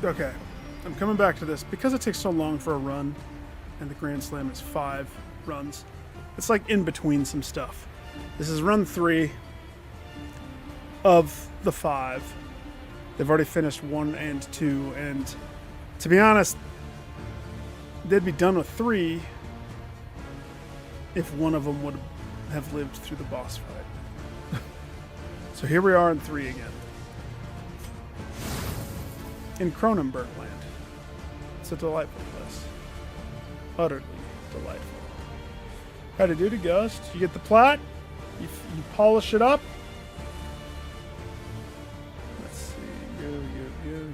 Okay, I'm coming back to this. Because it takes so long for a run, and the Grand Slam is 5 runs, it's like in between some stuff. This is run 3 of the 5. They've already finished 1 and 2, and to be honest, they'd be done with 3 if one of them would have lived through the boss fight. So here we are in 3 again. In Cronenberg land. It's a delightful place. Utterly delightful. Howdy doody, Ghost. You get the plot, you polish it up. Let's see. You.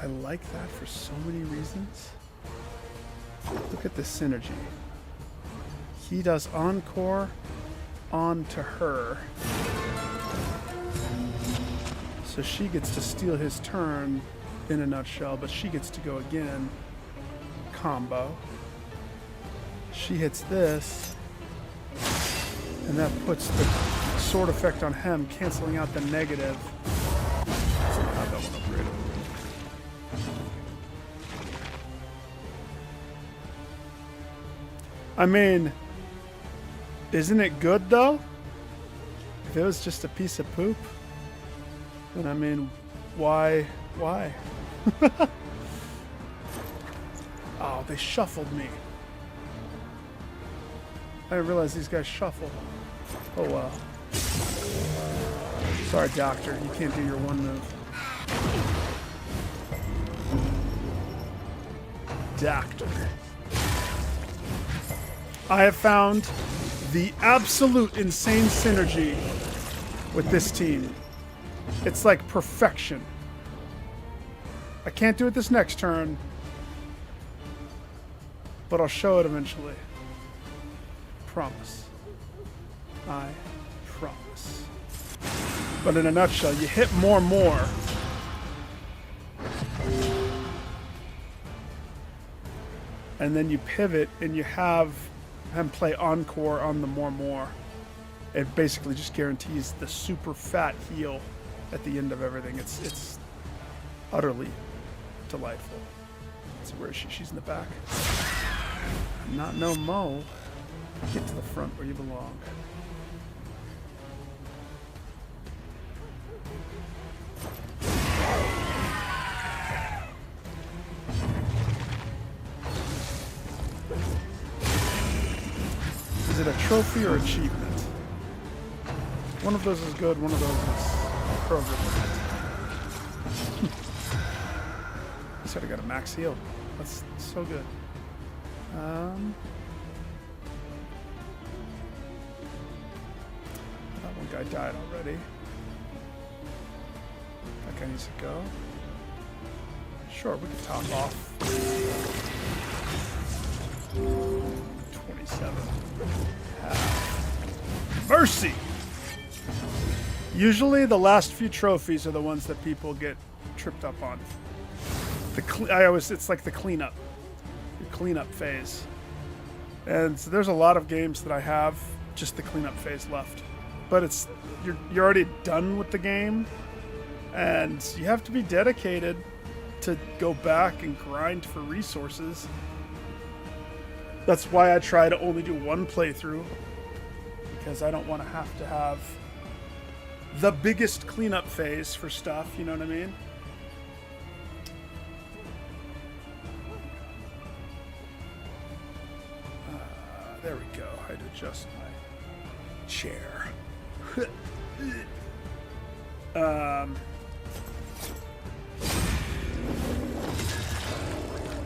I like that for so many reasons. Look at this synergy. He does encore on to her. So she gets to steal his turn in a nutshell, but she gets to go again. Combo. She hits this, and that puts the sword effect on him, canceling out the negative. Somehow that one upgraded. I mean, isn't it good though? If it was just a piece of poop, then I mean, why? Oh, they shuffled me. I didn't realize these guys shuffle. Oh well. Sorry, Doctor, you can't do your one move. Doctor. I have found the absolute insane synergy with this team. It's like perfection. I can't do it this next turn, but I'll show it eventually. Promise. I promise. But in a nutshell, you hit more. And then you pivot and you have him play encore on the more. It basically just guarantees the super fat heal at the end of everything. It's utterly delightful. So where is she? She's in the back. Not no Mo. Get to the front where you belong. Is it a trophy or achievement? One of those is good, one of those is programmed. He sort of got a max heal. That's so good. That one guy died already. That guy needs to go. Sure, we could top off. 27. Mercy! Usually the last few trophies are the ones that people get tripped up on. It's like the cleanup. The cleanup phase. And so there's a lot of games that I have just the cleanup phase left. But it's you're already done with the game, and you have to be dedicated to go back and grind for resources. That's why I try to only do one playthrough, because I don't want to have the biggest cleanup phase for stuff, you know what I mean? There we go. I had to adjust my chair.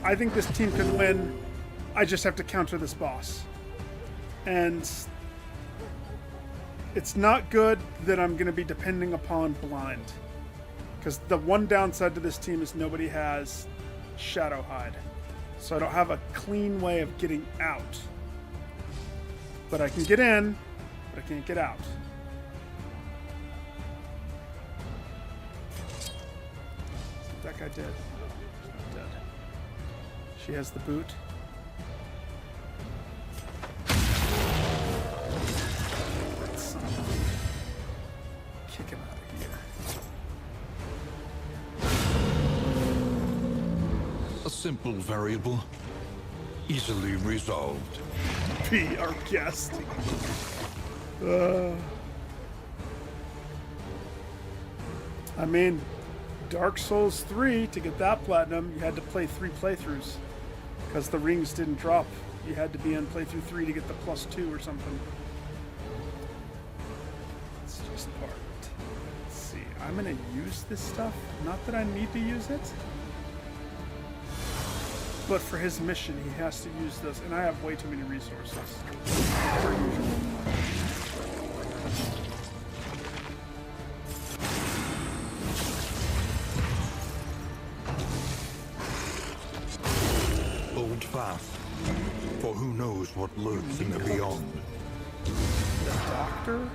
I think this team could win. I just have to counter this boss. And it's not good that I'm going to be depending upon blind. Because the one downside to this team is nobody has Shadow Hide. So I don't have a clean way of getting out. But I can get in, but I can't get out. That guy dead. He's not dead. She has the boot. simple variable, easily resolved. Be our guest. I mean, Dark Souls 3, to get that platinum, you had to play 3 playthroughs. Because the rings didn't drop. You had to be on playthrough 3 to get the +2 or something. It's just part. Let's see. I'm going to use this stuff. Not that I need to use it. But for his mission, he has to use this. And I have way too many resources. Per usual. Hold fast, for who knows what lurks in the beyond. The doctor?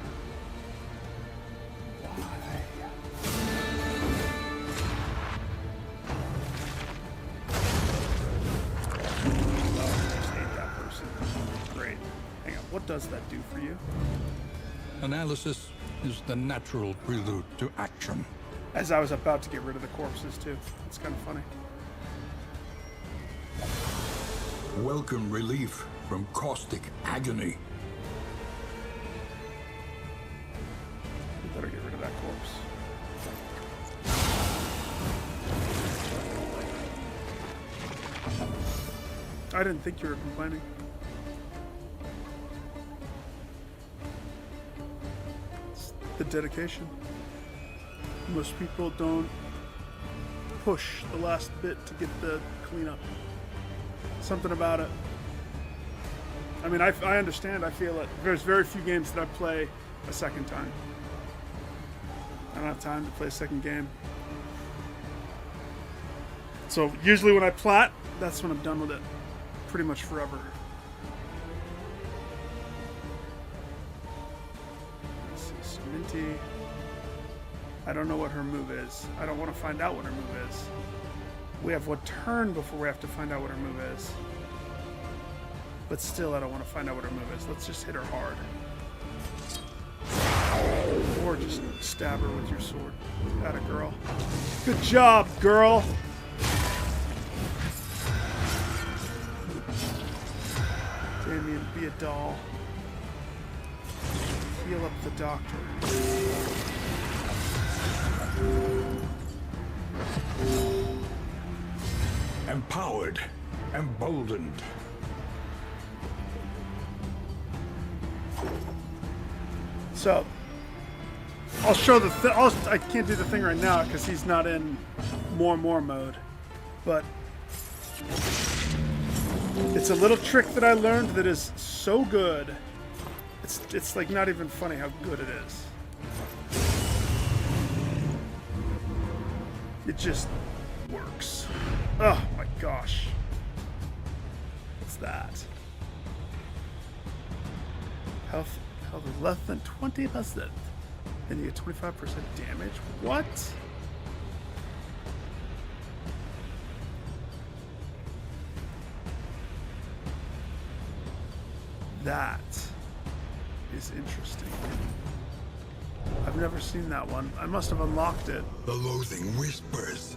Why? Oh, I just hate that person. Great. Hang on, what does that do for you? Analysis is the natural prelude to action. As I was about to get rid of the corpses, too. It's kind of funny. Welcome relief from caustic agony. We better get rid of that corpse. I didn't think you were complaining. It's the dedication. Most people don't push the last bit to get the cleanup. Something about it. I mean, I understand. I feel it. There's very few games that I play a second time. I don't have time to play a second game. So usually when I plat, that's when I'm done with it. Pretty much forever. Let's see, Minty. I don't know what her move is. I don't want to find out what her move is. We have one turn before we have to find out what her move is. But still, I don't want to find out what her move is. Let's just hit her hard. Or just stab her with your sword. Atta girl. Good job, girl! Damien, be a doll. Heal up the doctor. Empowered, emboldened. So, I'll show the I can't do the thing right now because he's not in more mode. But it's a little trick that I learned that is so good. It's like not even funny how good it is. It just works. Oh my gosh. What's that? Health is less than 20%. Then you get 25% damage. What? That is interesting. I've never seen that one. I must have unlocked it. The loathing whispers.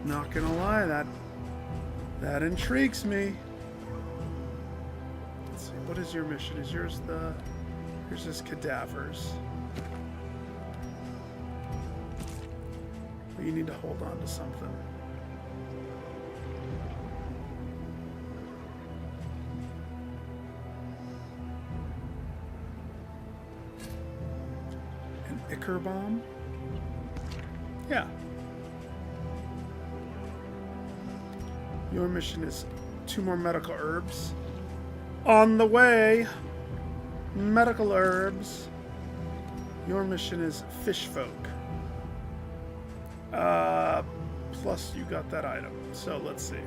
Not gonna lie, that intrigues me. Let's see, what is your mission? Is yours the... Here's just cadavers. But you need to hold on to something. An Ichor bomb? Yeah. Your mission is 2 more medical herbs. On the way! Medical herbs. Your mission is fish folk. Plus you got that item. So let's see.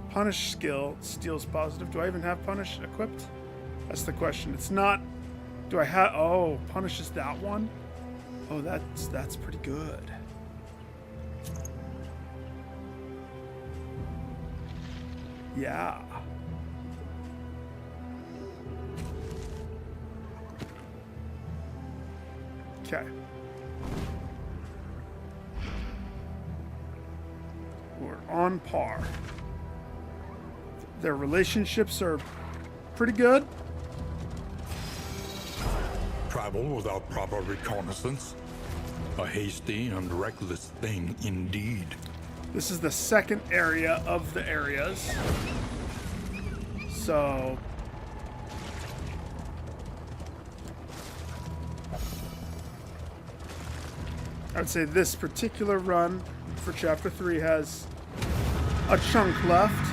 Punish skill steals positive. Do I even have punish equipped? That's the question. It's not. Do I have? Oh, punish is that one. Oh, that's pretty good. Yeah. Okay. We're on par. Their relationships are pretty good. Travel without proper reconnaissance. A hasty and reckless thing indeed. This is the second area of the areas. So I would say this particular run for Chapter 3 has a chunk left.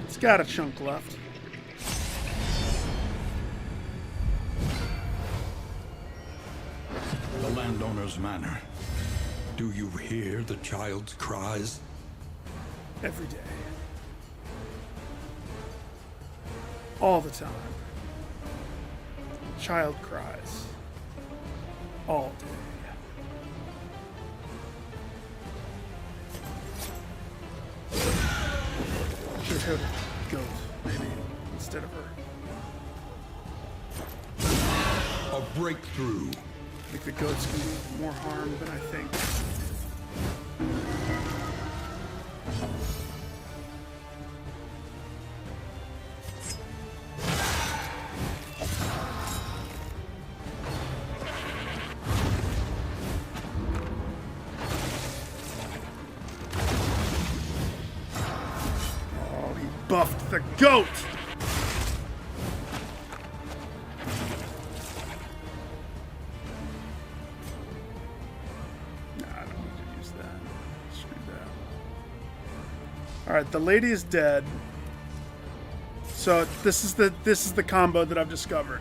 It's got a chunk left. The landowner's manor. Do you hear the child's cries? Every day. All the time. Child cries. All day. Should have a goat, maybe, instead of her. A breakthrough. I think the goats can do more harm than I think. Oh, he buffed the goat! All right, the lady is dead. So this is the combo that I've discovered.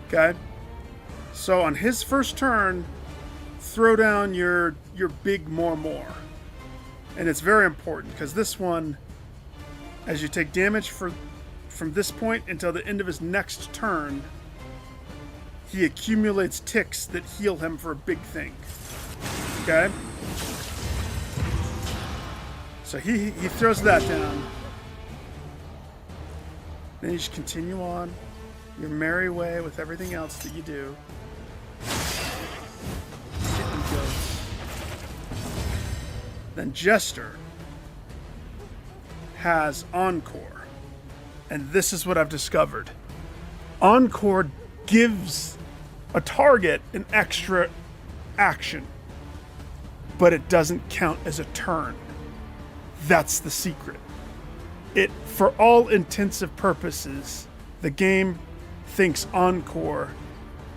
Okay? So on his first turn, throw down your big more. And it's very important because this one, as you take damage from this point until the end of his next turn, he accumulates ticks that heal him for a big thing. Okay? So he throws that down. Then you just continue on your merry way with everything else that you do. Hitting goats. Then Jester has Encore. And this is what I've discovered. Encore gives a target an extra action, but it doesn't count as a turn. That's the secret. It, for all intensive purposes, the game thinks Encore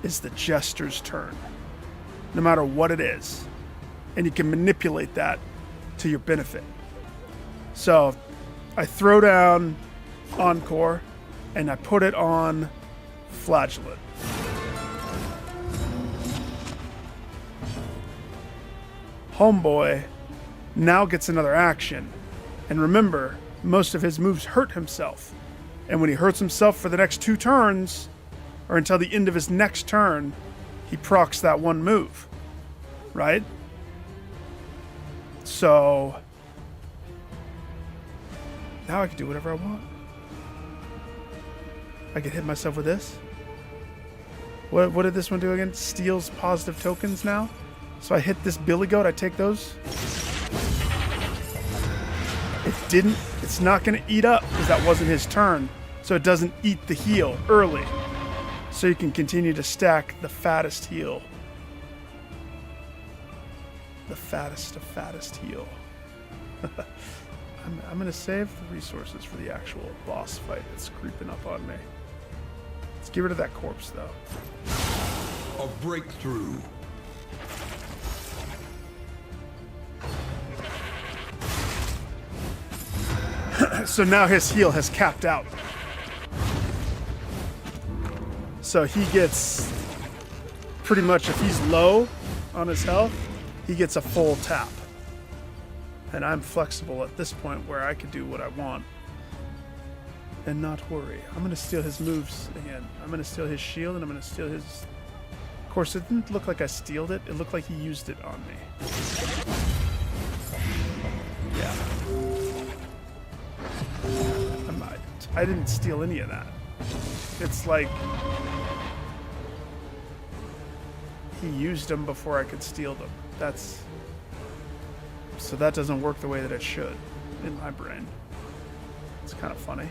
is the Jester's turn, no matter what it is. And you can manipulate that to your benefit. So I throw down Encore and I put it on Flagellant. Homeboy now gets another action. And remember, most of his moves hurt himself. And when he hurts himself for the next 2 turns, or until the end of his next turn, he procs that one move. Right? So now I can do whatever I want. I can hit myself with this. What did this one do again? Steals positive tokens now? So I hit this billy goat, I take those. It's not going to eat up because that wasn't his turn. So it doesn't eat the heal early. So you can continue to stack the fattest heal. The fattest of fattest heal. I'm going to save the resources for the actual boss fight that's creeping up on me. Let's get rid of that corpse though. A breakthrough. So now his heal has capped out. So he gets pretty much, if he's low on his health, he gets a full tap. And I'm flexible at this point where I could do what I want and not worry. I'm going to steal his moves again. I'm going to steal his shield and I'm going to steal his... Of course, it didn't look like I stealed it. It looked like he used it on me. Yeah. I didn't steal any of that. It's like he used them before I could steal them. So that doesn't work the way that it should in my brain. It's kind of funny.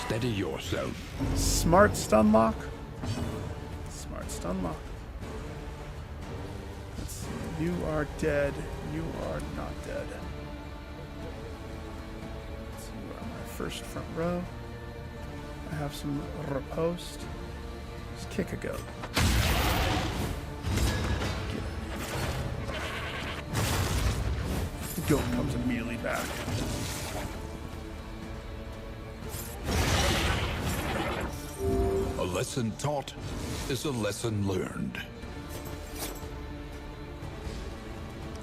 Steady yourself. Smart stun lock. Smart stun lock. Let's see. You are dead. You are not dead. Let's see, where am I? First front row. I have some riposte. Just kick a goat. The goat comes immediately back. A lesson taught is a lesson learned.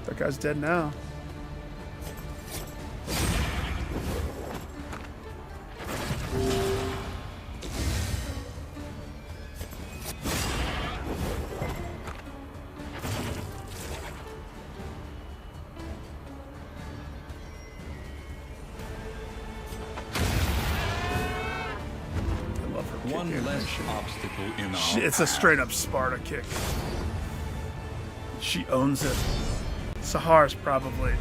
That guy's dead now. One less obstacle in our It's a straight up Sparta kick. She owns it. Sahar's probably.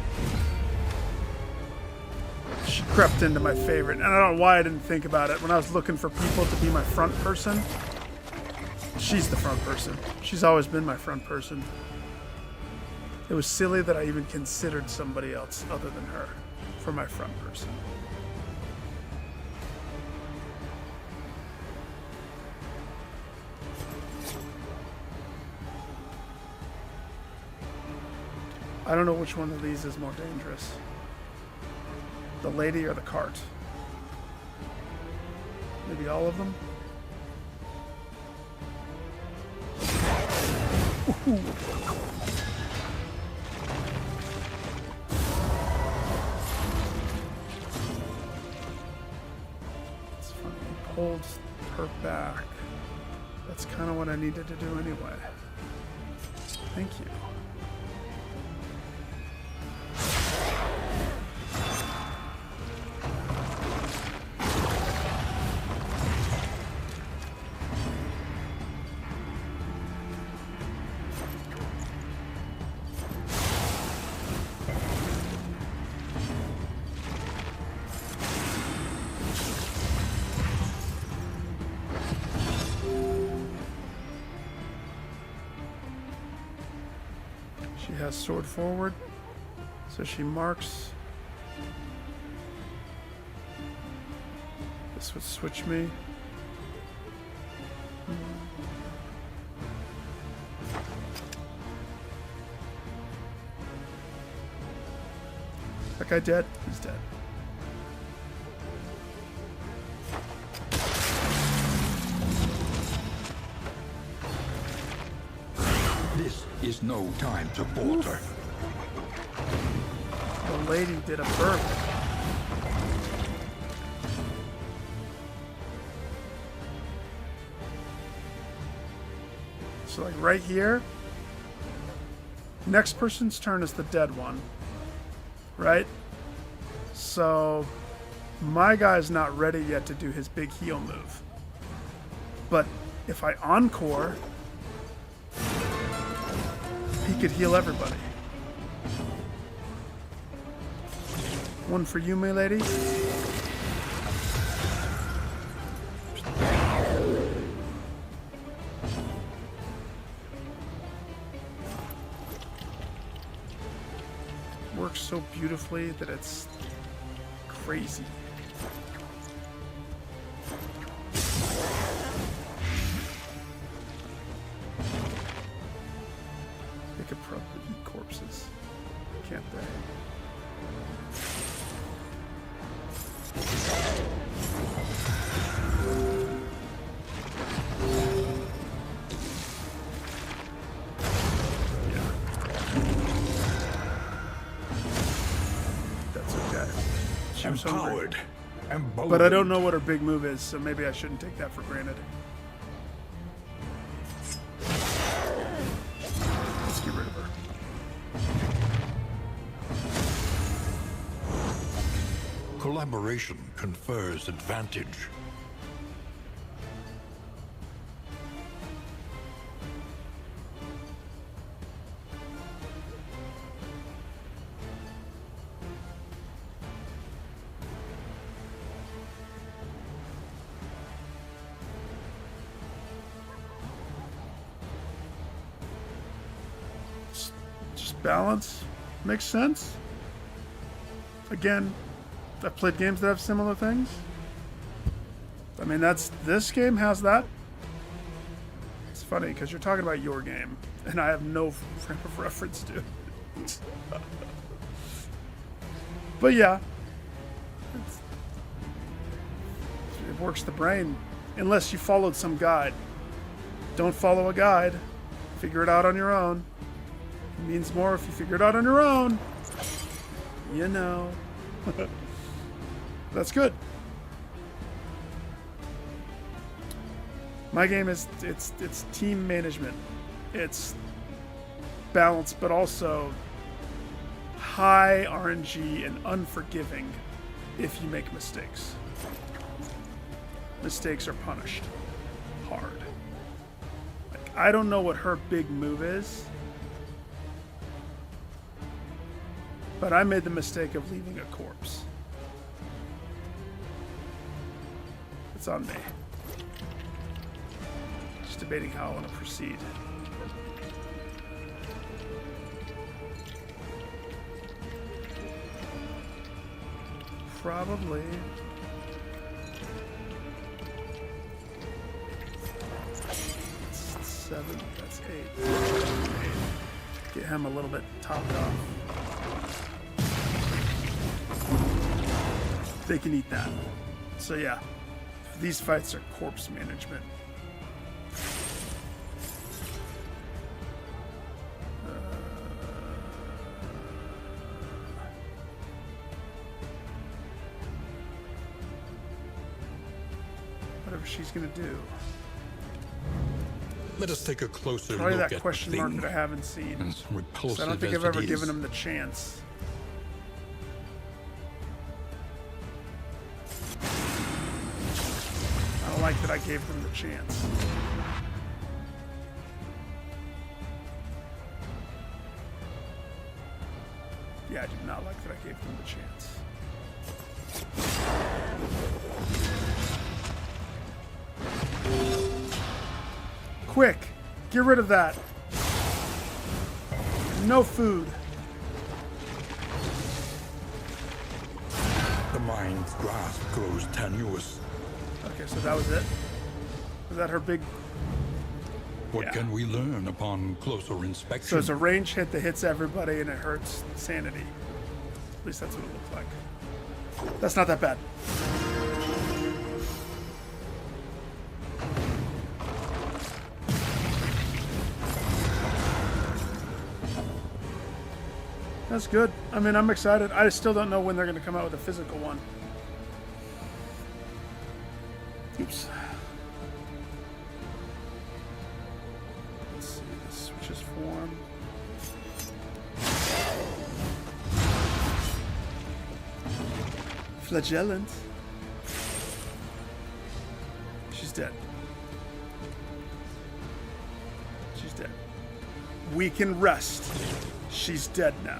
She crept into my favorite. And I don't know why I didn't think about it. When I was looking for people to be my front person, she's the front person. She's always been my front person. It was silly that I even considered somebody else other than her for my front person. I don't know which one of these is more dangerous. The lady or the cart? Maybe all of them? Ooh. It's funny, he pulled her back. That's kind of what I needed to do anyway. Thank you. She has sword forward, so she marks. This would switch me. That guy dead? He's dead. This is no time to falter. The lady did a burp. So like right here, next person's turn is the dead one, right? So my guy's not ready yet to do his big heal move. But if I encore, he could heal everybody. One for you, my lady. Works so beautifully that it's crazy. They could probably eat corpses, can't they? Yeah. That's okay. She was hungry. Empowered and bold. But I don't know what her big move is, so maybe I shouldn't take that for granted. Collaboration confers advantage. Just balance. Makes sense. Again, I've played games that have similar things. I mean, this game has that. It's funny because you're talking about your game, and I have no frame of reference to it. But yeah, it works the brain, unless you followed some guide. Don't follow a guide. Figure it out on your own. It means more if you figure it out on your own. You know. That's good. My game is it's team management. It's balance, but also high RNG and unforgiving if you make mistakes. Mistakes are punished hard. Like, I don't know what her big move is, but I made the mistake of leaving a corpse. It's on me. Just debating how I want to proceed. Probably. That's 7, that's 8. Get him a little bit topped off. They can eat that. So yeah, these fights are corpse management. Whatever she's gonna do. Let us take a closer Probably look that at question the mark thing. that I haven't seen. As repulsive So I don't think as I've ever it given is. him the chance. I don't like that I gave them the chance. Yeah, I do not like that I gave them the chance. Quick! Get rid of that! No food. The mind's grasp grows tenuous. Okay, so that was it? Was that her big... What Yeah. can we learn upon closer inspection? So it's a range hit that hits everybody and it hurts sanity. At least that's what it looked like. That's not that bad. That's good. I mean, I'm excited. I still don't know when they're going to come out with a physical one. Oops. Let's see. This switches form. Flagellant. She's dead. She's dead. We can rest. She's dead now.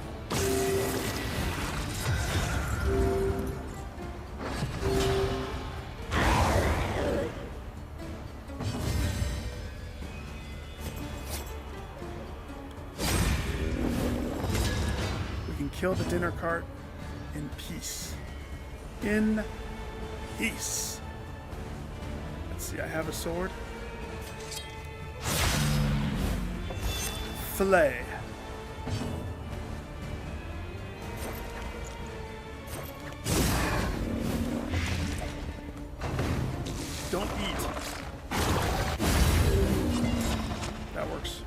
We can kill the dinner cart in peace. In peace. Let's see, I have a sword. Fillet. Don't eat. That works.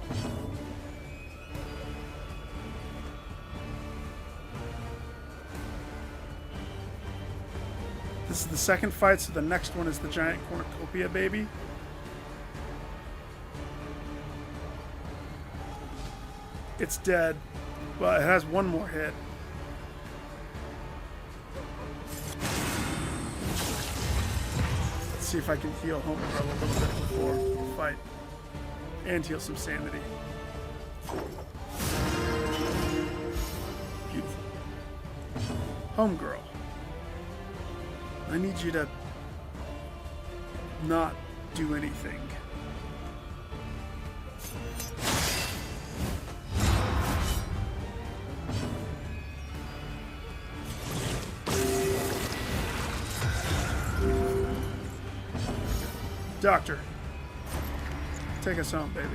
This is the second fight, so the next one is the giant cornucopia baby. It's dead, but it has one more hit. see if I can heal Homegirl a little bit before the fight. And heal some sanity. Beautiful. Homegirl. I need you to not do anything. Doctor, take us home, baby.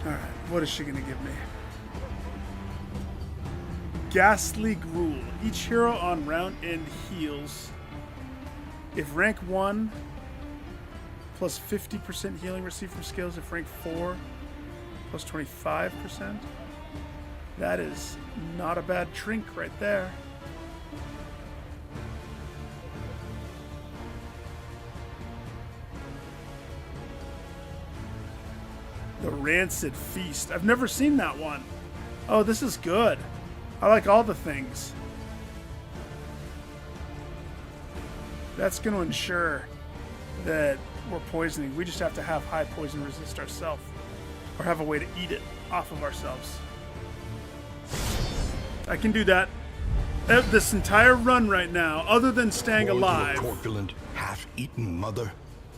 Alright, what is she gonna give me? Ghastly Gruel. Each hero on round end heals. If rank 1, plus 50% healing received from skills. If rank 4, plus 25%. That is not a bad drink right there. The Rancid Feast. I've never seen that one. Oh, this is good. I like all the things. That's going to ensure that we're poisoning. We just have to have high poison resist ourselves. Or have a way to eat it off of ourselves. I can do that this entire run right now, other than staying alive. Corpulent, half-eaten mother.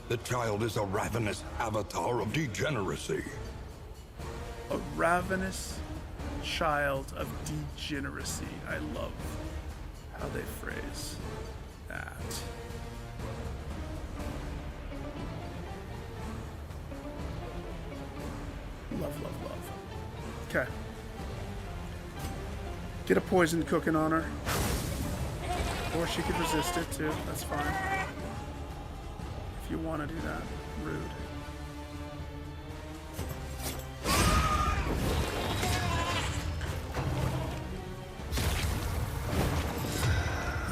The child is a ravenous avatar of degeneracy. A ravenous child of degeneracy. I love how they phrase that. Love, love, love. Okay. Get a poison cooking on her. Or she could resist it too. That's fine. If you want to do that. Rude.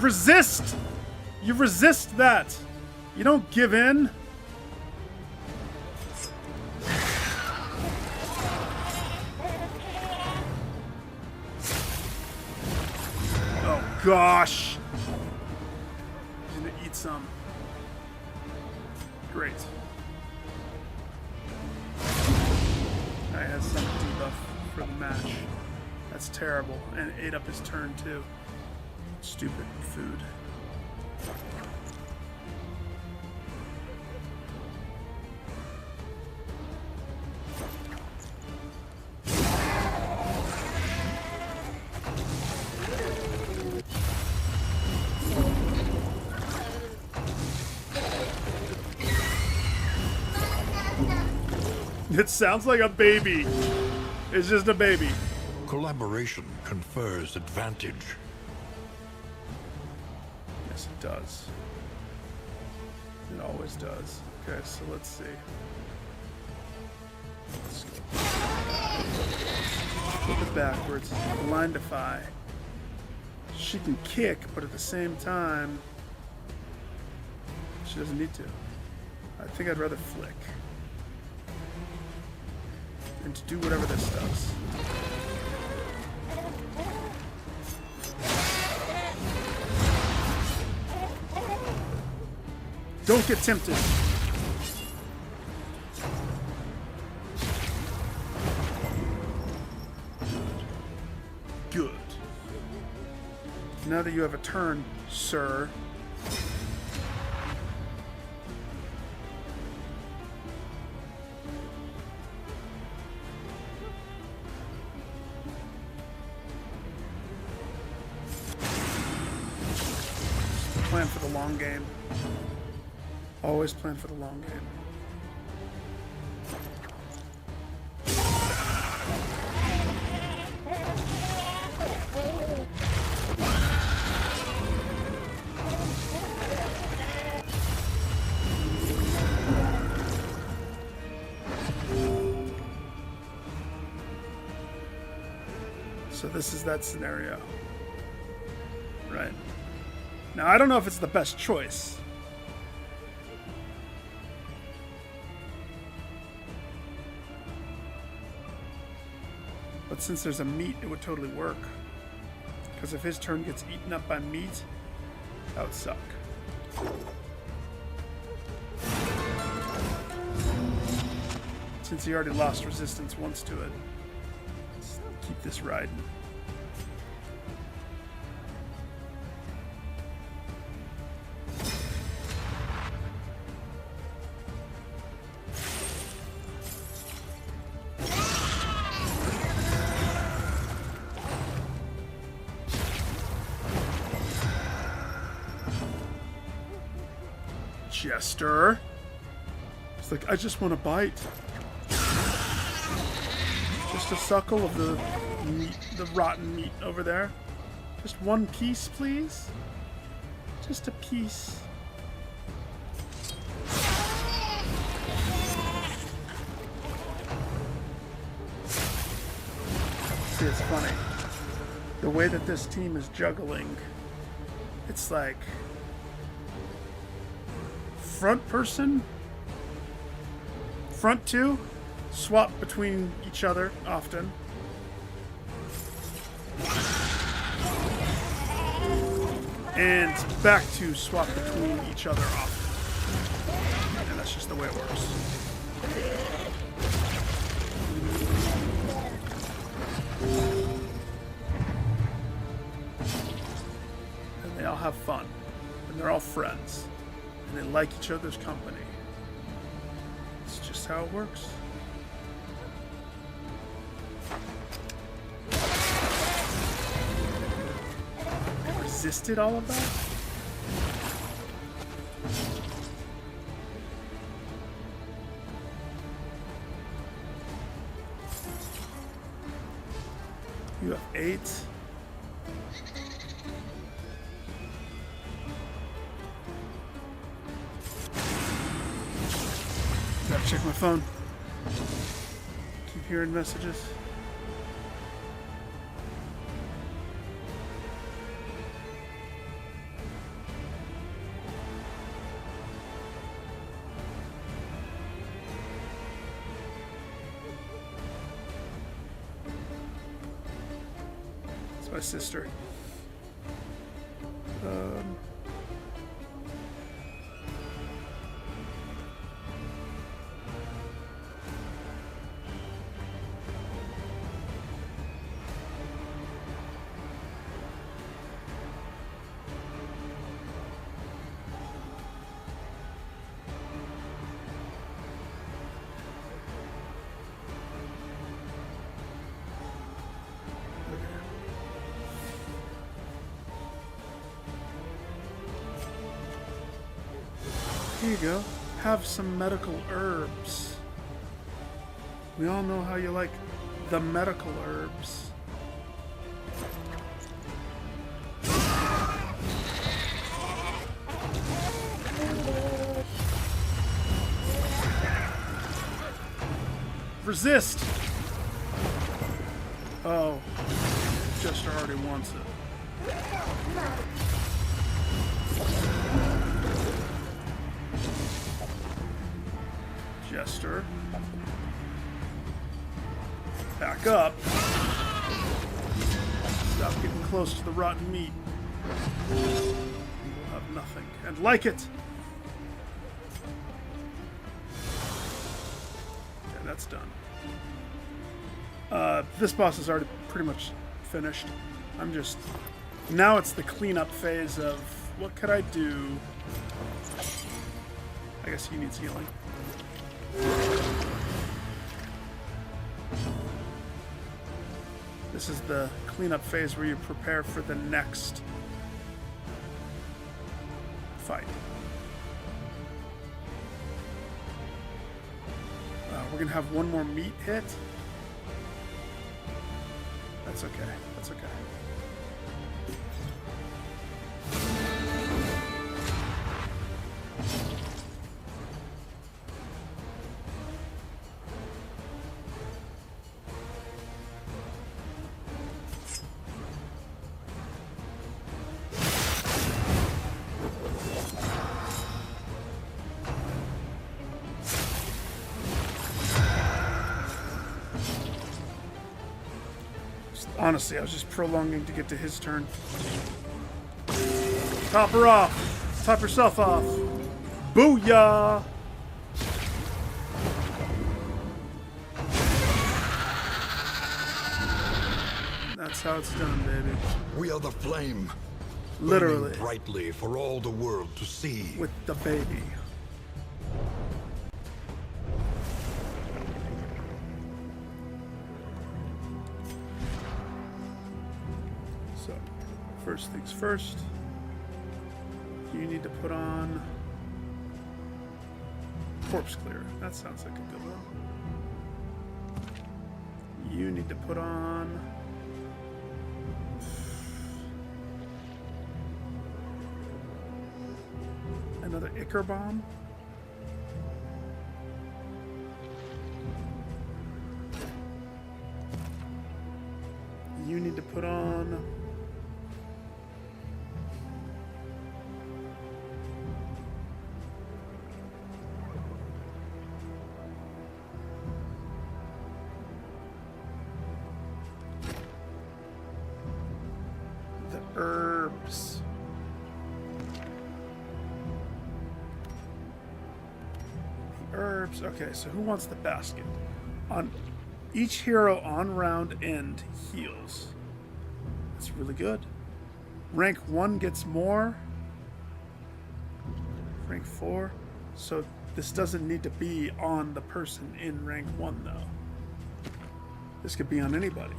Resist! You resist that. You don't give in. Gosh! He's gonna eat some. Great. Guy has some debuff for the match. That's terrible. And ate up his turn too. Stupid food. It sounds like a baby. It's just a baby. Collaboration confers advantage. Yes, it does. It always does. Okay, so let's see. Let's go. Flip it backwards. Blindify. She can kick, but at the same time, she doesn't need to. I think I'd rather flick. And to do whatever this does. Don't get tempted. Good. Now that you have a turn, sir. Plan for the long game. Always plan for the long game. So this is that scenario. Right. Now, I don't know if it's the best choice. But since there's a meat, it would totally work. Because if his turn gets eaten up by meat, that would suck. Since he already lost resistance once to it, let's keep this riding. Jester. It's like, I just want to bite. Just a suckle of the meat, the rotten meat over there. Just one piece, please. Just a piece. See, it's funny. The way that this team is juggling, it's like front person, front two, swap between each other often. And back to swap between each other often. And that's just the way it works. And they all have fun. And they're all friends. And they like each other's company. It's just how it works. I resisted all of that? You have 8. Gotta check my phone. Keep hearing messages. It's my sister. Here you go. Have some medical herbs. We all know how you like the medical herbs. Resist! Oh, Jester already wants it. Jester. Back up. Stop getting close to the rotten meat. We'll have nothing. And like it! Okay, that's done. This boss is already pretty much finished. I'm just... Now it's the cleanup phase of what could I do? I guess he needs healing. This is the cleanup phase where you prepare for the next fight. We're gonna have one more meat hit. That's okay. That's okay. Honestly, I was just prolonging to get to his turn. Top her off. Top yourself off. Booyah! That's how it's done, baby. We are the flame. Literally. Burning brightly for all the world to see. With the baby. So, first things first. You need to put on Corpse Clear. That sounds like a good one. You need to put on another Ichor Bomb. You need to put on the herbs. Herbs. Okay, so who wants the basket? On each hero on round end heals. That's really good. Rank 1 gets more. Rank 4. So this doesn't need to be on the person in rank 1 though. This could be on anybody.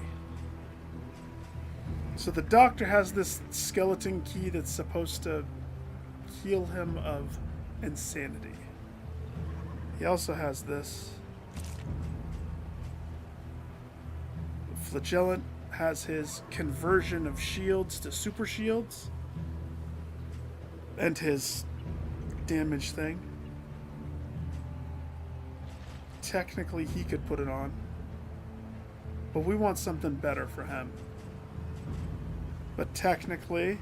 So the doctor has this skeleton key that's supposed to heal him of insanity. He also has this. Flagellant has his conversion of shields to super shields. And his damage thing. Technically, he could put it on. But we want something better for him. But technically,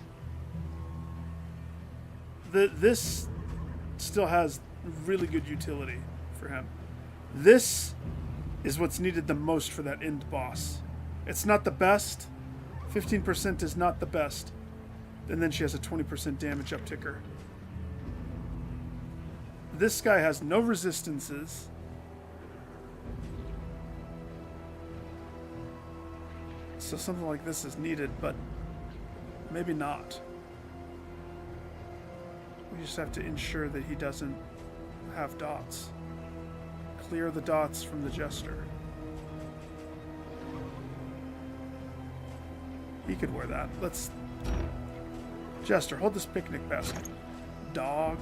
this still has really good utility for him. This is what's needed the most for that end boss. It's not the best. 15% is not the best. And then she has a 20% damage upticker. This guy has no resistances. So something like this is needed, but maybe not. We just have to ensure that he doesn't have dots. Clear the dots from the Jester. He could wear that. Let's... Jester, hold this picnic basket. Dog.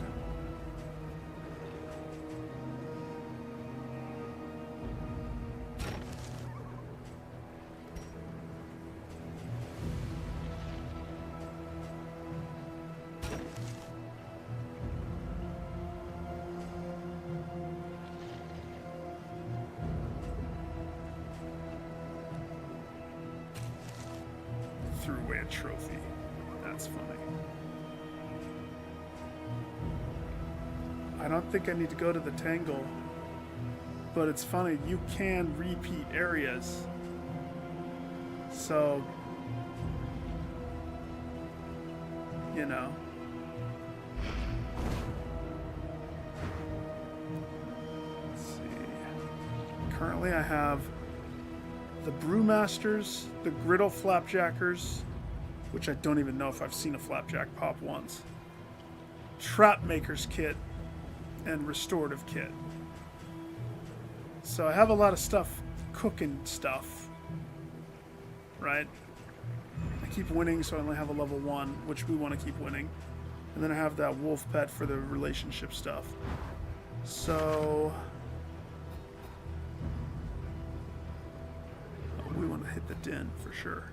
Threw away a trophy. That's funny. I don't think I need to go to the Tangle, but it's funny, you can repeat areas. So, you know. Let's see. Currently I have the Brewmasters, the Griddle Flapjackers, which I don't even know if I've seen a Flapjack pop once, Trap Maker's Kit, and Restorative Kit. So I have a lot of stuff, cooking stuff, right? I keep winning, so I only have a level 1, which we want to keep winning. And then I have that wolf pet for the relationship stuff. So... we want to hit the den for sure.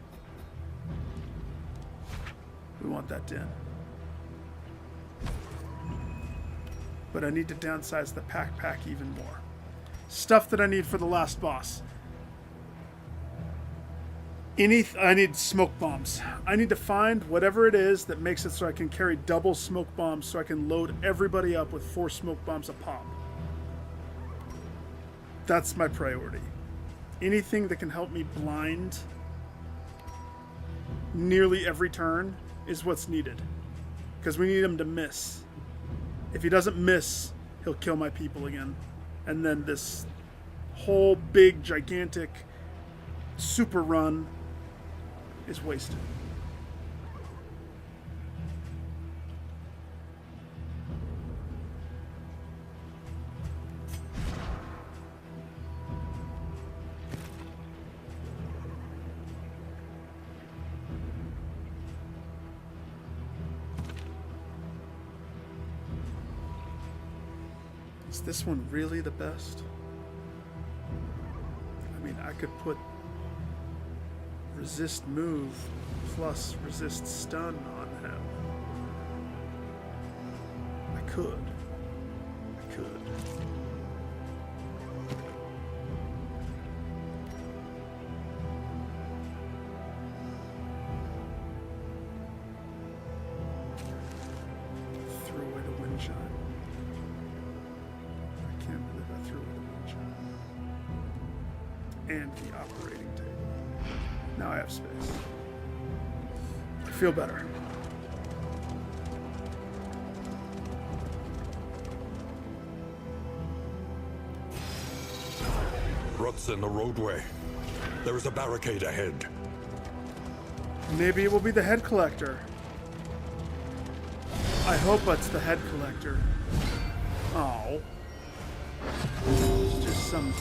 We want that den. But I need to downsize the pack even more. Stuff that I need for the last boss. I need smoke bombs. I need to find whatever it is that makes it so I can carry double smoke bombs so I can load everybody up with 4 smoke bombs a pop. That's my priority. Anything that can help me blind nearly every turn is what's needed. Because we need him to miss. If he doesn't miss, he'll kill my people again. And then this whole big, gigantic super run is wasted. Is this one really the best? I mean, I could put resist move plus resist stun on him. I could. Threw away the wind chime. I can't believe I threw away the wind chime. And the operating table. Now I have space. I feel better. Ruts in the roadway. There is a barricade ahead. Maybe it will be the head collector. I hope it's the head collector. Oh. It's just some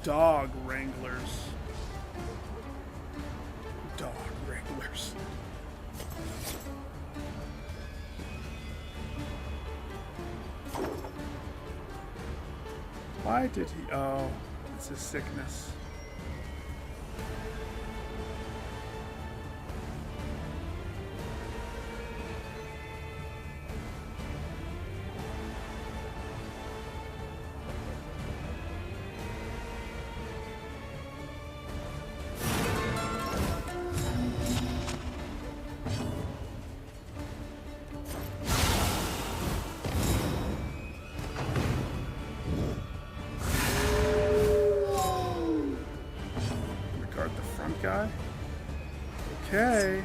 dog wranglers. Dog wranglers. Why did he? Oh, it's his sickness. Guy. Okay.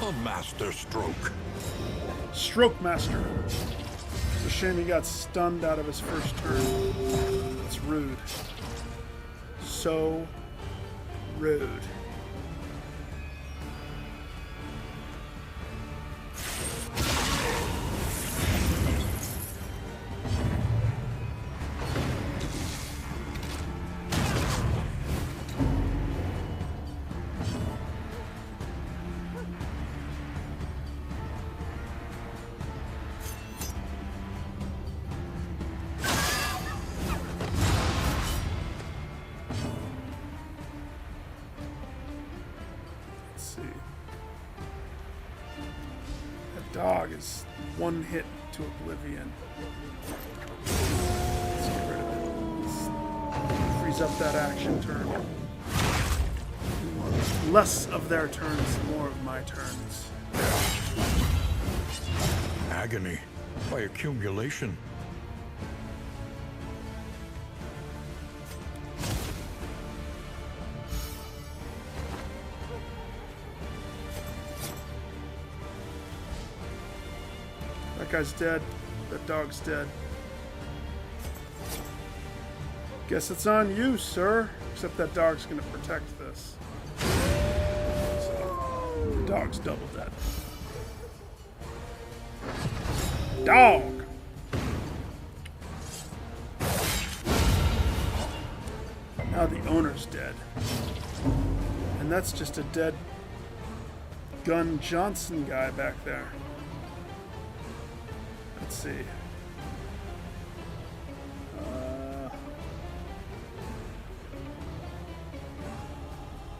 A master stroke. Stroke Master. It's a shame he got stunned out of his first turn. It's rude. So rude. Dog is one hit to oblivion. Let's get rid of it. Let's freeze up that action turn. Less of their turns, more of my turns. Agony by accumulation. That guy's dead. That dog's dead. Guess it's on you, sir. Except that dog's gonna protect this. So, the dog's double dead. Dog! Now the owner's dead. And that's just a dead Gun Johnson guy back there. Let's see.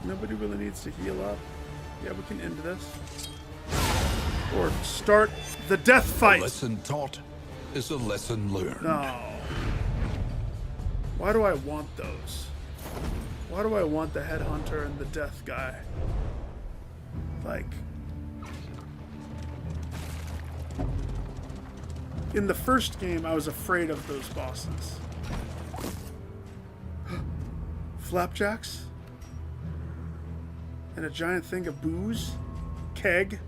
Nobody really needs to heal up. Yeah, we can end this. Or start the death fight. Lesson taught. is a lesson learned. No. Why do I want those? Why do I want the headhunter and the death guy? Like, in the first game, I was afraid of those bosses. Flapjacks? And a giant thing of booze? Keg?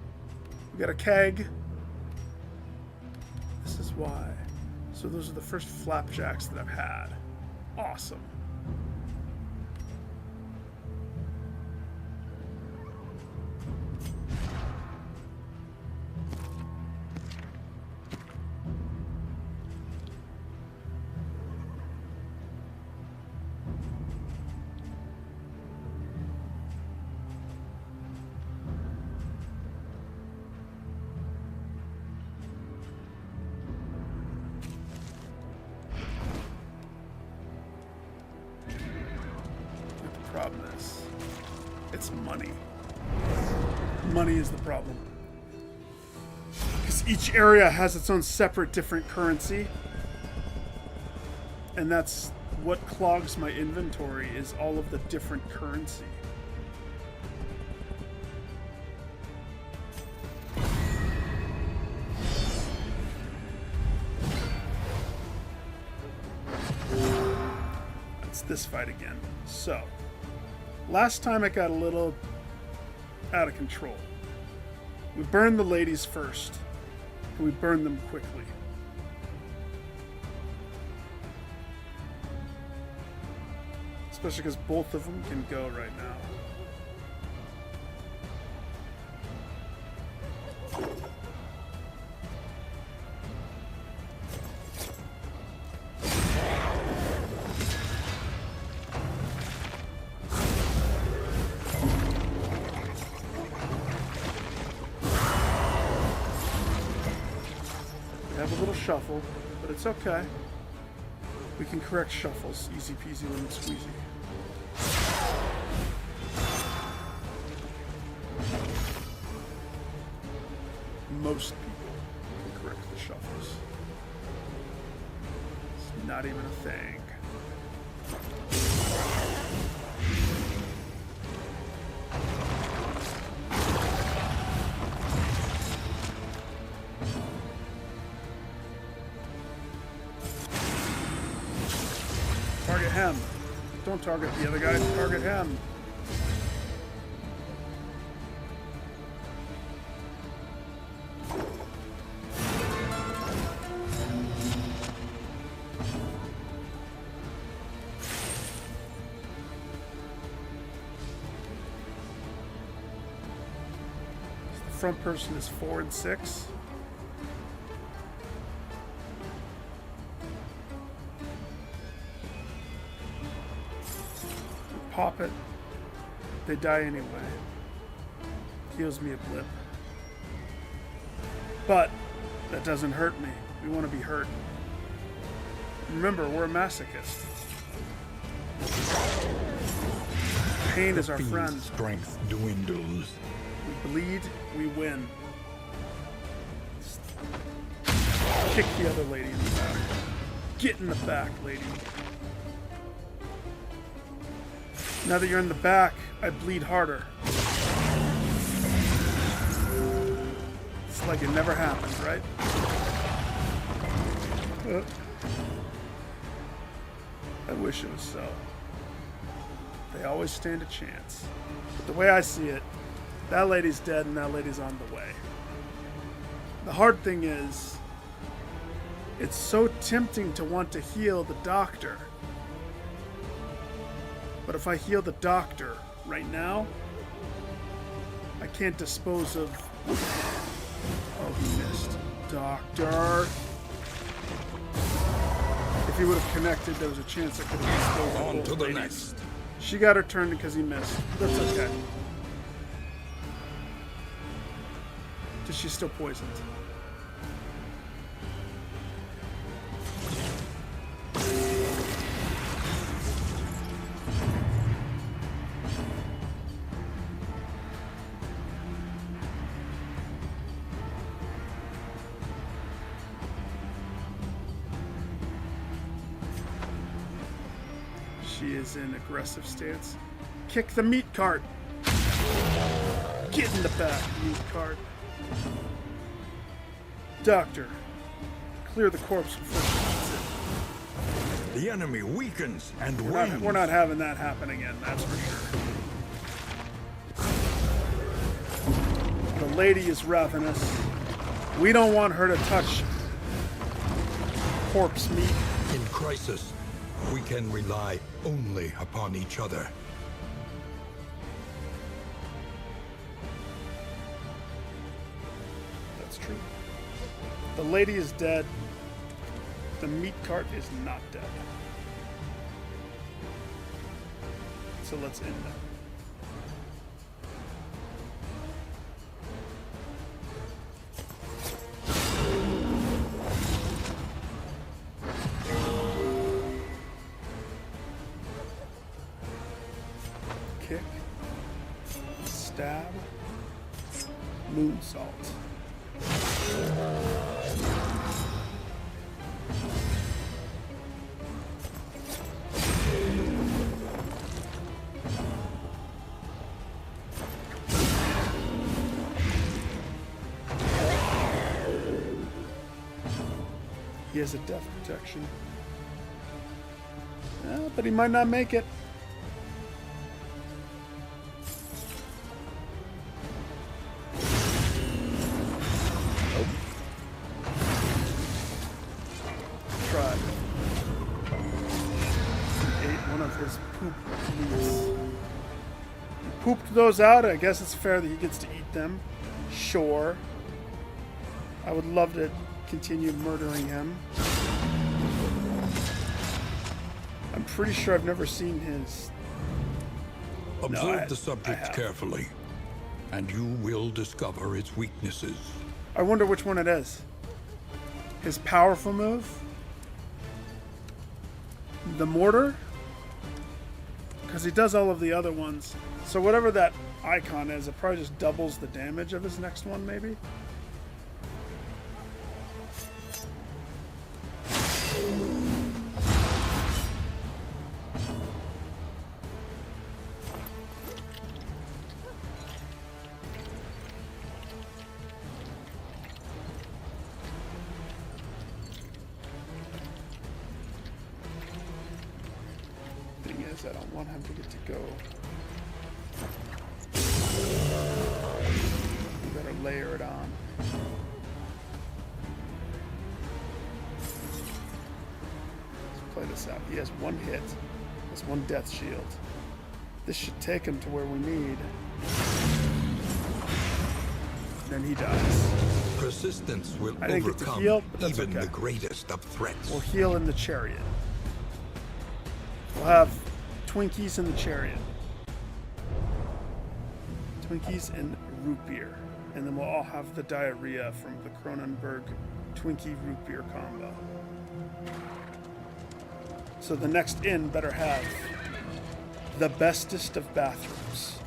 We got a keg. This is why. So those are the first flapjacks that I've had. Awesome. Problem is, it's money. Money is the problem. Because each area has its own separate different currency. And that's what clogs my inventory, is all of the different currency. It's this fight again. So, last time it got a little out of control. We burned the ladies first, and we burned them quickly. Especially because both of them can go right now. Shuffle, but it's okay. We can correct shuffles. Easy peasy lemon squeezy. Most people can correct the shuffles. It's not even a thing. Target him. Don't target the other guy, target him. The front person is 4 and 6. Pop it. They die anyway. Heals me a blip. But that doesn't hurt me. We want to be hurt. Remember, we're a masochist. Pain is our friend. Strength dwindles. We bleed, we win. Kick the other lady in the back. Get in the back, lady. Now that you're in the back, I bleed harder. It's like it never happened, right? I wish it was so. They always stand a chance. But the way I see it, that lady's dead and that lady's on the way. The hard thing is, it's so tempting to want to heal the doctor. But if I heal the doctor right now, I can't dispose of... Oh, he missed. Doctor. If he would have connected, there was a chance I could have disposed of On both to the ladies. next. She got her turn because he missed. That's okay. Because she's still poisoned. She is in aggressive stance. Kick the meat cart. Get in the back, meat cart. Doctor, clear the corpse before she eats it. The enemy weakens and We're not having that happen again, that's for sure. The lady is ravenous. We don't want her to touch corpse meat. In crisis, we can rely only upon each other. That's true. The lady is dead. The meat cart is not dead. So let's end that. Kick. Stab. Moonsault. He has a death protection. But he might not make it. Nope. Tried. He ate one of his poop meats. He pooped those out. I guess it's fair that he gets to eat them. Sure. I would love to continue murdering him. I'm pretty sure I've never seen his... Observe the subject carefully, and you will discover its weaknesses. I wonder which one it is. His powerful move? The mortar? Because he does all of the other ones. So whatever that icon is, it probably just doubles the damage of his next one, maybe? Thing is, I don't want him to get to go. We better layer it on. Play this out. He has one hit. Has one death shield. This should take him to where we need. Then he dies. Persistence will I didn't get to overcome heal, but that's even okay. the greatest of threats. We'll heal in the chariot. We'll have Twinkies in the chariot. Twinkies and root beer. And then we'll all have the diarrhea from the Cronenberg Twinkie root beer combo. So the next inn better have the bestest of bathrooms.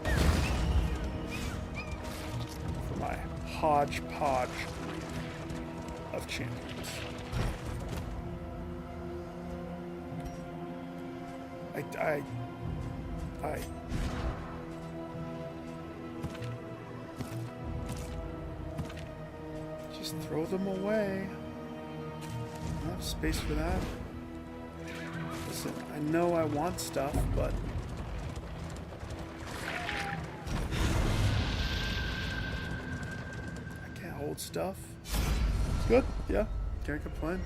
For my hodgepodge of champions. I just throw them away. I don't have space for that. Listen, I know I want stuff, but I can't hold stuff. It's good, yeah, can't complain.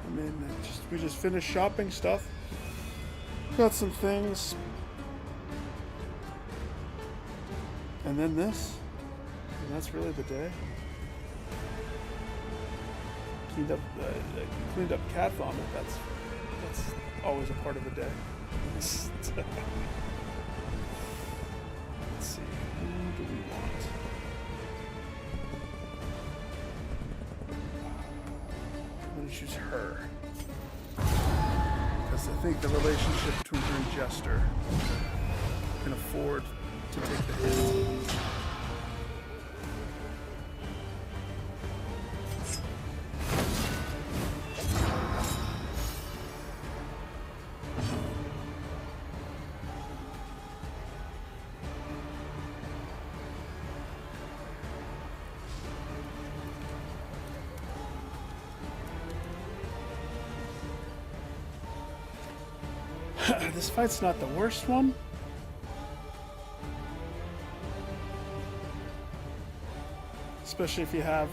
I mean, we just finished shopping stuff. Got some things. And then this. And that's really the day. Cleaned up cat vomit. That's always a part of a day. Let's see. Who do we want? I'm gonna choose her. Because I think the relationship between her and Jester can afford to take the hit. This fight's not the worst one. Especially if you have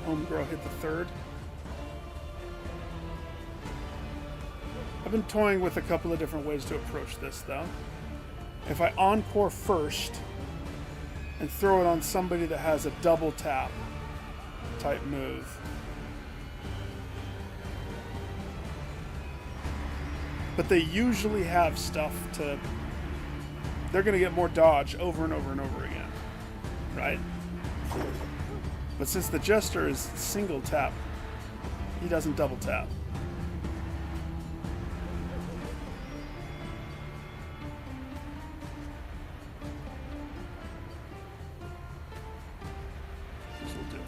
Homegirl hit the third. I've been toying with a couple of different ways to approach this, though. If I encore first and throw it on somebody that has a double tap type move, but they usually have stuff to... They're going to get more dodge over and over and over again, right? But since the Jester is single tap, he doesn't double tap. This will do.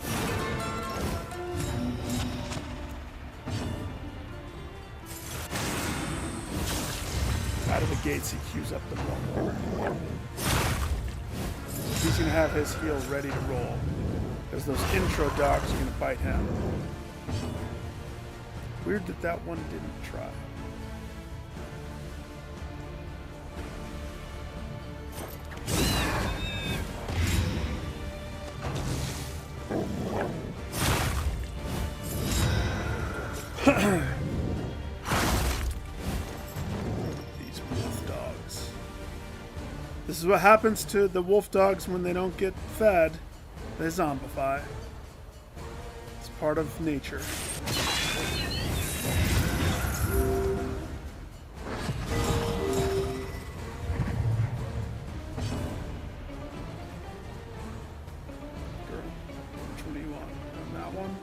Out of the gates, he queues up the ball. He's going to have his heal ready to roll, because those intro dogs are going to bite him. Weird that that one didn't try. These wolf dogs. This is what happens to the wolf dogs when they don't get fed. They zombify. It's part of nature. Girl, which one do you want? On that one?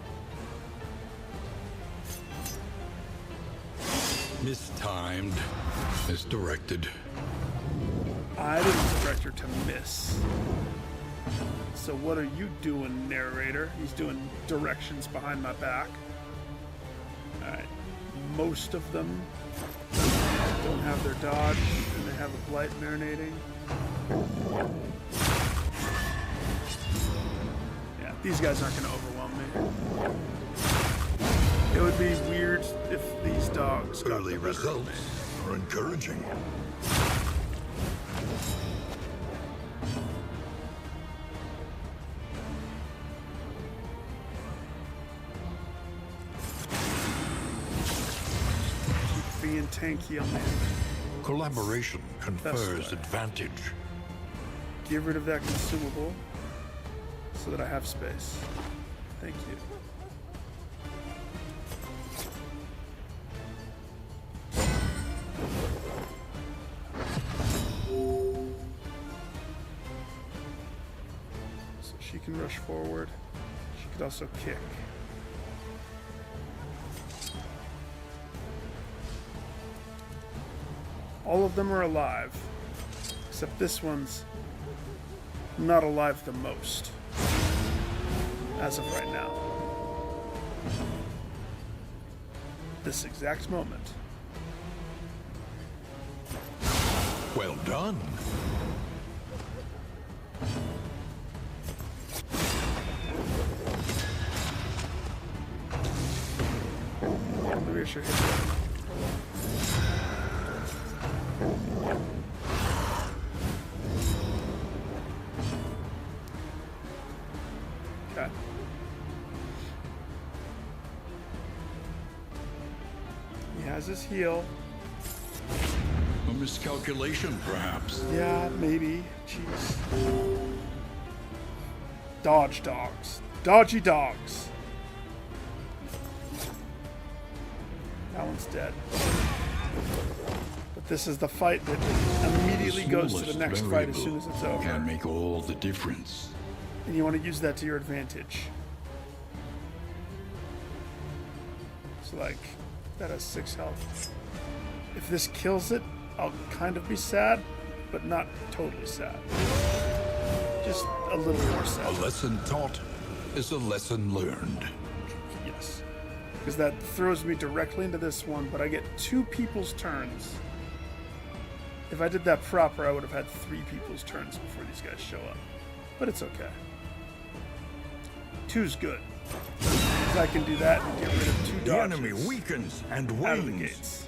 Mistimed. Misdirected. I didn't direct her to miss. So what are you doing, narrator? He's doing directions behind my back. Alright. Most of them don't have their dodge, and they have a blight marinating. Yeah, these guys aren't going to overwhelm me. It would be weird if these dogs got Early the better of results me. are encouraging. Being tanky on me. Collaboration confers way. advantage. Get rid of that consumable so that I have space. Thank you. So she can rush forward. She could also kick. All of them are alive, except this one's not alive the most, as of right now. This exact moment. Well done. Maybe I should hit that. Okay. He has his heal. A miscalculation, perhaps. Yeah, maybe. Jeez. Dodge dogs. Dodgy dogs. That one's dead. But this is the fight that immediately goes to the next fight as soon as it's over. Can make all the difference. And you want to use that to your advantage. So like, that has 6 health. If this kills it, I'll kind of be sad, but not totally sad. Just a little more A sad. lesson taught is a lesson learned. Yes. Because that throws me directly into this one, but I get 2 people's turns. If I did that proper, I would have had 3 people's turns before these guys show up. But it's okay. 2's good. Because I can do that and get rid of 2 The dodges enemy weakens and out of the wanes. gates.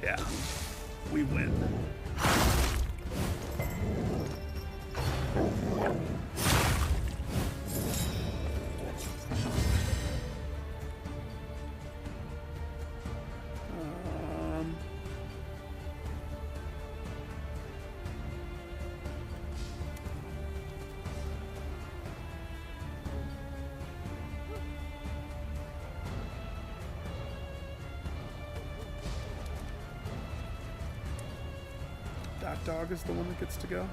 Yeah, we win. That dog is the one that gets to go.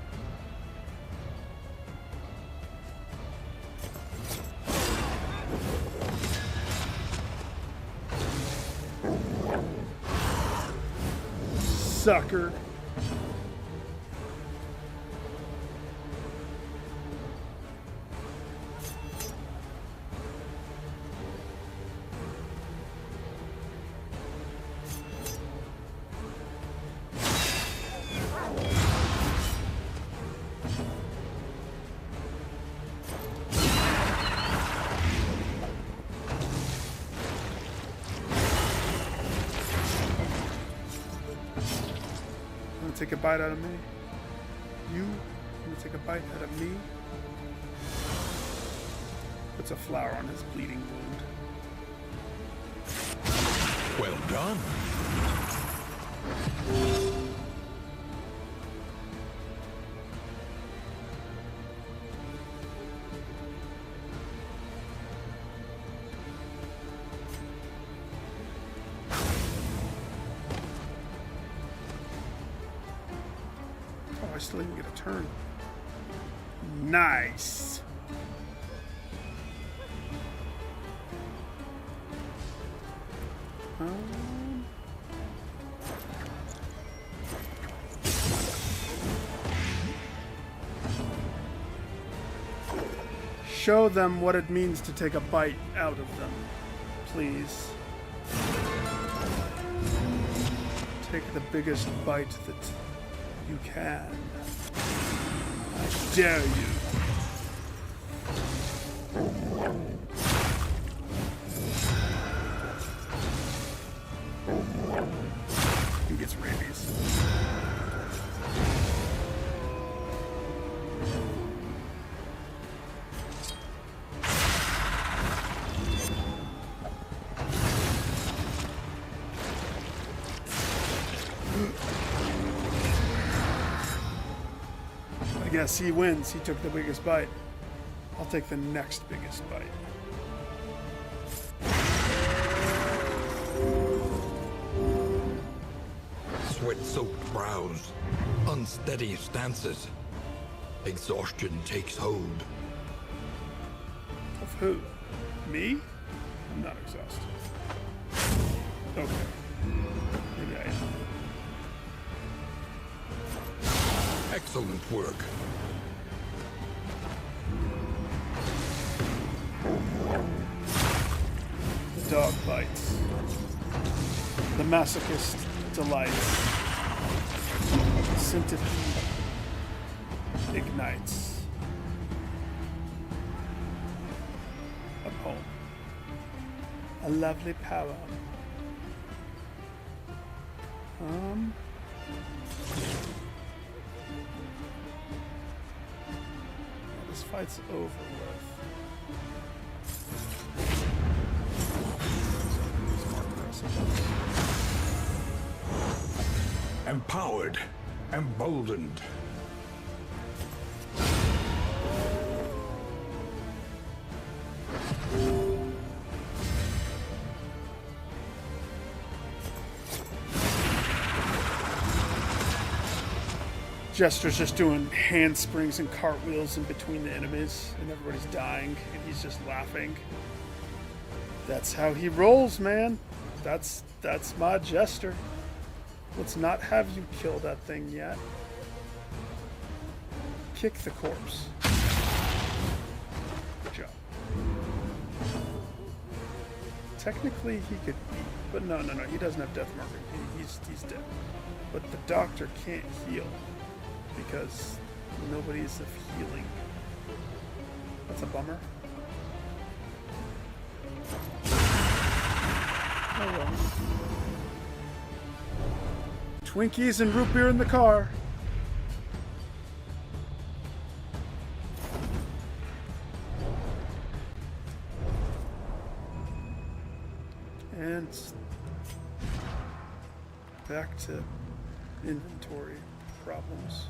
Sucker. Take a bite out of me. You gonna take a bite out of me. Puts a flower on his bleeding wound. Well done. Oh, I still even get a turn. Nice. Show them what it means to take a bite out of them, please. Take the biggest bite that you can. I dare you. He gets rabies. I guess he wins. He took the biggest bite. I'll take the next biggest bite. Sweat-soaked brows, unsteady stances. Exhaustion takes hold. Of who? Me? I'm not exhausted. Okay. Maybe I am. Excellent work. The dog bites. The masochist delights. The centipede ignites. A poem. A lovely poem. This fight's over with. Empowered, emboldened. Jester's just doing handsprings and cartwheels in between the enemies, and everybody's dying, and he's just laughing. That's how he rolls, man. That's my jester. Let's not have you kill that thing yet. Kick the corpse. Good job. Technically, he could eat, but no, he doesn't have death marker. He's dead. But the doctor can't heal because nobody's of healing. That's a bummer. Oh well. Twinkies and root beer in the car. And back to inventory problems.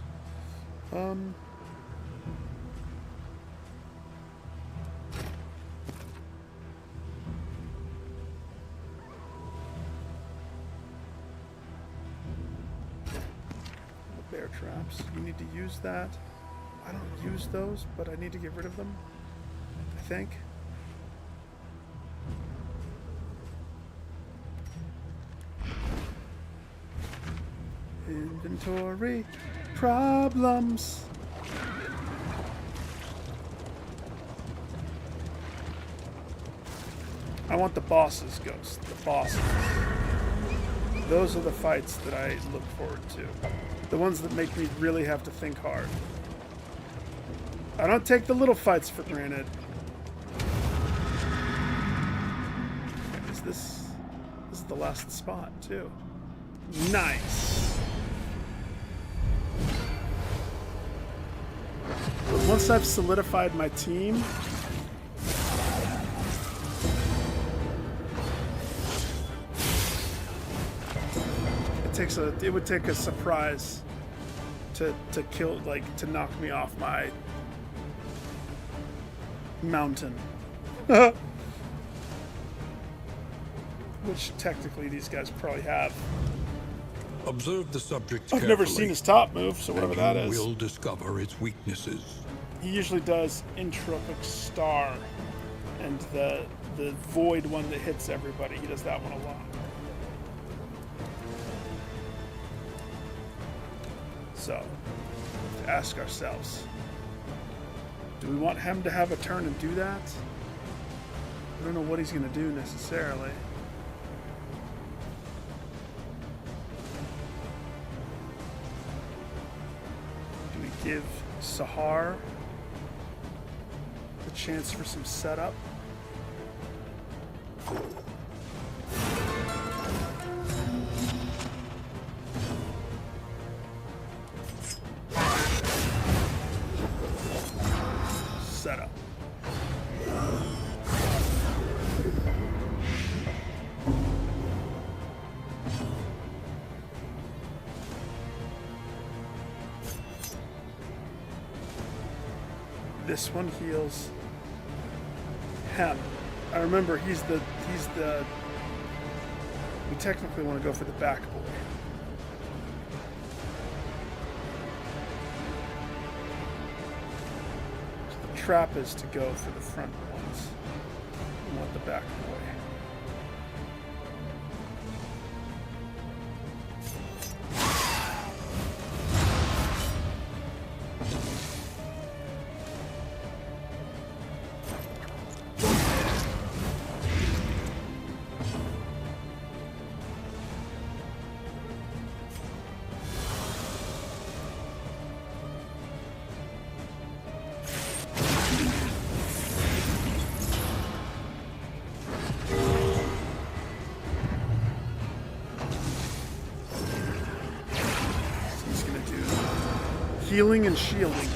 Bear traps. You need to use that. I don't use those, but I need to get rid of them, I think. Inventory problems. I want the bosses, Ghost. The bosses. Those are the fights that I look forward to. The ones that make me really have to think hard. I don't take the little fights for granted. This is the last spot, too. Nice. Once I've solidified my team, it would take a surprise to kill, like, to knock me off my mountain. Which technically these guys probably have. Observe the subject I've never seen his top move, so whatever that is. You will discover its weaknesses. He usually does Entropic Star and the void one that hits everybody. He does that one a lot. So, we have to ask ourselves, do we want him to have a turn and do that? I don't know what he's going to do necessarily. Do we give Sahar the chance for some setup? Setup. This one heals him. I remember he's the we technically want to go for the back boy. So the trap is to go for the front ones. We want the back boy. Healing and shielding.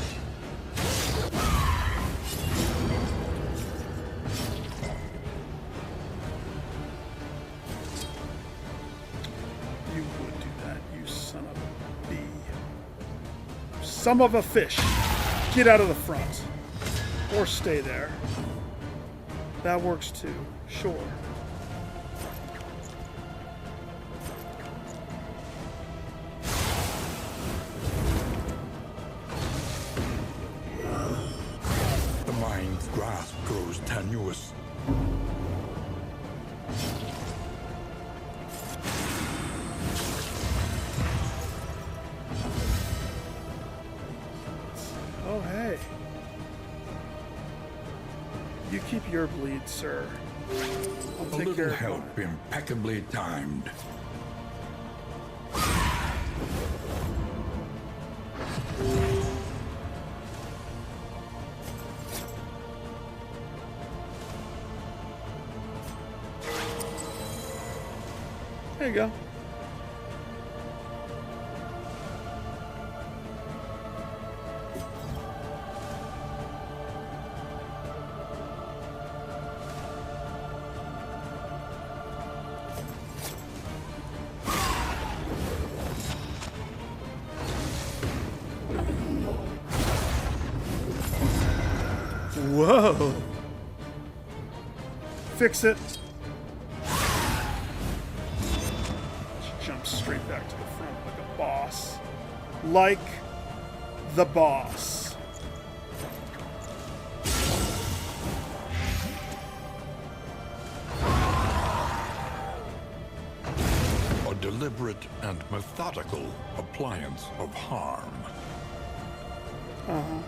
You would do that, you son of a bee. Son of a fish. Get out of the front. Or stay there. That works too. Sure. Grasp grows tenuous. You keep your bleed, sir. I'll A take little care of help, mine. impeccably timed. There you go. Whoa. Fix it. Jump straight back to the front like a boss. Like the boss. A deliberate and methodical appliance of harm. Uh-huh.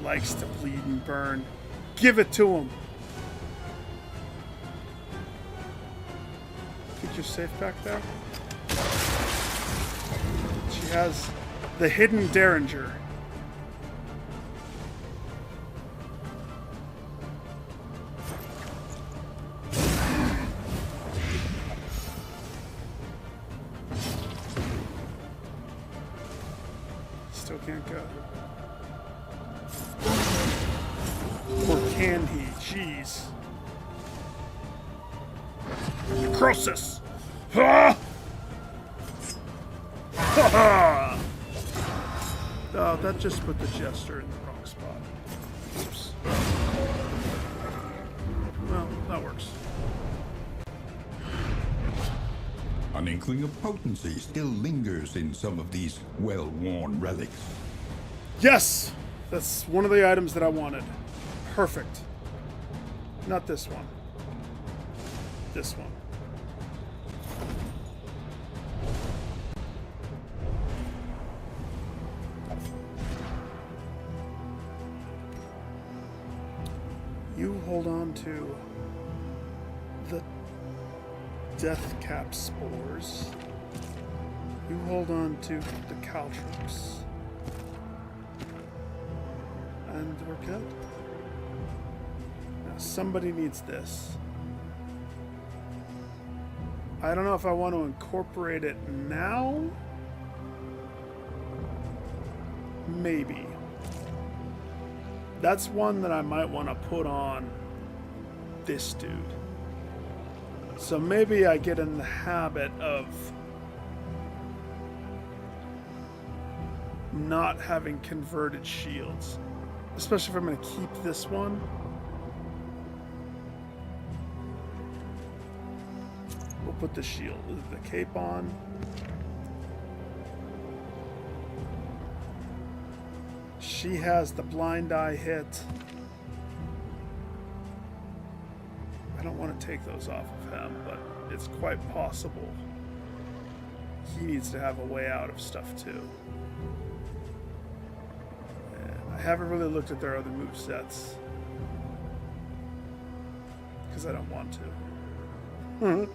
Likes to bleed and burn. Give it to him. Think you're safe back there? She has the hidden Derringer. Still can't go. Or can he? Jeez. Necrosis! Ha! Ha ha! Oh, that just put the Jester in the wrong spot. Oops. Well, that works. An inkling of potency still lingers in some of these well-worn relics. Yes! That's one of the items that I wanted. Perfect. Not this one. This one. You hold on to the death cap spores. You hold on to the caltrops. And we're good. Now somebody needs this. I don't know if I want to incorporate it now. Maybe. That's one that I might want to put on this dude. So maybe I get in the habit of not having converted shields. Especially if I'm going to keep this one. We'll put the shield, the cape on. She has the blind eye hit. I don't want to take those off of him, but it's quite possible he needs to have a way out of stuff too. And I haven't really looked at their other movesets because I don't want to.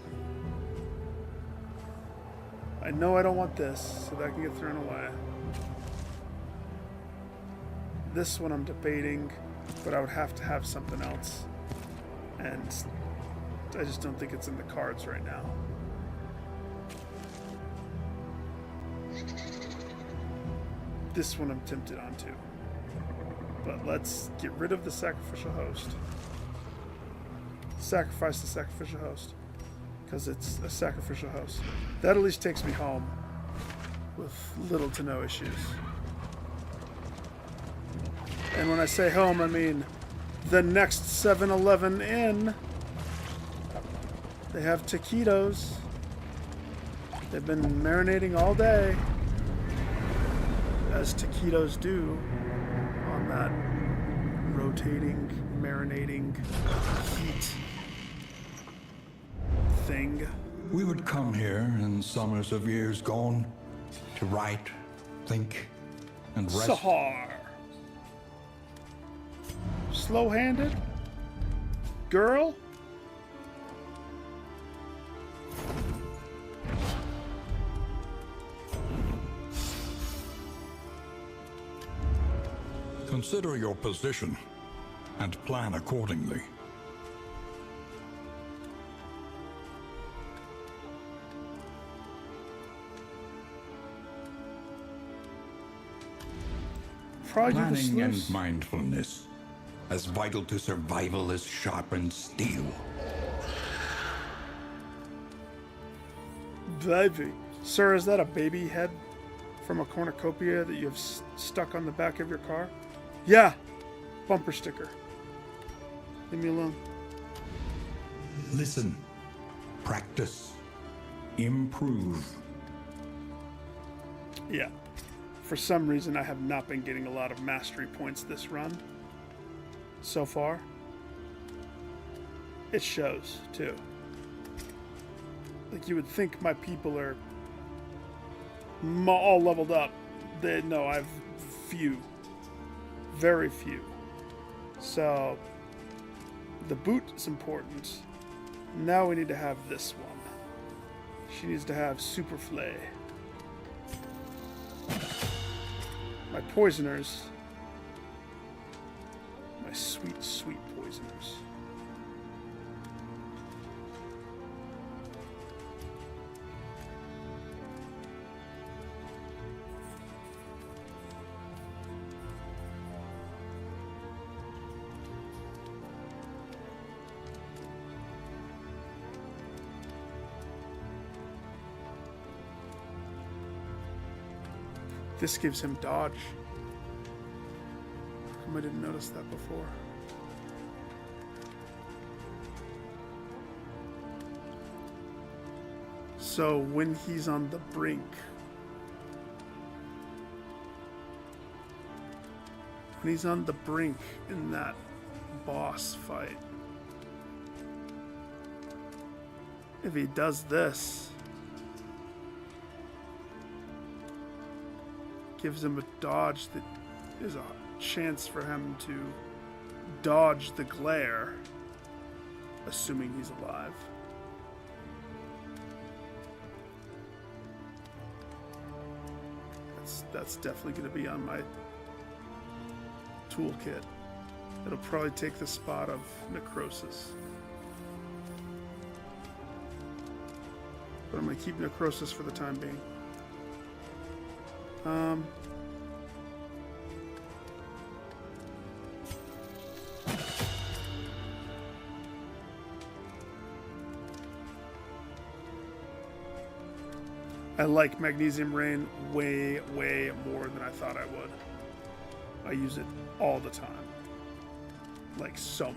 I know I don't want this, so that can get thrown away. This one I'm debating, but I would have to have something else. And I just don't think it's in the cards right now. This one I'm tempted onto. But let's get rid of the sacrificial host. Sacrifice the sacrificial host. Because it's a sacrificial host. That at least takes me home with little to no issues. And when I say home, I mean the next 7-Eleven in. They have taquitos. They've been marinating all day, as taquitos do, on that rotating, marinating heat thing. We would come here in summers of years gone to write, think, and rest. Sahar. Slow-handed? Girl? Consider your position and plan accordingly. Probably do the Planning and sluice. mindfulness, as vital to survival as sharpened steel. Baby. Sir, is that a baby head from a cornucopia that you have stuck on the back of your car? Yeah. Bumper sticker. Leave me alone. Listen, practice, improve. Yeah. For some reason, I have not been getting a lot of mastery points this run. So far. It shows, too. Like, you would think my people are all leveled up. No, I've few. Very few. So, the boot is important. Now we need to have this one. She needs to have Super Flay. My poisoners. My sweet, sweet poisoners. This gives him dodge. I didn't notice that before. So when he's on the brink, in that boss fight, if he does this, gives him a dodge that is a chance for him to dodge the glare, assuming he's alive. That's definitely going to be on my toolkit. It'll probably take the spot of necrosis. But I'm going to keep necrosis for the time being. I like Magnesium Rain way, way more than I thought I would. I use it all the time. Like, so much.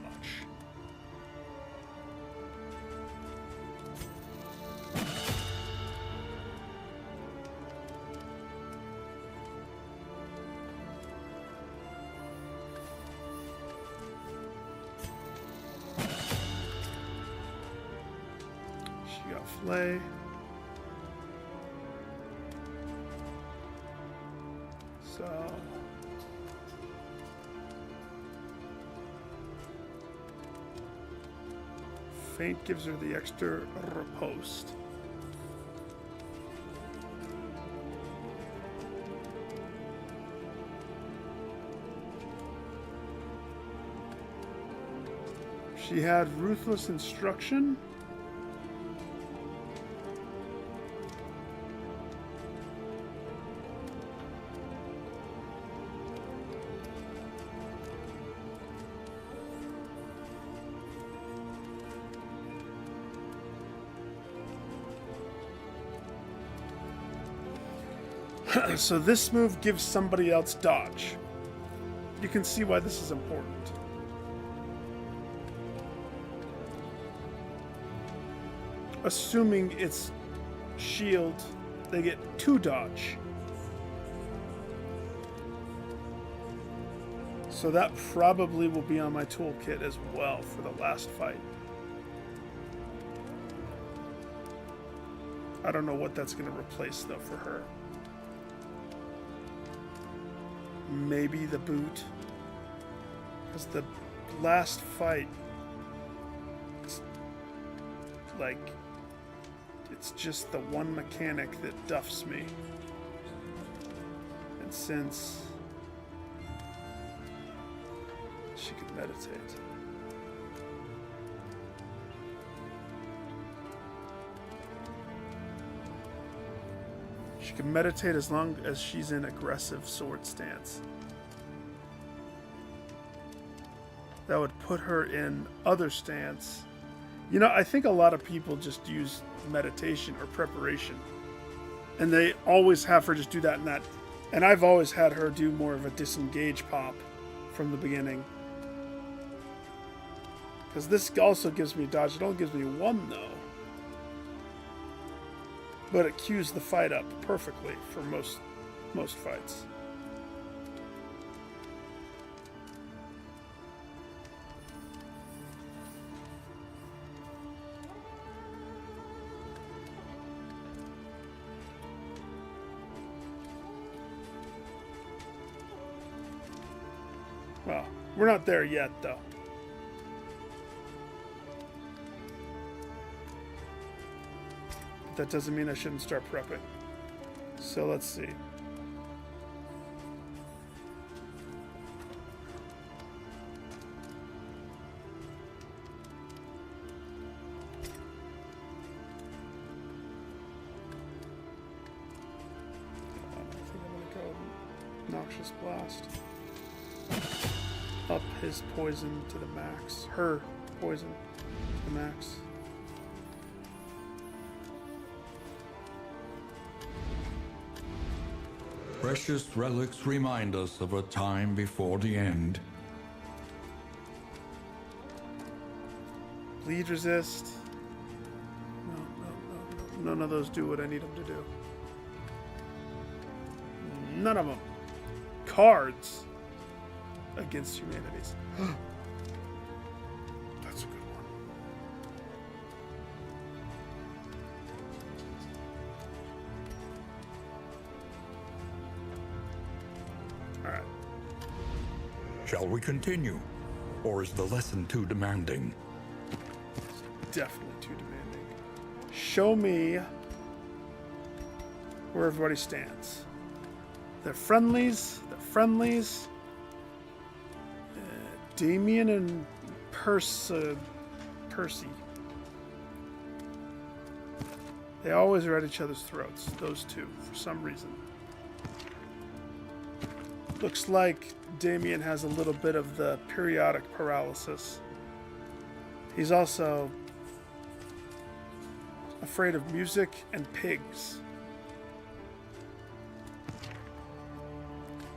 She got Flay. So Faint gives her the extra riposte. She had Ruthless Instruction. So this move gives somebody else dodge. You can see why this is important. assuming it's shield, they get 2 dodge. So that probably will be on my toolkit as well for the last fight. I don't know what that's going to replace, though, for her. Maybe the boot. Because the last fight, it's like, it's just the one mechanic that duffs me. And since she could meditate. She can meditate as long as she's in aggressive sword stance. That would put her in other stance. You know, I think a lot of people just use meditation or preparation. And they always have her just do that and that. And I've always had her do more of a disengage pop from the beginning. Because this also gives me dodge. It only gives me 1, though. But it cues the fight up perfectly for most fights. Well, we're not there yet, though. That doesn't mean I shouldn't start prepping. So let's see. I think I'm gonna go Noxious Blast. Up his poison to the max. Her poison to the max. Precious relics remind us of a time before the end. Bleed resist. No. None of those do what I need them to do. None of them. Cards against humanities. That's a good one. All right. Shall we continue? Or is the lesson too demanding? It's definitely too demanding. Show me where everybody stands. They're friendlies. They're friendlies. Damien and Percy. They always are at each other's throats, those two, for some reason. Looks like Damien has a little bit of the periodic paralysis. He's also afraid of music and pigs.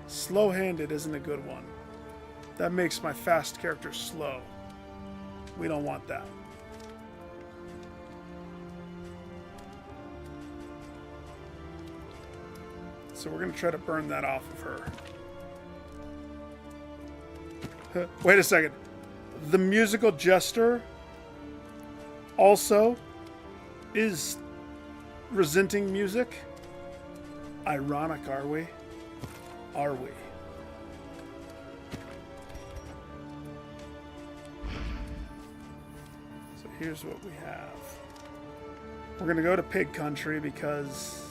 Slow-handed isn't a good one. That makes my fast character slow. We don't want that. So we're going to try to burn that off of her. Wait a second. The musical jester also is resenting music? Ironic, are we? Are we? So here's what we have. We're going to go to Pig Country because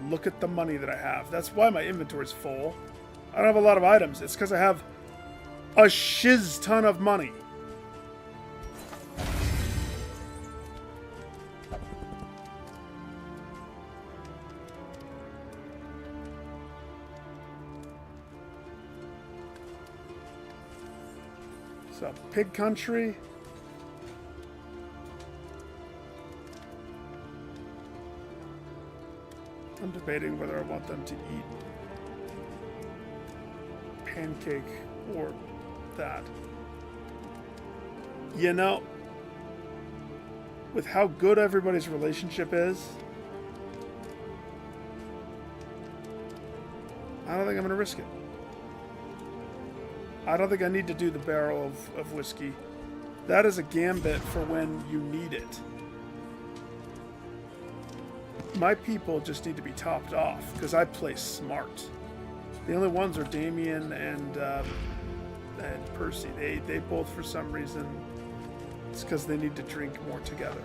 look at the money that I have. That's why my inventory's full. I don't have a lot of items. It's because I have a shiz ton of money. So, Pig Country. I'm debating whether I want them to eat pancake or that. You know, with how good everybody's relationship is, I don't think I'm going to risk it. I don't think I need to do the barrel of whiskey. That is a gambit for when you need it. My people just need to be topped off because I play smart. The only ones are Damien and Percy. They both, for some reason, it's because they need to drink more together.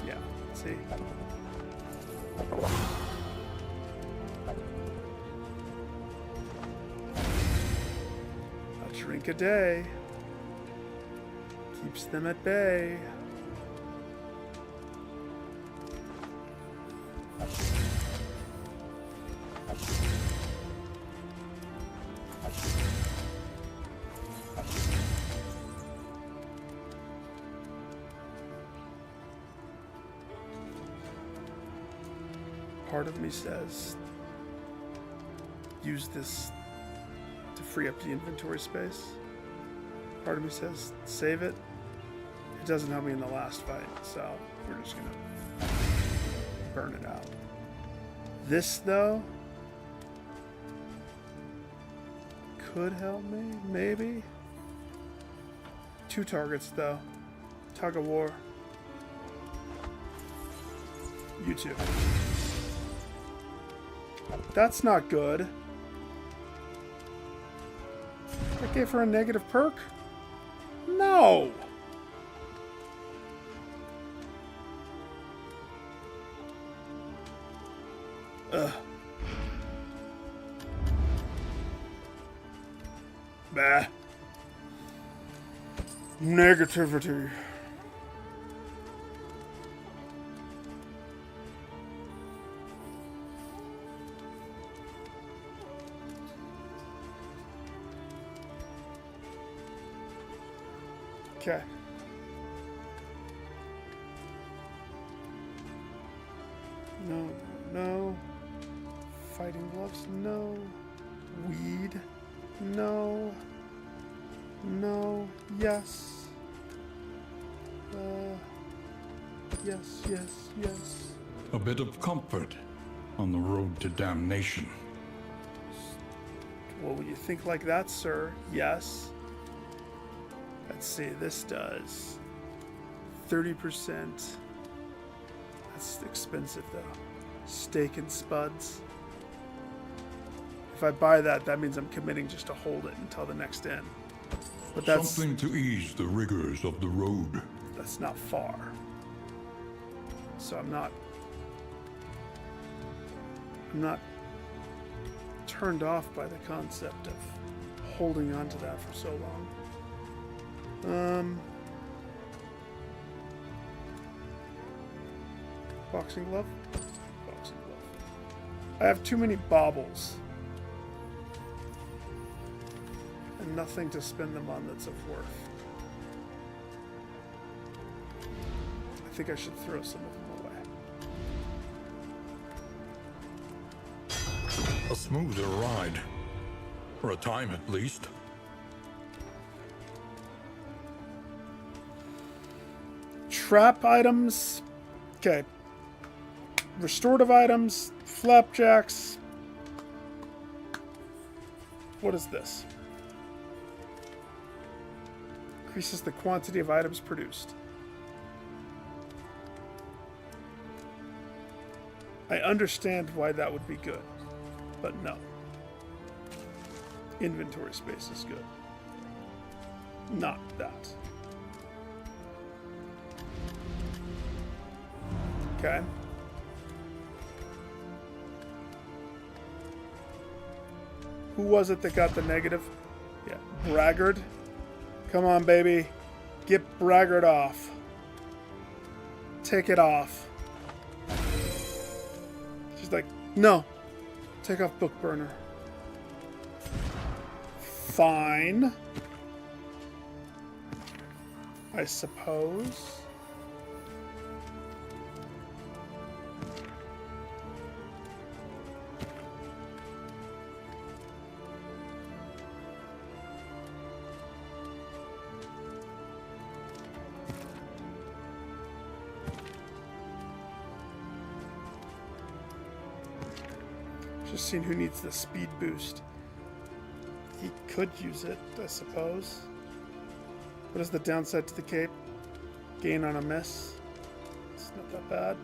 Yeah, see? A drink a day keeps them at bay. Part of me says, use this to free up the inventory space. Part of me says, save it. It doesn't help me in the last fight, so we're just gonna burn it out. This, though, could help me, maybe. 2 targets, though. Tug of war. You too. That's not good. I gave her a negative perk? No! Ugh. Bah. Negativity. Okay. No, no. Fighting gloves, no. Weed, no. No, yes. Yes, yes, yes. A bit of comfort on the road to damnation. Well, when you think like that, sir, yes. Let's see, this does 30%. That's expensive, though. Steak and spuds. If I buy that, that means I'm committing just to hold it until the next end. But that's something to ease the rigors of the road. That's not far. So I'm not turned off by the concept of holding on to that for so long. Boxing glove? Boxing glove. I have too many baubles. And nothing to spend them on that's of worth. I think I should throw some of them away. A smoother ride. For a time, at least. Trap items. Okay. Restorative items. Flapjacks. What is this? Increases the quantity of items produced. I understand why that would be good, but no. Inventory space is good. Not that. Okay. Who was it that got the negative? Yeah, Braggart. Come on, baby. Get Braggart off. Take it off. She's like, no. Take off Book Burner. Fine. I suppose. Just seeing who needs the speed boost. He could use it, I suppose. What is the downside to the cape? Gain on a miss. It's not that bad.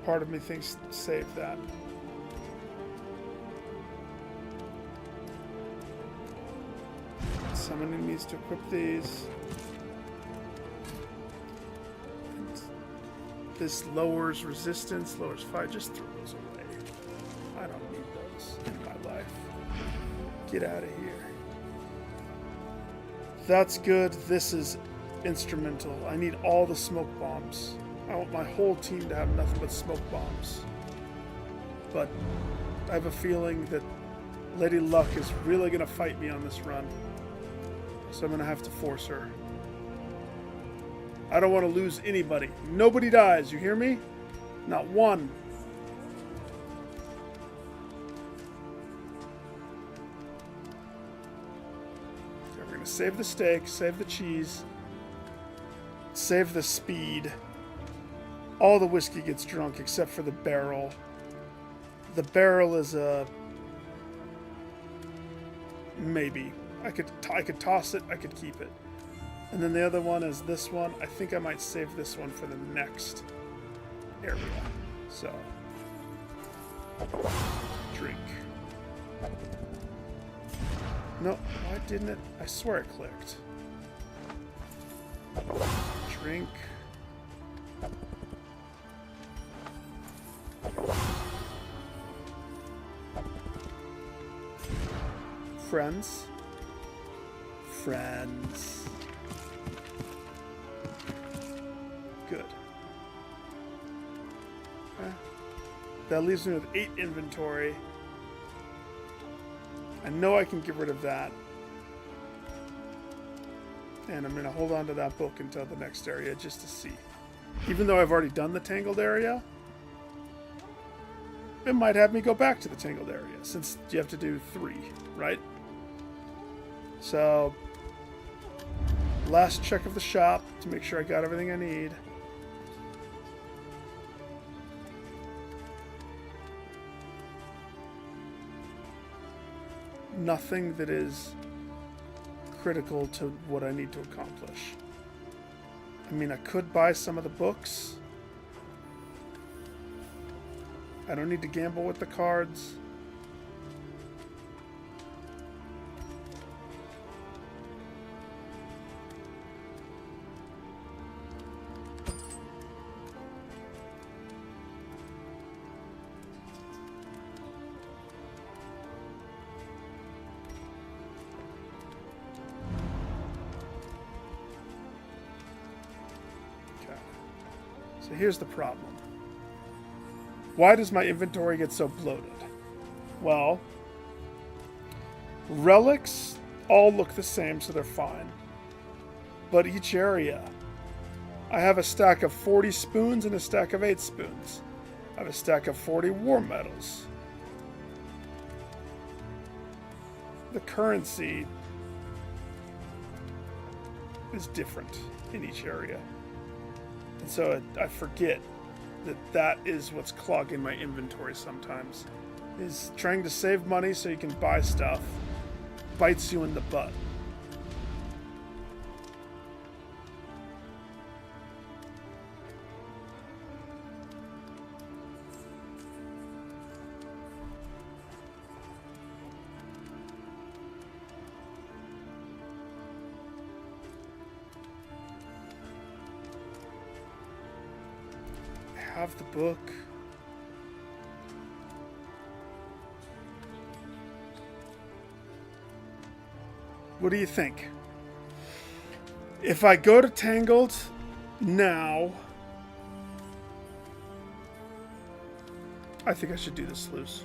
Part of me thinks save that. Somebody needs to equip these. And this lowers resistance, lowers fire. Just throw those away. I don't need those in my life. Get out of here. That's good. This is instrumental. I need all the smoke bombs. I want my whole team to have nothing but smoke bombs. But I have a feeling that Lady Luck is really going to fight me on this run. So I'm going to have to force her. I don't want to lose anybody. Nobody dies, you hear me? Not one. Okay, we're going to save the steak, save the cheese, save the speed. All the whiskey gets drunk except for the barrel. The barrel is a maybe. I could toss it. I could keep it. And then the other one is this one. I think I might save this one for the next area. So drink. No, why didn't it? I swear it clicked. Drink. Friends. Friends. Good. Okay. That leaves me with 8 inventory. I know I can get rid of that. And I'm going to hold on to that book until the next area just to see. Even though I've already done the Tangled area, it might have me go back to the Tangled area since you have to do 3, right? So, last check of the shop to make sure I got everything I need. Nothing that is critical to what I need to accomplish. I mean, I could buy some of the books. I don't need to gamble with the cards. So here's the problem. Why does my inventory get so bloated? Well, relics all look the same, so they're fine. But each area, I have a stack of 40 spoons and a stack of 8 spoons. I have a stack of 40 war medals. The currency is different in each area. And so I forget that that is what's clogging my inventory sometimes. Is trying to save money so you can buy stuff bites you in the butt. Have the book. What do you think? If I go to Tangled now, I think I should do this loose.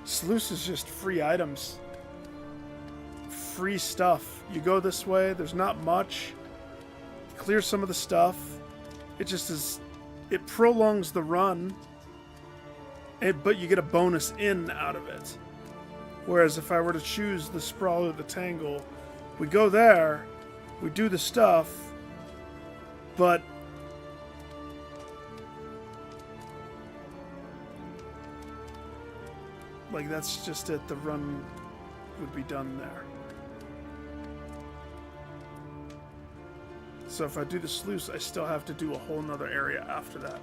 Sluice is just free items. free stuff. You go this way, there's not much. Clear some of the stuff. It just is, it prolongs the run, but you get a bonus in out of it. Whereas if I were to choose the Sprawl or the Tangle, we go there, we do the stuff, but like that's just it, the run would be done there. So if I do the sluice, I still have to do a whole nother area after that.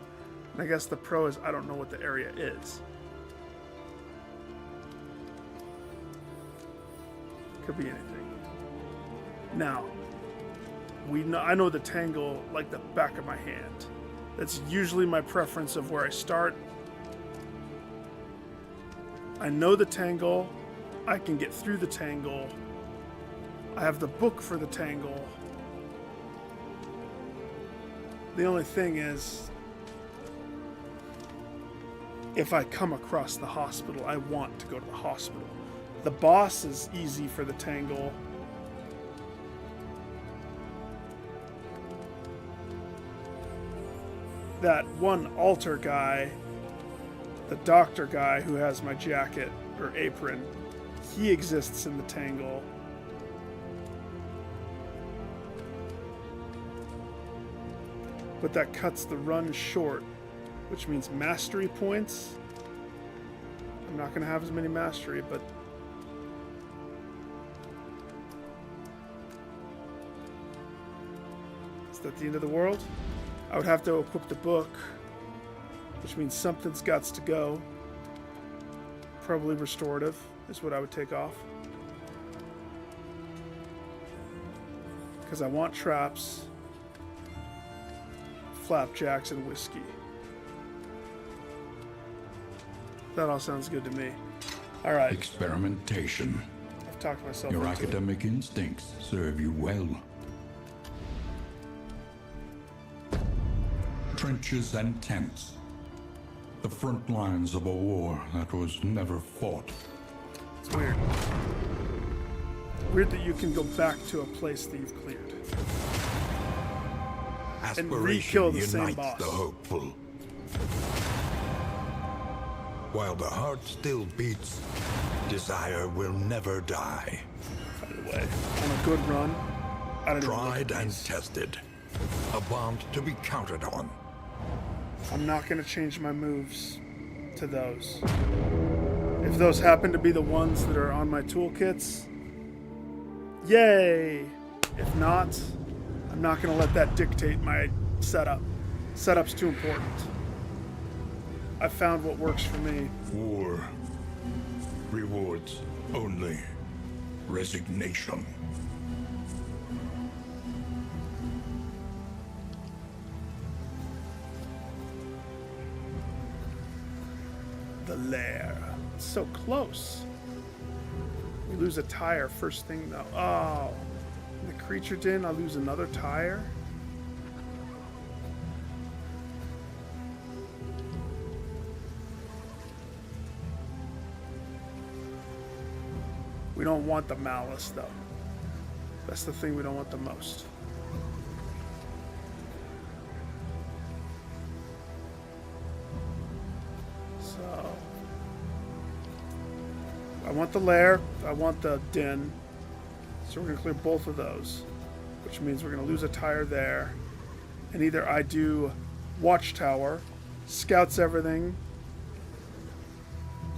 And I guess the pro is I don't know what the area is. Could be anything. Now, I know the Tangle like the back of my hand. That's usually my preference of where I start. I know the Tangle. I can get through the Tangle. I have the book for the Tangle. The only thing is, if I come across the hospital, I want to go to the hospital. The boss is easy for the Tangle. That one altar guy, the doctor guy who has my jacket or apron, he exists in the Tangle. But that cuts the run short, which means mastery points. I'm not going to have as many mastery, but is that the end of the world? I would have to equip the book, which means something's got to go. Probably restorative is what I would take off. Because I want traps, flapjacks, and whiskey. That all sounds good to me. All right. Experimentation. I've talked myself Your into it. academic instincts serve you well. Trenches and tents. The front lines of a war that was never fought. It's weird. Weird that you can go back to a place that you've cleared. And re-kill Aspiration the same unites boss. the hopeful. While the heart still beats, desire will never die. By the way, on a good run, I don't even look Tried at and these. tested. A bond to be counted on. I'm not going to change my moves to those. If those happen to be the ones that are on my toolkits, yay! If not, I'm not going to let that dictate my setup. Setup's too important. I found what works for me. War rewards only resignation. The lair. It's so close. We lose a tire first thing though. Oh. In the creature den, I lose another tire. We don't want the malice though. That's the thing we don't want the most. So I want the lair, I want the den. So we're gonna clear both of those, which means we're gonna lose a tire there. And either I do Watchtower, scouts everything,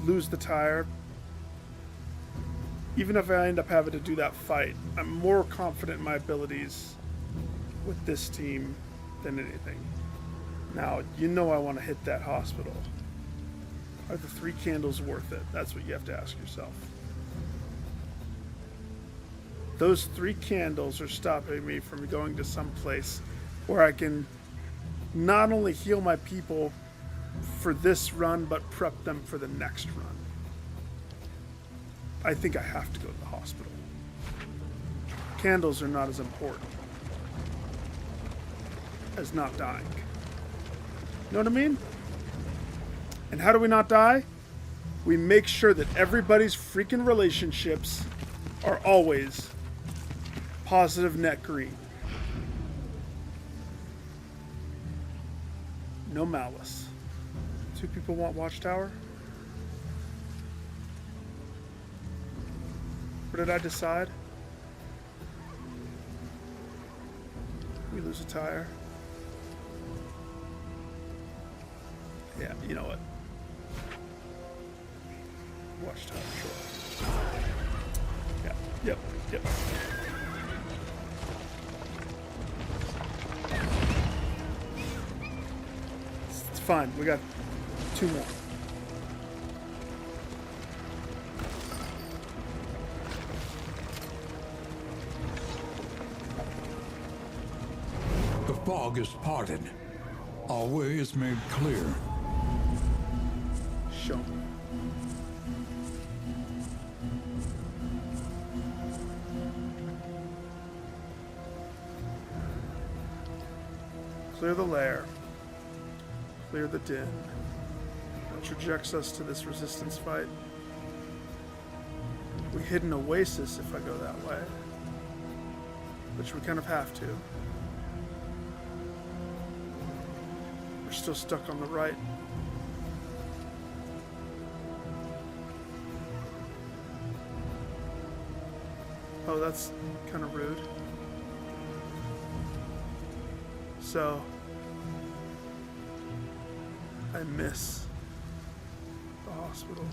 lose the tire. Even if I end up having to do that fight, I'm more confident in my abilities with this team than anything. Now, you know I want to hit that hospital. Are the 3 candles worth it? That's what you have to ask yourself. Those 3 candles are stopping me from going to some place where I can not only heal my people for this run, but prep them for the next run. I think I have to go to the hospital. Candles are not as important as not dying. You know what I mean? And how do we not die? We make sure that everybody's freaking relationships are always positive net green. No malice. 2 people want Watchtower? What did I decide? We lose a tire. Yeah, you know what? Watchtower, sure. Yeah, yep. It's fine. We got 2 more. The fog is parted. Our way is made clear. Show me. Clear the lair. Clear the den. That trajects us to this resistance fight. We hit an oasis if I go that way. Which we kind of have to. We're still stuck on the right. Oh, that's kind of rude. So, I miss the hospital.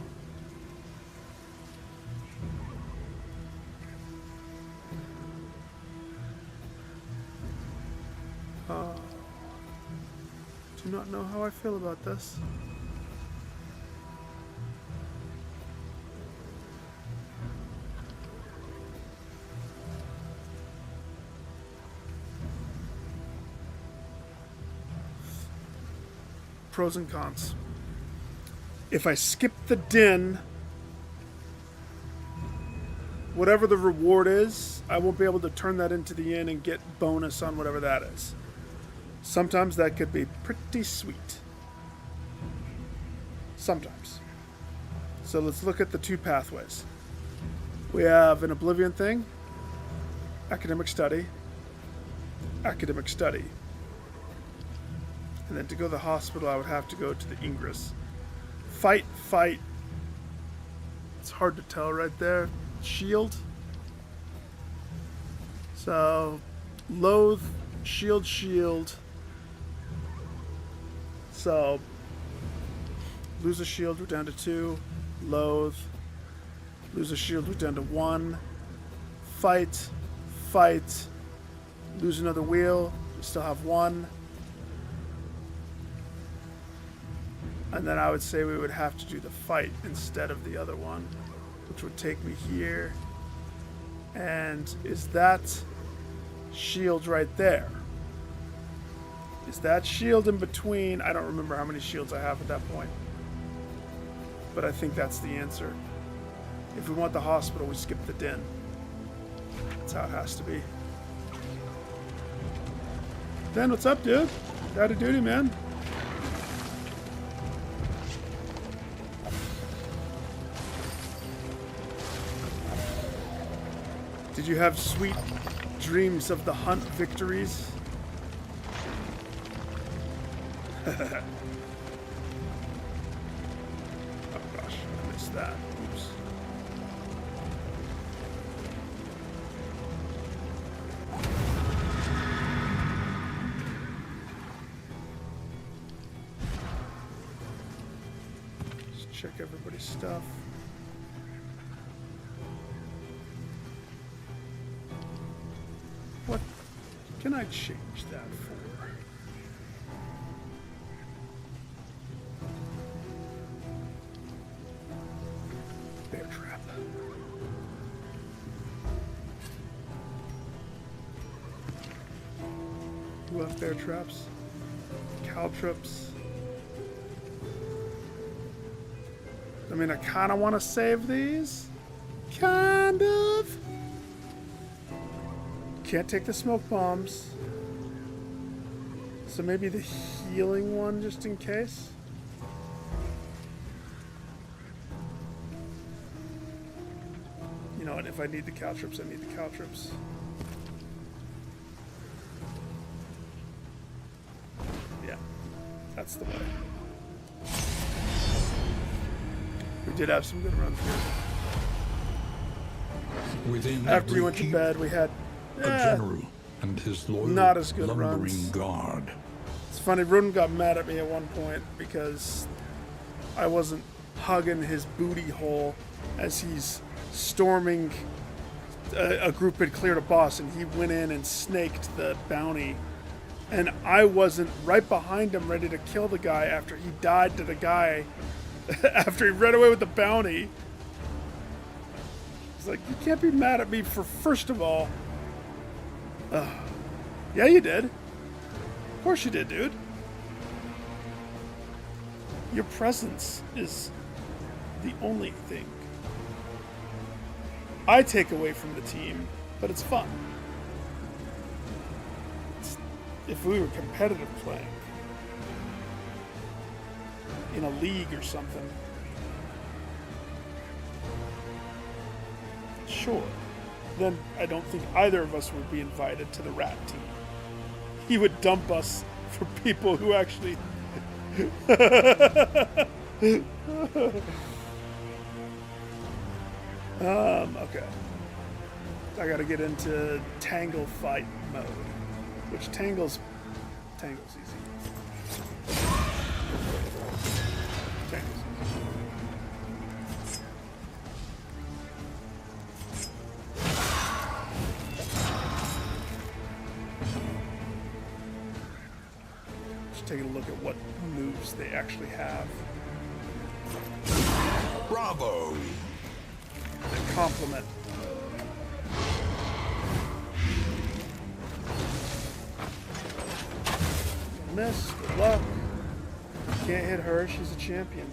Do not know how I feel about this. Pros and cons. If I skip the den, whatever the reward is, I won't be able to turn that into the inn and get bonus on whatever that is. Sometimes that could be pretty sweet. Sometimes. So let's look at the 2 pathways. We have an Oblivion thing, academic study, academic study. And then to go to the hospital, I would have to go to the Ingress. Fight. It's hard to tell right there. Shield. So, loathe, shield. So, lose a shield, we're down to 2. Loathe. Lose a shield, we're down to 1. Fight. Lose another wheel, we still have 1. And then I would say we would have to do the fight instead of the other one, which would take me here. And is that shield right there? Is that shield in between? I don't remember how many shields I have at that point. But I think that's the answer. If we want the hospital, we skip the den. That's how it has to be. Den, what's up, dude? Out of duty, man. Did you have sweet dreams of the hunt victories? Oh gosh, I missed that. Oops. Just check everybody's stuff. What can I change that for? Bear trap. Who have bear traps? Caltrops. I mean, I kind of want to save these. Kind of. Can't take the smoke bombs. So maybe the healing one just in case. know what? If I need the caltrips, I need the caltrips. Yeah, that's the way. We did have some good runs here. Within After you every went to keep, bed, we had a general and his loyal not as good lumbering runs. guard. It's funny, Rudin got mad at me at one point because I wasn't hugging his booty hole as he's storming. A group had cleared a boss and he went in and snaked the bounty. And I wasn't right behind him ready to kill the guy after he died to the guy after he ran away with the bounty. It's like, you can't be mad at me for, first of all... yeah, you did. Of course you did, dude. Your presence is the only thing I take away from the team, but it's fun. If we were competitive playing in a league or something, sure, then I don't think either of us would be invited to the rat team. He would dump us for people who actually okay. I gotta get into Tangle fight mode. Which Tangle's easy. Tangle's easy. Just taking a look at what moves they actually have. Bravo! That complement. Miss, good luck. Can't hit her, she's a champion.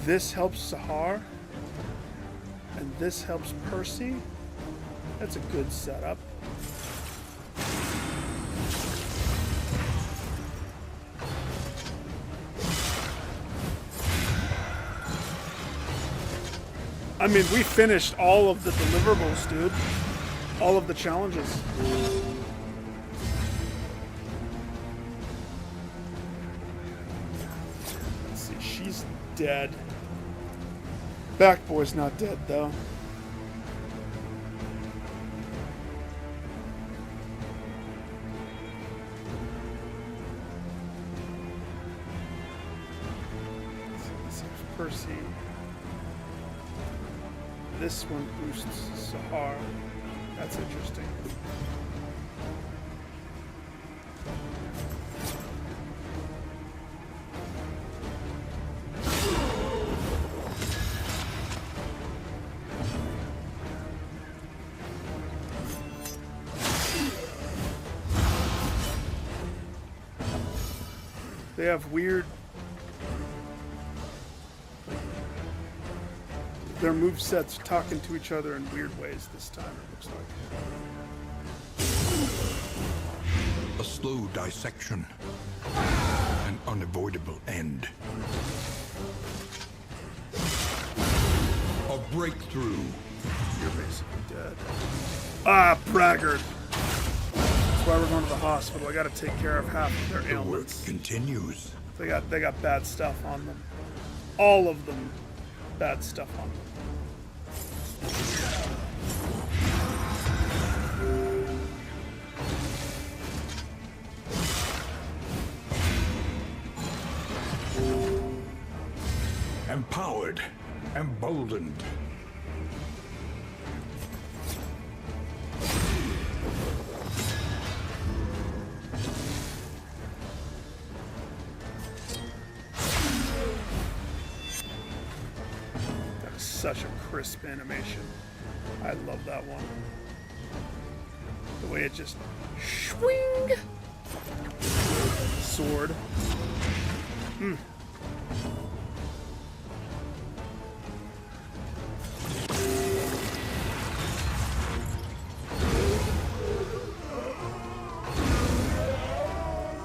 This helps Sahar. And this helps Percy. That's a good setup. I mean, we finished all of the deliverables, dude. All of the challenges. Let's see, she's dead. Backboy's not dead, though. Let's see if Percy. This one boosts Sahar. That's interesting. They have weird... Their movesets talking to each other in weird ways this time, it looks like. A slow dissection. An unavoidable end. A breakthrough. You're basically dead. Ah, braggart! That's why we're going to the hospital. I gotta take care of half of their The work ailments. continues. They got bad stuff on them. All of them bad stuff on them. Empowered. Emboldened. That is such a crisp animation. I love that one. The way it just swing. Sword.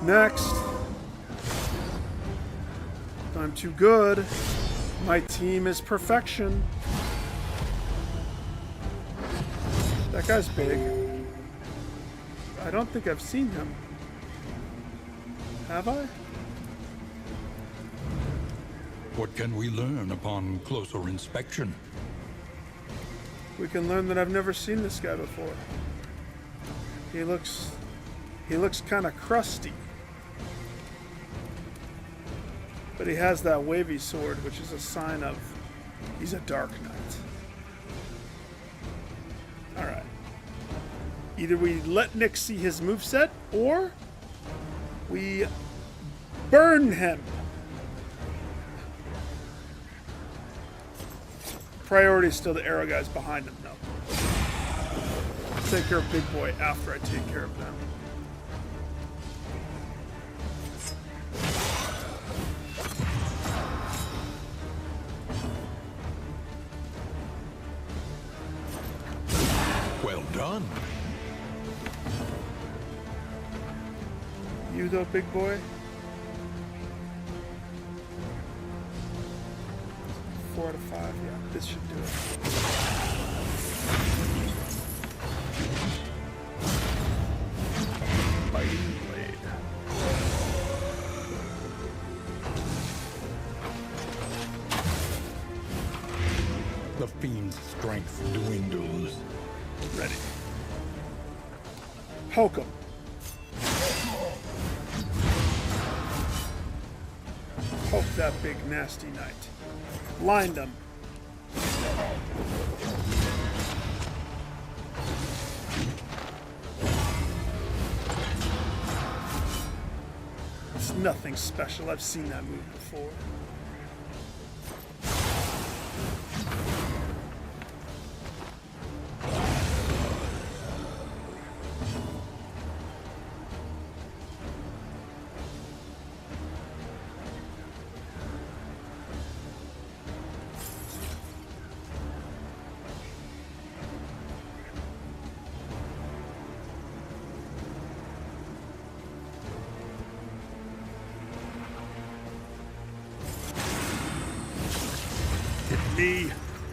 Next. I'm too good. My team is perfection. That guy's big. I don't think I've seen him. Have I? What can we learn upon closer inspection? We can learn that I've never seen this guy before. He looks kind of crusty. But he has that wavy sword, which is a sign of he's a Dark Knight. Alright. Either we let Nick see his moveset, or we burn him. Priority is still the arrow guys behind him, no. I'll take care of Big Boy after I take care of them. Well done. You though, Big Boy? 4 out of 5, yeah, this should do it. Biting blade. The fiend's strength dwindles. Ready. Poke him. Poke that big nasty knight. Blind him. It's nothing special. I've seen that move before.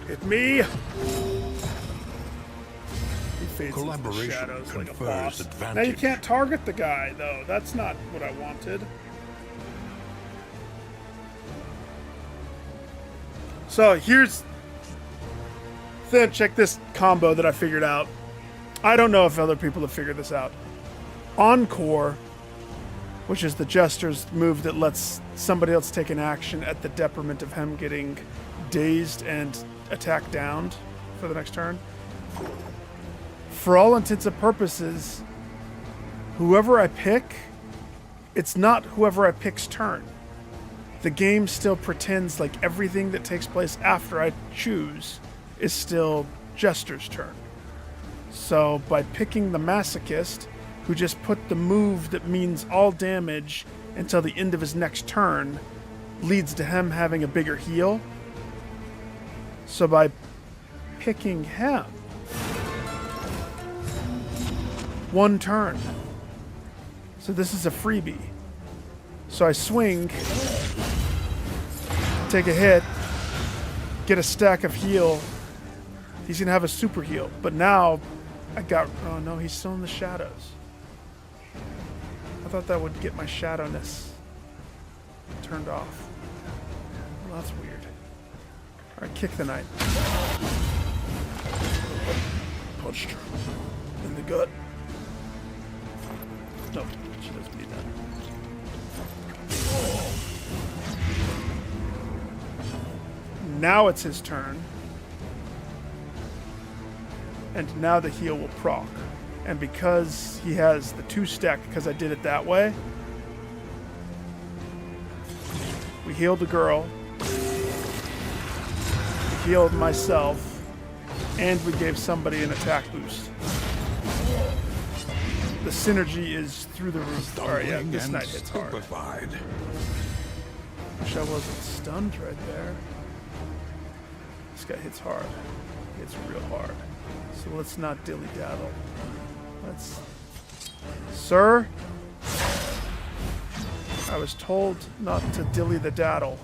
Hit me! He fades into the shadows like a boss. Now you can't target the guy, though. That's not what I wanted. So here's... Then check this combo that I figured out. I don't know if other people have figured this out. Encore, which is the Jester's move that lets somebody else take an action at the detriment of him getting dazed and attack downed for the next turn. For all intents and purposes, whoever I pick, it's not whoever I pick's turn. The game still pretends like everything that takes place after I choose is still Jester's turn. So by picking the Masochist, who just put the move that means all damage until the end of his next turn, leads to him having a bigger heal. So by picking him, one turn. So this is a freebie. So I swing, take a hit, get a stack of heal. He's gonna have a super heal. But now I got, oh no, he's still in the shadows. I thought that would get my shadowness turned off. Well, that's weird. Alright, kick the knight. Punched her in the gut. No, she doesn't need that. Now it's his turn. And now the heal will proc. And because he has the 2-stack, because I did it that way, we healed the girl. Healed myself, and we gave somebody an attack boost. The synergy is through the roof. Alright, yeah, this knight hits hard. Wish I wasn't stunned right there. This guy hits hard. Hits real hard. So let's not dilly-daddle. Let's... Sir? I was told not to dilly the daddle.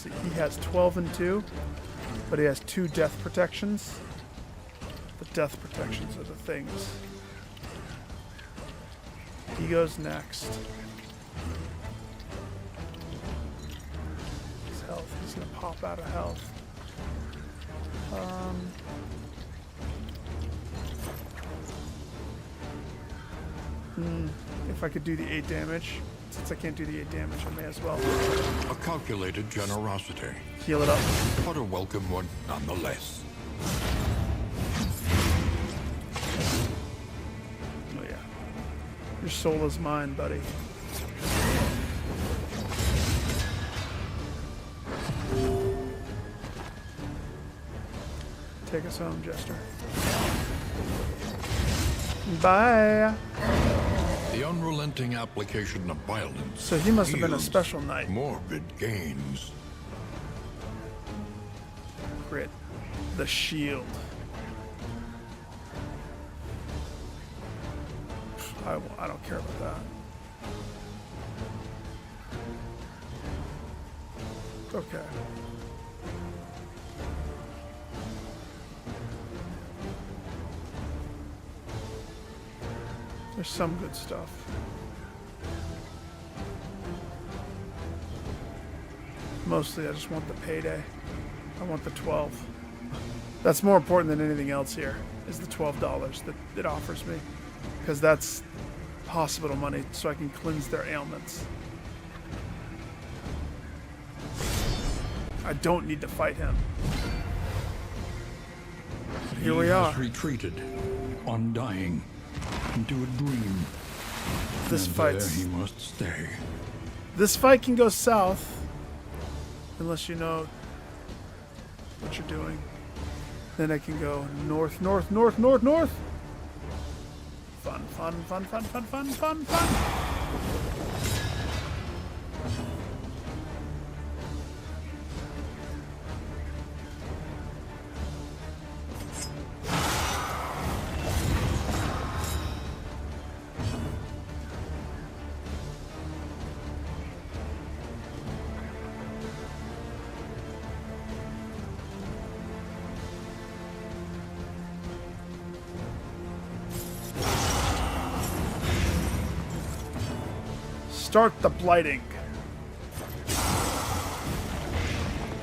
see, he has 12 and 2, but he has 2 death protections. The death protections are the things. He goes next. His health, he's gonna pop out of health. If I could do the 8 damage, since I can't do the 8 damage, I may as well A calculated generosity, heal it up. but a welcome one nonetheless. Oh yeah. Your soul is mine, buddy. Take us home, Jester. Bye. The unrelenting application of violence. So he must have been a yields special knight. Morbid gains. Crit. The shield. I don't care about that. Okay. There's some good stuff. Mostly I just want the payday. I want the 12. That's more important than anything else here, is the $12 that it offers me. Because that's hospital money, so I can cleanse their ailments. I don't need to fight him. But here we are. He has retreated, undying, into a dream. This And fight's... there he must stay. This fight can go south. Unless you know what you're doing. Then I can go north, north, north, north, north. Fun, fun, fun, fun, fun, fun, fun, fun. Start the blighting.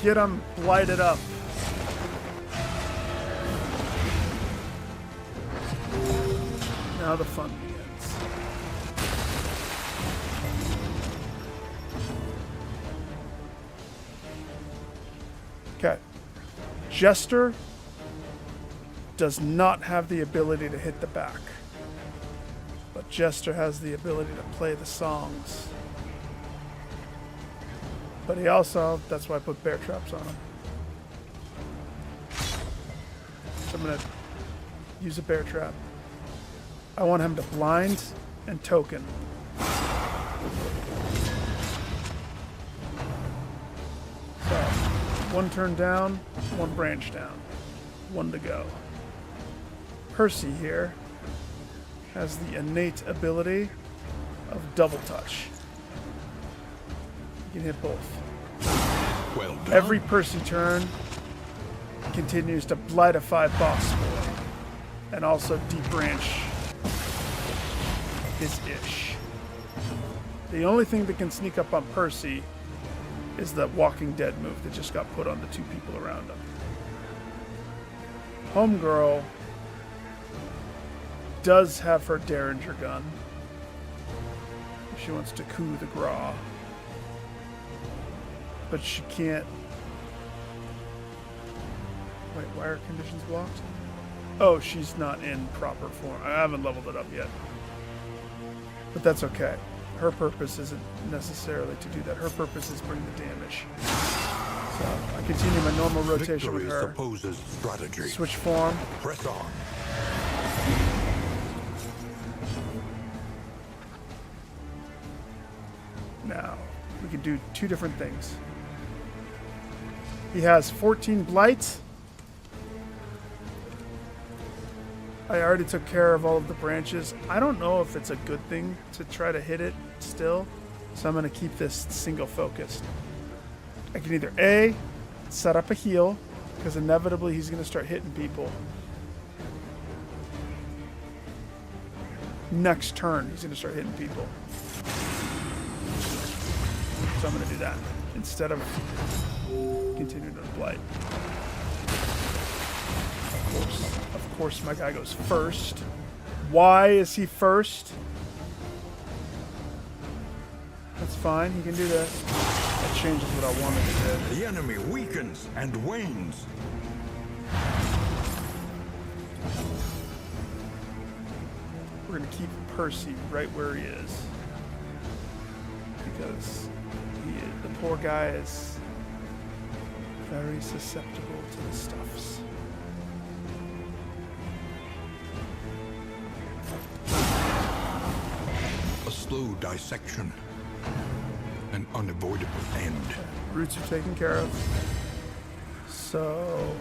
Get them blighted up. Now the fun begins. Okay. Jester does not have the ability to hit the back. But Jester has the ability to play the songs. But he also, that's why I put bear traps on him. So I'm going to use a bear trap. I want him to blind and token. So, one turn down, one branch down. One to go. Percy here has the innate ability of double touch. You can hit both. Well done. Every Percy turn continues to blightify boss boy and also debranch his ish. The only thing that can sneak up on Percy is that Walking Dead move that just got put on the 2 people around him. Homegirl does have her Derringer gun. If she wants to coup the Graw. But she can't... Wait, why are conditions blocked? Oh, she's not in proper form. I haven't leveled it up yet. But that's okay. Her purpose isn't necessarily to do that. Her purpose is bring the damage. So I continue my normal rotation Victory with her. supposes strategy. Switch form. Press on. Now, we can do 2 different things. He has 14 blight. I already took care of all of the branches. I don't know if it's a good thing to try to hit it still, so I'm going to keep this single focused. I can either A, set up a heal, because inevitably he's going to start hitting people. Next turn, he's going to start hitting people. So I'm going to do that instead of continuing to blight. Of course, my guy goes first. Why is he first? That's fine. He can do that. That changes what I wanted to do. The enemy weakens and wanes. We're going to keep Percy right where he is. Because the poor guy is very susceptible to the stuffs. A slow dissection. An unavoidable end. Roots are taken care of. So...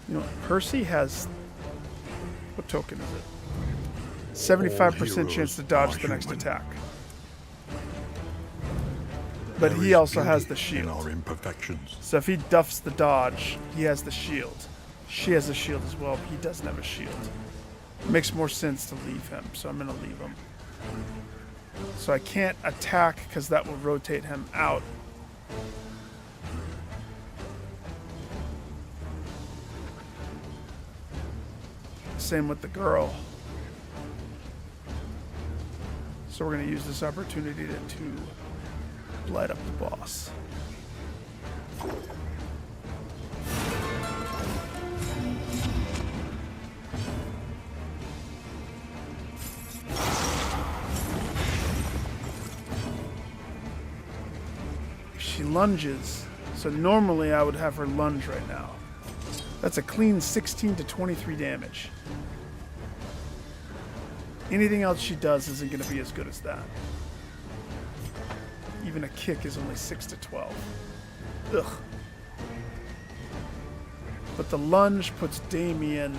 You know, Percy has... What token is it? 75% chance to dodge the next attack. But he also has the shield. Our imperfections. So if he duffs the dodge, he has the shield. She has a shield as well, but he doesn't have a shield. It makes more sense to leave him, so I'm going to leave him. So I can't attack because that will rotate him out. Same with the girl. So we're going to use this opportunity to light up the boss. If she lunges, so normally I would have her lunge right now. That's a clean 16 to 23 damage. Anything else she does isn't going to be as good as that. Even a kick is only 6 to 12. Ugh. But the lunge puts Damien.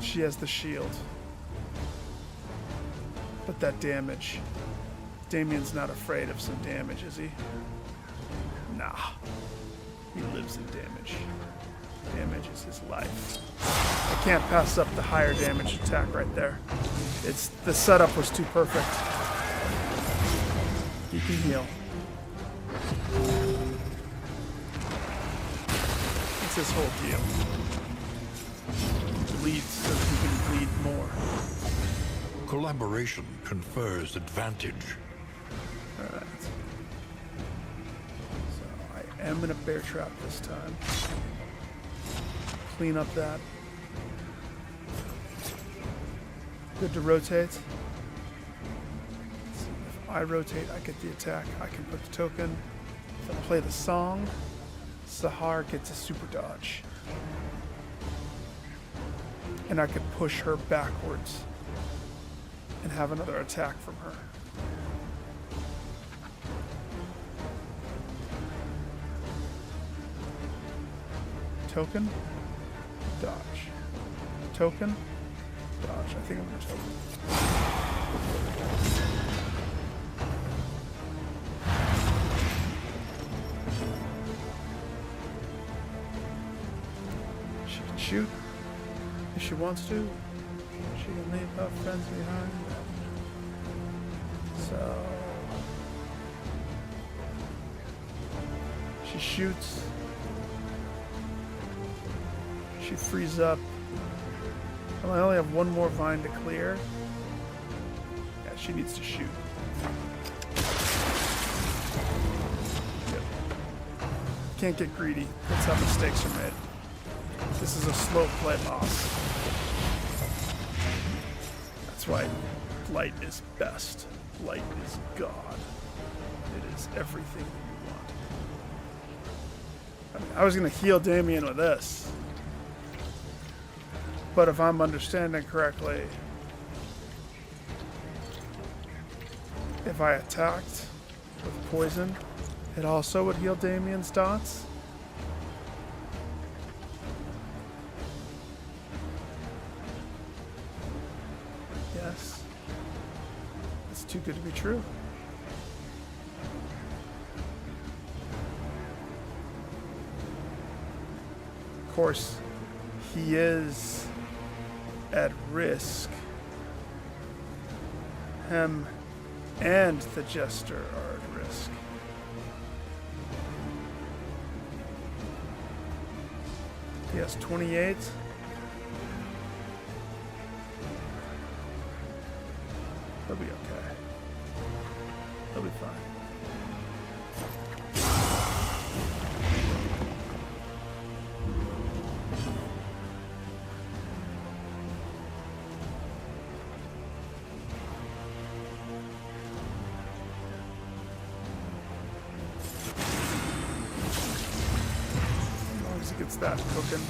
She has the shield. But that damage. Damien's not afraid of some damage, is he? Nah. He lives in damage. Damage is his life. I can't pass up the higher damage attack right there. The setup was too perfect. He can heal. That's his whole deal. He bleeds so he can bleed more. Collaboration confers advantage. Alright. So I am in a bear trap this time. Clean up that. Good to rotate. If I rotate, I get the attack. I can put the token. If I play the song, Sahar gets a super dodge. And I could push her backwards and have another attack from her. Token, dodge. Token, dodge. I think I'm going to token. She can shoot if she wants to. She can leave her friends behind. So she shoots. She frees up. Well, I only have one more vine to clear. Yeah, she needs to shoot. Yep. Can't get greedy. That's how mistakes are made. This is a slow play boss. That's why light is best. Light is God. It is everything you want. I mean, I was going to heal Damien with this. But if I'm understanding correctly, if I attacked with poison, It also would heal Damien's dots. Yes. It's too good to be true. Of course, he is at risk. Him and the Jester are at risk. He has 28. He'll be okay. He'll be fine. As long as he gets that cooking.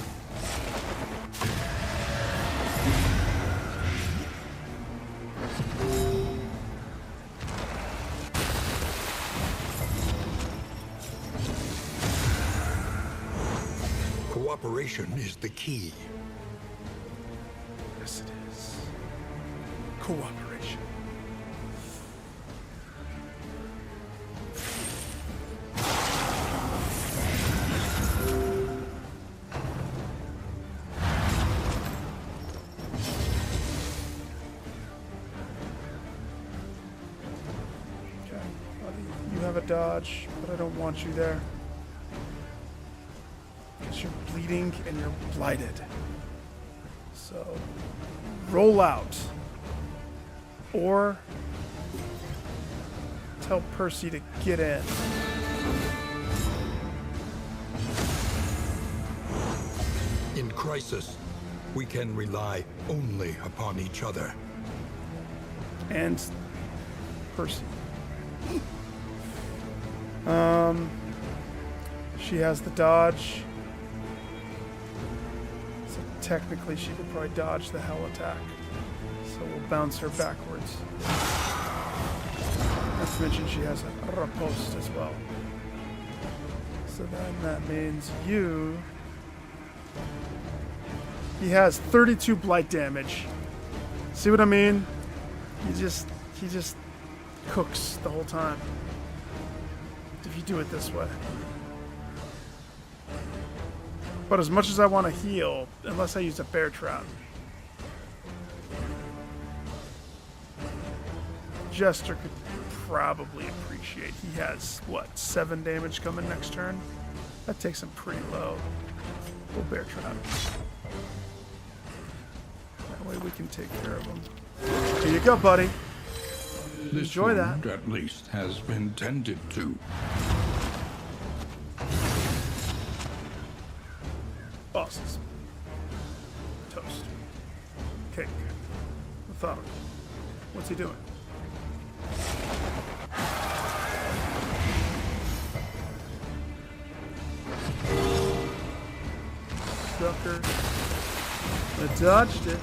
Cooperation is the key. Yes, it is. Cooperation. Okay, buddy, you have a dodge, but I don't want you there. Because you're bleeding and you're blighted. So, roll out. Or tell Percy to get in. In crisis, we can rely only upon each other. And Percy. She has the dodge. So technically she could probably dodge the hell attack. So we'll bounce her backwards. Not to mention she has a riposte as well. So then that means you... He has 32 blight damage. See what I mean? He just cooks the whole time. If you do it this way. But as much as I want to heal, unless I use a bear trap. Jester could probably appreciate. He has, what, 7 damage coming next turn? That takes him pretty low. We'll bear trap. That way we can take care of him. Here you go, buddy. This Enjoy that. wound, at least, has been tended to. Bosses. Toast. Cake. Methodical. What's he doing? Sucker. I dodged it.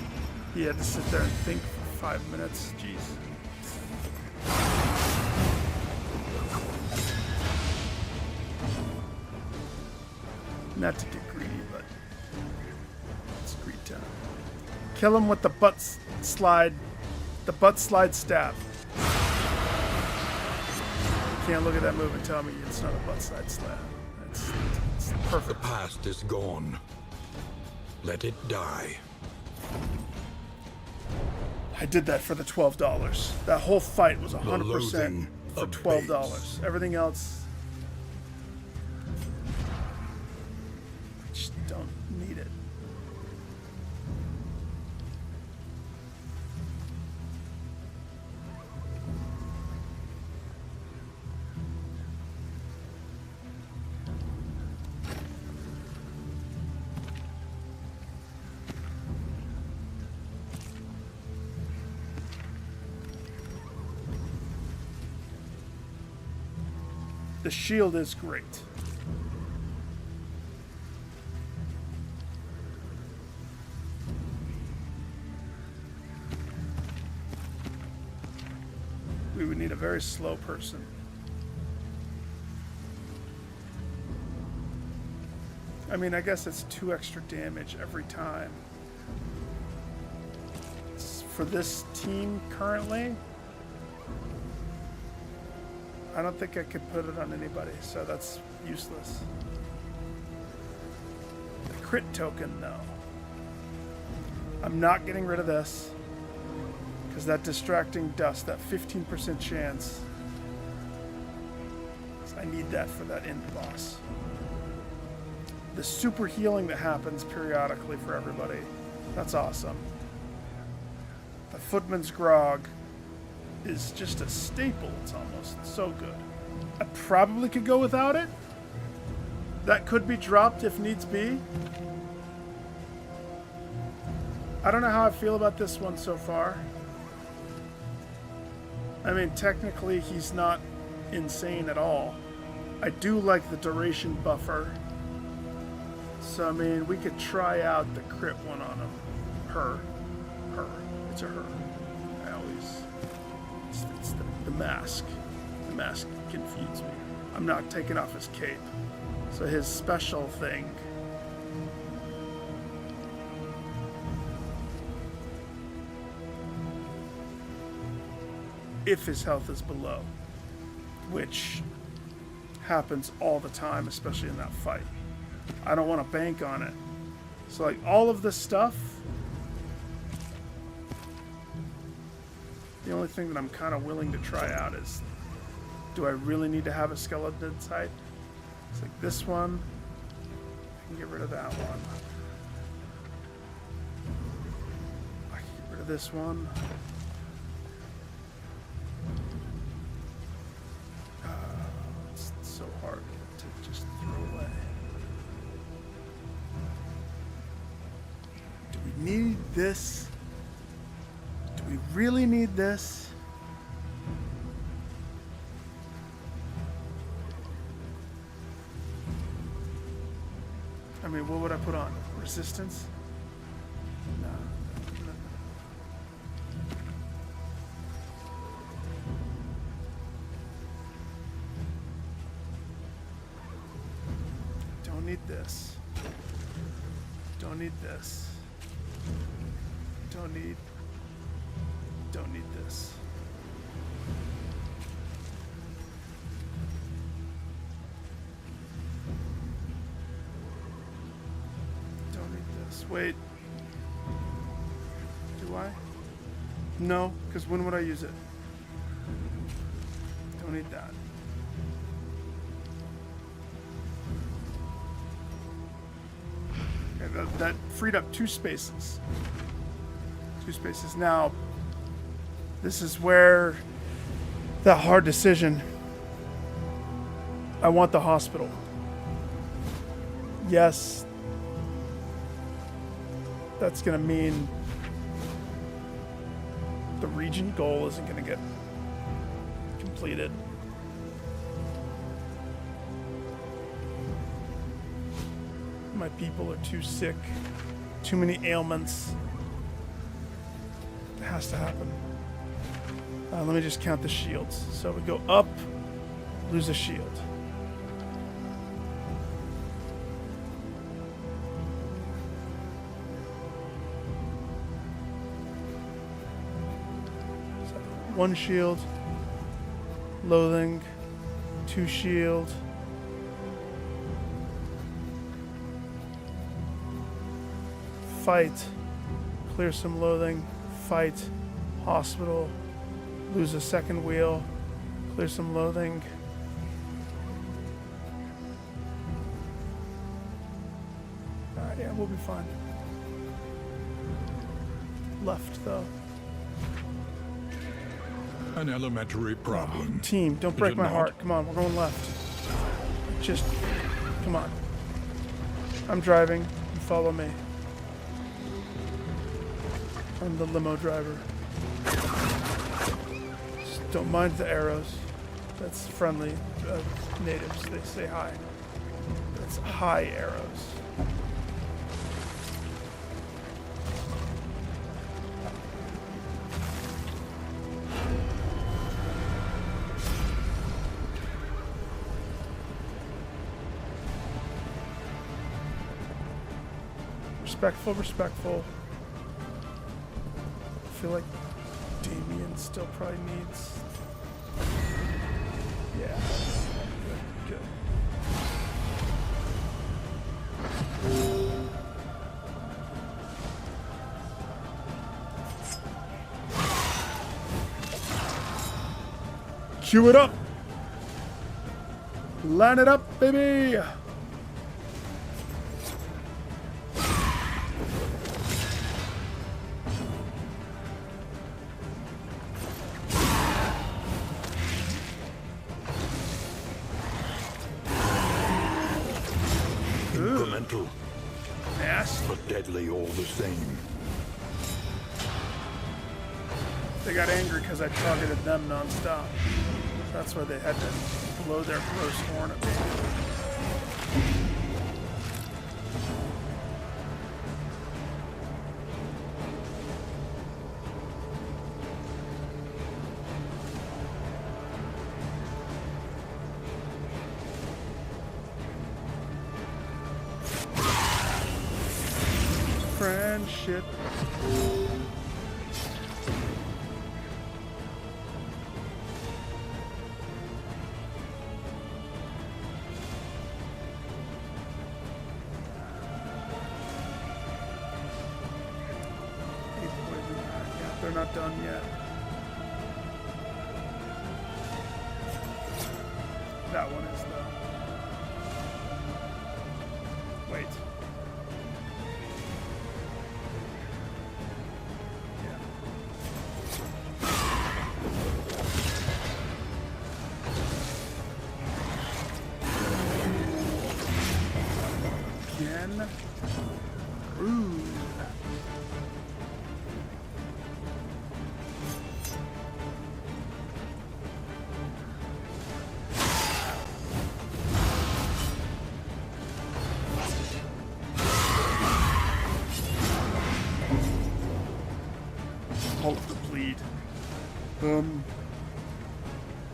He had to sit there and think for 5 minutes. Jeez. Not to get greedy, but it's greed time. Kill him with the butt slide stab. You can't look at that move and tell me it's not a butt slide stab. It's The perfect. past is gone. Let it die. I did that for the $12. That whole fight was 100% loathing for of $12. babes. Everything else, I just don't need it. The shield is great. We would need a very slow person. I mean, I guess it's 2 extra damage every time. For this team currently, I don't think I could put it on anybody, so that's useless. The crit token, though. I'm not getting rid of this, because that distracting dust, that 15% chance, I need that for that end boss. The super healing that happens periodically for everybody, that's awesome. The Footman's Grog is just a staple. It's almost so good. I probably could go without it. That could be dropped if needs be. I don't know how I feel about this one so far. I mean, technically, he's not insane at all. I do like the duration buffer. So, I mean, we could try out the crit one on him. Her. It's a her. I always... It's the mask. The mask confuses me. I'm not taking off his cape. So his special thing... if his health is below. Which happens all the time, especially in that fight. I don't want to bank on it. So, like, all of this stuff... The only thing that I'm kind of willing to try out is, do I really need to have a skeleton sight? It's like this one. I can get rid of that one. I can get rid of this one. It's so hard to just throw away. Do we need this? We really need this. I mean, what would I put on? Resistance? No. Don't need this. Don't need this. Don't need this. Don't need this. Wait. Do I? No, because when would I use it? Don't need that. Okay, that freed up 2 spaces. 2 spaces. Now, this is where that hard decision. I want the hospital. Yes, that's going to mean the region goal isn't going to get completed. My people are too sick, too many ailments. It has to happen. Let me just count the shields. So we go up, lose a shield. So 1 shield, loathing, 2 shield. Fight, clear some loathing, fight, hospital. Lose a 2nd wheel, clear some loathing. Alright, yeah, we'll be fine. Left, though. An elementary problem. Team, don't break it my not? heart. Come on, we're going left. Just, come on. I'm driving. You follow me. I'm the limo driver. Don't mind the arrows. That's friendly. Natives, they say hi. That's high arrows. Respectful, respectful. I feel like Damien still probably needs... Yeah. Good. Cue it up. Line it up, baby. Incremental, Nasty. but deadly all the same. They got angry because I targeted them nonstop. That's why they had to blow their gross horn at me. Friendship. They're not done yet. That one is though. Wait. Yeah. Again. Rude. All of the bleed.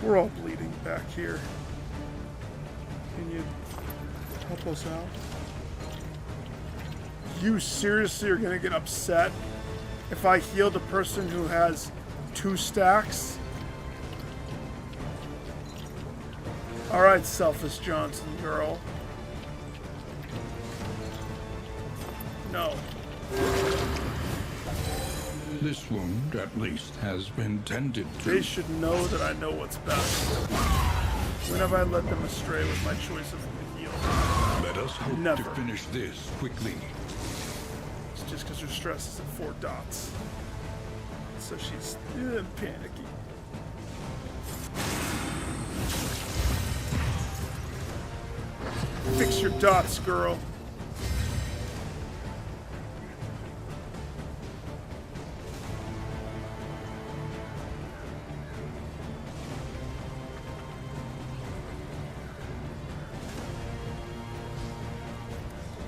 We're all bleeding back here. Can you help us out? You seriously are gonna get upset if I healed a person who has 2 stacks? Alright, Selfish Johnson girl. No. This wound, at least, has been tended to. They should know that I know what's best. When have I led them astray with my choice of the heal? Let us hope Never. to finish this quickly. It's just because her stress is at 4 dots. So she's panicky. Fix your dots, girl.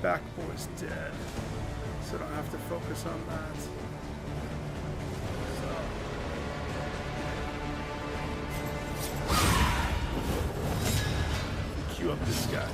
Back boy's dead, so I don't have to focus on that. So. Queue up this guy.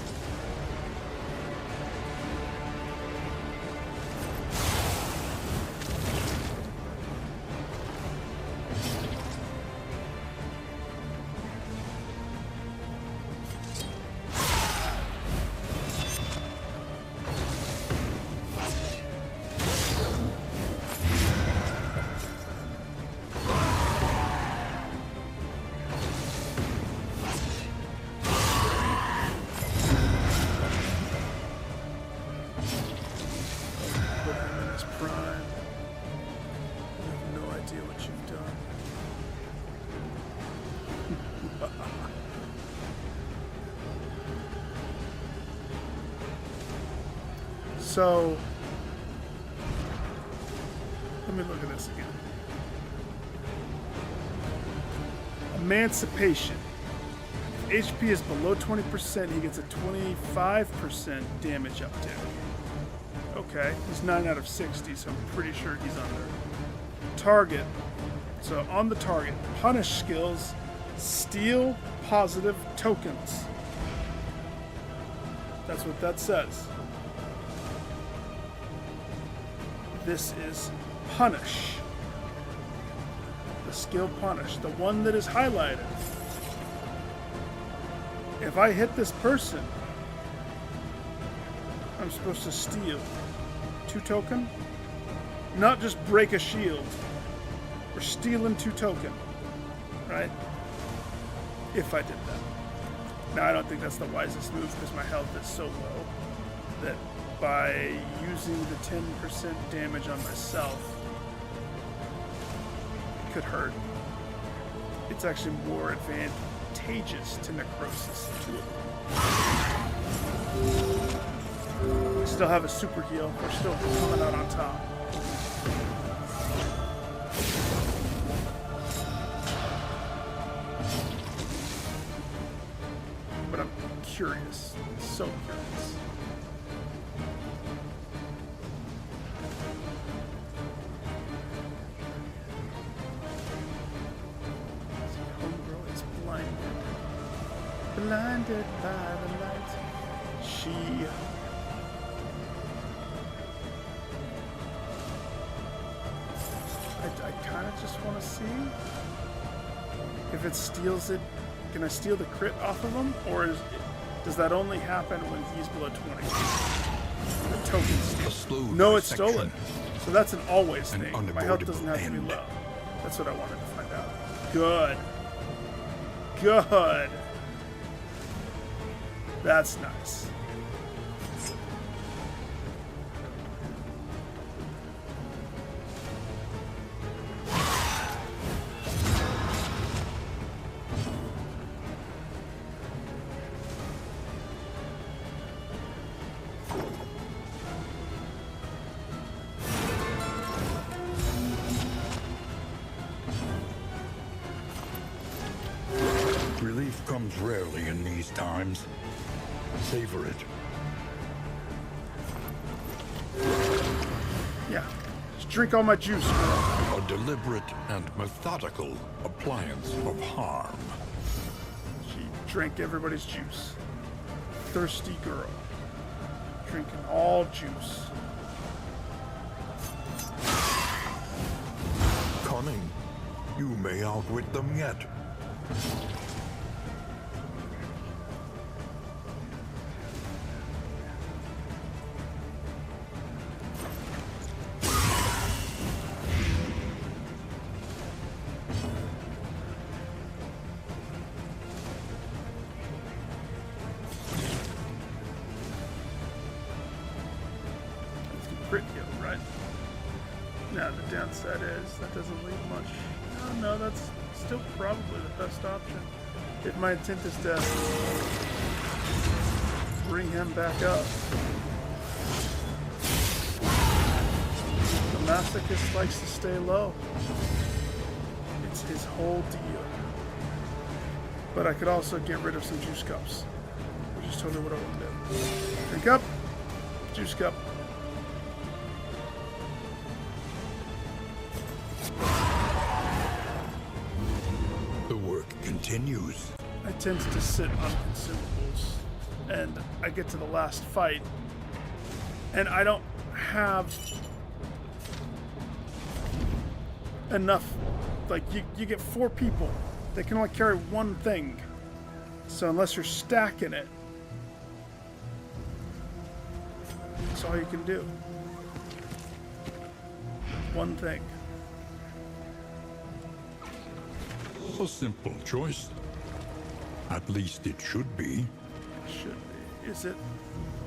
So, let me look at this again. Emancipation. If HP is below 20%, he gets a 25% damage uptick. Okay, he's 9 out of 60, so I'm pretty sure he's under. Target. So on the target, punish skills, steal positive tokens. That's what that says. This is Punish. The skill Punish, the one that is highlighted. If I hit this person, I'm supposed to steal 2 token? Not just break a shield. We're stealing 2 token, right? If I did that. Now, I don't think that's the wisest move because my health is so low that by using the 10% damage on myself, it could hurt. It's actually more advantageous to Necrosis to it. We still have a super heal. We're still coming out on top. But I'm curious. So curious. Homegirl is blinded. Blinded by the light. She... I kind of just want to see if it steals it. Can I steal the crit off of him, or does that only happen when he's below 20? The token steal. No, it stole it. So that's an always thing. My health doesn't have to be low. That's what I wanted to find out. Good. Good. That's nice. Relief comes rarely in these times. Savor it. Yeah. Just drink all my juice, girl. A deliberate and methodical appliance of harm. She drank everybody's juice. Thirsty girl. Drinking all juice. Cunning. You may outwit them yet. Crit heal, right? Now the downside is that doesn't leave much. No, that's still probably the best option. If my intent is to bring him back up. The masochist likes to stay low. It's his whole deal. But I could also get rid of some juice cups, which is totally what I want to do. Drink up, juice cup. Continues. I tend to sit on consumables, and I get to the last fight, and I don't have enough. Like, you get 4 people. They can only carry one thing. So unless you're stacking it, that's all you can do. One thing. A simple choice. At least it should be. Should be. Is it?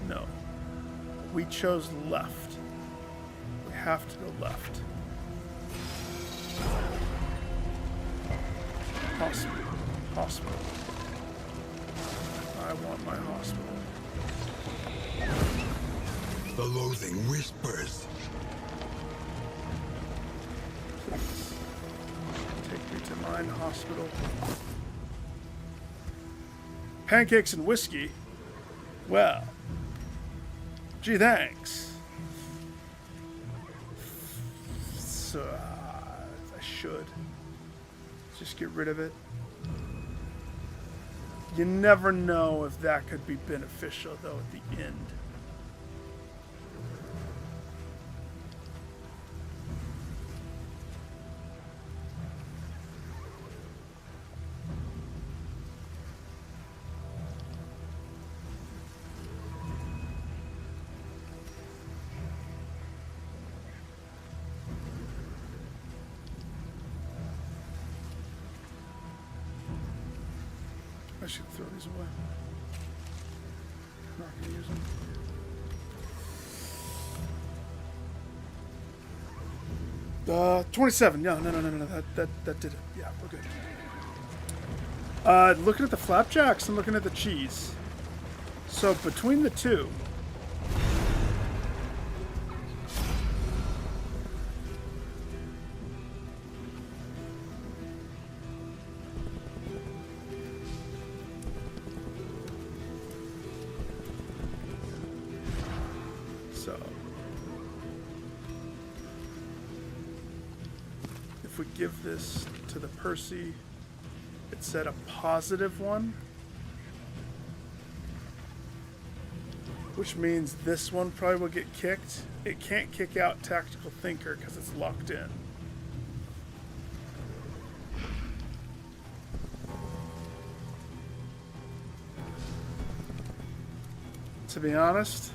No. We chose left. We have to go left. Hospital. Hospital. I want my hospital. The loathing whispers. Please. Take me to mine hospital. Pancakes and whiskey? Well. Gee, thanks. So, I should. Just get rid of it. You never know if that could be beneficial, though, at the end. I should throw these away. Not gonna use them. 27. No. That did it. Yeah, we're good. Looking at the flapjacks and looking at the cheese. So between the two, if we give this to the Percy, it said a positive one, which means this one probably will get kicked. It can't kick out Tactical Thinker because it's locked in. To be honest,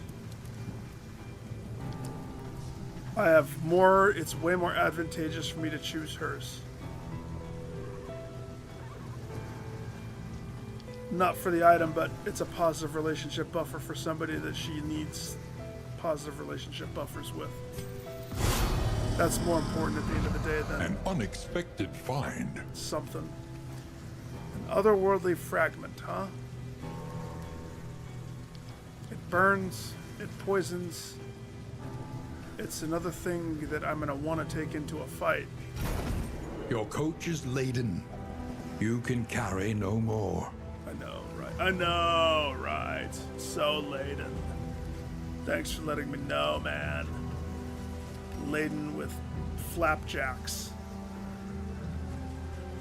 I have more, it's way more advantageous for me to choose hers. Not for the item, but it's a positive relationship buffer for somebody that she needs positive relationship buffers with. That's more important at the end of the day than An unexpected find. something. An otherworldly fragment, huh? It burns, it poisons. It's another thing that I'm gonna want to take into a fight. Your coach is laden. You can carry no more. I know, right? I know, right? So laden. Thanks for letting me know, man. Laden with flapjacks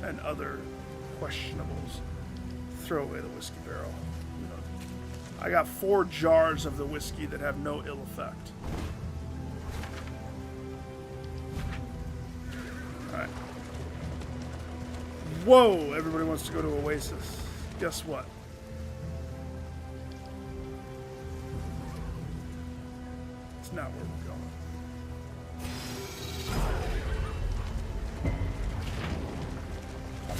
and other questionables. Throw away the whiskey barrel. You know, I got 4 jars of the whiskey that have no ill effect. Alright. Whoa! Everybody wants to go to Oasis. Guess what? It's not where we're going.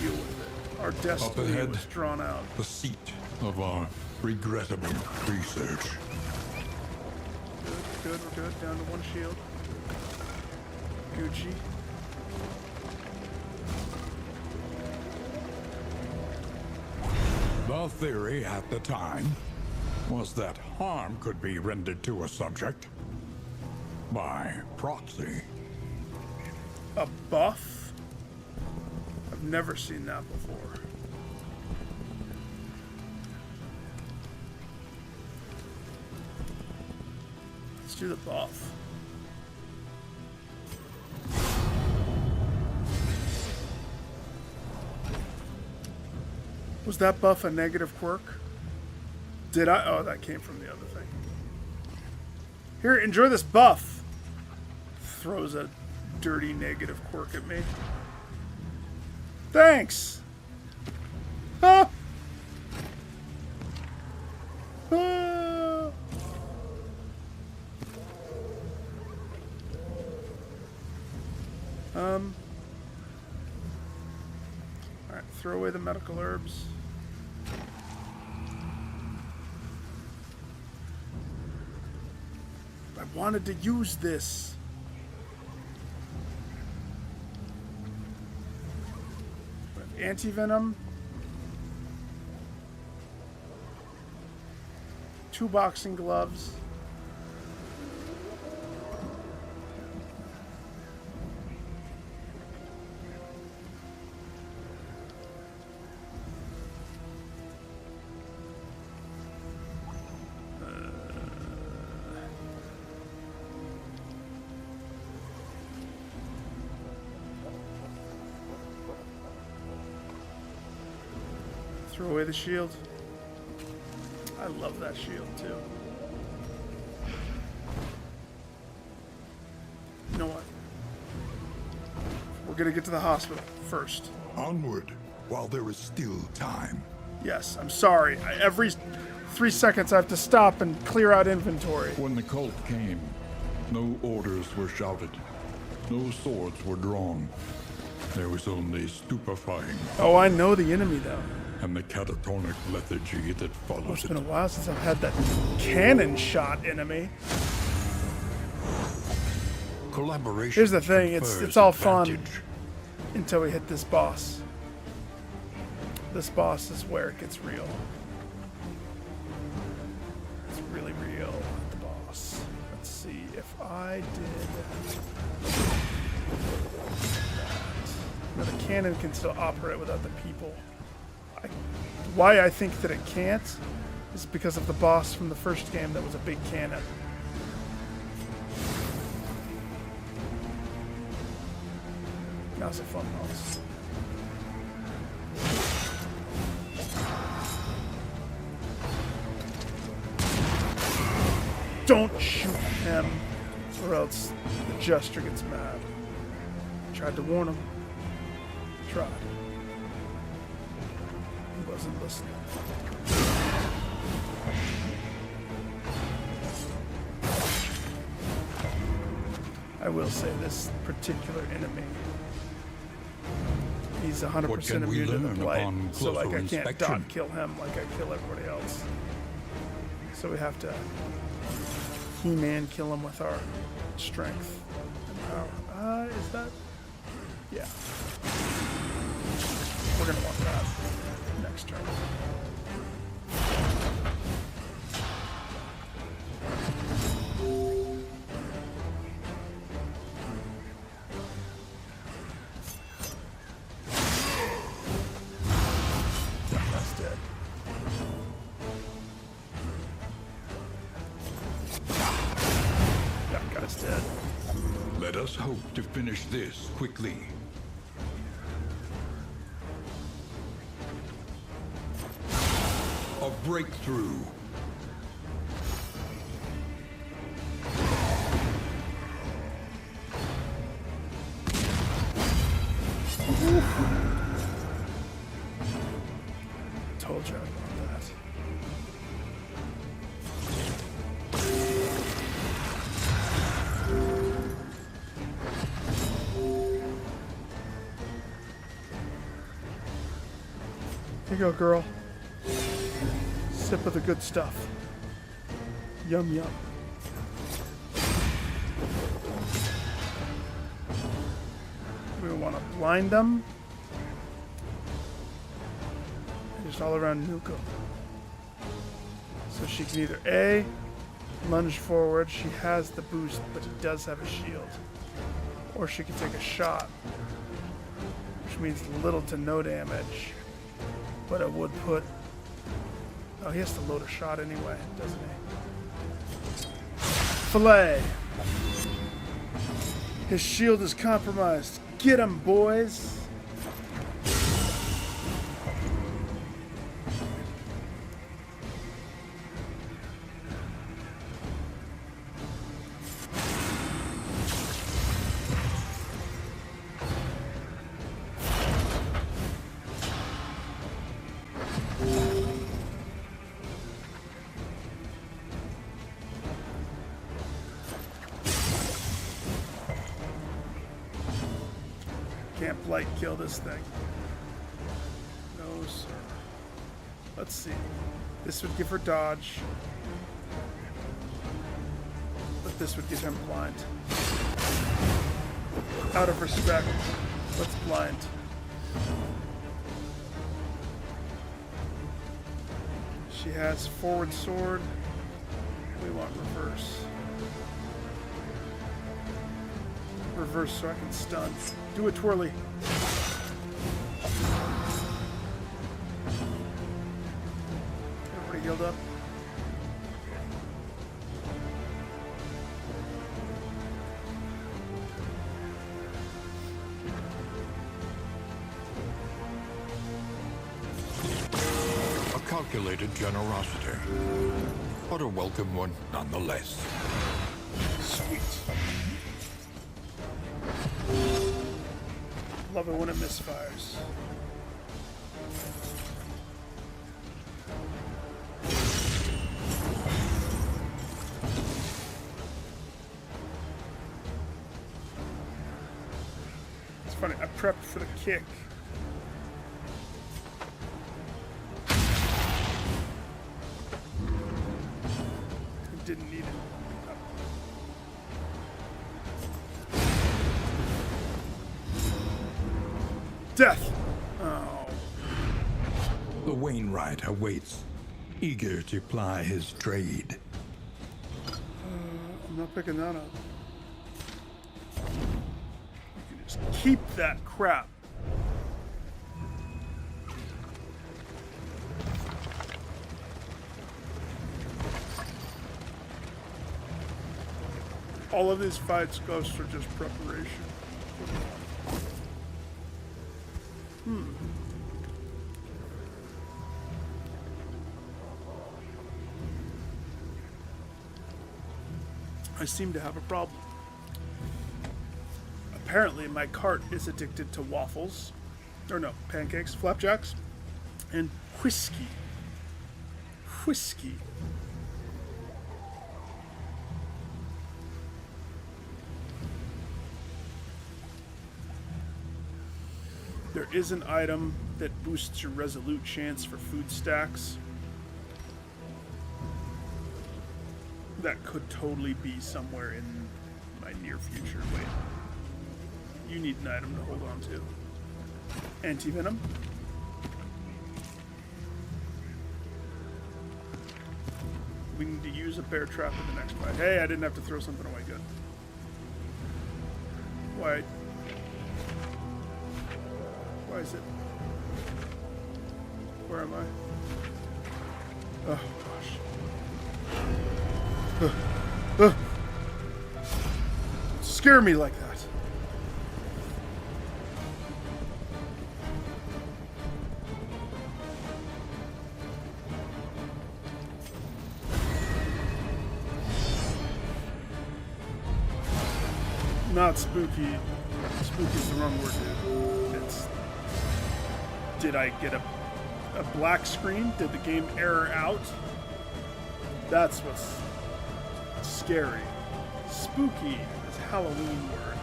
Deal with it. Our destiny ahead. was drawn out. The seat of our regrettable research. Good, we're good. Down to 1 shield. Gucci. The theory at the time was that harm could be rendered to a subject by proxy. A buff? I've never seen that before. Let's do the buff. Was that buff a negative quirk? Did I? Oh, that came from the other thing. Here, enjoy this buff. Throws a dirty negative quirk at me. Thanks. Ah. Ah. Alright, throw away the medical herbs. I wanted to use this. Anti-venom. 2 boxing gloves. Throw away the shield. I love that shield too. You know what? We're gonna get to the hospital first. Onward, while there is still time. Yes, I'm sorry. Every 3 seconds I have to stop and clear out inventory. When the cult came, no orders were shouted. No swords were drawn. There was only stupefying. Oh, I know the enemy though. and the catatonic lethargy that It's follows been a it. while since I've had that cannon shot enemy. Collaboration. Here's the thing, confers it's all fun advantage. until we hit this boss. This boss is where it gets real. It's really real, the boss. Let's see if I did that. Now the cannon can still operate without the people. Why I think that it can't is because of the boss from the first game that was a big cannon. Now's a fun boss. Don't shoot him, or else the jester gets mad. Tried to warn him. Tried. He wasn't listening. I will say this particular enemy, he's 100% What can we immune to the learn blight, upon so like I closer can't inspection? dot kill him like I kill everybody else. So we have to He-Man kill him with our strength and power. Is that? Yeah. We're gonna want that next turn. That's dead. That guy's dead. Let us hope to finish this quickly. A breakthrough. Told you I'd want that. Here you go, girl. Sip of the good stuff. Yum yum. We want to blind them. Just all around Nuko. So she can either A, lunge forward, she has the boost, but he does have a shield. Or she can take a shot, which means little to no damage. But it would put... Oh, he has to load a shot anyway, doesn't he? Filet! His shield is compromised. Get him, boys! Can't blight kill this thing. No, sir. Let's see. This would give her dodge. But this would give him blind. Out of respect, let's blind. She has forward sword. We want reverse. Reverse so I can stun. Do a twirly. Everybody healed up. A calculated generosity, but a welcome one nonetheless. Sweet. Love it when it misfires. It's funny, I prepped for the kick. Death! Oh. The Wainwright awaits, eager to ply his trade. I'm not picking that up. You can just keep that crap. All of these fights ghosts are just preparation. I seem to have a problem. Apparently, my cart is addicted to waffles. Or no, pancakes, flapjacks, and whiskey. Whiskey. There is an item that boosts your resolute chance for food stacks. That could totally be somewhere in my near future. Wait. You need an item to hold on to. Anti-venom. We need to use a bear trap in the next fight. Hey, I didn't have to throw something away. Good. Why? Why is it? Where am I? Oh, gosh. Scare me like that. Not spooky. Spooky's the wrong word, dude. It's... Did I get a black screen? Did the game error out? That's what's scary. Spooky is a Halloween word.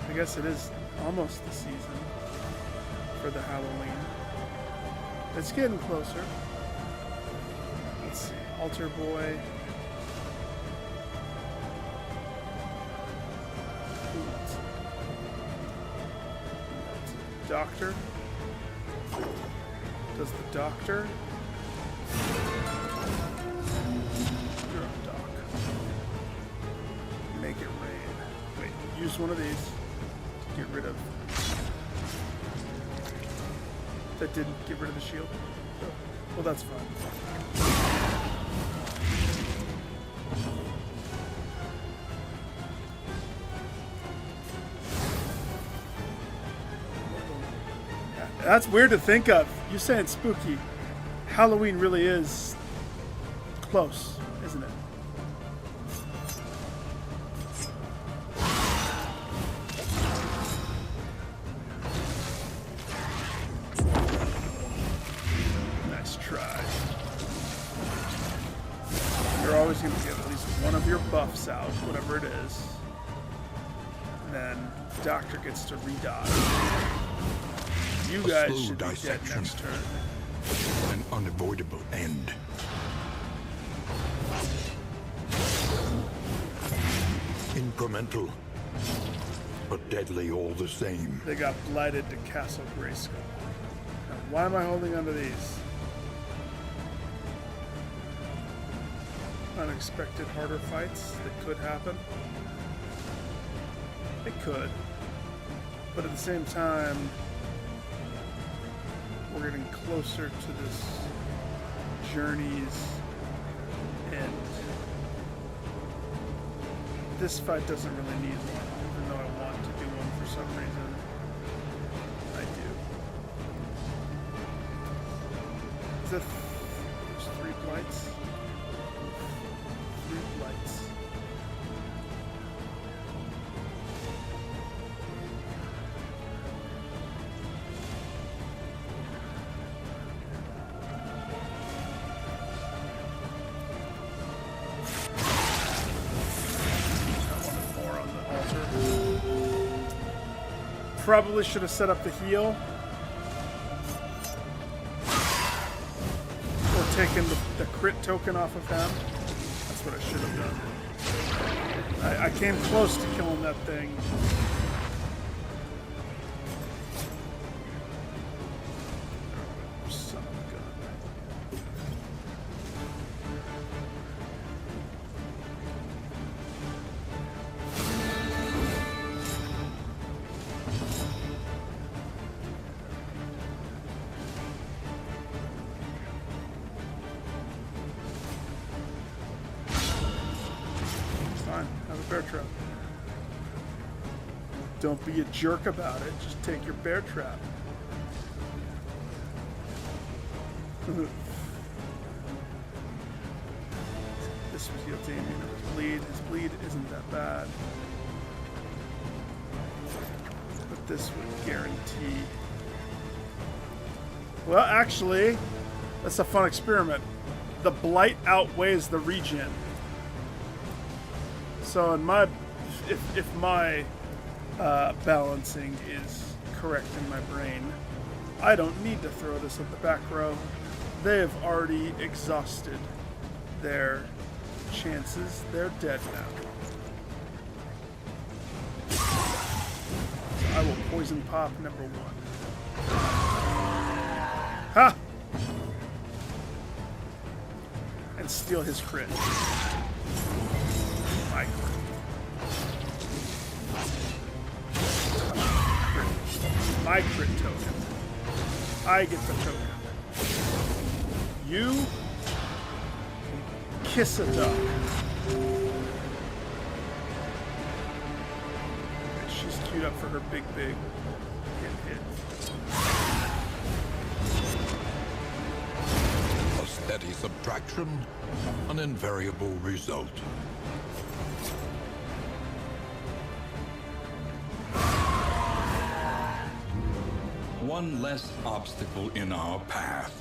I guess it is almost the season for the Halloween. It's getting closer. Let's see. Altar Boy. Doctor? Does the doctor? You're a doc. Make it rain. Wait, use one of these to get rid of... That didn't get rid of the shield? Oh, well, that's fine. That's weird to think of. You saying spooky. Halloween really is close, isn't it? Nice try. You're always going to get at least one of your buffs out, whatever it is. And then the doctor gets to redodge. You guys should be dead next turn. An unavoidable end. Incremental, but deadly all the same. They got blighted to Castle Grayskull. Now, why am I holding onto these? Unexpected harder fights that could happen. It could. But at the same time, we're getting closer to this journey's end. This fight doesn't really need one, even though I want to do one for some reason. I do. Is that... There's 3 blights? 3 blights. Probably should have set up the heal. Or taken the crit token off of him. That's what I should have done. I came close to killing that thing. bear trap. Don't be a jerk about it. Just take your bear trap. This was heal Damien. His bleed. His bleed isn't that bad. But this would guarantee. Well, actually, that's a fun experiment. The blight outweighs the regen. So in my, if my balancing is correct in my brain, I don't need to throw this at the back row. They have already exhausted their chances. They're dead now. So I will poison pop number 1. Ha! And steal his crit. My crit. My crit token. I get the token. You kiss a duck. She's queued up for her big hit. A steady subtraction, an invariable result. One less obstacle in our path.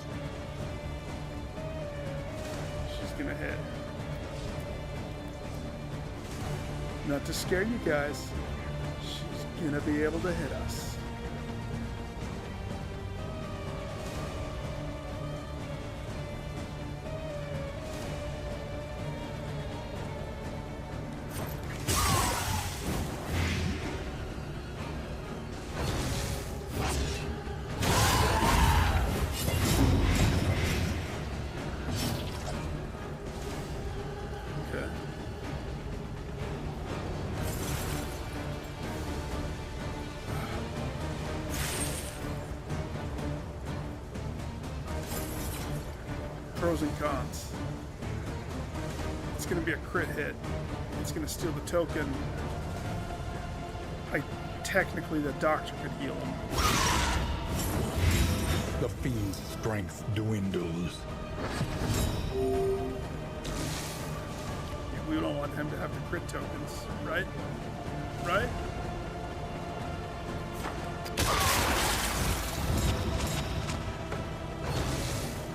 She's gonna hit. Not to scare you guys. She's gonna be able to hit us. Pros and cons. It's going to be a crit hit. It's going to steal the token. Technically, the doctor could heal him. The fiend's strength dwindles. We don't want him to have the crit tokens, right? Right?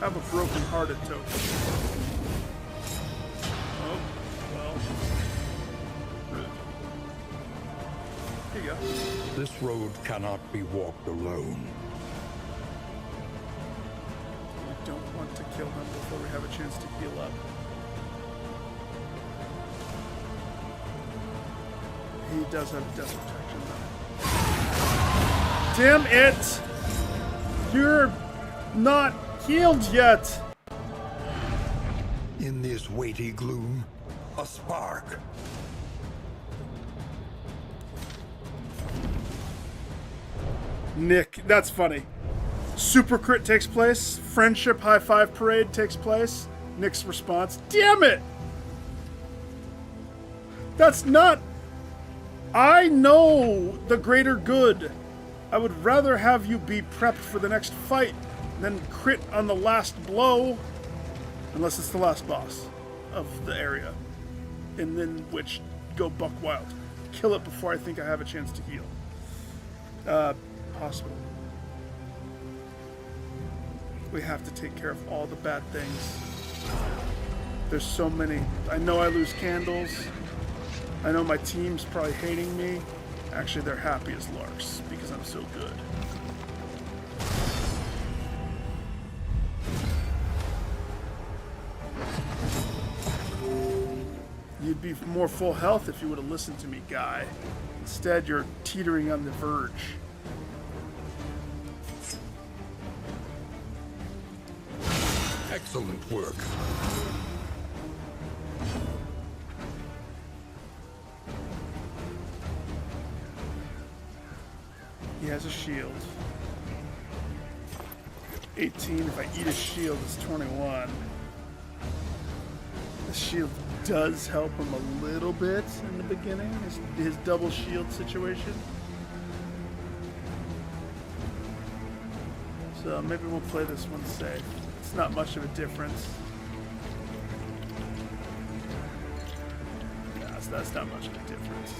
Have a broken-hearted token. Oh, well. Rude. Here you go. This road cannot be walked alone. We don't want to kill him before we have a chance to heal up. He does have death protection, though. Damn it! You're not healed yet! In this weighty gloom, a spark. Nick, that's funny. Super crit takes place. Friendship high five parade takes place. Nick's response, damn it! That's not... I know the greater good. I would rather have you be prepped for the next fight than crit on the last blow. Unless it's the last boss of the area. And then which go buck wild. Kill it before I think I have a chance to heal. Possible. We have to take care of all the bad things. There's so many. I know I lose candles. I know my team's probably hating me. Actually, they're happy as larks because I'm so good. You'd be more full health if you would have listened to me, guy. Instead, you're teetering on the verge. Excellent work. He has a shield. 18. If I eat a shield, it's 21. The shield does help him a little bit in the beginning, his double shield situation. So maybe we'll play this one safe. It's not much of a difference. Yeah, that's not much of a difference.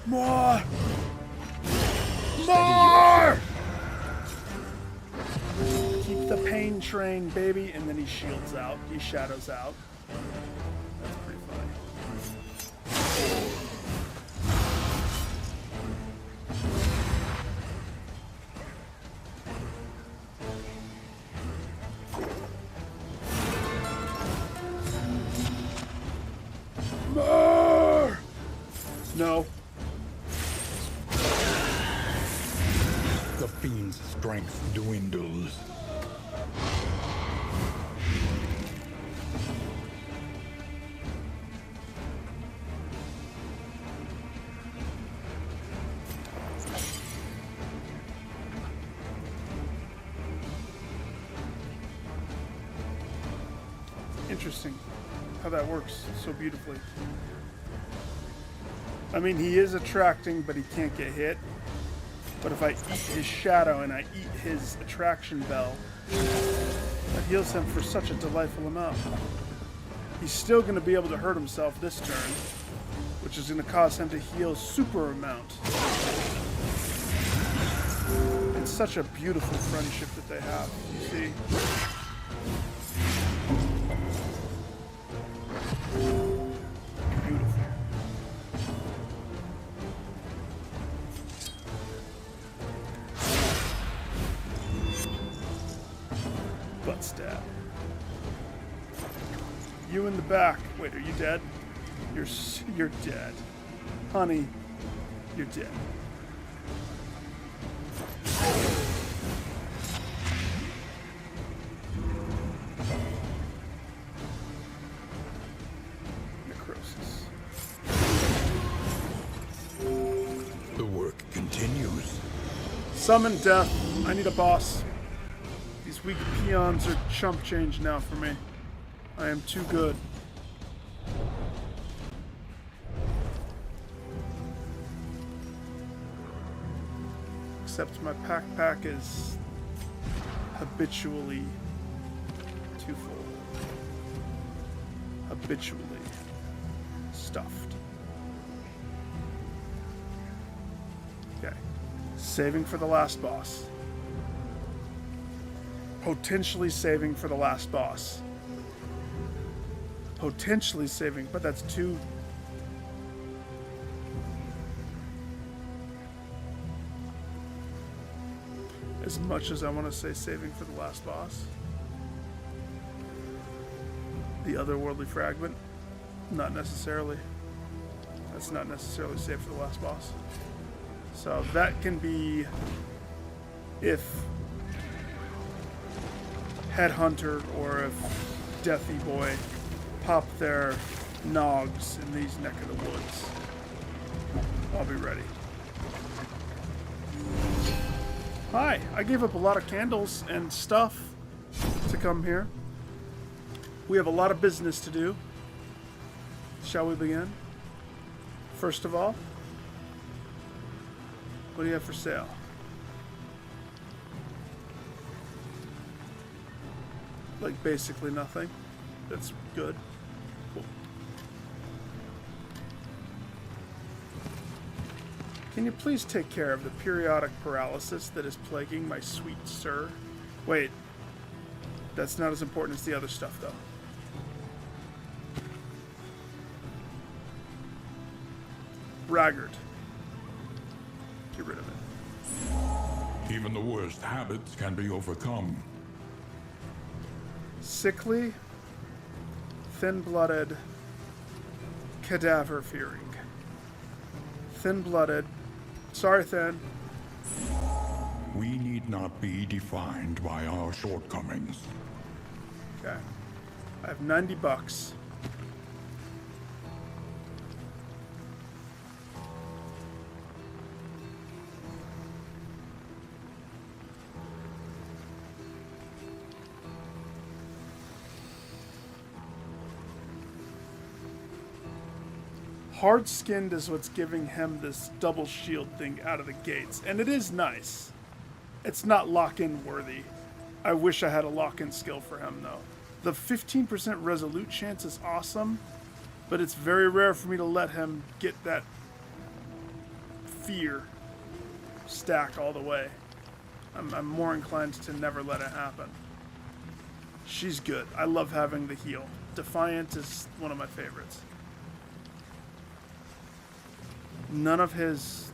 More! More! Keep the pain train, baby. And then he shields out. He shadows out. That's pretty funny. More! No. The fiend's strength dwindles. Interesting how that works so beautifully. I mean, he is attracting, but he can't get hit. But if I eat his shadow and I eat his attraction bell, that heals him for such a delightful amount. He's still going to be able to hurt himself this turn, which is going to cause him to heal super amount. It's such a beautiful friendship that they have, you see. Beautiful. Butt stab. You in the back. Wait, are you dead? You're dead. Honey, you're dead. Necrosis. The work continues. Summon death. I need a boss. These weak peons are chump change now for me. I am too good. Except my pack is habitually too full. Habitually stuffed. Okay. Saving for the last boss. Potentially saving for the last boss. Potentially saving, but that's too... As much as I want to say saving for the last boss. The otherworldly fragment, not necessarily. That's not necessarily saved for the last boss. So that can be if Headhunter or if Deathy Boy pop their nogs in these neck of the woods. I'll be ready. Hi, I gave up a lot of candles and stuff to come here. We have a lot of business to do. Shall we begin? First of all, what do you have for sale? Like basically nothing. That's good. Cool. Can you please take care of the periodic paralysis that is plaguing my sweet sir? Wait. That's not as important as the other stuff, though. Braggart. Get rid of it. Even the worst habits can be overcome. Sickly, thin-blooded, cadaver-fearing. Thin-blooded. Sorry, Thin. We need not be defined by our shortcomings. Okay. I have $90. Hard-skinned is what's giving him this double shield thing out of the gates. And it is nice. It's not lock-in worthy. I wish I had a lock-in skill for him, though. The 15% resolute chance is awesome, but it's very rare for me to let him get that fear stack all the way. I'm more inclined to never let it happen. She's good. I love having the heal. Defiant is one of my favorites. None of his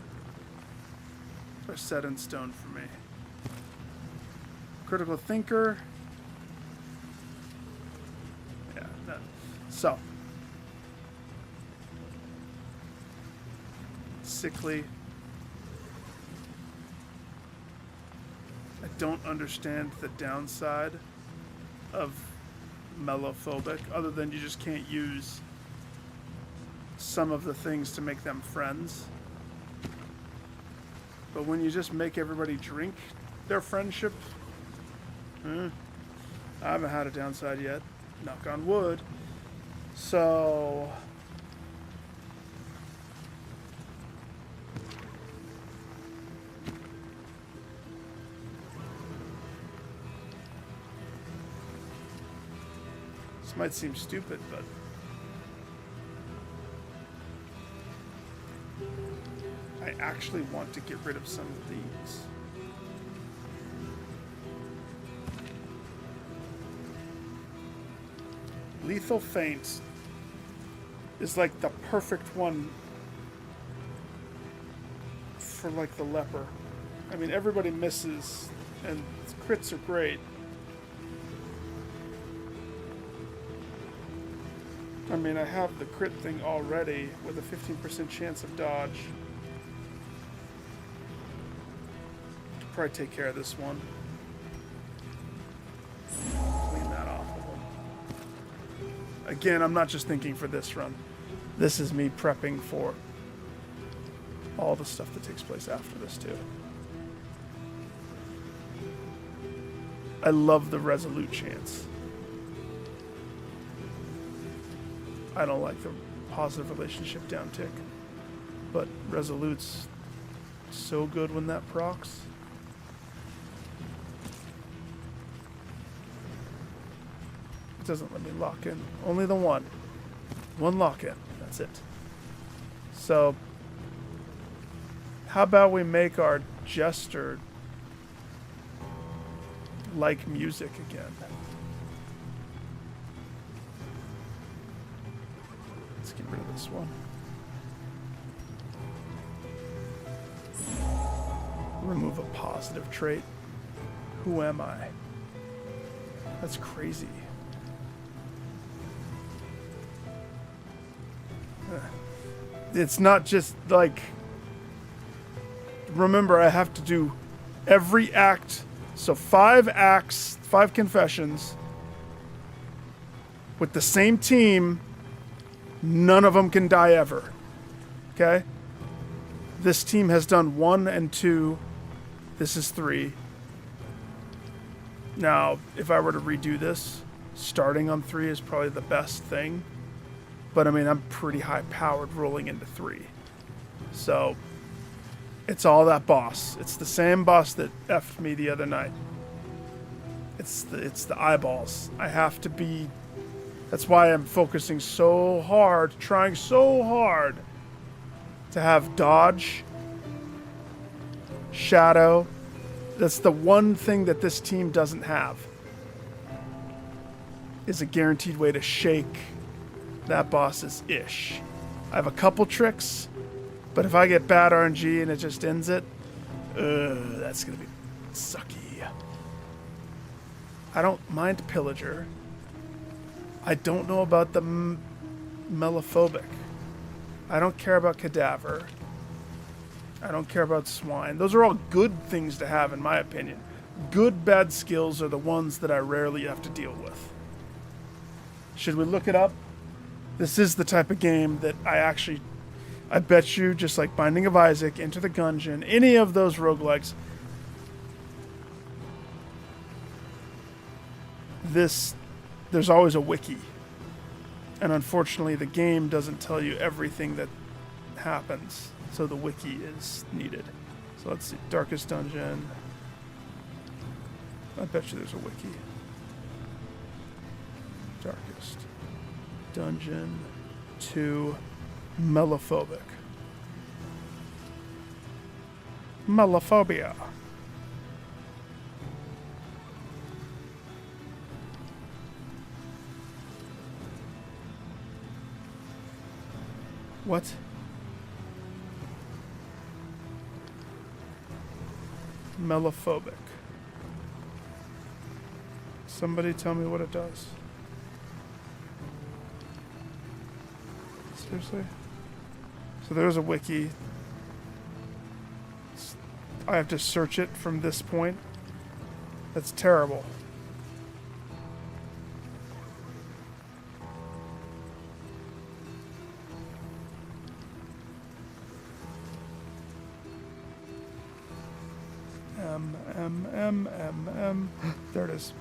are set in stone for me. Critical thinker. Yeah, that. So. Sickly. I don't understand the downside of mellophobic, other than you just can't use some of the things to make them friends. But when you just make everybody drink their friendship, I haven't had a downside yet. Knock on wood. So this might seem stupid, but I actually want to get rid of some of these. Lethal Feint is like the perfect one for like the leper. I mean, everybody misses and crits are great. I mean, I have the crit thing already with a 15% chance of dodge. Probably take care of this one. Clean that off of him. Again, I'm not just thinking for this run. This is me prepping for all the stuff that takes place after this too. I love the resolute chance. I don't like the positive relationship downtick, but resolute's so good when that procs. It doesn't let me lock in. Only the one. One lock in. That's it. So, how about we make our jester like music again? Let's get rid of this one. Remove a positive trait. Who am I? That's crazy. It's not just like, remember, I have to do every act. So 5 acts, 5 confessions with the same team. None of them can die ever. Okay? This team has done 1 and 2. This is 3. Now, if I were to redo this, starting on 3 is probably the best thing. But I mean, I'm pretty high powered rolling into 3. So, it's all that boss. It's the same boss that effed me the other night. It's the eyeballs. I have to be... That's why I'm focusing so hard, trying so hard to have dodge, shadow. That's the one thing that this team doesn't have. Is a guaranteed way to shake that boss's ish. I have a couple tricks, but if I get bad RNG and it just ends it, that's gonna be sucky. I don't mind Pillager. I don't know about the melophobic. I don't care about cadaver. I don't care about swine. Those are all good things to have, in my opinion. Good, bad skills are the ones that I rarely have to deal with. Should we look it up? This is the type of game that I bet you, just like Binding of Isaac, Enter the Gungeon, any of those roguelikes, there's always a wiki. And unfortunately, the game doesn't tell you everything that happens, so the wiki is needed. So let's see, Darkest Dungeon. I bet you there's a wiki. Darkest Dungeon 2 Melophobic. Melophobia. What? Melophobic. Somebody tell me what it does. Seriously? So there's a wiki. I have to search it from this point. That's terrible. There it is.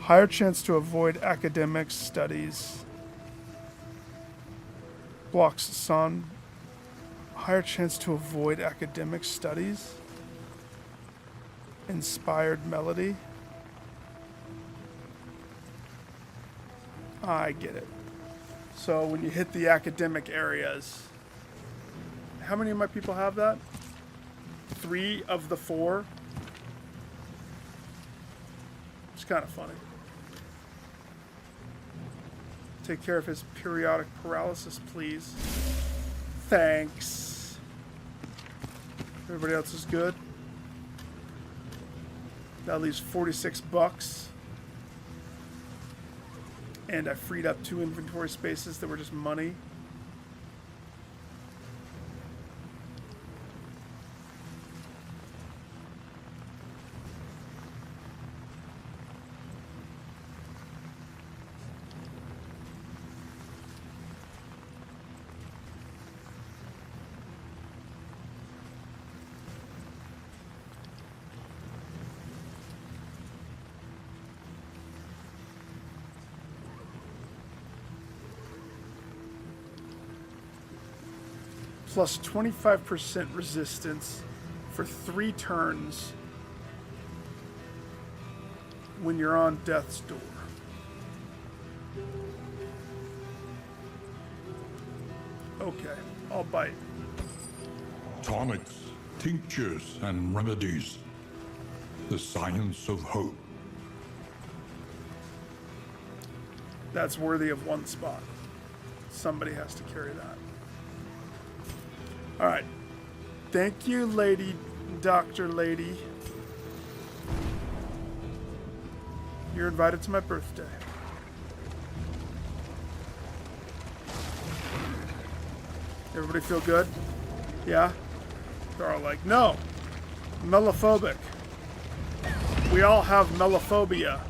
Higher chance to avoid academic studies. Blocks son. Higher chance to avoid academic studies. Inspired melody. I get it. So when you hit the academic areas, how many of my people have that? 3 of the 4. It's kind of funny. Take care of his periodic paralysis, please. Thanks. Everybody else is good. That leaves $46. And I freed up 2 inventory spaces that were just money. Plus 25% resistance for 3 turns when you're on death's door. Okay, I'll bite. Tonics, tinctures, and remedies. The science of hope. That's worthy of 1 spot. Somebody has to carry that. All right. Thank you, lady, Dr. Lady. You're invited to my birthday. Everybody feel good? Yeah? They're all like, no. Melophobic. We all have melophobia.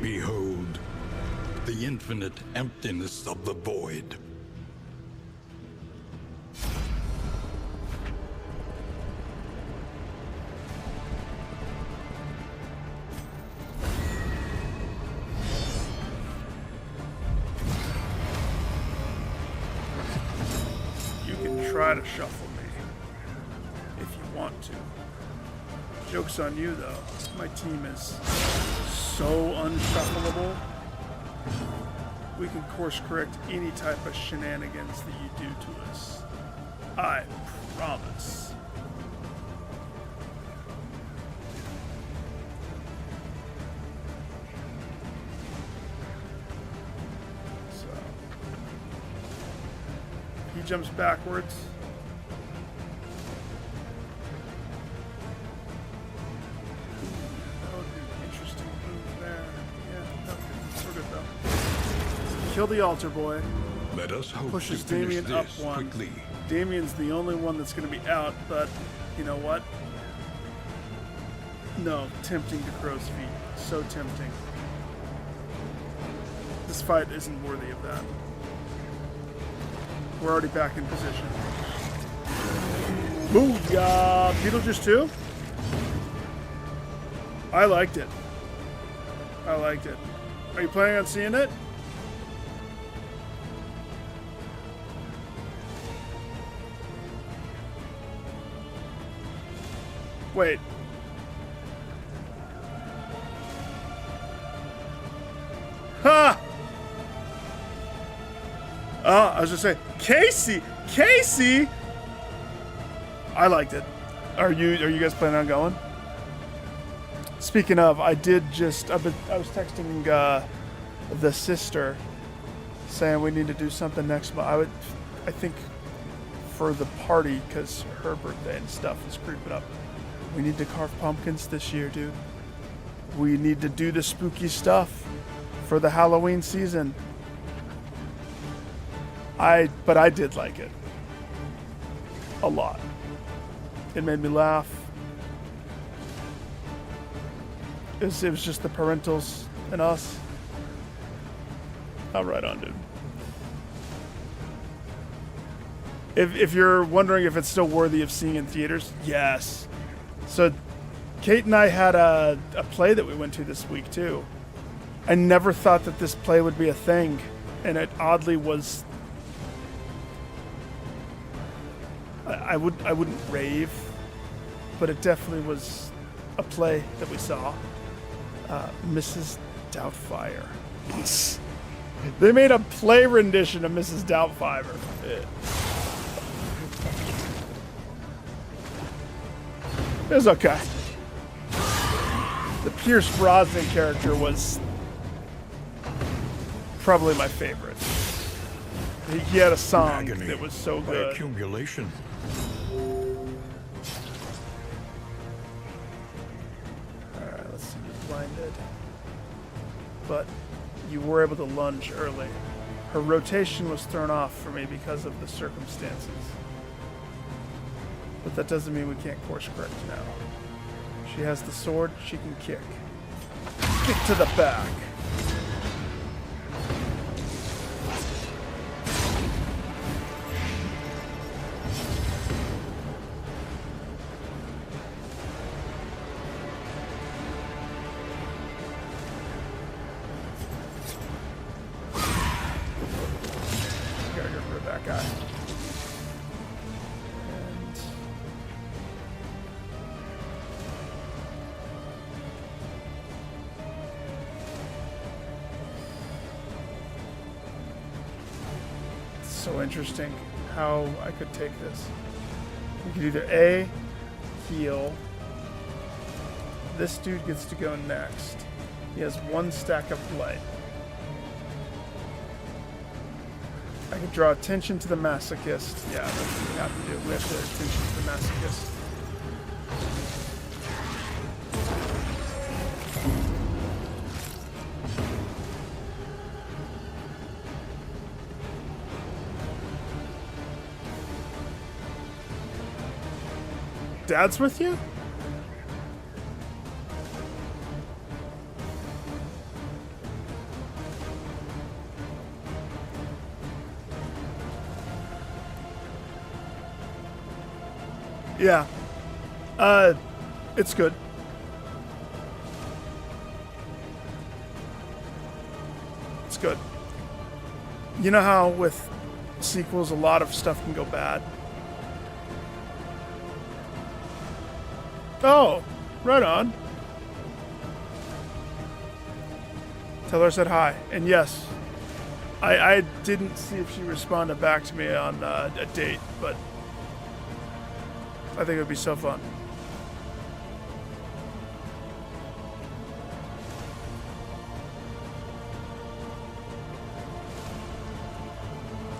Behold, the infinite emptiness of the void. You can try to shuffle me if you want to. Joke's on you, though. My team is so unshuffleable. We can course correct any type of shenanigans that you do to us. I promise. So jumps backwards. That would be an interesting move there. Yeah, okay. We're good though. Kill the altar boy. Let us hope Pushes to finish Damien up this one. quickly. Damien's the only one that's going to be out, but you know what? No, tempting to crow's feet. So tempting. This fight isn't worthy of that. We're already back in position. Booyah! Beetlejuice 2? I liked it. I liked it. Are you planning on seeing it? Wait. Ha! I was just saying, Casey. I liked it. Are you guys planning on going? Speaking of, I was texting the sister saying we need to do something next month. I think for the party, because her birthday and stuff is creeping up. We need to carve pumpkins this year, dude. We need to do the spooky stuff for the Halloween season. But I did like it. A lot. It made me laugh. It was just the parentals and us. Oh, right on, dude. If you're wondering if it's still worthy of seeing in theaters, yes. So Kate and I had a play that we went to this week too. I never thought that this play would be a thing, and it oddly was. I wouldn't rave, but it definitely was a play that we saw. Mrs. Doubtfire. They made a play rendition of Mrs. Doubtfire. It was okay. The Pierce Brosnan character was probably my favorite. He had a song Agony that was so by good. accumulation. Alright, let's see. You're blinded. But you were able to lunge early. Her rotation was thrown off for me because of the circumstances. But that doesn't mean we can't course correct now. She has the sword, she can kick. Kick to the back. Gotta get rid of that guy. And it's so interesting how I could take this. We could either A, heal. This dude gets to go next. He has one stack of light. I could draw attention to the masochist. Yeah, that's what we have to do. We have to draw attention to the masochist. Dad's with you? Yeah. It's good. It's good. You know how with sequels a lot of stuff can go bad? Oh, right on. Tell her I said hi. And yes, I didn't see if she responded back to me on a date, but I think it would be so fun.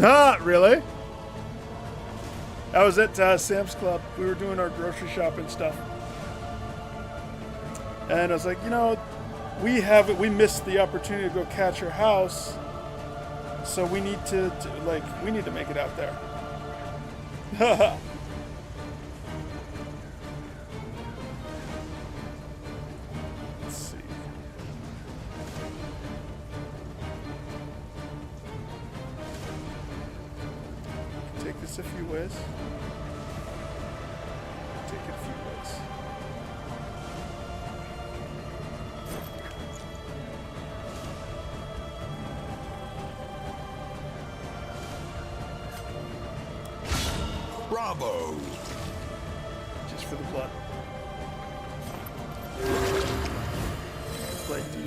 Ah, really? I was at Sam's Club. We were doing our grocery shopping stuff. And I was like, we missed the opportunity to go catch her house. So we need to make it out there. Let's see. Take this a few ways. Take it a few ways. Bravo! Just for the blood.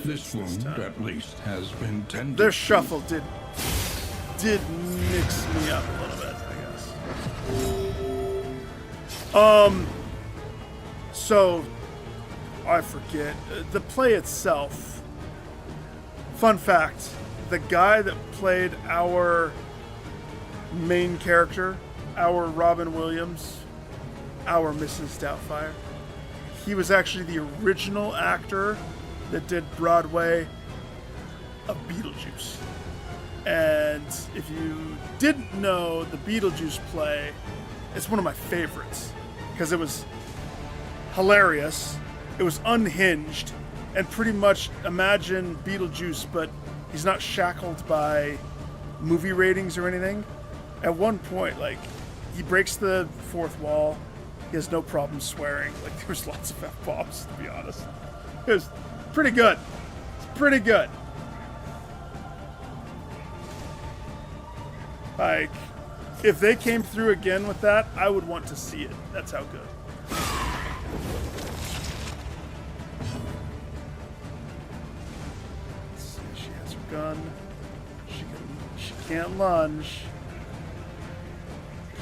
This wound, at least, has been tended. Their shuffle did mix me up a little bit, I guess. So I forget the play itself. Fun fact: the guy that played our main character, our Robin Williams, our Mrs. Doubtfire, he was actually the original actor that did Broadway of Beetlejuice. And if you didn't know the Beetlejuice play, it's one of my favorites because it was hilarious, it was unhinged, and pretty much imagine Beetlejuice, but he's not shackled by movie ratings or anything. At one point, like, he breaks the fourth wall. He has no problem swearing. Like, there was lots of F-bombs, to be honest. It was pretty good. It's pretty good. Like, if they came through again with that, I would want to see it. That's how good. Let's see, she has her gun. She can't lunge.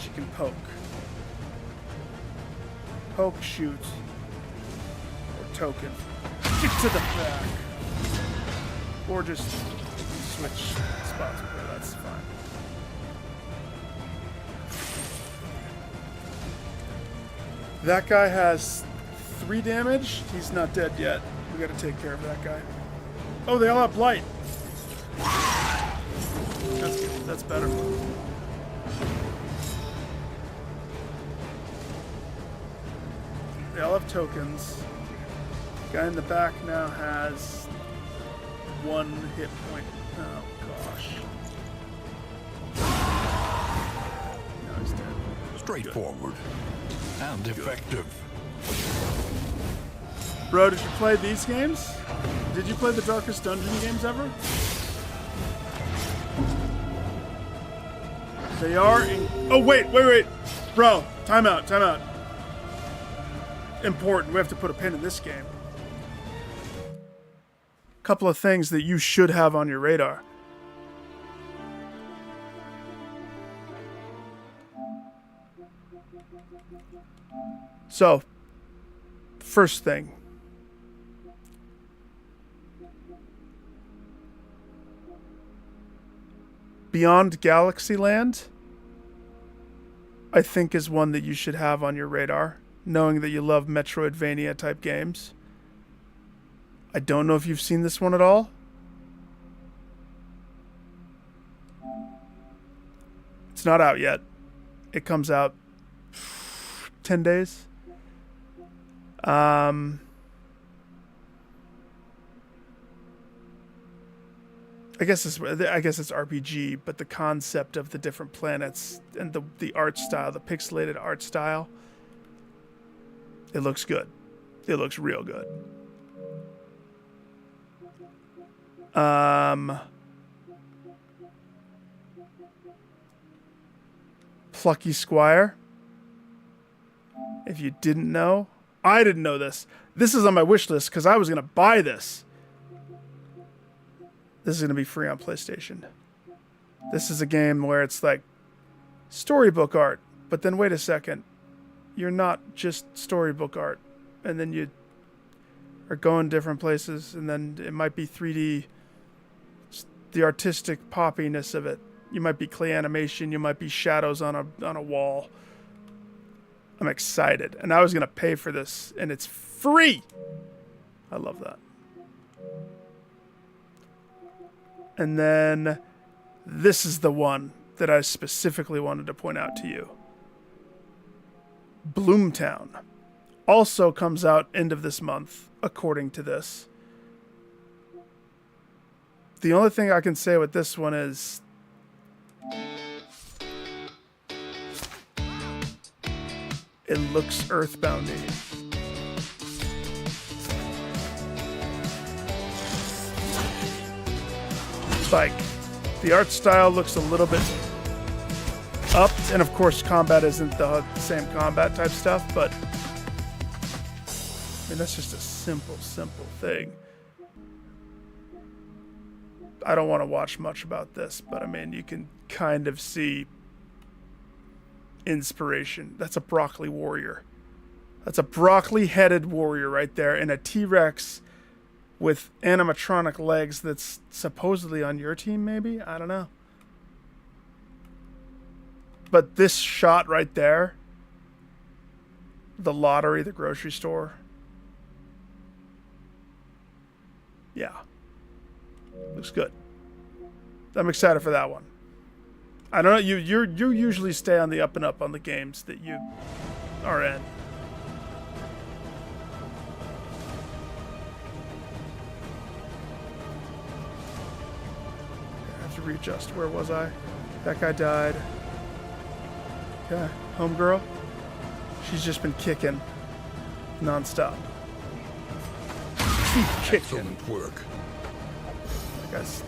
She can poke. Poke, shoot. Or token. Get to the back. Or just switch spots with her. That's fine. That guy has 3 damage. He's not dead yet. We gotta take care of that guy. Oh, they all have blight. That's good. That's better. They all have tokens. The guy in the back now has 1 hit point. Oh gosh. No, he's dead. Straightforward and effective. Bro, did you play these games? Did you play the Darkest Dungeon games ever? They are in... Oh, wait. Bro, time out. Important. We have to put a pin in this game. Couple of things that you should have on your radar. So, first thing. Beyond Galaxyland, I think, is one that you should have on your radar, knowing that you love Metroidvania type games. I don't know if you've seen this one at all. It's not out yet. It comes out 10 days. I guess it's RPG, but the concept of the different planets and the art style, the pixelated art style, it looks good. It looks real good. Plucky Squire. If you didn't know, I didn't know this. This is on my wish list because I was going to buy this. This is going to be free on PlayStation. This is a game where it's like storybook art, but then wait a second. You're not just storybook art. And then you are going different places, and then it might be 3D. The artistic poppiness of it. You might be clay animation, you might be shadows on a wall. I'm excited. And I was going to pay for this, and it's free. I love that. And then this is the one that I specifically wanted to point out to you. Bloomtown also comes out end of this month, according to this. The only thing I can say with this one is it looks Earthboundy. Like, the art style looks a little bit upped, and of course combat isn't the same combat type stuff, but I mean, that's just a simple thing. I don't want to watch much about this, but I mean, you can kind of see inspiration. That's a broccoli warrior. That's a broccoli-headed warrior right there, and a T-Rex with animatronic legs that's supposedly on your team, maybe? I don't know. But this shot right there, the lottery, the grocery store, yeah, looks good. I'm excited for that one. I don't know, you usually stay on the up and up on the games that you are in. Readjust. Where was I? That guy died. Okay, homegirl. She's just been kicking non-stop. Keep kicking. Excellent work. That guy's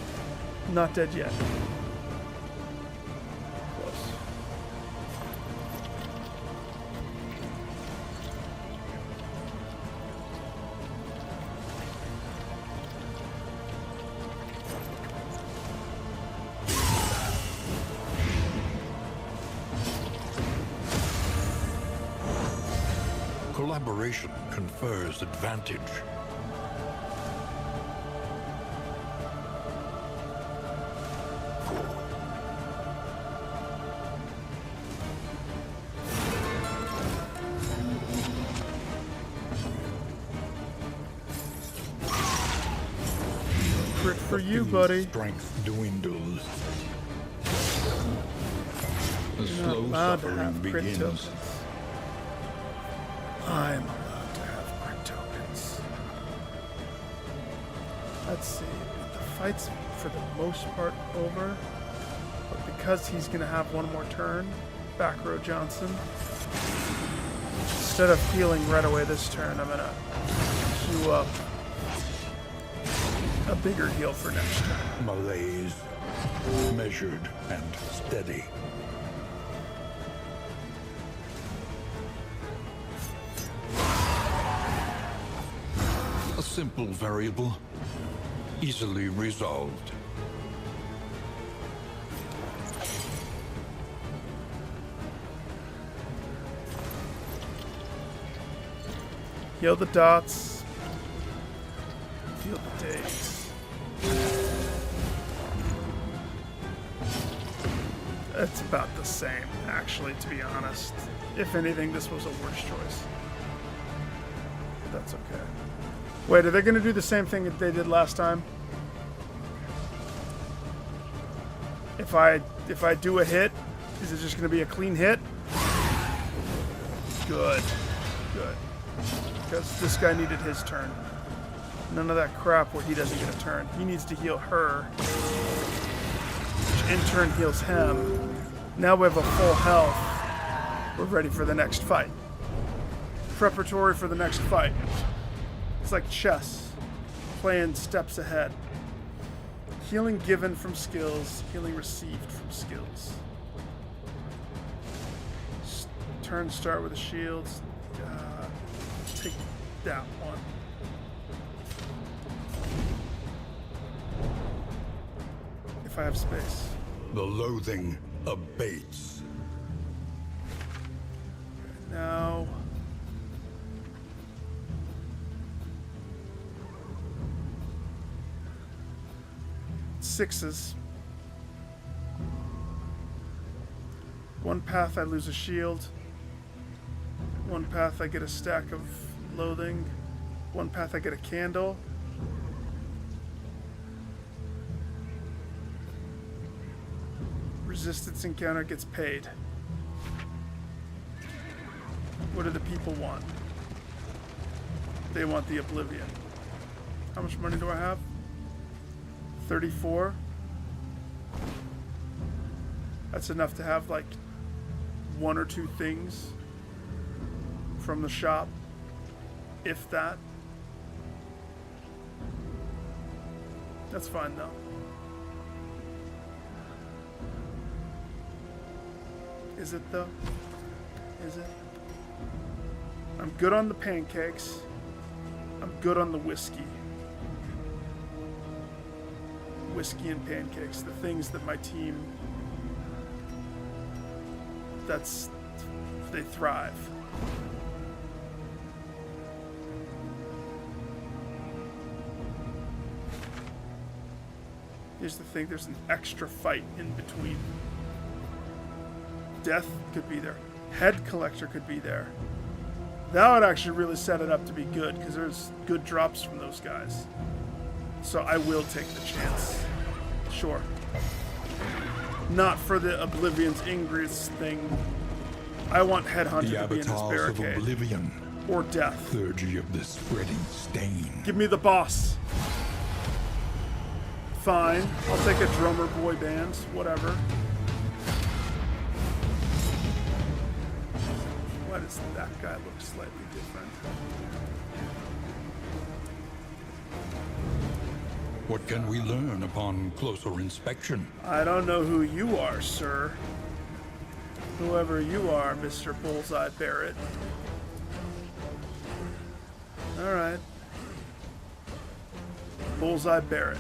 not dead yet. Close. Collaboration confers advantage. Crit for you, buddy. Strength dwindles. The You're not slow allowed to suffering have crit begins. tokens. I'm allowed to have crit tokens. Let's see. The fight's for the most part over. But because he's going to have one more turn, Back Row Johnson, instead of healing right away this turn, I'm going to queue up a bigger heal for next turn. Malaise. Measured and steady. A simple variable, easily resolved. Heal the dots. Heal the days. It's about the same, actually, to be honest. If anything, this was a worse choice. But that's okay. Wait, are they going to do the same thing that they did last time? If I do a hit, is it just going to be a clean hit? Good. Good. Because this guy needed his turn. None of that crap where he doesn't get a turn. He needs to heal her, which in turn heals him. Now we have a full health. We're ready for the next fight. Preparatory for the next fight. It's like chess, playing steps ahead. Healing given from skills, healing received from skills. Turn start with the shields. Take that one. If I have space. The loathing abates. Now. Sixes. One path I lose a shield. One path I get a stack of loathing. One path I get a candle. Resistance encounter gets paid. What do the people want? They want the Oblivion. How much money do I have? 34. That's enough to have like one or two things from the shop, if that. That's fine though. Is it though? Is it? I'm good on the pancakes. I'm good on the whiskey. Whiskey and pancakes, the things that my team, they thrive. Here's the thing, there's an extra fight in between. Death could be there. Head collector could be there. That would actually really set it up to be good, because there's good drops from those guys. So I will take the chance. Sure. Not for the Oblivion's Ingress thing. I want Headhunter The to be in this avatars of barricade. oblivion, Or death. clergy of the spreading stain. Give me the boss. Fine. I'll take a drummer boy band. Whatever. Why does that guy look slightly different? What can we learn upon closer inspection? I don't know who you are, sir. Whoever you are, Mr. Bullseye Barrett. Alright. Bullseye Barrett.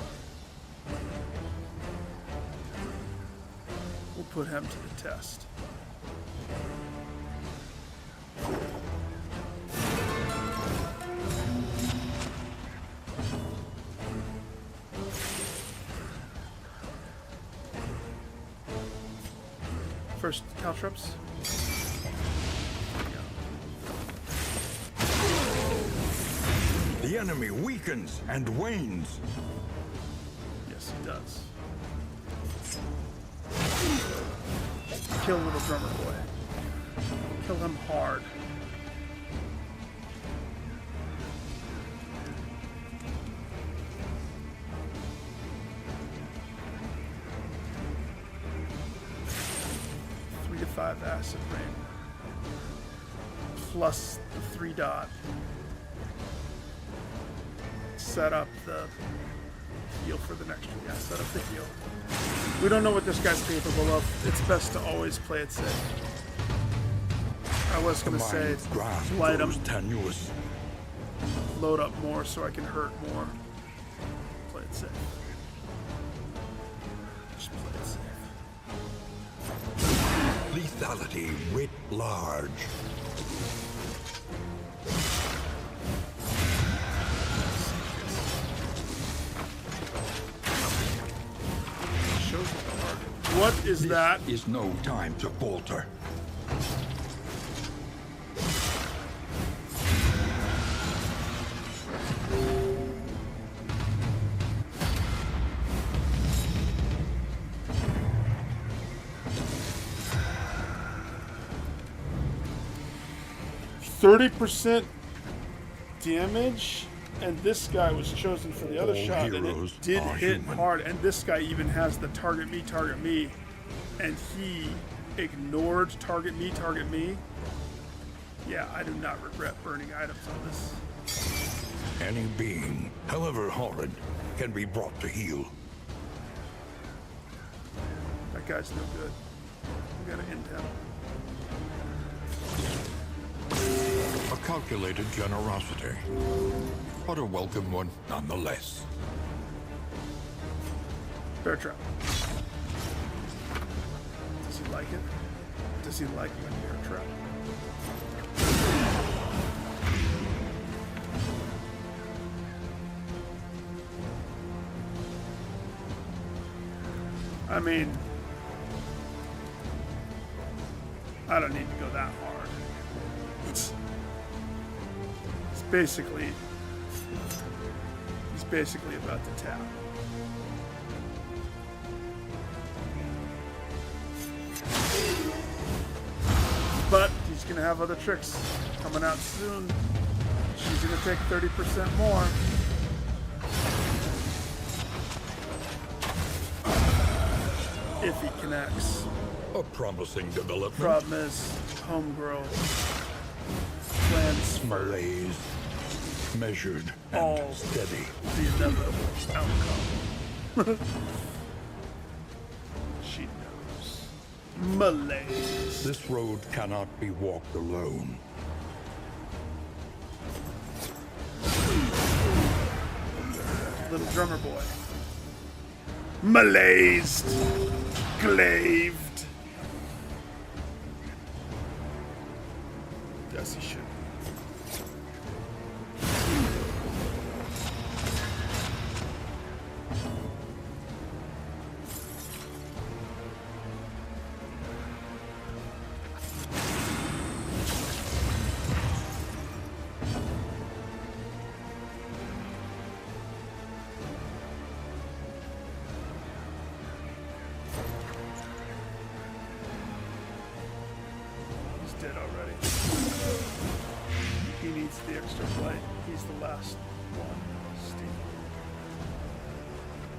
We'll put him to the test. First, caltrops. The enemy weakens and wanes. Yes, he does. Kill little drummer boy. Kill him hard. Three to 5 acid rain. Plus the 3 dot. Set up the heal for the next one. Yeah, set up the heal. We don't know what this guy's capable of. It's best to always play it safe. I was gonna say, light him, tenuous. load up more so I can hurt more. Play it safe. Just play it safe. Lethality writ large. Shows the target. What is that? Is no time to falter. %30 damage, and this guy was chosen for the other All shot, and it heroes did are hit human. hard. And this guy even has the target me, and he ignored target me. Yeah, I do not regret burning items on this. Any being, however horrid, can be brought to heel. That guy's no good. We gotta end him. A calculated generosity, but a welcome one nonetheless. Bear trap. Does he like it? Does he like a bear trap? I mean, I don't need to go that hard. basically about to tap. But he's gonna have other tricks coming out soon. She's gonna take 30% more. If he connects. A promising development. Problem is, homegrown. Plans for Malaise. Measured and all steady. the inevitable outcome. She knows. Malaise. This road cannot be walked alone. Little drummer boy. Malaised. Glaved. Yes, he should. He's dead already. He needs the extra flight. He's the last one.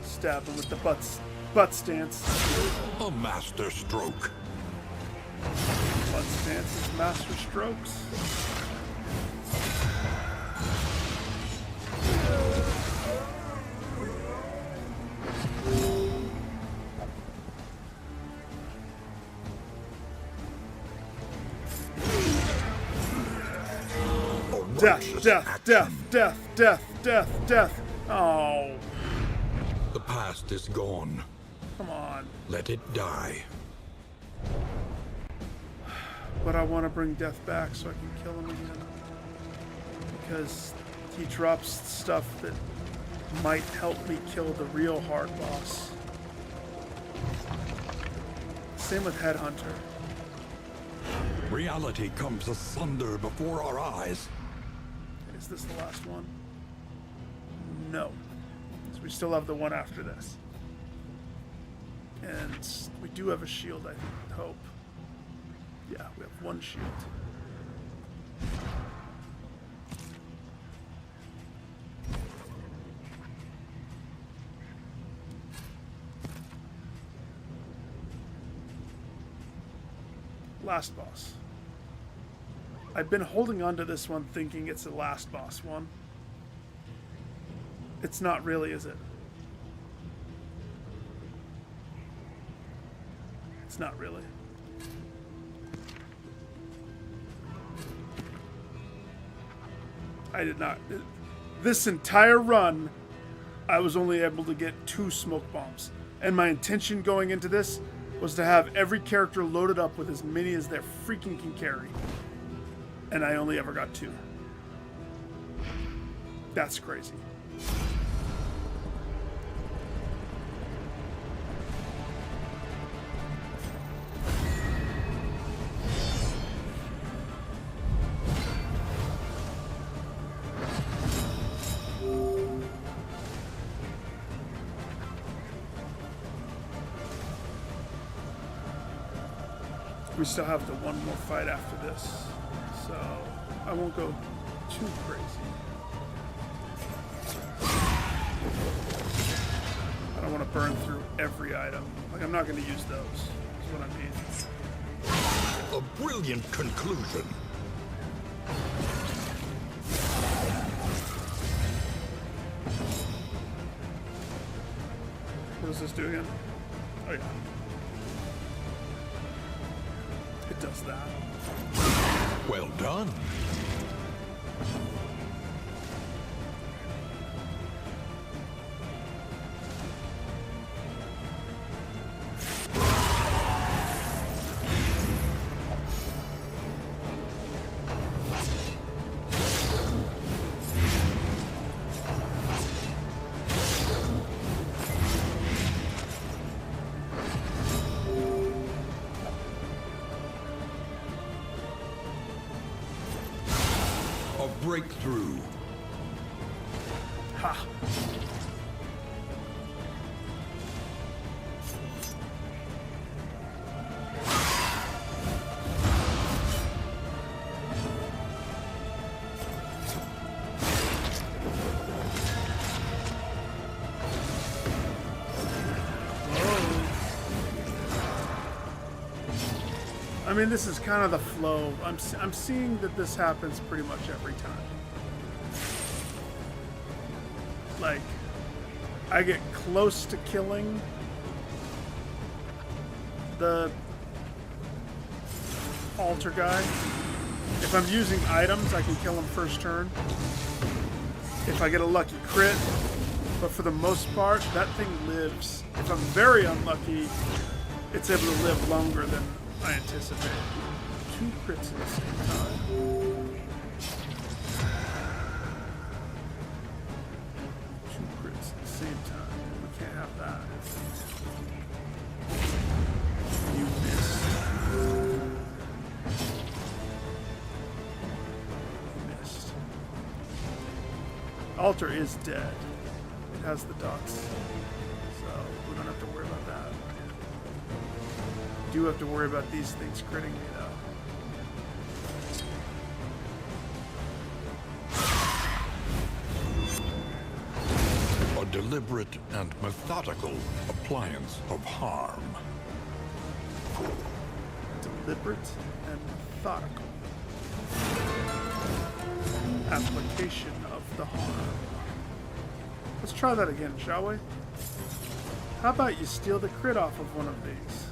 Stab him with the butt stance. A master stroke. Butt stance is master strokes. Death, death, death, death, death, death, death. Oh, The past is gone. come on. Let it die. But I want to bring death back so I can kill him again. Because he drops stuff that might help me kill the real hard boss. Same with Headhunter. Reality comes asunder before our eyes. Is this the last one? No. So we still have the one after this. And we do have a shield, I hope. Yeah, we have one shield. Last boss. I've been holding on to this one thinking it's the last boss one. It's not really, is it? It's not really. I did not. This entire run, I was only able to get 2 smoke bombs. And my intention going into this was to have every character loaded up with as many as they freaking can carry. And I only ever got 2. That's crazy. We still have the one more fight after this, so I won't go too crazy. I don't want to burn through every item. Like, I'm not going to use those, is what I mean. A brilliant conclusion. What does this do again? Oh yeah. It does that. Well done. break through. Ha. I mean, this is kind of the flow. I'm seeing that this happens pretty much every time. Like, I get close to killing the altar guy. If I'm using items, I can kill him first turn. If I get a lucky crit, but for the most part, that thing lives. If I'm very unlucky, it's able to live longer than I anticipate. 2 crits at the same time. 2 crits at the same time. We can't have that. You missed. You missed. Altar is dead. It has the dots. So we don't have to worry about that. Do have to worry about these things critting me A deliberate and methodical appliance of harm. Deliberate and methodical application of the harm. Let's try that again, shall we? How about you steal the crit off of one of these?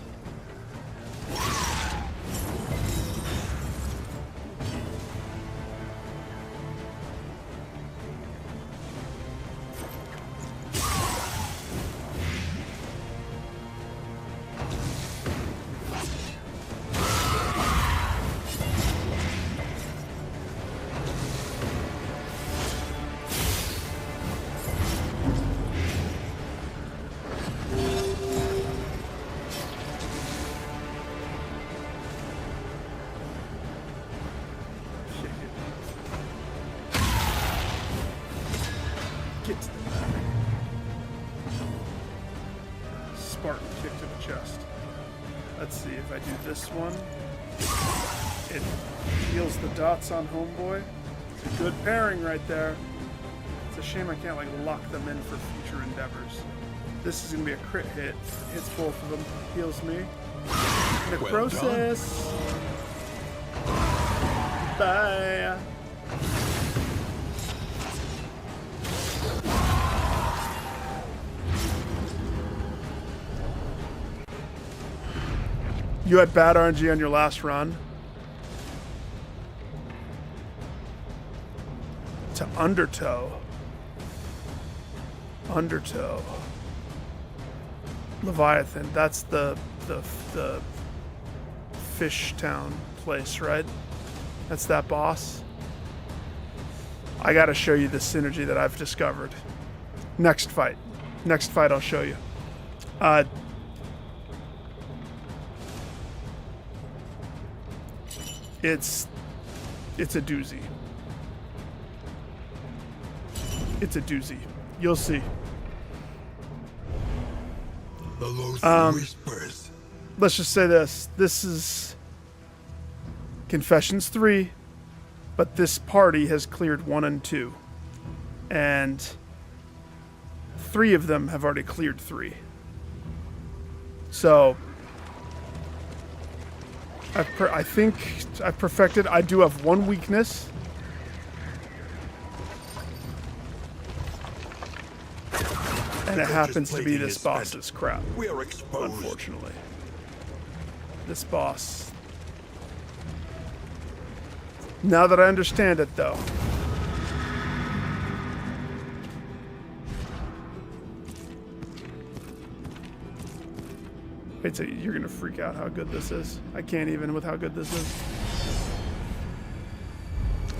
Get to the back. Spartan kick to the chest. Let's see if I do this one. It heals the dots on Homeboy. It's a good pairing right there. It's a shame I can't like lock them in for future endeavors. This is gonna be a crit hit. Hits both of them. Heals me. Necrosis. Bye. You had bad RNG on your last run. To Undertow. Undertow. Leviathan. That's the fish town place, right? That's that boss. I gotta show you the synergy that I've discovered. Next fight. Next fight I'll show you. It's a doozy. It's a doozy. You'll see. The loathsome whispers. Let's just say this. This is Confessions 3, but this party has cleared 1 and 2. And 3 of them have already cleared 3. So I think I've perfected. I do have 1 weakness. And it happens to be this boss's crap. We are exposed. Unfortunately. This boss. Now that I understand it, though. Wait, so you're gonna freak out how good this is. I can't even with how good this is.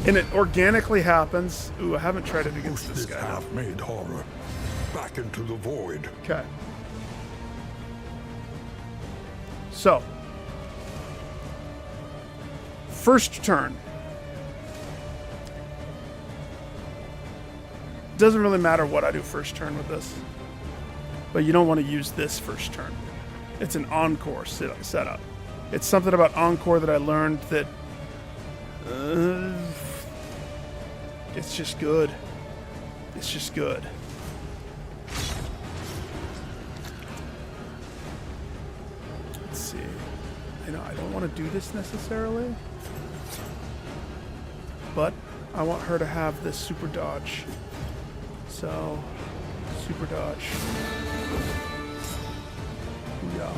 And it organically happens. Ooh, I haven't tried it against Push this this guy. half-made horror back into the void. Okay. So. First turn. Doesn't really matter what I do first turn with this. But you don't want to use this first turn. It's an encore setup. It's something about encore that I learned that it's just good. It's just good. Let's see. I don't want to do this necessarily, but I want her to have this super dodge. So, super dodge. Yeah.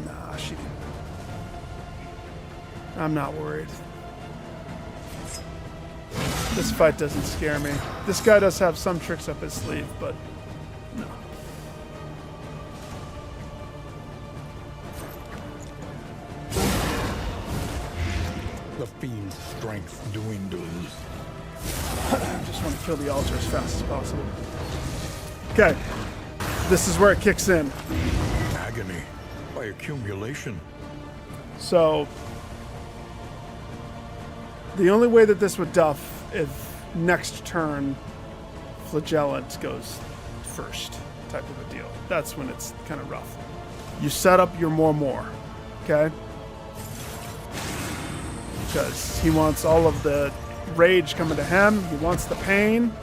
Nah, she can. I'm not worried. This fight doesn't scare me. This guy does have some tricks up his sleeve, but no. The fiend's strength dwindles. I just want to kill the altar as fast as possible. Okay. This is where it kicks in. Agony by accumulation. So, the only way that this would duff if next turn Flagellant goes first, type of a deal. That's when it's kind of rough. You set up your more, okay? Because he wants all of the rage coming to him. He wants the pain.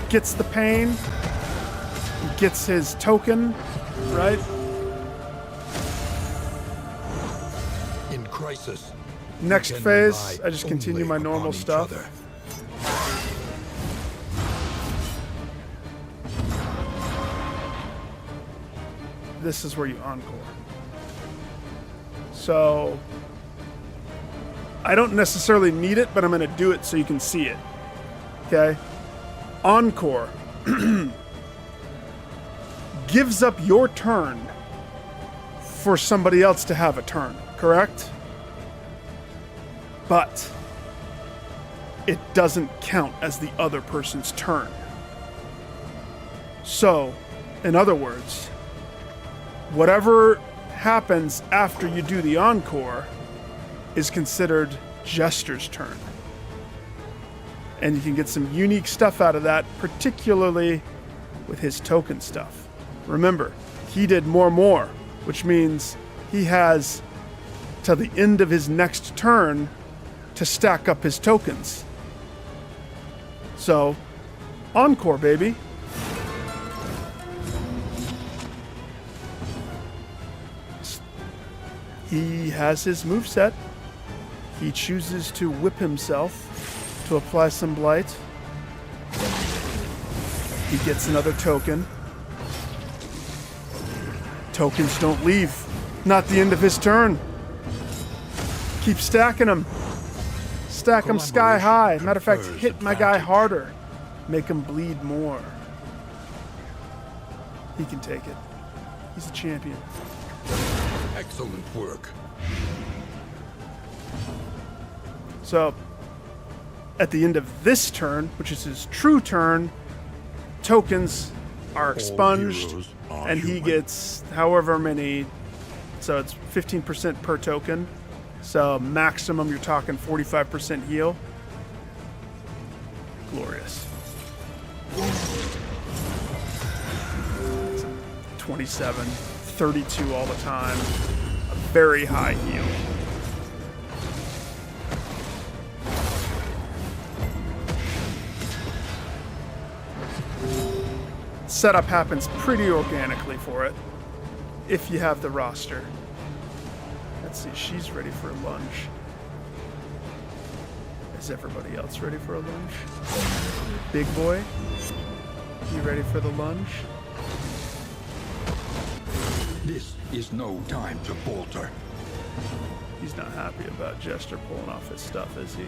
Gets the pain. He gets his token, right? In crisis, Next we can phase, rely I just continue my only normal upon each stuff. other. This is where you encore. So, I don't necessarily need it, but I'm going to do it so you can see it. Okay? Encore gives up your turn for somebody else to have a turn, correct? But it doesn't count as the other person's turn. So, in other words, whatever happens after you do the encore is considered Jester's turn. And you can get some unique stuff out of that, particularly with his token stuff. Remember, he did more, which means he has till the end of his next turn to stack up his tokens. So, encore, baby. He has his moveset. He chooses to whip himself to apply some blight. He gets another token. Tokens don't leave. Not the end of his turn. Keep stacking them. Stack them sky high. Matter of fact, hit my guy harder. Make him bleed more. He can take it. He's a champion. Excellent work. So, at the end of this turn, which is his true turn, tokens are expunged, heroes are and he human. gets however many. So it's 15% per token. So maximum, you're talking 45% heal. Glorious. 27, 32 all the time. A very high heal. Setup happens pretty organically for it, if you have the roster. Let's see, she's ready for a lunge. Is everybody else ready for a lunge? Big boy, you ready for the lunge? This is no time to falter. He's not happy about Jester pulling off his stuff, is he?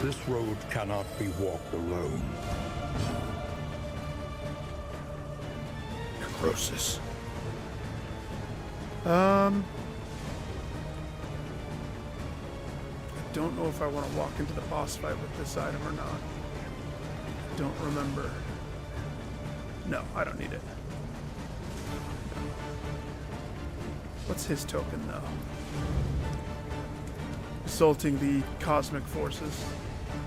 This road cannot be walked alone. Necrosis. don't know if I want to walk into the boss fight with this item or not. Don't remember. No, I don't need it. What's his token, though? Assaulting the cosmic forces.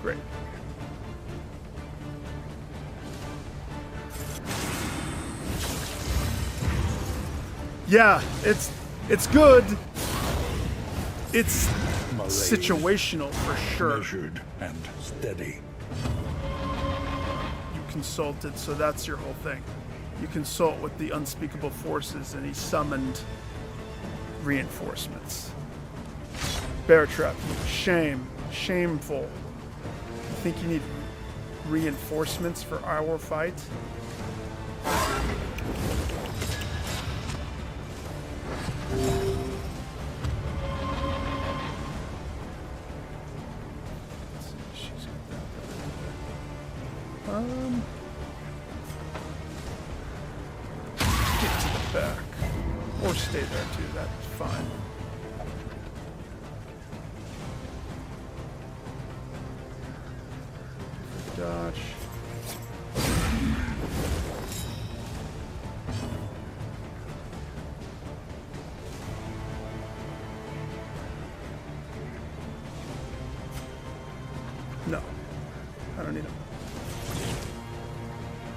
Great. Yeah, it's good. It's situational for sure. Measured and steady. You consulted, so that's your whole thing. You consult with the unspeakable forces, and he summoned reinforcements. Bear trap. Shame. Shameful. You think you need reinforcements for our fight? Get to the back. Or stay there too, that's fine. Dodge. No. I don't need them.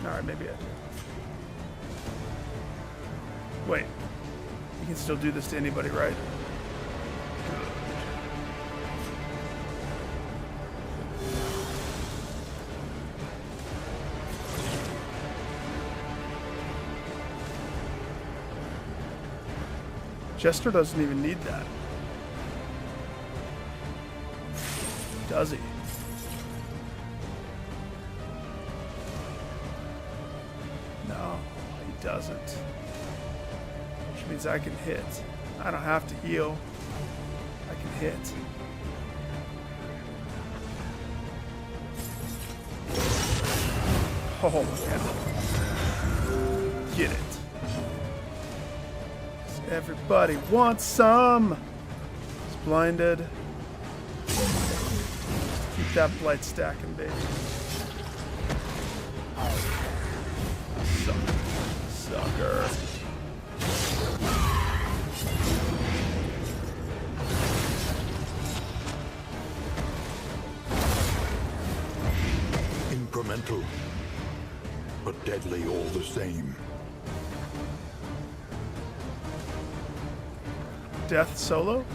Alright, maybe I do. Wait. You can still do this to anybody, right? Jester doesn't even need that. Does he? No, he doesn't. Which means I can hit. I don't have to heal. I can hit. Oh, yeah. Get it. Everybody wants some. He's blinded. Keep that blight stacking, baby. Sucker. Incremental, but deadly all the same. Death solo?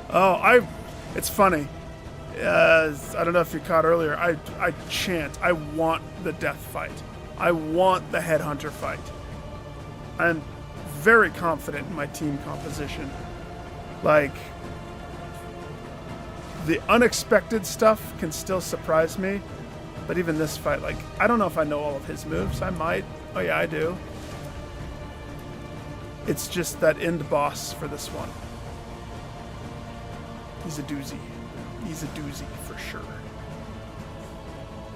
Oh, it's funny. I don't know if you caught earlier. I chant. I want the death fight. I want the headhunter fight. I'm very confident in my team composition. Like, the unexpected stuff can still surprise me, but even this fight, like, I don't know if I know all of his moves. I might. Oh yeah, I do. It's just that end boss for this one. He's a doozy. He's a doozy for sure.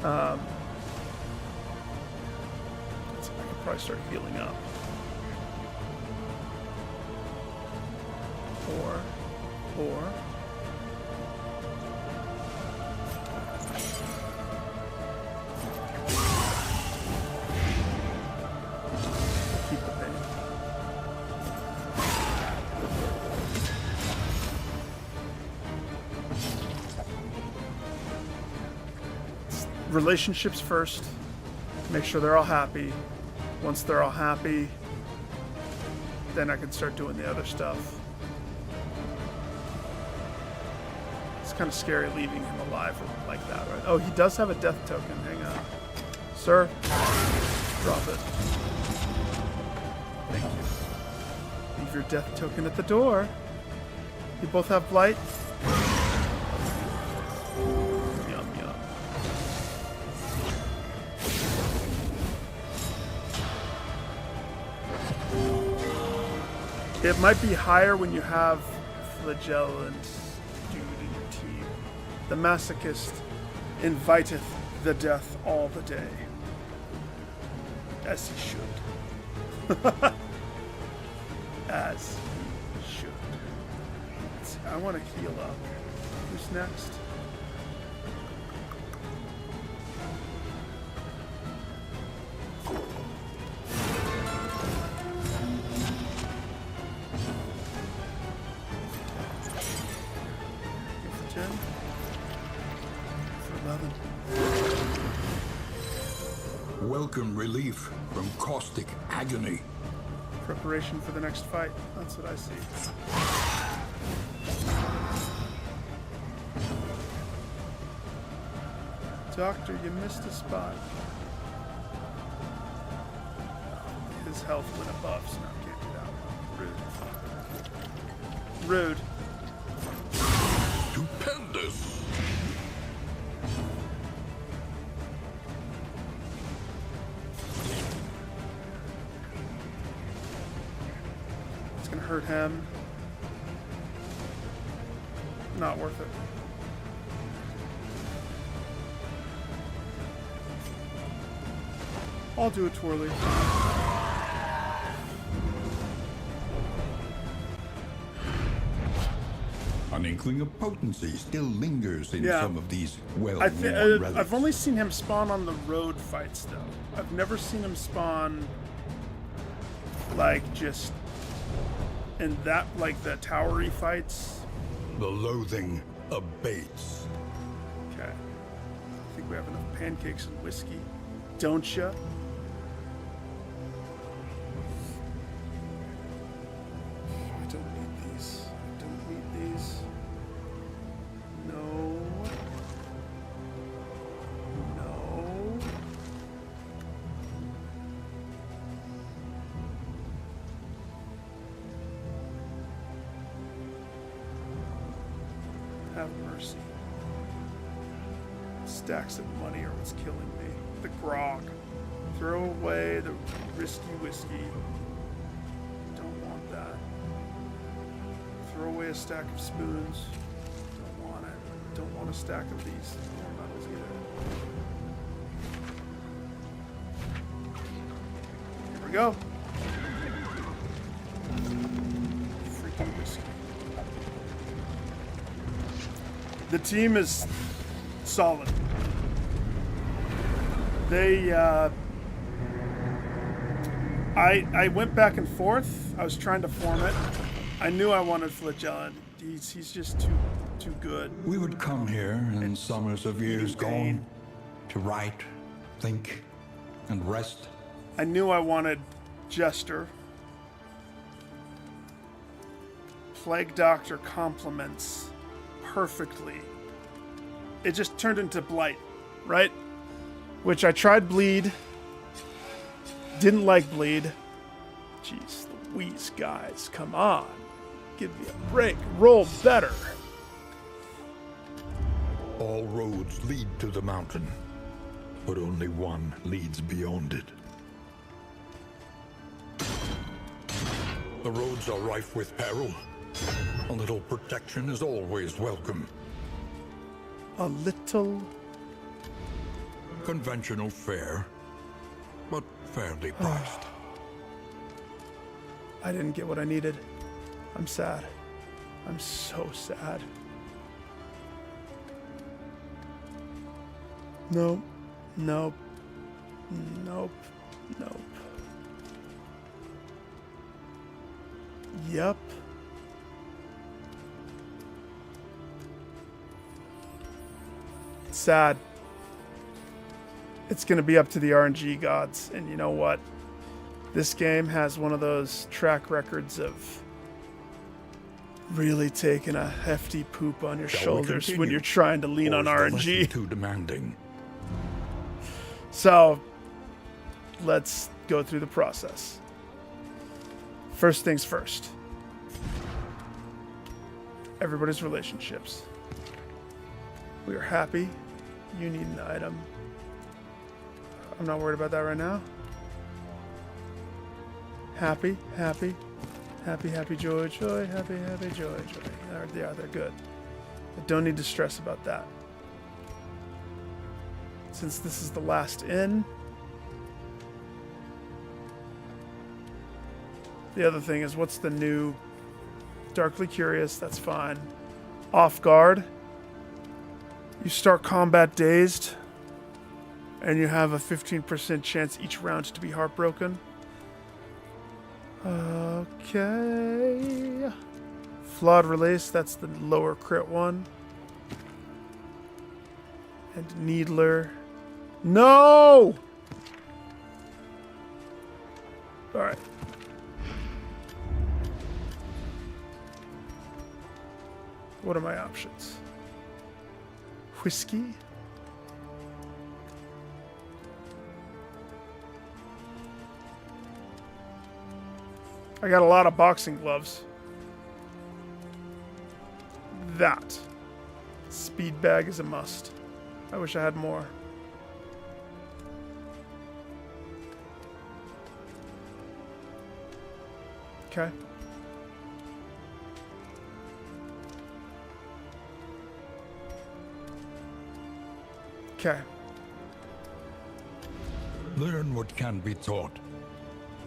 I could probably start healing up. Or keep the pain. Relationships first. Make sure they're all happy. Once they're all happy, then I can start doing the other stuff. It's kind of scary leaving him alive like that, right? Oh, he does have a death token. Hang on. Sir, drop it. Thank you. Leave your death token at the door. You both have blight? It might be higher when you have flagellant dude in your team. The masochist inviteth the death all the day. As he should. As he should. I want to heal up. Who's next? For 10. For 11. Welcome relief from caustic agony. Preparation for the next fight. That's what I see. Doctor, you missed a spot. His health went above, so now can't do that. Rude. Rude. Stupendous. It's gonna hurt him. Not worth it. I'll do a twirly. An inkling of potency still lingers in some of these well-worn relics. I've only seen him spawn on the road fights, though. I've never seen him spawn, like, just in that, like, the towery fights. The loathing abates. Okay. I think we have enough pancakes and whiskey. Don't ya? I don't need these. I don't need these. No. No. Have mercy. Stacks of money are what's killing me. The grog. Throw away the risky whiskey. Don't want that. Throw away a stack of spoons. Don't want it. Don't want a stack of these more metals either. Here we go. Freaking whiskey. The team is solid. They, I went back and forth. I was trying to form it. I knew I wanted Flagella. He's just too good. We would come here in summers of years gone to write, think, and rest. I knew I wanted Jester. Plague Doctor complements perfectly. It just turned into Blight, right? Which I tried Bleed. Didn't like Bleed. Jeez Louise, guys. Come on. Give me a break. Roll better. All roads lead to the mountain, but only one leads beyond it. The roads are rife with peril. A little protection is always welcome. A little. Conventional fare, but fairly priced. I didn't get what I needed. I'm sad. I'm so sad. Nope. Nope. Nope. Nope. Yep. Sad. It's going to be up to the RNG gods. And you know what? This game has one of those track records of really taking a hefty poop on your shoulders when you're trying to lean on RNG. Too demanding. So, let's go through the process. First things first. Everybody's relationships. We are happy. You need an item. I'm not worried about that right now. Happy, happy, happy, happy, joy, joy, happy, happy, joy, joy. Yeah, they're good. I don't need to stress about that. Since this is the last in. The other thing is, what's the new Darkly curious, that's fine. Off guard. You start combat dazed, and you have a 15% chance each round to be heartbroken. Okay. Flawed release, that's the lower crit one. And Needler. No! Alright. What are my options? Whiskey? I got a lot of boxing gloves. That. Speed bag is a must. I wish I had more. Okay. Okay. Learn what can be taught,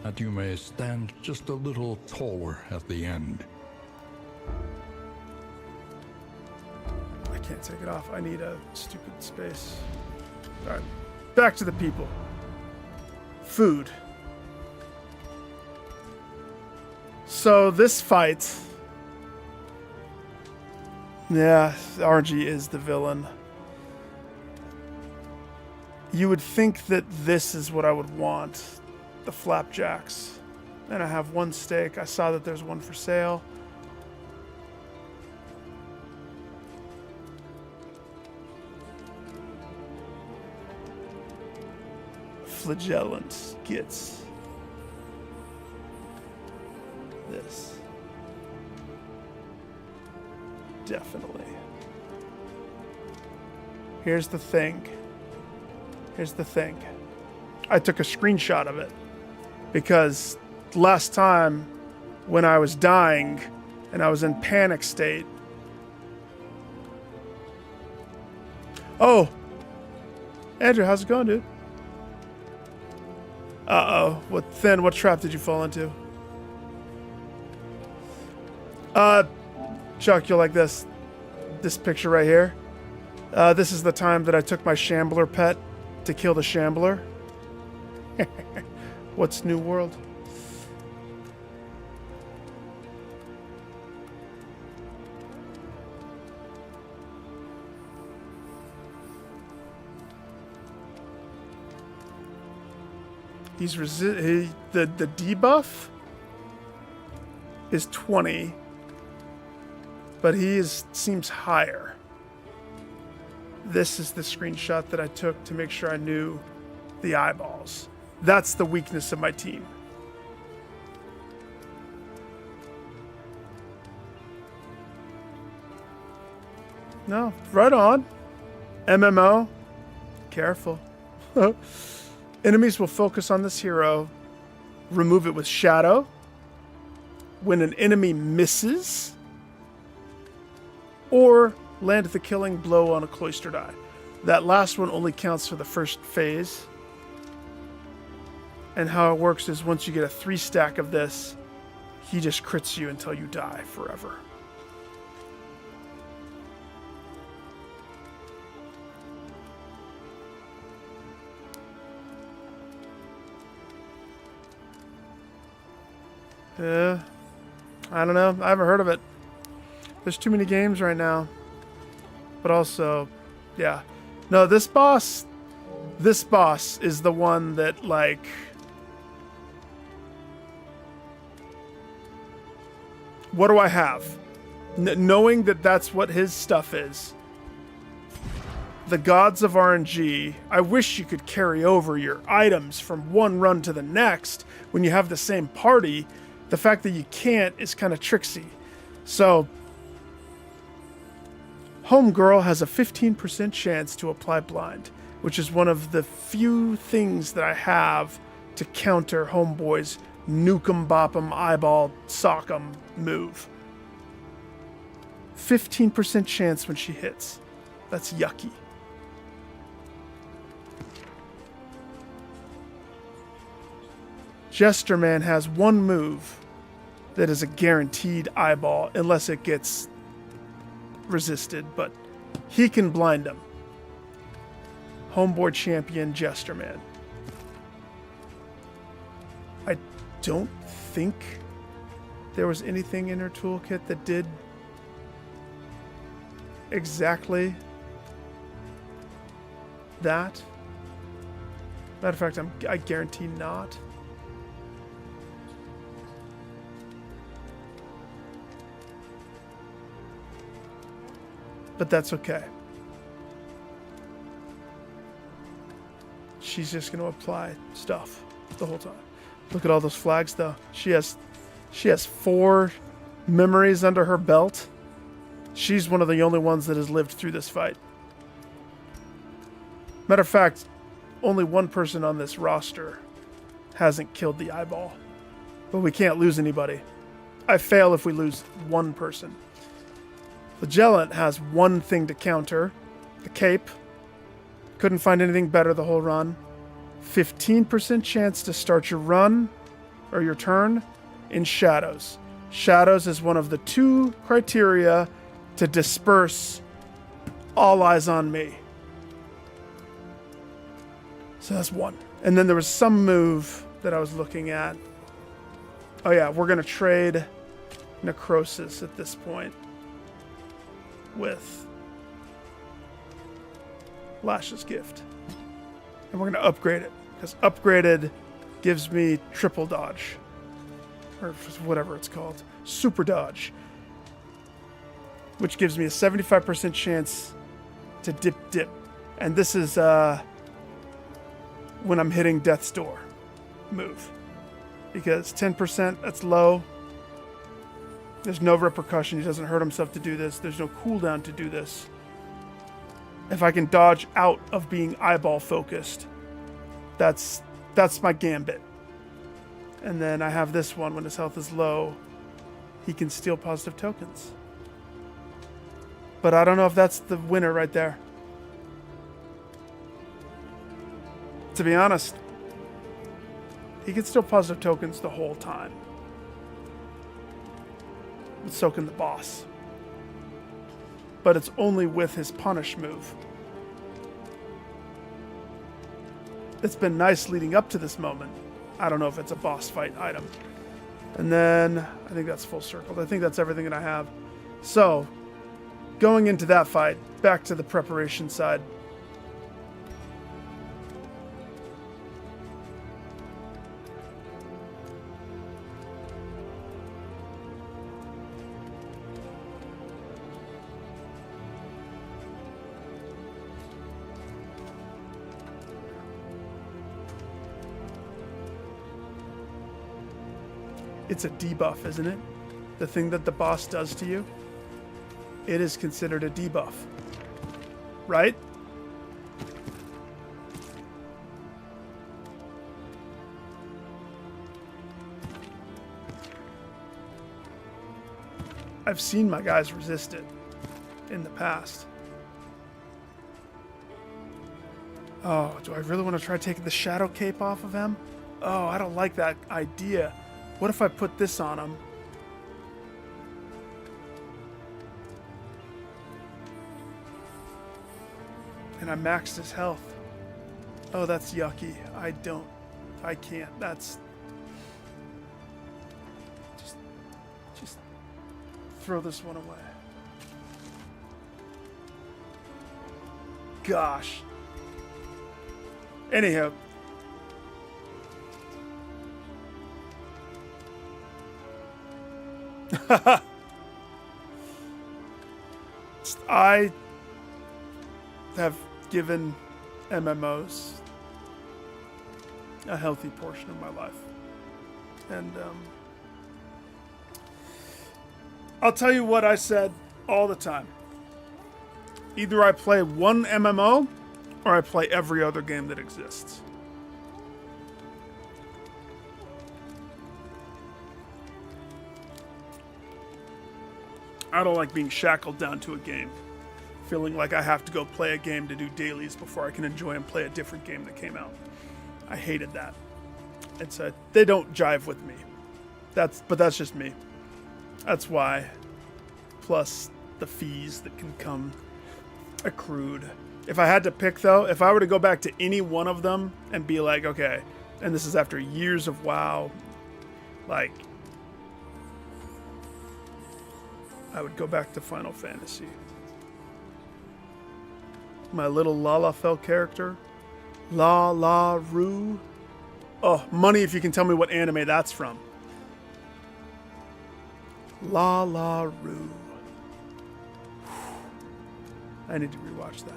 that you may stand just a little taller at the end. I can't take it off. I need a stupid space. Alright. Back to the people. Food. So this fight... Yeah, RG is the villain. You would think that this is what I would want. The flapjacks. And I have one steak. I saw that there's one for sale. Flagellant gets this. Definitely. Here's the thing. Here's the thing. I took a screenshot of it because last time when I was dying and I was in panic state. Oh, Andrew, how's it going, dude? Uh-oh. What trap did you fall into? Chuck, you'll like this picture right here. This is the time that I took my Shambler pet to kill the Shambler. What's New World? He's the debuff is 20, but seems higher. This is the screenshot that I took to make sure I knew the eyeballs. That's the weakness of my team. No, right on. MMO. Careful. Enemies will focus on this hero. Remove it with shadow. When an enemy misses, or land the killing blow on a cloistered eye. That last one only counts for the first phase. And how it works is once you get a 3-stack of this, he just crits you until you die forever. I don't know. I haven't heard of it. There's too many games right now. But also, yeah. No, this boss is the one that, like... What do I have? Knowing that that's what his stuff is. The gods of RNG, I wish you could carry over your items from one run to the next when you have the same party. The fact that you can't is kind of tricksy. So, Homegirl has a 15% chance to apply blind, which is one of the few things that I have to counter Homeboy's nuke 'em bop 'em eyeball sock 'em move. 15% chance when she hits. That's yucky. Jester Man has one move, that is a guaranteed eyeball unless it gets resisted, but he can blind him. Homeboard champion Jester Man. I don't think there was anything in her toolkit that did exactly that. Matter of fact, I guarantee not. But that's okay. She's just going to apply stuff the whole time. Look at all those flags, though. She has 4 memories under her belt. She's one of the only ones that has lived through this fight. Matter of fact, only one person on this roster hasn't killed the eyeball. But we can't lose anybody. I fail if we lose one person. Magellan has one thing to counter. The cape. Couldn't find anything better the whole run. 15% chance to start your run or your turn in shadows. Shadows is one of the 2 criteria to disperse all eyes on me. So that's 1. And then there was some move that I was looking at. Oh yeah, we're going to trade Necrosis at this point with Lash's Gift. And we're going to upgrade it, because upgraded gives me triple dodge. Or whatever it's called. Super dodge. Which gives me a 75% chance to dip. And this is when I'm hitting Death's Door move. Because 10%, that's low. There's no repercussion. He doesn't hurt himself to do this. There's no cooldown to do this. If I can dodge out of being eyeball focused, that's my gambit. And then I have this one. When his health is low, he can steal positive tokens. But I don't know if that's the winner right there. To be honest, he can steal positive tokens the whole time. With soaking the boss. But it's only with his punish move. It's been nice leading up to this moment. I don't know if it's a boss fight item. And then I think that's full circled. I think that's everything that I have. So, going into that fight, back to the preparation side. It's a debuff, isn't it? The thing that the boss does to you, it is considered a debuff. Right? I've seen my guys resist it in the past. Oh, do I really want to try taking the shadow cape off of him? Oh, I don't like that idea. What if I put this on him? And I maxed his health. Oh, that's yucky. I can't. That's... Just throw this one away. Gosh. Anyhow. I have given MMOs a healthy portion of my life. And I'll tell you what I said all the time. Either I play one MMO or I play every other game that exists. I don't like being shackled down to a game. Feeling like I have to go play a game to do dailies before I can enjoy and play a different game that came out. I hated that. They don't jive with me. But that's just me. That's why. Plus the fees that can come accrued. If I had to pick, though, if I were to go back to any one of them and be like, okay, and this is after years of WoW, like, I would go back to Final Fantasy. My little Lalafell character. La La Rue. Oh, money if you can tell me what anime that's from. La La Rue. I need to rewatch that.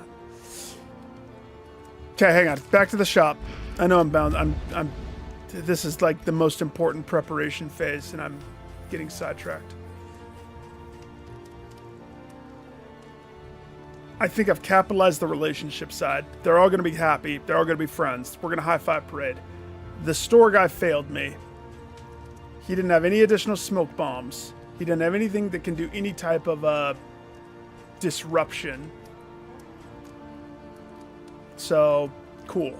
Okay, hang on. Back to the shop. I know I'm bound. I'm. This is like the most important preparation phase, and I'm getting sidetracked. I think I've capitalized the relationship side. They're all going to be happy. They're all going to be friends. We're going to high-five parade. The store guy failed me. He didn't have any additional smoke bombs. He didn't have anything that can do any type of disruption. So, cool.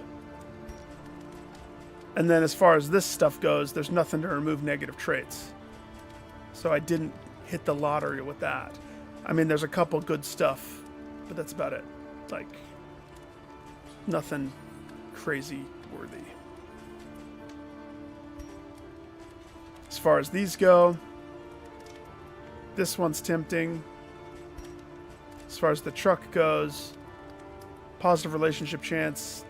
And then as far as this stuff goes, there's nothing to remove negative traits. So I didn't hit the lottery with that. I mean, there's a couple good stuff, but that's about it. Like, nothing crazy worthy. As far as these go, this one's tempting. As far as the truck goes, positive relationship chance,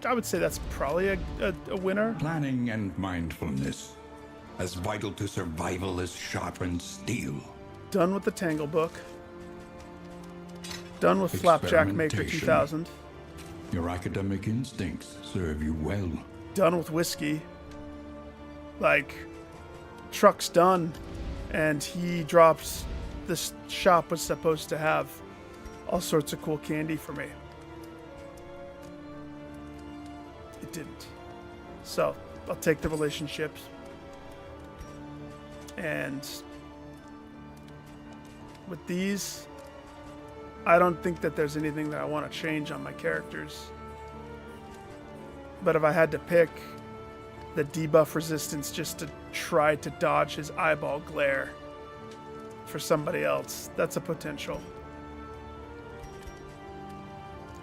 I would say that's probably a winner. Planning and mindfulness, as vital to survival as sharpened steel. Done with the Tangle book. Done with Flapjack Maker 2000. Your academic instincts serve you well. Done with whiskey. Like, truck's done, and he drops. This shop was supposed to have all sorts of cool candy for me. It didn't. So, I'll take the relationships. And with these, I don't think that there's anything that I want to change on my characters. But if I had to pick the debuff resistance just to try to dodge his eyeball glare for somebody else, that's a potential.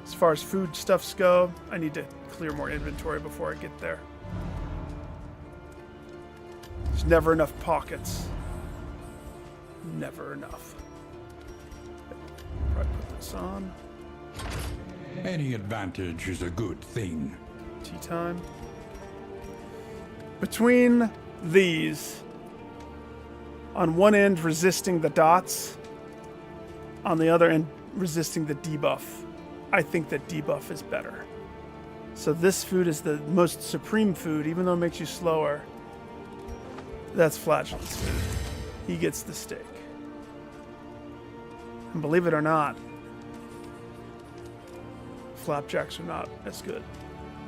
As far as food stuffs go, I need to clear more inventory before I get there. There's never enough pockets. Never enough. Probably put this on. Any advantage is a good thing. Tea time. Between these, on one end resisting the dots, on the other end resisting the debuff, I think that debuff is better. So this food is the most supreme food, even though it makes you slower. That's Flatulence food. He gets the steak. And believe it or not, flapjacks are not as good.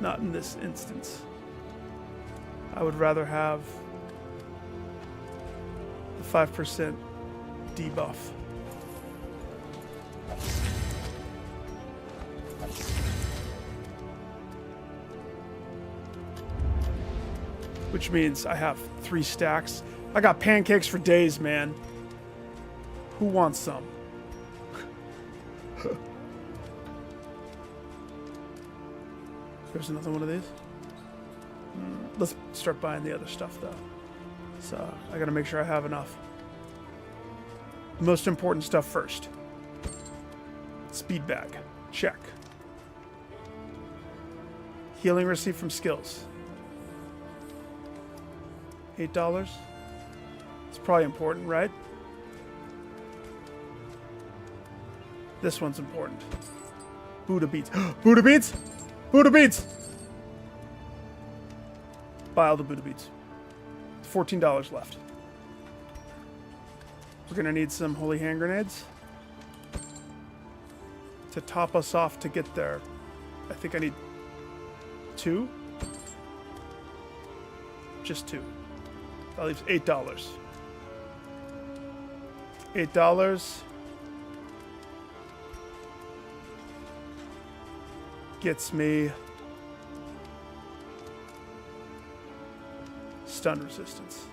Not in this instance. I would rather have the 5% debuff. Which means I have 3 stacks. I got pancakes for days, man. Who wants some? There's another one of these. Let's start buying the other stuff, though. So I gotta make sure I have enough. Most important stuff first. Speed bag. Check. Healing receipt from skills. $8. It's probably important, right? This one's important. Buddha beads. Buddha beads! Buddha beads! Buy all the Buddha beads. $14 left. We're gonna need some holy hand grenades to top us off to get there. I think I need 2. Just 2. That leaves $8. $8 gets me Stun resistance.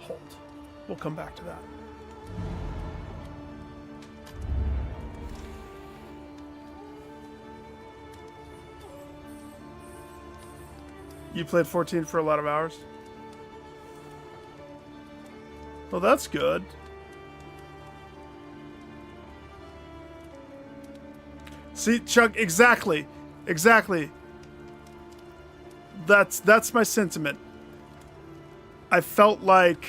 Hold. We'll come back to that. You played 14 for a lot of hours? Well, that's good. See, Chuck, exactly. Exactly. That's my sentiment. I felt like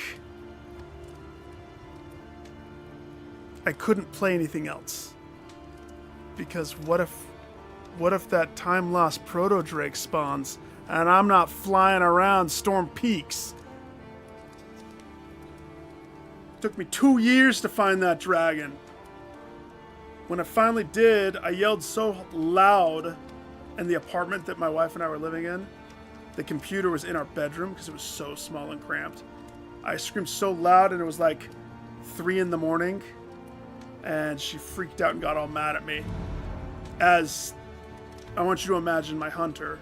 I couldn't play anything else. Because what if that time lost Proto Drake spawns and I'm not flying around Storm Peaks? Took me 2 years to find that dragon. When I finally did, I yelled so loud in the apartment that my wife and I were living in. The computer was in our bedroom because it was so small and cramped. I screamed so loud and it was like 3 a.m. and she freaked out and got all mad at me. As I want you to imagine my hunter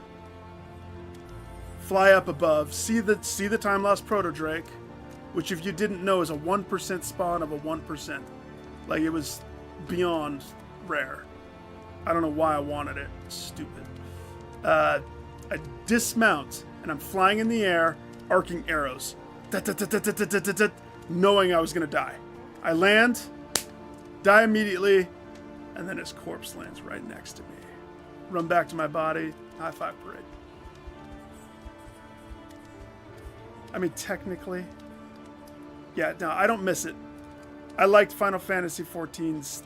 fly up above, see the time lost Proto Drake, which if you didn't know is a 1% spawn of a 1%. Like, it was beyond rare. I don't know why I wanted it. Stupid. I dismount and I'm flying in the air, arcing arrows, knowing I was gonna die. I land, die immediately, and then his corpse lands right next to me. Run back to my body, high five parade. I mean, technically, yeah, no, I don't miss it. I liked Final Fantasy XIV's,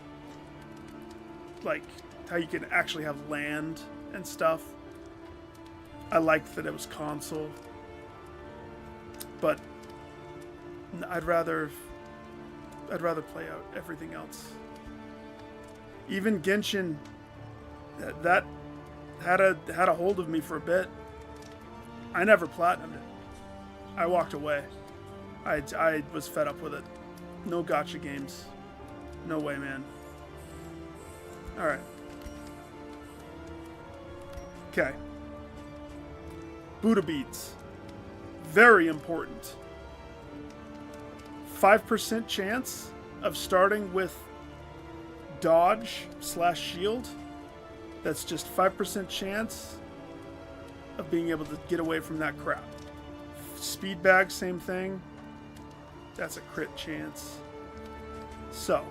like, how you can actually have land and stuff. I liked that it was console. But I'd rather play out everything else. Even Genshin, that had a hold of me for a bit. I never platinumed it. I walked away. I was fed up with it. No gacha games. No way, man. Alright. Okay. Buddha beads. Very important. 5% chance of starting with dodge/shield. That's just 5% chance of being able to get away from that crap. Speed bag, same thing. That's a crit chance. So.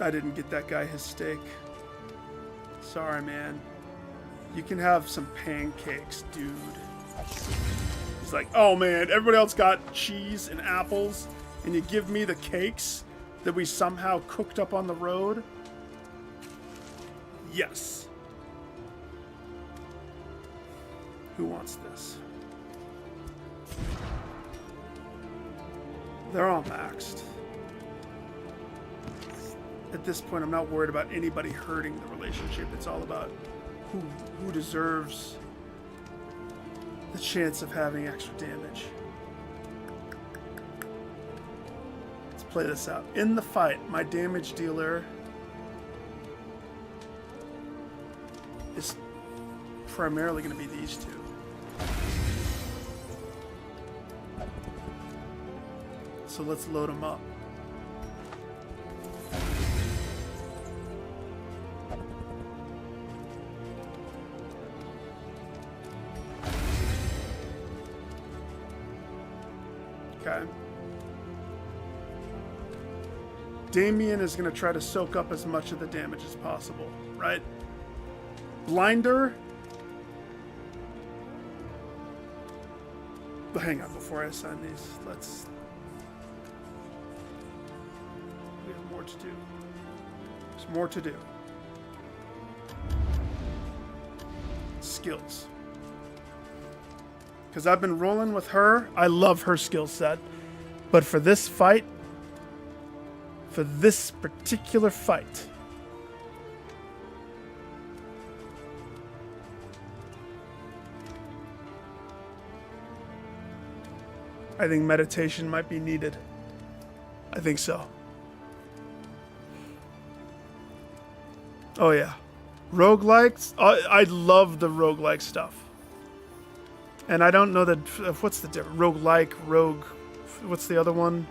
I didn't get that guy his steak. Sorry, man. You can have some pancakes, dude. He's like, oh man, everybody else got cheese and apples, and you give me the cakes that we somehow cooked up on the road? Yes. Who wants this? They're all maxed. At this point, I'm not worried about anybody hurting the relationship. It's all about who deserves the chance of having extra damage. Let's play this out. In the fight, my damage dealer is primarily going to be these two. So let's load them up. Okay. Damien is going to try to soak up as much of the damage as possible, right? Blinder. But hang on, before I assign these, we have more to do. There's more to do. Skills. Because I've been rolling with her. I love her skill set. But for this fight, for this particular fight, I think meditation might be needed. I think so. Oh yeah. Roguelikes? I love the roguelike stuff. And I don't know that... What's the difference? Roguelike, rogue... What's the other one?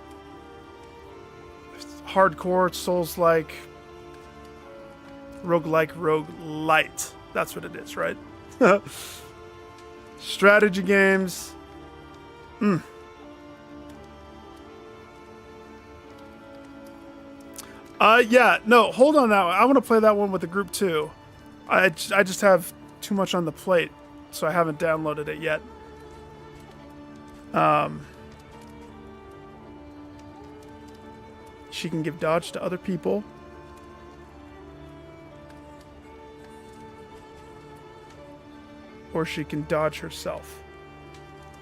Hardcore, Souls-like... Roguelike, roguelite. That's what it is, right? Strategy games. Yeah, no, hold on that one. I want to play that one with the group too. I just have too much on the plate, so I haven't downloaded it yet. She can give dodge to other people. Or she can dodge herself.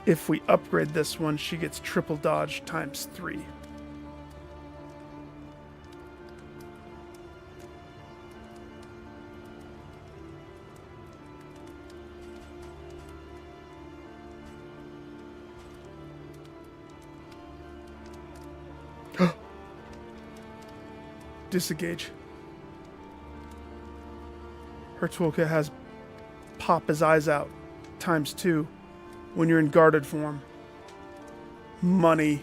If we upgrade this one, she gets triple dodge times 3. Disengage. Her toolkit has pop his eyes out times 2 when you're in guarded form. Money.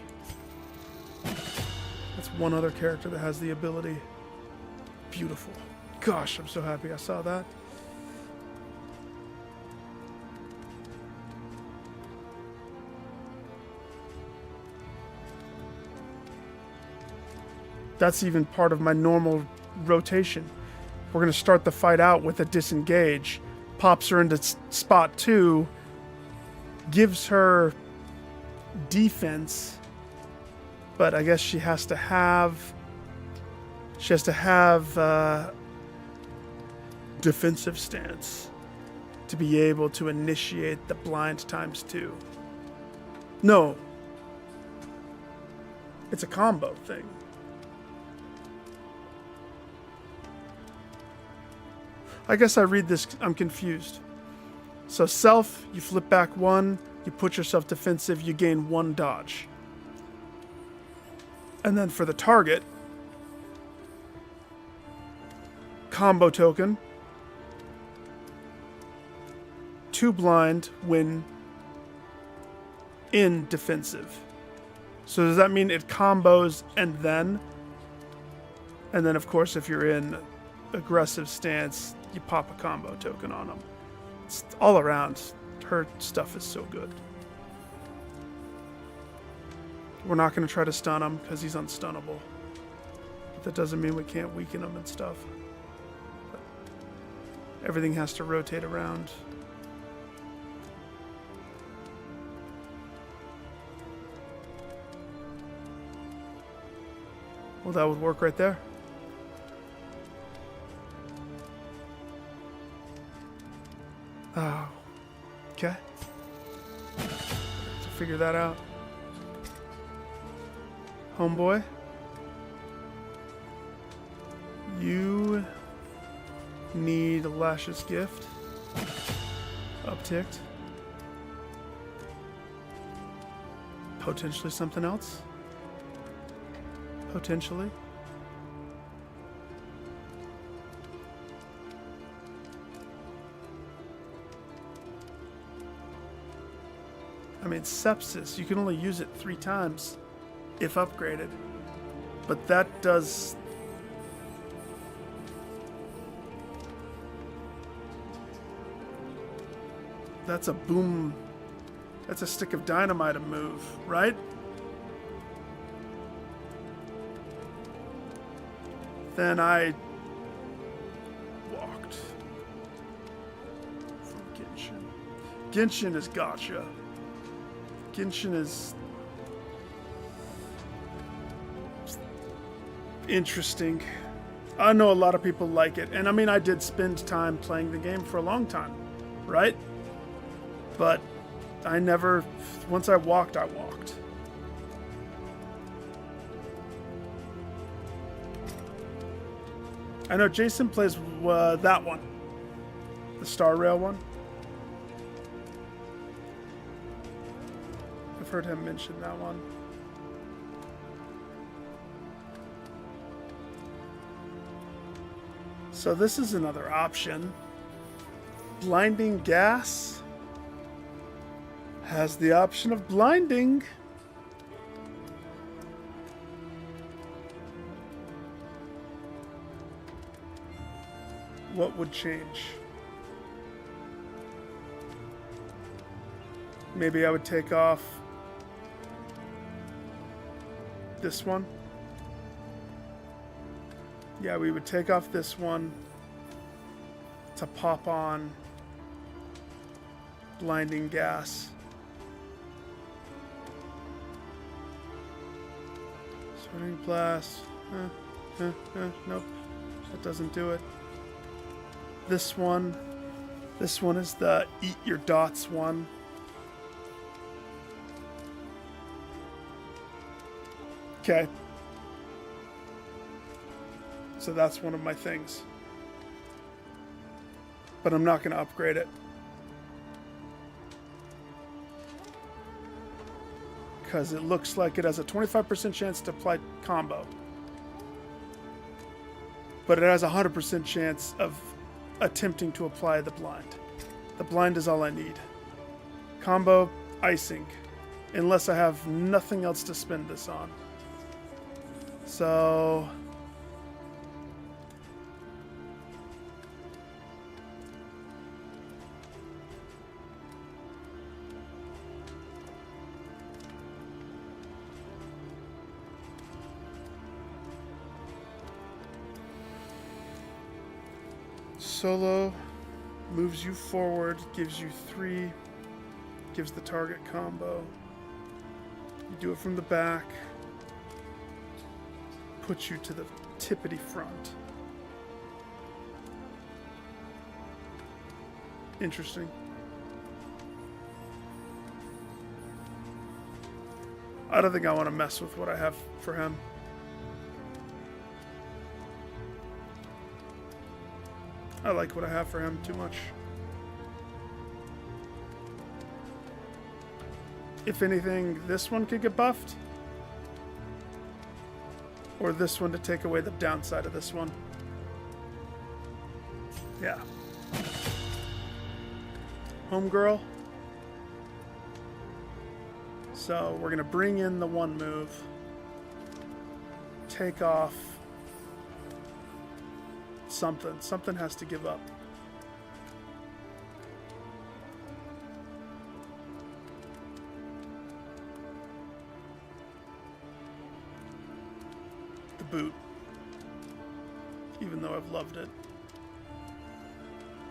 That's one other character that has the ability. Beautiful. Gosh, I'm so happy I saw that. That's even part of my normal rotation. We're going to start the fight out with a disengage. Pops her into spot 2. Gives her defense. But I guess she has to have... defensive stance to be able to initiate the blind times 2. No. It's a combo thing. I guess I read this, I'm confused. So self, you flip back 1, you put yourself defensive, you gain 1 dodge. And then for the target, combo token, 2 blind when in defensive. So does that mean it combos and then of course if you're in aggressive stance, you pop a combo token on them. It's all around. Her stuff is so good. We're not going to try to stun him because he's unstunnable. But that doesn't mean we can't weaken him and stuff. But everything has to rotate around. Well, that would work right there. Oh, okay. To figure that out. Homeboy. You need a Lash's gift. Upticked. Potentially something else. Potentially. I mean, sepsis, you can only use it 3 times if upgraded. But that does... That's a boom. That's a stick of dynamite move, right? Then I walked from Genshin. Genshin is gotcha. Genshin is interesting. I know a lot of people like it. And I mean, I did spend time playing the game for a long time, right? But I never, once I walked, I walked. I know Jason plays that one, the Star Rail one. I've heard him mention that one. So this is another option. Blinding gas has the option of blinding. What would change? Maybe I would take off this one. Yeah, we would take off this one to pop on blinding gas. Sweating blast. Nope. That doesn't do it. This one is the eat your dots one. Okay. So that's one of my things. But I'm not going to upgrade it. Because it looks like it has a 25% chance to apply combo. But it has a 100% chance of attempting to apply the blind. The blind is all I need. Combo, icing. Unless I have nothing else to spend this on. So... Solo moves you forward, gives you 3, gives the target combo. You do it from the back, puts you to the tippity front. Interesting. I don't think I want to mess with what I have for him. I like what I have for him too much. If anything, this one could get buffed. Or this one to take away the downside of this one. Yeah. Homegirl. So we're going to bring in the one move. Take off. Something has to give up. The boot. Even though I've loved it.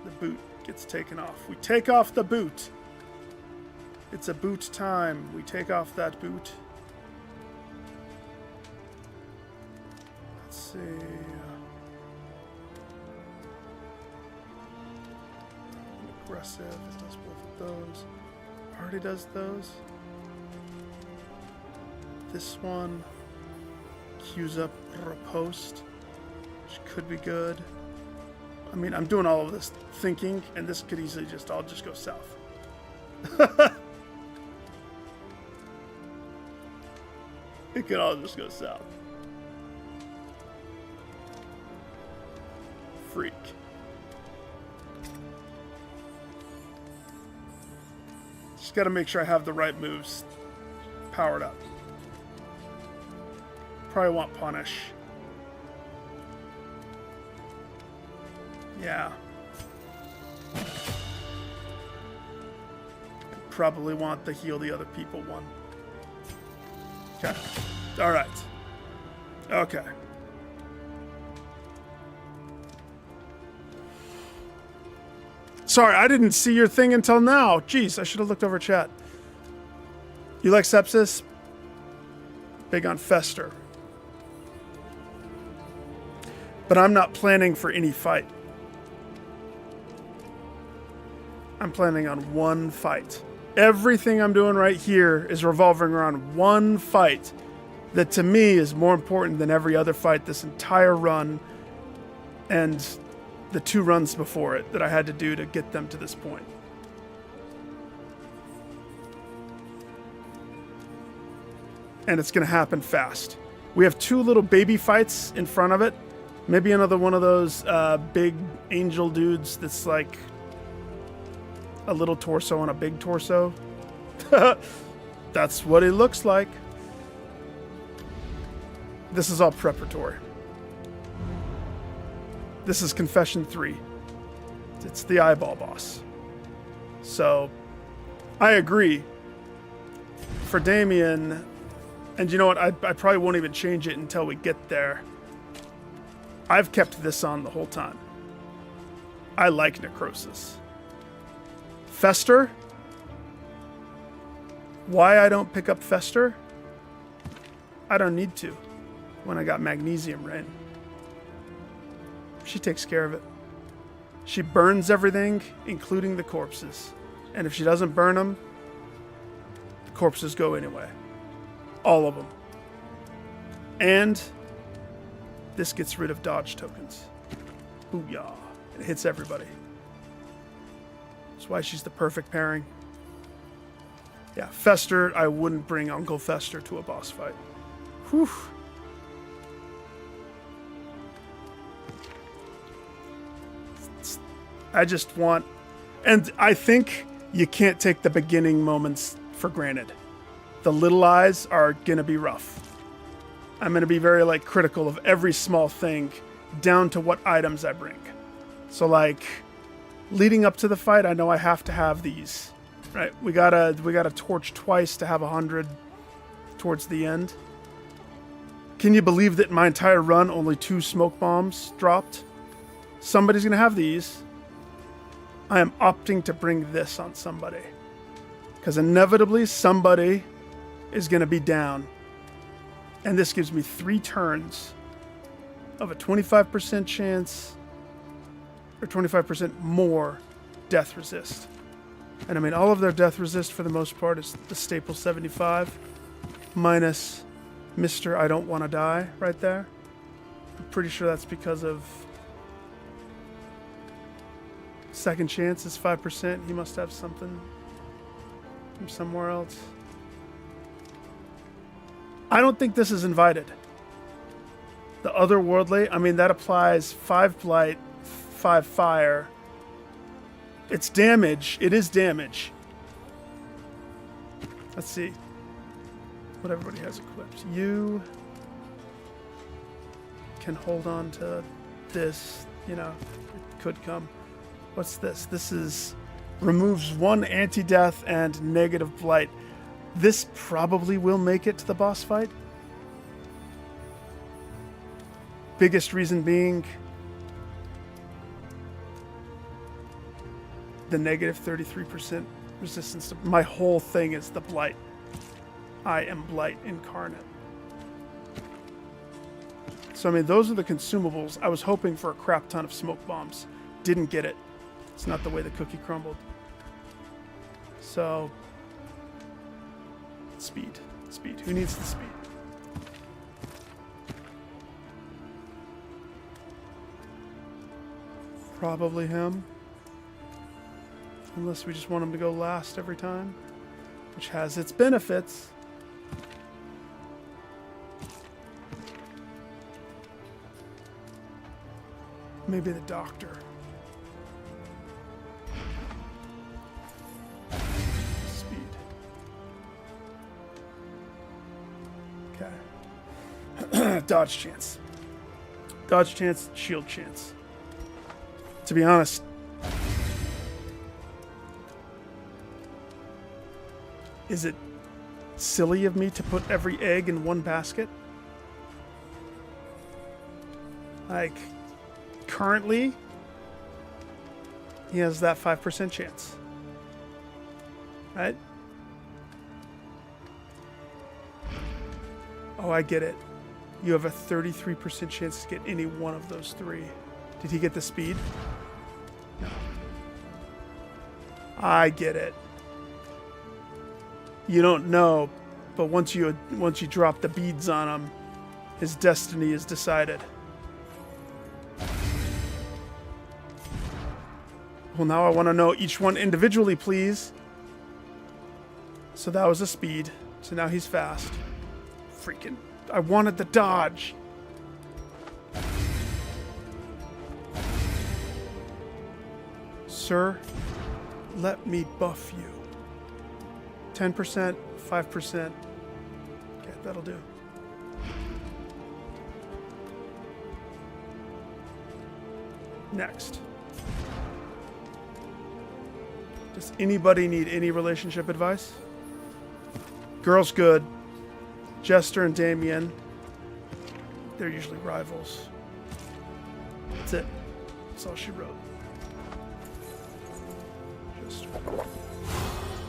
The boot gets taken off. We take off the boot. It's a boot time. We take off that boot. Let's see. Aggressive. It does both of those. Already does those. This one queues up riposte, which could be good. I mean, I'm doing all of this thinking, and this could easily all just go south. It could all just go south. Freak. Just got to make sure I have the right moves powered up. Probably want punish. Yeah. Probably want the heal the other people one. Okay. All right. Okay. Sorry, I didn't see your thing until now. Jeez, I should have looked over chat. You like sepsis? Big on Fester. But I'm not planning for any fight. I'm planning on one fight. Everything I'm doing right here is revolving around one fight that to me is more important than every other fight this entire run and the 2 runs before it that I had to do to get them to this point. And it's going to happen fast. We have 2 little baby fights in front of it Maybe another one of those big angel dudes that's like a little torso and a big torso. That's what it looks like. This is all preparatory. This is Confession 3. It's the eyeball boss. So, I agree. For Damien, and you know what, I probably won't even change it until we get there. I've kept this on the whole time. I like Necrosis. Fester? Why I don't pick up Fester? I don't need to when I got Magnesium Rain. She takes care of it. She burns everything, including the corpses. And if she doesn't burn them, the corpses go anyway. All of them. And this gets rid of dodge tokens. Booyah. It hits everybody. That's why she's the perfect pairing. Yeah, Fester, I wouldn't bring Uncle Fester to a boss fight. Whew. I just want... And I think you can't take the beginning moments for granted. The little eyes are going to be rough. I'm going to be very, like, critical of every small thing, down to what items I bring. So, like, leading up to the fight, I know I have to have these. Right? We gotta torch twice to have 100 towards the end. Can you believe that in my entire run, only 2 smoke bombs dropped? Somebody's gonna have these. I am opting to bring this on somebody. Because inevitably, somebody is gonna be down. And this gives me 3 turns of a 25% chance, or 25% more death resist. And I mean, all of their death resist for the most part is the staple 75, minus Mr. I don't want to die right there. I'm pretty sure that's because of second chance is 5%. He must have something from somewhere else. I don't think this is invited. The otherworldly, I mean, that applies 5 blight, 5 fire. It's damage. It is damage. Let's see what everybody has equipped. You can hold on to this. You know, it could come. What's this? This is removes 1 anti-death and negative blight. This probably will make it to the boss fight. Biggest reason being the negative 33% resistance. My whole thing is the blight. I am blight incarnate. So, I mean, those are the consumables. I was hoping for a crap ton of smoke bombs. Didn't get it. It's not the way the cookie crumbled. So, speed. Speed. Who needs the speed? Probably him. Unless we just want him to go last every time, which has its benefits. Maybe the doctor. Speed. Okay. Dodge chance. Dodge chance, shield chance. To be honest, is it silly of me to put every egg in one basket? Like, currently, he has that 5% chance. Right? Oh, I get it. You have a 33% chance to get any one of those 3. Did he get the speed? No. I get it. You don't know, but once you drop the beads on him, his destiny is decided. Well, now I want to know each one individually, please. So that was a speed. So now he's fast. Freaking, I wanted the dodge. Sir, let me buff you. 10%, 5%. Okay, that'll do. Next. Does anybody need any relationship advice? Girl's good. Jester and Damien. They're usually rivals. That's it. That's all she wrote. Jester.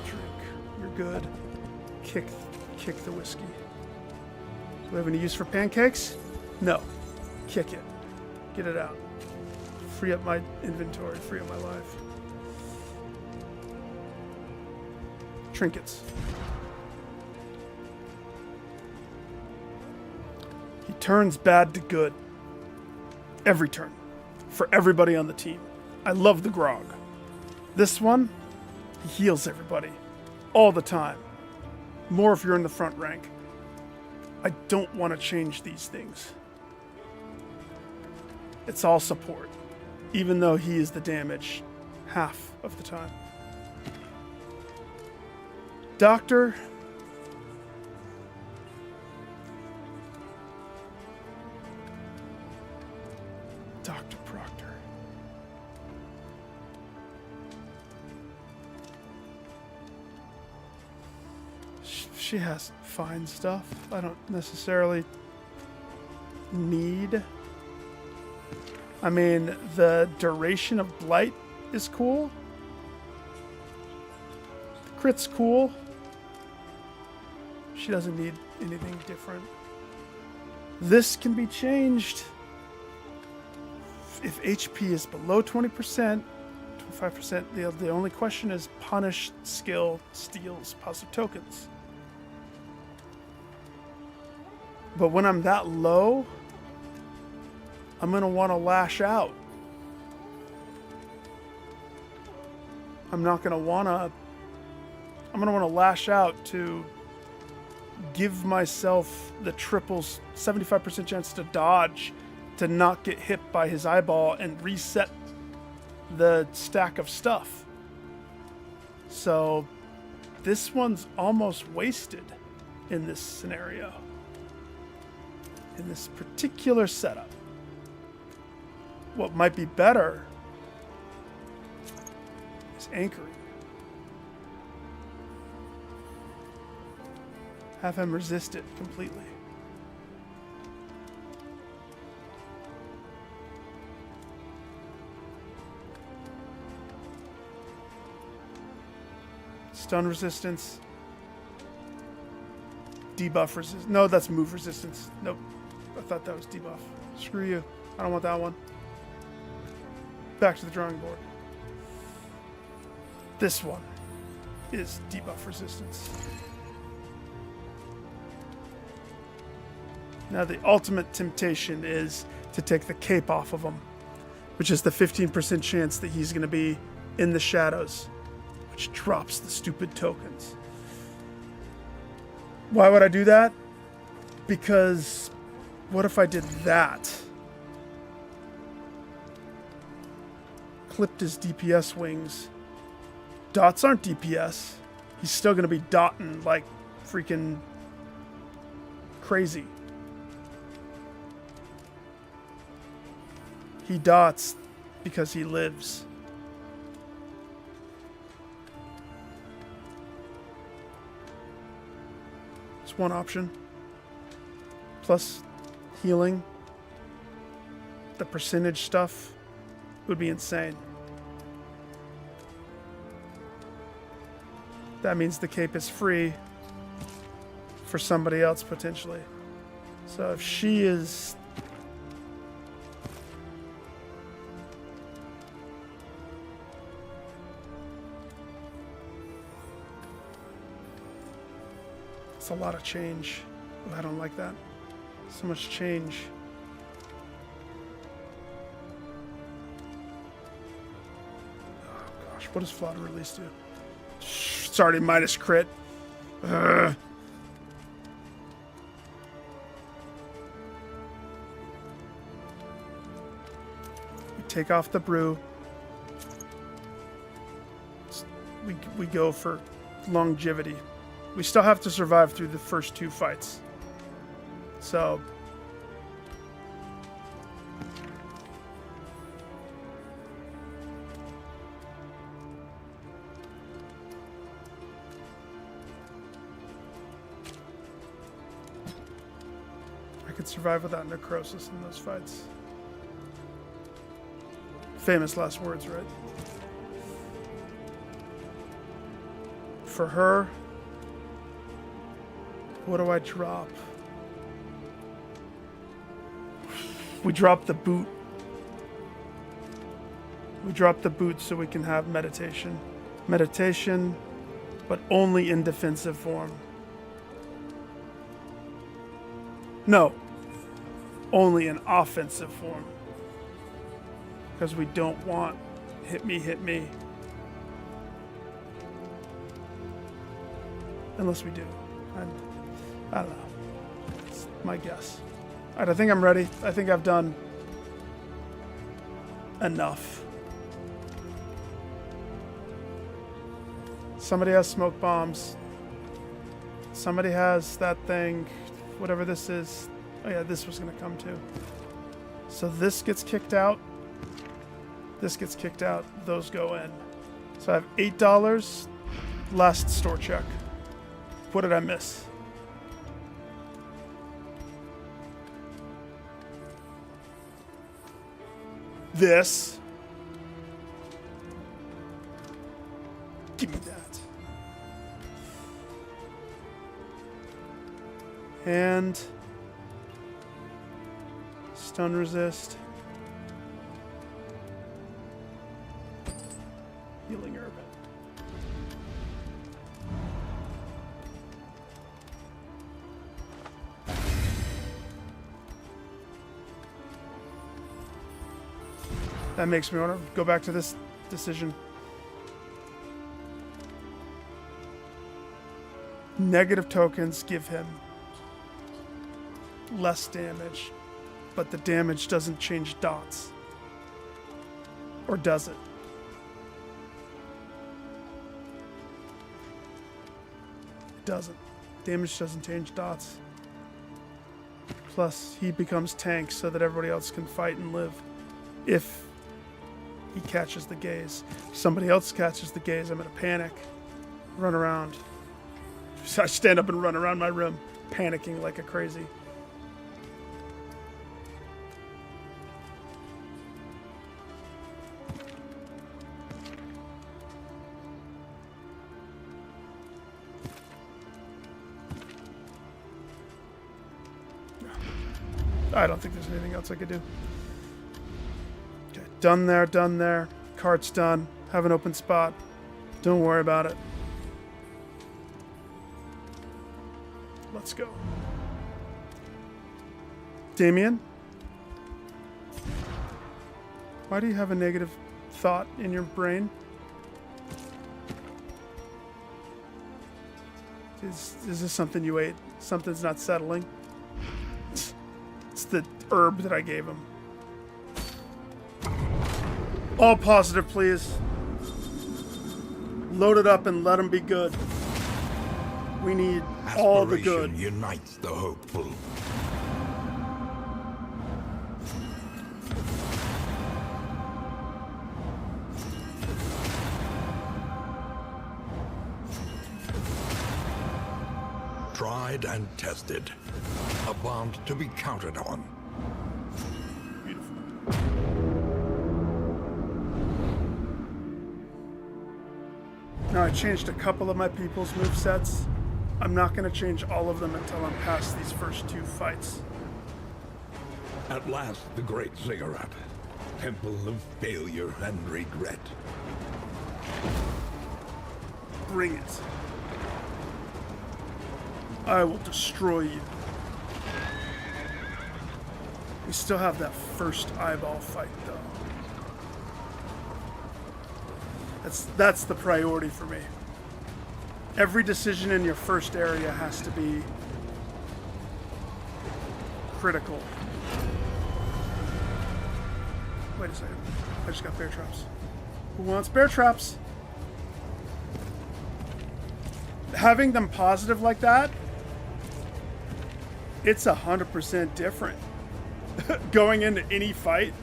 Drink. You're good. Kick the whiskey. Do we have any use for pancakes? No. Kick it. Get it out. Free up my inventory. Free up my life. Trinkets. He turns bad to good. Every turn. For everybody on the team. I love the grog. This one, he heals everybody. All the time. More if you're in the front rank. I don't want to change these things. It's all support. Even though he is the damage half of the time. Doctor. Dr. Proctor. She has fine stuff. I don't necessarily need. I mean, the duration of blight is cool. The crit's cool. She doesn't need anything different. This can be changed. If HP is below 20%, 25%, the only question is punish, skill, steals, positive tokens. But when I'm that low, I'm going to want to lash out. I'm going to want to lash out to give myself the triples, 75% chance to dodge, to not get hit by his eyeball and reset the stack of stuff. So this one's almost wasted in this scenario. In this particular setup. What might be better is anchoring. Have him resist it completely. Stun resistance. Debuff resistance. No, that's move resistance. Nope. I thought that was debuff. Screw you. I don't want that one. Back to the drawing board. This one is debuff resistance. Now the ultimate temptation is to take the cape off of him, which is the 15% chance that he's going to be in the shadows, which drops the stupid tokens. Why would I do that? Because what if I did that? Clipped his DPS wings. Dots aren't DPS. He's still going to be dotting like freaking crazy. He dots because he lives. It's one option. Plus healing. The percentage stuff would be insane. That means the cape is free for somebody else potentially. So if she is... It's a lot of change. I don't like that. So much change. Oh gosh, what does Flawed Release do? It's already minus crit. Ugh. We take off the brew. we go for longevity. We still have to survive through the first 2 fights. So I could survive without necrosis in those fights. Famous last words, right? For her, what do I drop? We drop the boot. We drop the boot so we can have meditation. Meditation, but only in defensive form. No, only in offensive form. Because we don't want hit me, hit me. Unless we do. I don't know. It's my guess. Alright, I think I'm ready. I think I've done enough. Somebody has smoke bombs. Somebody has that thing. Whatever this is. Oh yeah, this was going to come too. So this gets kicked out. This gets kicked out. Those go in. So I have $8. Last store check. What did I miss? This. Give me that. And stun resist. Healing herb. That makes me want to go back to this decision. Negative tokens give him less damage, but the damage doesn't change dots. Or does it? It doesn't. Damage doesn't change dots. Plus, he becomes tank so that everybody else can fight and live. If he catches the gaze. If somebody else catches the gaze, I'm gonna panic. Run around. I stand up and run around my room, panicking like a crazy. I don't think there's anything else I could do. Okay, done there, done there. Cart's done. Have an open spot. Don't worry about it. Let's go. Damien? Why do you have a negative thought in your brain? Is this something you ate? Something's not settling? It's the herb that I gave him. All positive, please. Load it up and let him be good. We need all the good. Aspiration unites the hopeful. Tried and tested. A bond to be counted on. Beautiful. Now I changed a couple of my people's movesets. I'm not going to change all of them until I'm past these first 2 fights. At last, the great ziggurat. Temple of failure and regret. Bring it. I will destroy you. We still have that first eyeball fight, though. That's the priority for me. Every decision in your first area has to be critical. Wait a second. I just got bear traps. Who wants bear traps? having them positive like that, it's 100% different going into any fight.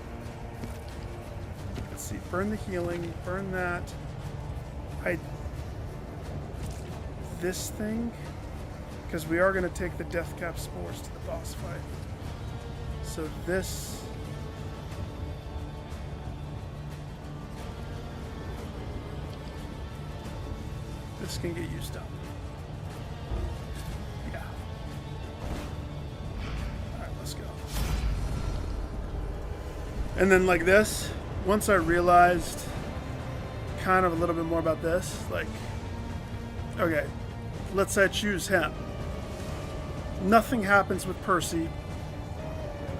Let's see, burn the healing, burn that. This thing, because we are going to take the death cap spores to the boss fight. So this. This can get used up. Yeah. Alright, let's go. And then like this, once I realized kind of a little bit more about this, like, okay, let's say I choose him. Nothing happens with Percy,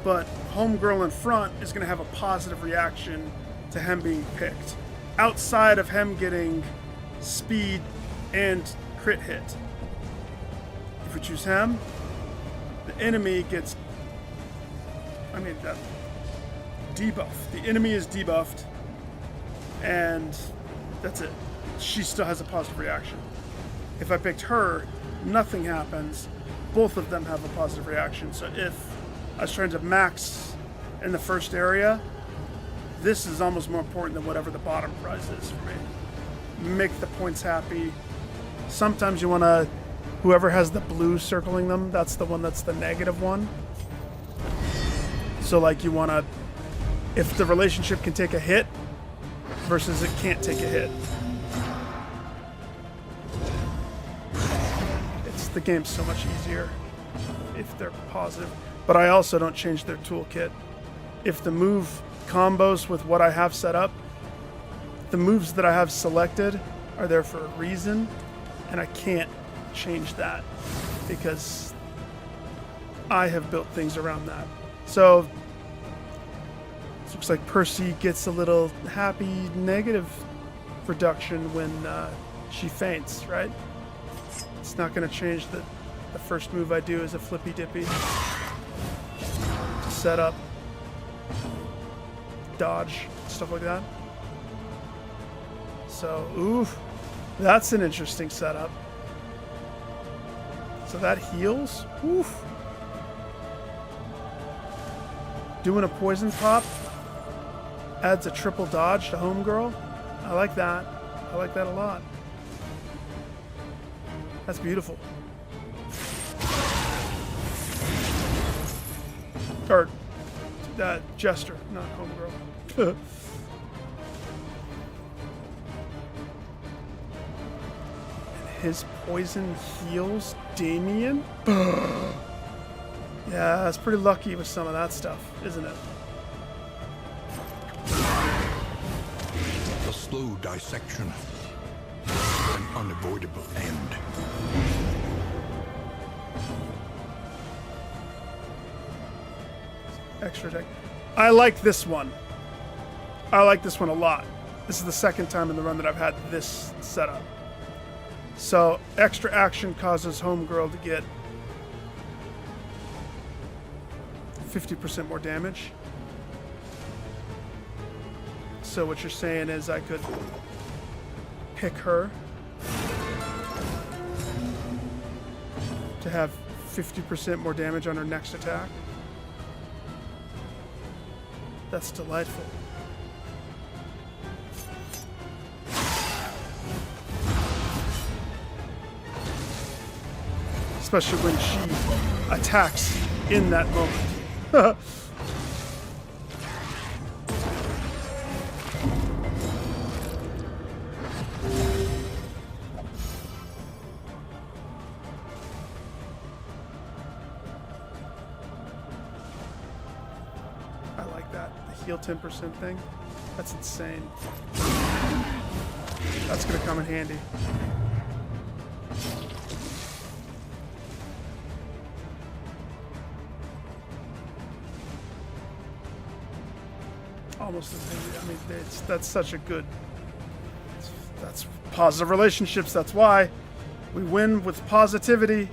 but Homegirl in front is going to have a positive reaction to him being picked. Outside of him getting speed and crit hit. If we choose him, the enemy gets, that debuff. The enemy is debuffed, and that's it. She still has a positive reaction. If I picked her, nothing happens. Both of them have a positive reaction. So if I was trying to max in the first area, this is almost more important than whatever the bottom prize is for me. Make the points happy. Sometimes you want to, whoever has the blue circling them, that's the one that's the negative one. So like you want to, if the relationship can take a hit versus it can't take a hit. The game's so much easier if they're positive. But I also don't change their toolkit. If the move combos with what I have set up, the moves that I have selected are there for a reason, and I can't change that because I have built things around that. So it looks like Percy gets a little happy negative reduction when she faints, right? It's not going to change that the first move I do is a flippy dippy to set up, dodge, stuff like that. So, oof, that's an interesting setup. So that heals. Oof. Doing a poison pop adds a triple dodge to Homegirl. I like that. I like that a lot. That's beautiful. Or Jester, not Homegirl. And his poison heals Damien? Yeah, that's pretty lucky with some of that stuff, isn't it? A slow dissection. An unavoidable end. Extra deck. I like this one. I like this one a lot. This is the second time in the run that I've had this setup. So extra action causes Homegirl to get 50% more damage. So what you're saying is I could pick her to have 50% more damage on her next attack. That's delightful. Especially when she attacks in that moment. Heal 10% thing. That's insane. That's gonna come in handy. Almost as handy. I mean, that's such a good. That's positive relationships. That's why we win with positivity.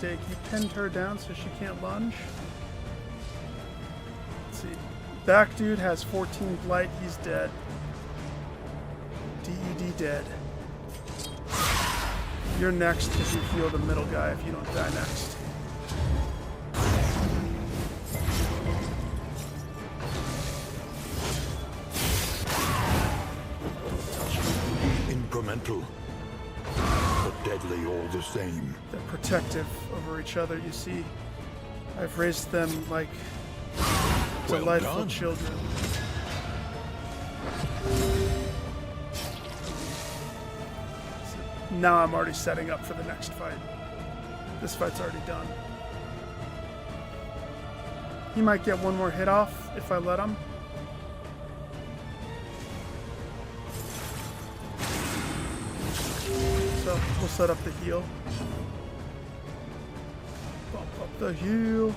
You pinned her down so she can't lunge. back dude has 14 blight. He's dead. DED dead. You're next if you heal the middle guy if you don't die next. Incremental, but deadly all the same. They're protective over each other, you see. I've raised them like Well delightful done. children. Now I'm already setting up for the next fight. This fight's already done. He might get one more hit off if I let him. So we'll set up the heal. Bump up the heal.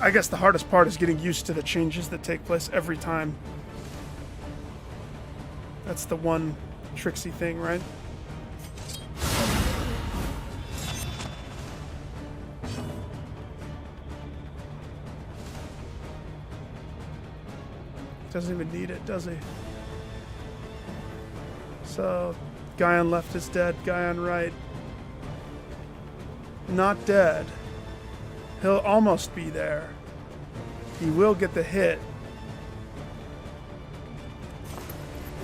I guess the hardest part is getting used to the changes that take place every time. That's the one tricksy thing, right? Doesn't even need it, does he? So, guy on left is dead, guy on right. Not dead. He'll almost be there. He will get the hit.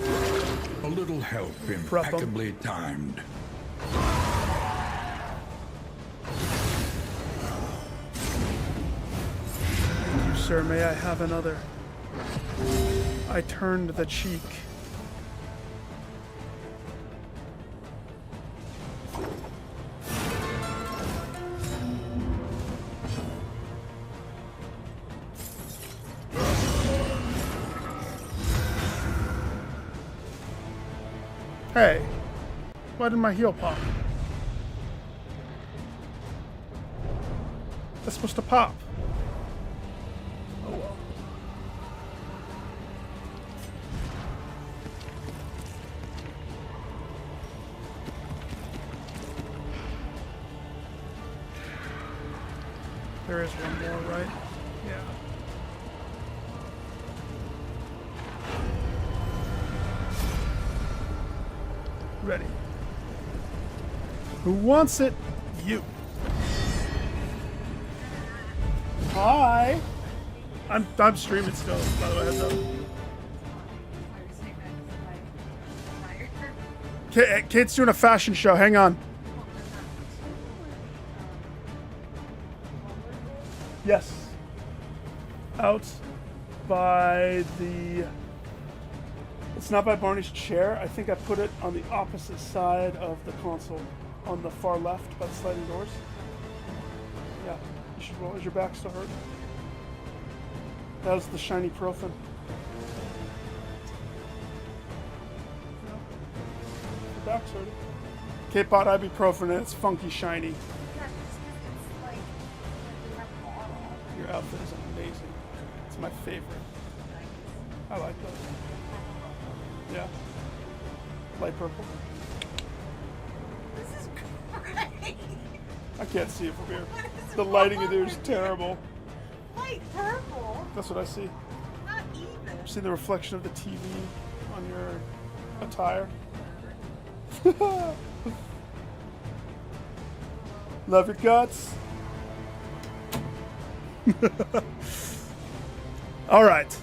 A little help Prep 'em. impeccably timed. Thank you, sir. May I have another? I turned the cheek. Hey, why did my heel pop? That's supposed to pop. Oh well. There is one more, right? Yeah. Ready. Who wants it? You. Hi. I'm streaming still, by the way, heads up. Kate's doing a fashion show. Hang on. Yes. Out by the... It's not by Barney's chair. I think I put it on the opposite side of the console. On the far left by the sliding doors. Yeah. You should roll. Is your back still hurt? That was the shiny profile. No. Your back's hurting. Kate bought ibuprofen and it's funky shiny. Your outfit is amazing. It's my favorite. I like those. Yeah. Light purple. This is great. I can't see it from here. The lighting in there is terrible. Light purple? That's what I see. Not even. See the reflection of the TV on your attire? Love your guts. All right.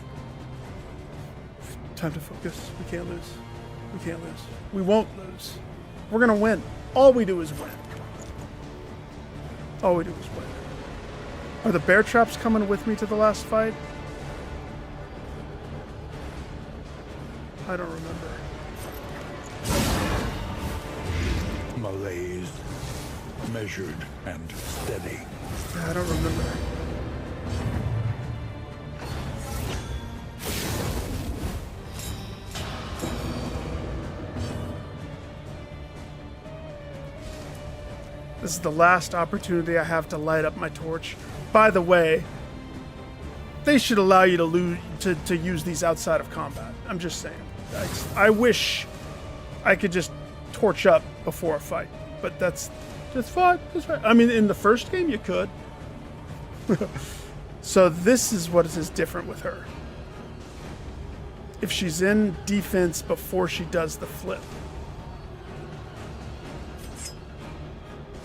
Time to focus. We can't lose. We can't lose. We won't lose. We're gonna win. All we do is win. All we do is win. Are the bear traps coming with me to the last fight? I don't remember. Malaise, measured and steady. Yeah, I don't remember. This is the last opportunity I have to light up my torch. By the way, they should allow you to use these outside of combat. I'm just saying. I wish I could just torch up before a fight, but that's fine. That's fine. I mean, in the first game you could. So this is what is different with her. If she's in defense before she does the flip,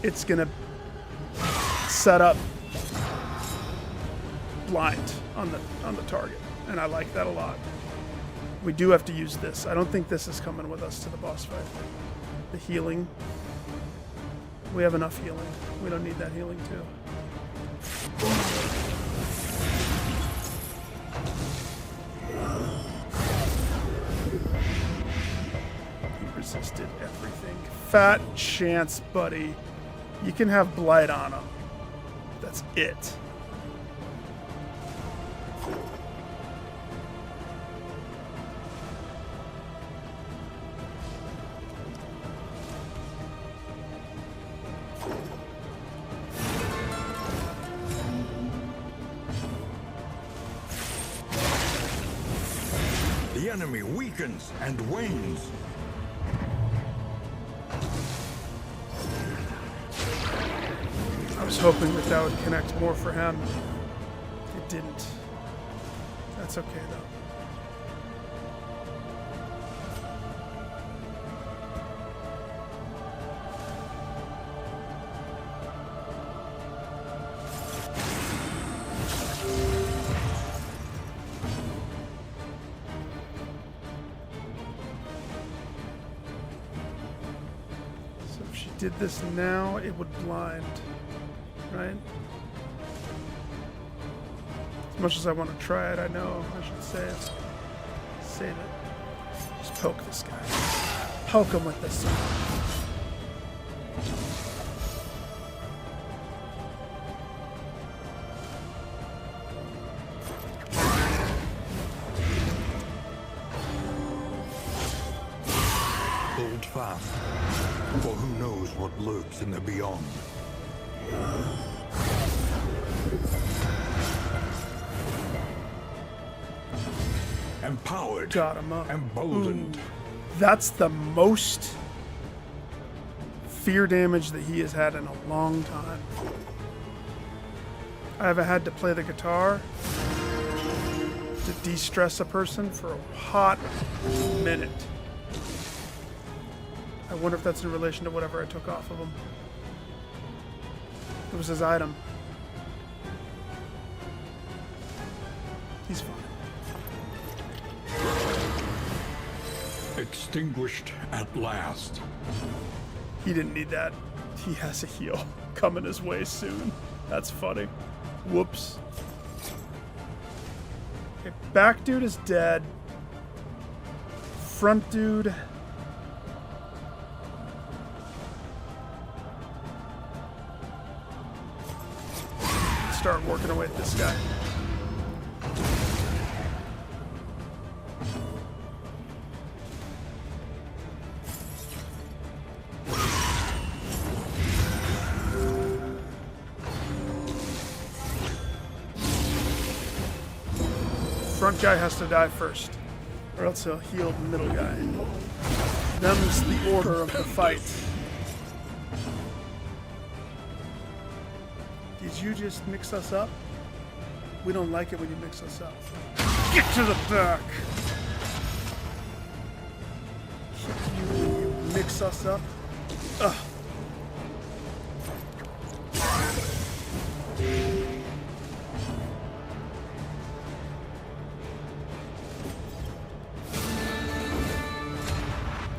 it's gonna set up blind on the target, and I like that a lot. We do have to use this. I don't think this is coming with us to the boss fight. The healing. We have enough healing. We don't need that healing too. He resisted everything. Fat chance, buddy. You can have blight on him. That's it. The enemy weakens and wanes. I was hoping that would connect more for him. It didn't. That's okay though. Did this now, it would blind, right? As much as I want to try it, I know I should save it. Just poke this guy. Poke him with this. Hold fast, for who knows what lurks in the beyond. Empowered. Got him up. Emboldened. Ooh. That's the most fear damage that he has had in a long time. I haven't had to play the guitar to de-stress a person for a hot minute. I wonder if that's in relation to whatever I took off of him. It was his item. He's fine. Extinguished at last. He didn't need that. He has a heal coming his way soon. That's funny. Whoops. Okay, back dude is dead. Front dude. Start working away at this guy. Front guy has to die first, or else he'll heal the middle guy. Them's the order of the fight. Did you just mix us up? We don't like it when you mix us up. Get to the back! You mix us up? Ugh.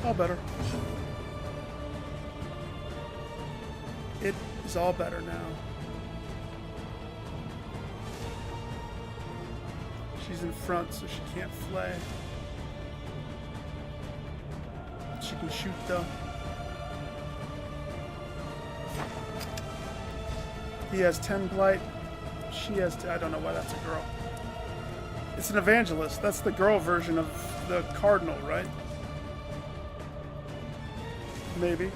All better. It is all better now. She's in front, so she can't flay. She can shoot, though. He has 10 blight. She has... I don't know why that's a girl. It's an evangelist. That's the girl version of the cardinal, right? Maybe.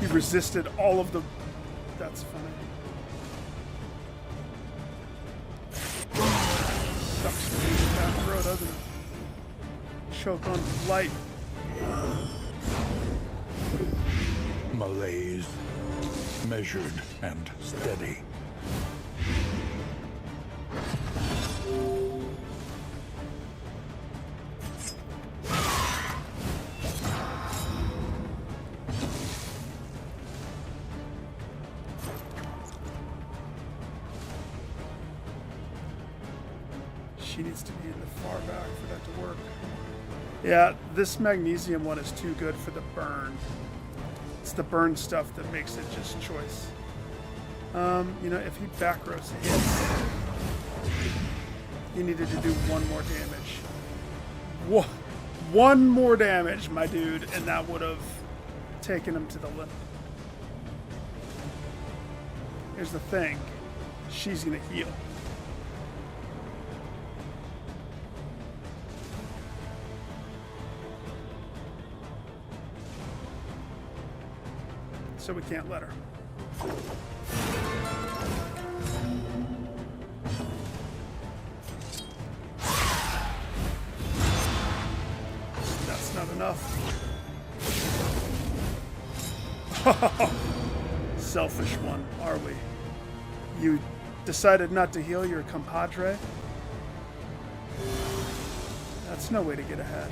He resisted all of the... That's funny. Sucks to be down the road, doesn't it? Choke on light. Malaise, measured and steady. She needs to be in the far back for that to work. Yeah, this magnesium one is too good for the burn. It's the burn stuff that makes it just choice. You know, if he back rows hits, he needed to do one more damage. One more damage, my dude, and that would have taken him to the limit. Here's the thing. She's gonna heal. So we can't let her. That's not enough. Selfish one, are we? You decided not to heal your compadre? That's no way to get ahead.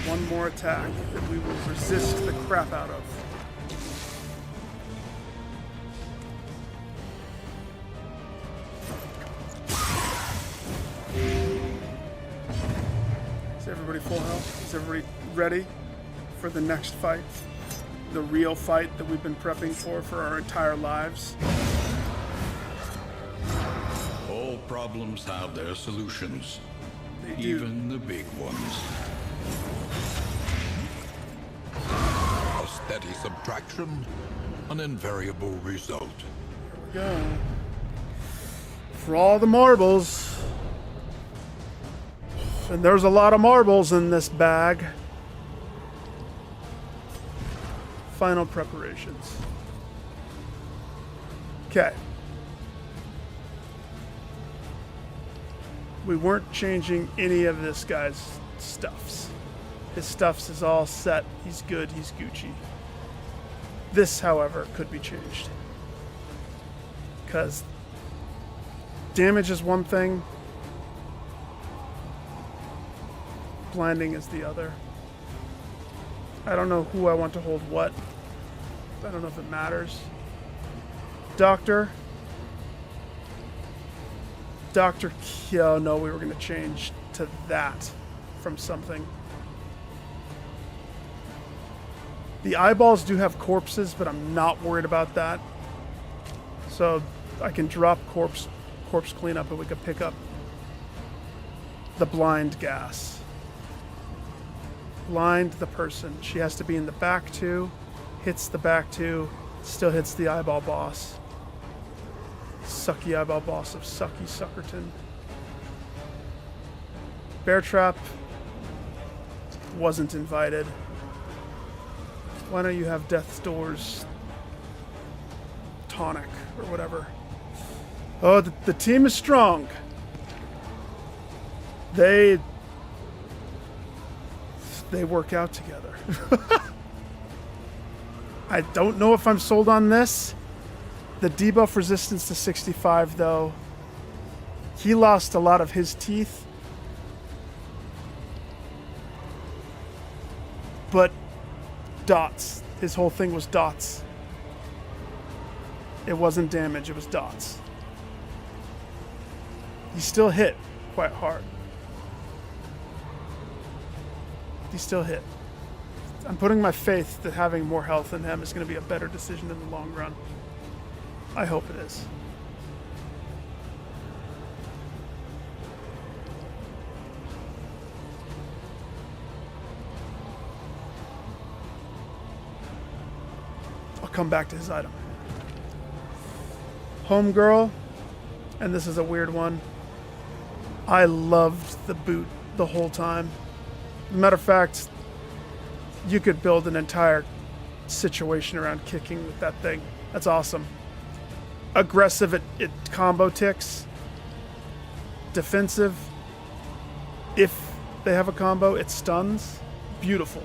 One more attack that we will resist the crap out of. Is everybody full health? Is everybody ready for the next fight? The real fight that we've been prepping for our entire lives? All problems have their solutions, They do. even the big ones. A steady subtraction, an invariable result. Here we go. For all the marbles. And there's a lot of marbles in this bag. Final preparations. Okay. We weren't changing any of this guy's stuffs. His stuffs is all set. He's good. He's Gucci. This, however, could be changed. Because damage is one thing. Blinding is the other. I don't know who I want to hold what. I don't know if it matters. Doctor. Oh no, we were going to change to that from something. The eyeballs do have corpses, but I'm not worried about that. So I can drop corpse cleanup and we could pick up the blind gas. Blind the person. She has to be in the back two. Hits the back two. Still hits the eyeball boss. Sucky eyeball boss of Sucky Suckerton. Bear Trap wasn't invited. Why don't you have Death's Doors tonic or whatever? Oh, the team is strong. They work out together. I don't know if I'm sold on this. The debuff resistance to 65, though. He lost a lot of his teeth. But dots. His whole thing was dots. It wasn't damage, it was dots. He still hit quite hard. He still hit. I'm putting my faith that having more health than him is going to be a better decision in the long run. I hope it is. I'll come back to his item. Homegirl, and this is a weird one. I loved the boot the whole time. Matter of fact, you could build an entire situation around kicking with that thing. That's awesome. Aggressive, it combo ticks. Defensive, if they have a combo, it stuns. Beautiful.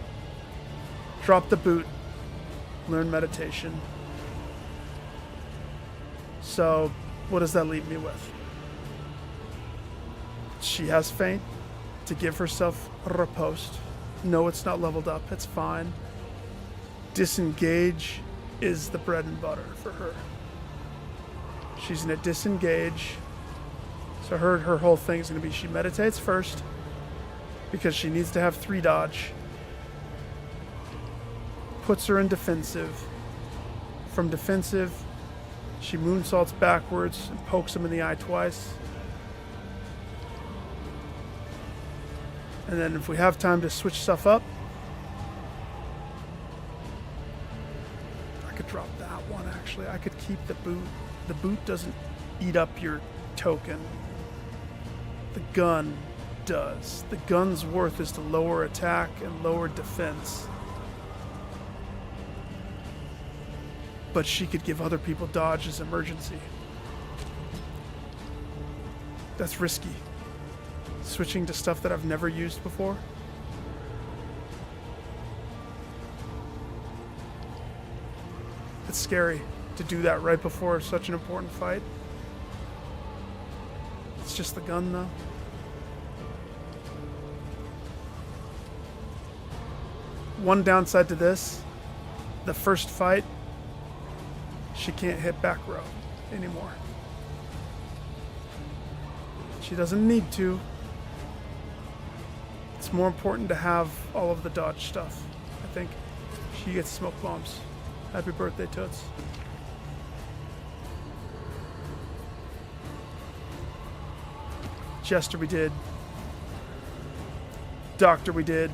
Drop the boot. Learn meditation. So, what does that leave me with? She has feint to give herself a riposte. No, it's not leveled up. It's fine. Disengage is the bread and butter for her. She's going to disengage. So her whole thing is going to be she meditates first because she needs to have 3 dodge. Puts her in defensive. From defensive, she moonsaults backwards and pokes him in the eye twice. And then if we have time to switch stuff up, I could drop that one actually. I could keep the boot. The boot doesn't eat up your token. The gun does. The gun's worth is to lower attack and lower defense. But she could give other people dodge as emergency. That's risky. Switching to stuff that I've never used before. It's scary to do that right before such an important fight. It's just the gun though. One downside to this, the first fight, she can't hit back row anymore. She doesn't need to. It's more important to have all of the dodge stuff. I think she gets smoke bombs. Happy birthday, Toots. Jester we did. Doctor we did.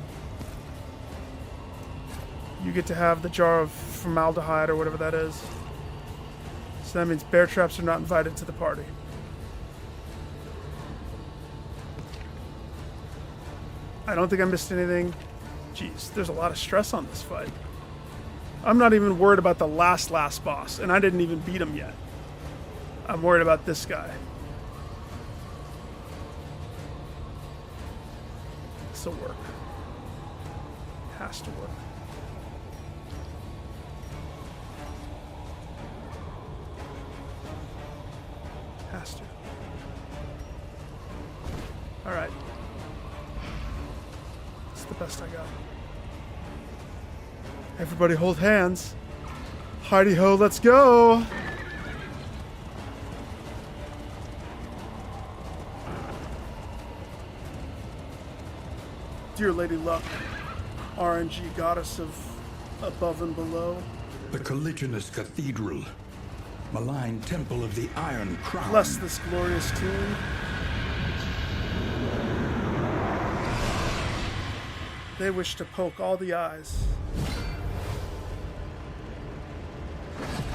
You get to have the jar of formaldehyde or whatever that is. So that means bear traps are not invited to the party. I don't think I missed anything. Jeez, there's a lot of stress on this fight. I'm not even worried about the last boss, and I didn't even beat him yet. I'm worried about this guy. This'll work. Has to work. Has to. All right. It's the best I got. Everybody hold hands. Heidi ho, let's go. Dear Lady Luck, RNG goddess of above and below. The Colliginous Cathedral, malign temple of the Iron Crown. Bless this glorious tune. They wish to poke all the eyes.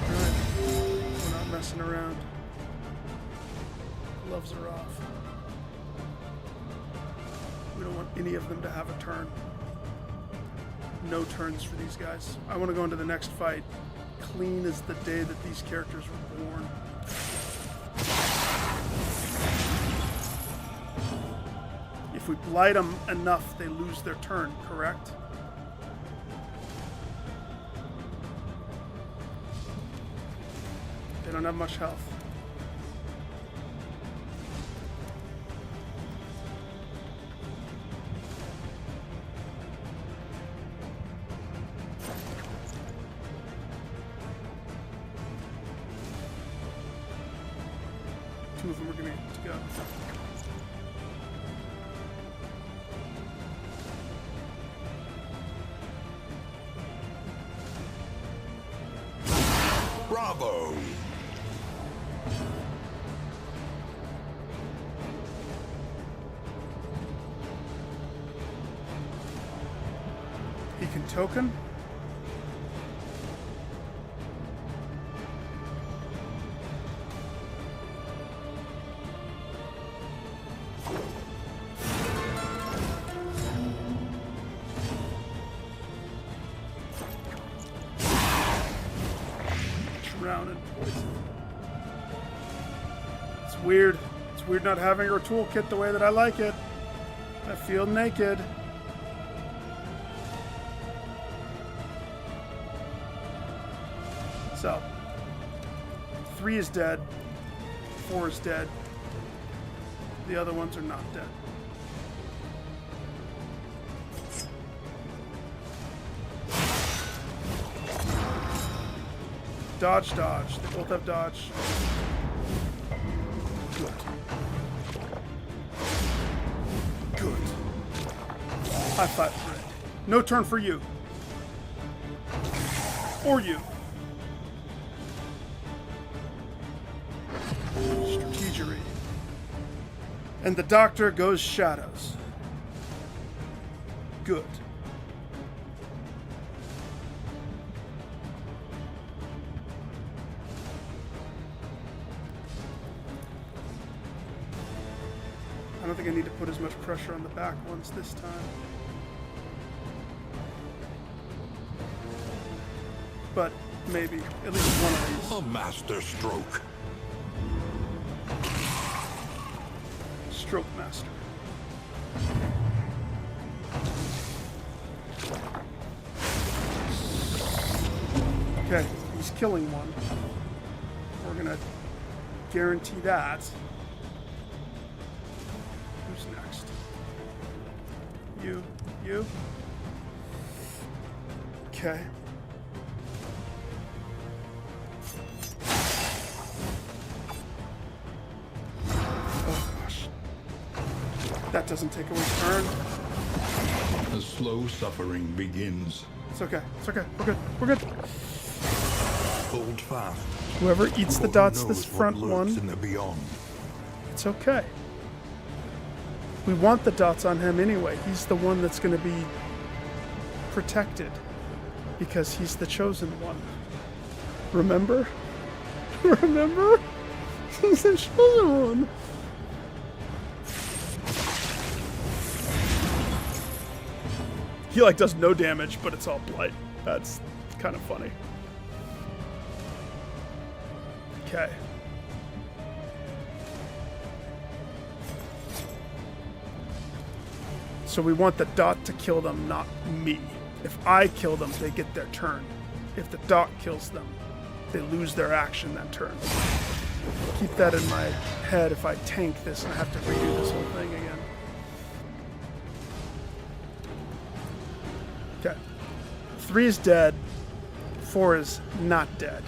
Alright, we're not messing around. Gloves are off. We don't want any of them to have a turn. No turns for these guys. I want to go into the next fight clean as the day that these characters were born. If we blight them enough, they lose their turn, correct? They don't have much health. Two of them are going to go. Bravo! He can token. weird. It's weird not having her toolkit the way that I like it. I feel naked. So, 3 is dead. 4 is dead. The other ones are not dead. Dodge, dodge. They both have dodge. Good. Good. High five for it. No turn for you. Or you. Strategery. And the doctor goes shadows. Good. I don't think I need to put as much pressure on the back ones this time. But maybe at least one of these. A master stroke. Stroke master. Okay, he's killing one. We're gonna guarantee that. Who's next? You. Okay. Oh gosh. That doesn't take away turn. The slow suffering begins. It's okay. It's okay. We're good. We're good. Hold fast. Whoever eats the Who dots knows this front what lurks one, in the beyond. it's okay. We want the dots on him anyway. He's the one that's going to be protected because he's the chosen one. Remember? Remember? He's the chosen one. He like does no damage, but it's all blight. That's kind of funny. Okay. So we want the dot to kill them, not me. If I kill them, they get their turn. If the dot kills them, they lose their action that turn. Keep that in my head if I tank this and I have to redo this whole thing again. Okay. 3 is dead. 4 is not dead.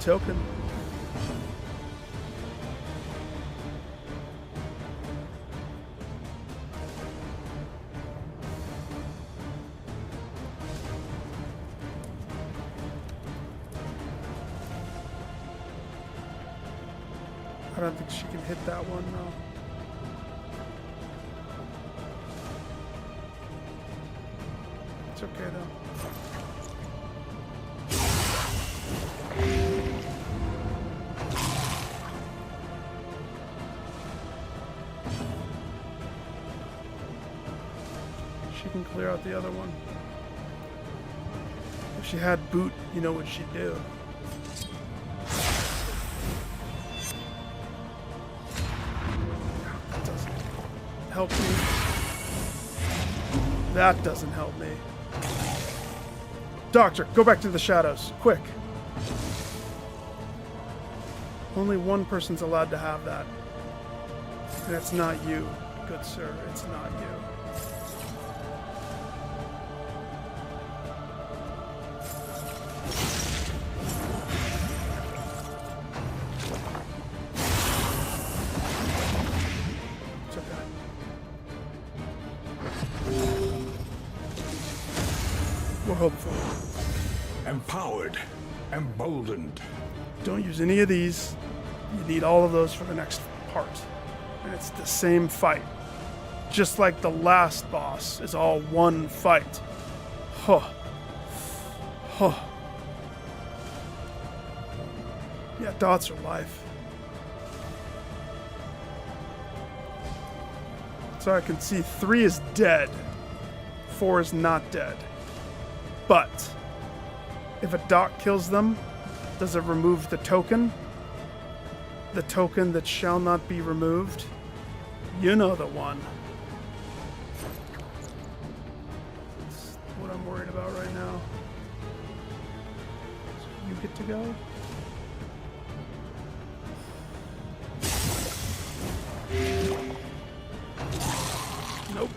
Token. I don't think she can hit that one, no. It's okay though. She can clear out the other one. If she had boot, you know what she'd do. That doesn't help me. That doesn't help me. Doctor, go back to the shadows, quick. Only one person's allowed to have that. And it's not you, good sir. It's not you. It's okay. We're hopeful. Empowered. Emboldened. Don't use any of these. You need all of those for the next part. And it's the same fight. Just like the last boss is all one fight. Huh. Huh. Yeah, dots are life. So I can see 3 is dead. 4 is not dead. But if a dot kills them, does it remove the token? The token that shall not be removed? You know the one. That's what I'm worried about right now. So you get to go? Nope.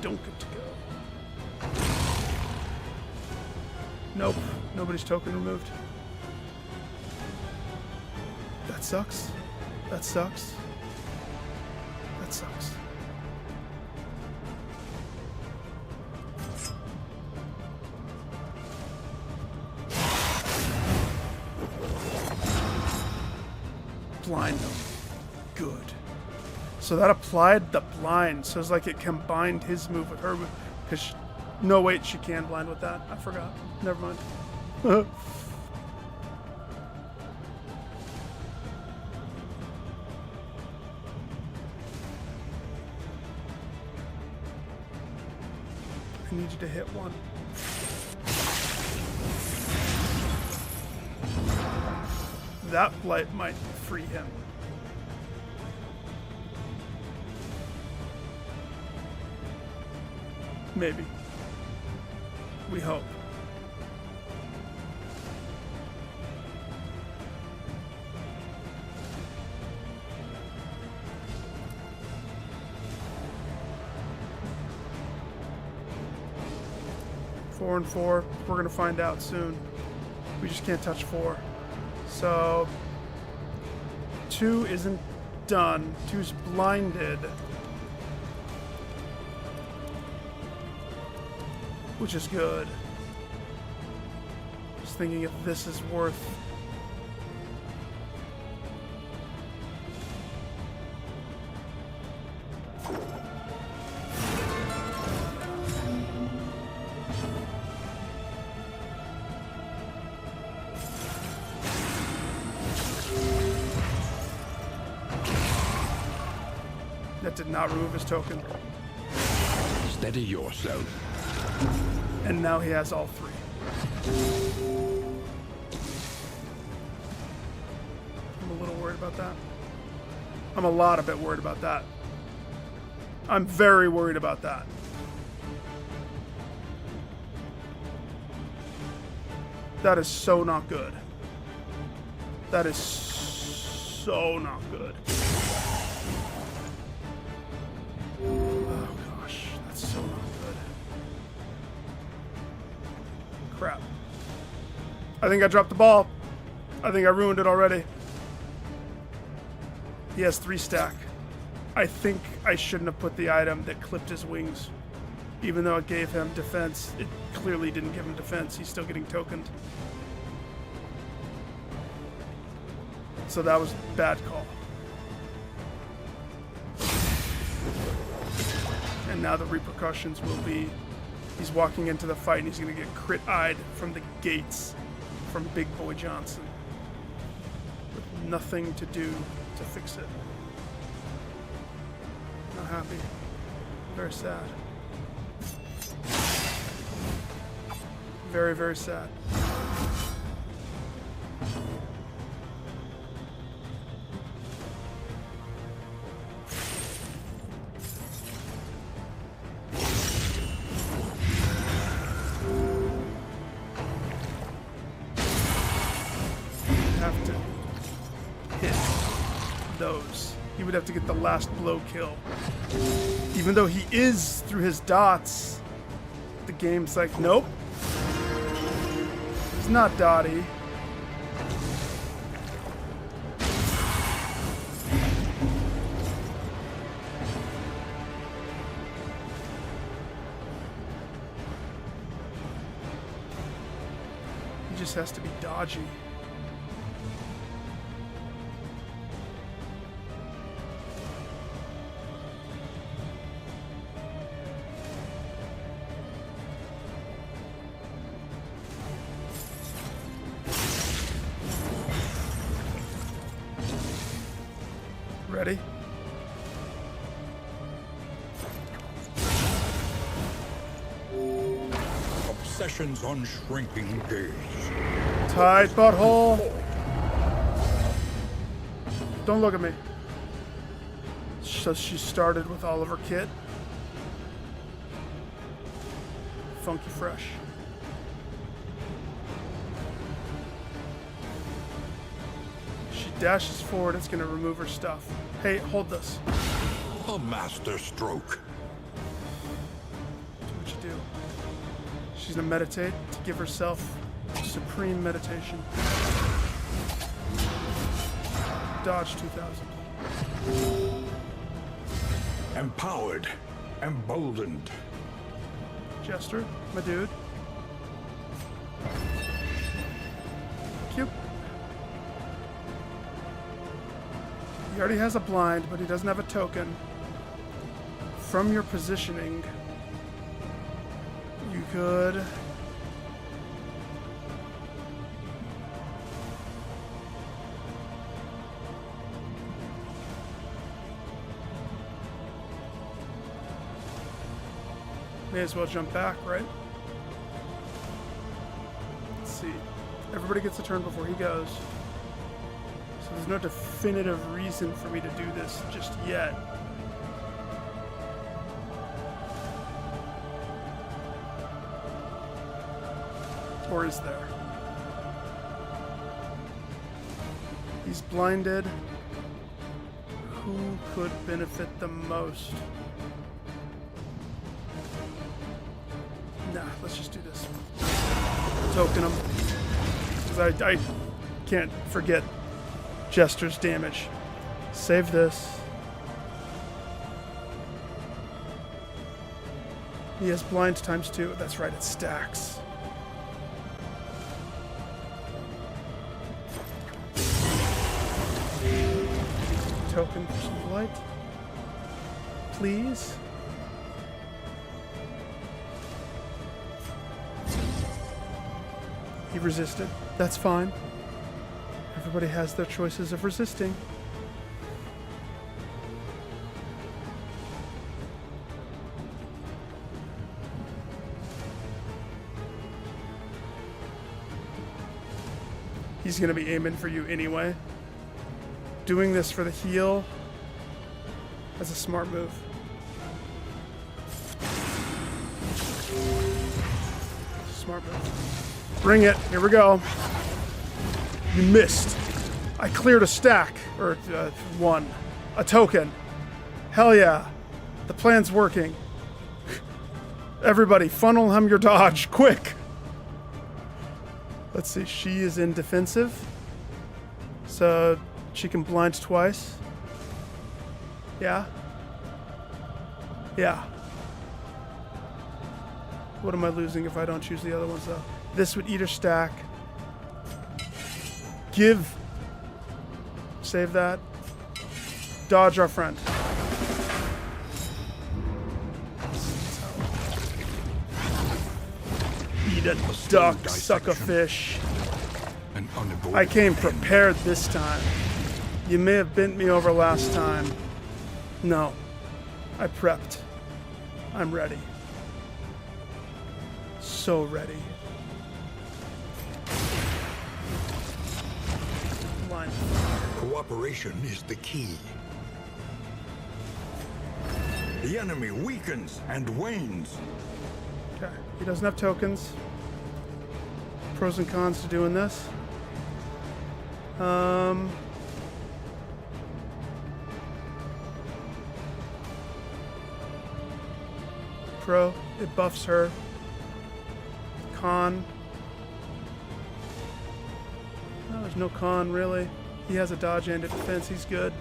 Don't get to go. Nope. Nobody's token removed. That sucks. That sucks. That sucks. Blind them. Good. So that applied the blind. So it's like it combined his move with her move. Because, no, wait, she can blind with that. I forgot. Never mind. I need you to hit one. That blight might free him. Maybe. We hope. Four and 4. We're gonna find out soon. We just can't touch 4. So 2 isn't done. 2's blinded. Which is good. Just thinking if this is worth... That did not remove his token. Steady yourself. And now he has all 3. I'm a little worried about that. I'm a lot a bit worried about that. I'm very worried about that. That is so not good. That is so not good. Oh gosh, that's so not good. Crap. I think I dropped the ball. I think I ruined it already. He has 3 stack. I think I shouldn't have put the item that clipped his wings. Even though it gave him defense, it clearly didn't give him defense. He's still getting tokened. So that was a bad call. And now the repercussions will be he's walking into the fight and he's going to get crit-eyed from the gates from Big Boy Johnson. With nothing to do to fix it. Not happy. Very sad. Very, very sad. Have to hit those. He would have to get the last blow kill. Even though he is through his dots, the game's like, nope. He's not Dottie. He just has to be dodgy. Ready? Sessions on shrinking gaze. Tight butthole. Don't look at me. So she started with all of her kit. Funky fresh. She dashes forward, it's gonna remove her stuff. Hey, hold this. A master stroke. Do what you do. She's gonna meditate to give herself supreme meditation. Dodge 2000. Empowered, emboldened. Jester, my dude. Cute. He already has a blind, but he doesn't have a token. From your positioning, you could... May as well jump back, right? Let's see. Everybody gets a turn before he goes. So there's no definitive reason for me to do this just yet. Or is there? He's blinded. Who could benefit the most? Nah, let's just do this. Token him. Because I can't forget Jester's damage. Save this. He has blind times 2. That's right, it stacks. Token for some light. Please. He resisted. That's fine. Everybody has their choices of resisting. He's going to be aiming for you anyway. Doing this for the heal is a smart move. Smart move. Bring it. Here we go. You missed. I cleared a stack. Or one. A token. Hell yeah. The plan's working. Everybody, funnel him your dodge. Quick. Let's see. She is in defensive. So she can blind twice. Yeah. Yeah. What am I losing if I don't choose the other ones, though? This would eat her stack. Give. Save that. Dodge our friend. Eat a duck, suck a fish. I came prepared this time. You may have bent me over last time. No. I prepped. I'm ready. So ready. Line. Cooperation is the key. The enemy weakens and wanes. Okay, he doesn't have tokens. Pros and cons to doing this. Pro, it buffs her. Con. No, there's no con really. He has a dodge and a defense. He's good.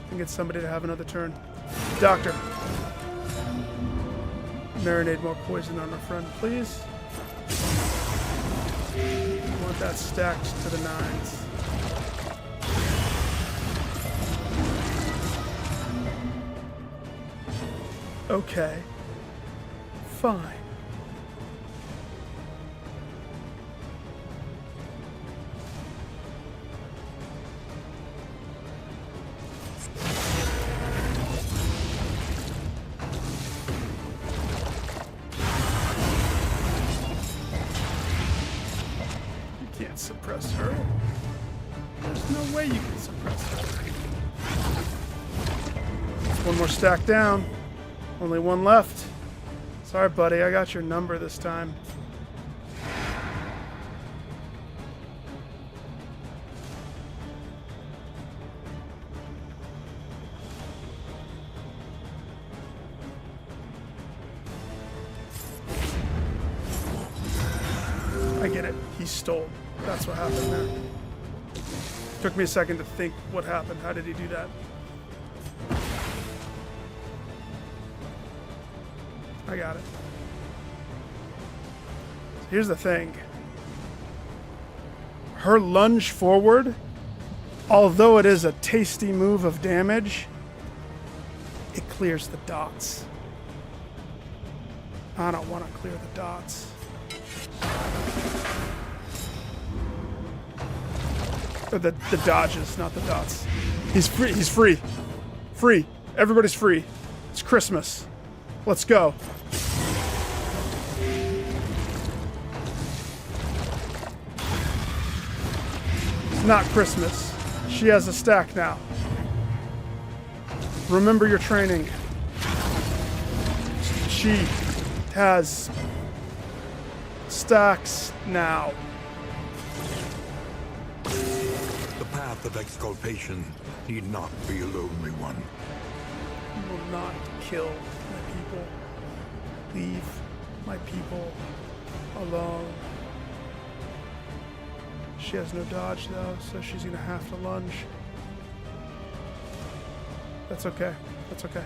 Can get somebody to have another turn. Doctor. Marinate more poison on our friend, please. I want that stacked to the 9s. Okay. Fine. suppress her. There's no way you can suppress her. One more stack down. Only one left. Sorry, buddy. I got your number this time. I get it. He stole. That's what happened there. Took me a second to think what happened. How did he do that? I got it. Here's the thing. Her lunge forward, although it is a tasty move of damage, it clears the dots. I don't want to clear the dots. Or the dodges, not the dots. He's free. He's free. Free. Everybody's free. It's Christmas. Let's go. It's not Christmas. She has a stack now. Remember your training. She has stacks now. The path of exculpation need not be a lonely one. You will not kill my people. Leave my people alone. She has no dodge though, so she's gonna have to lunge. That's okay. That's okay.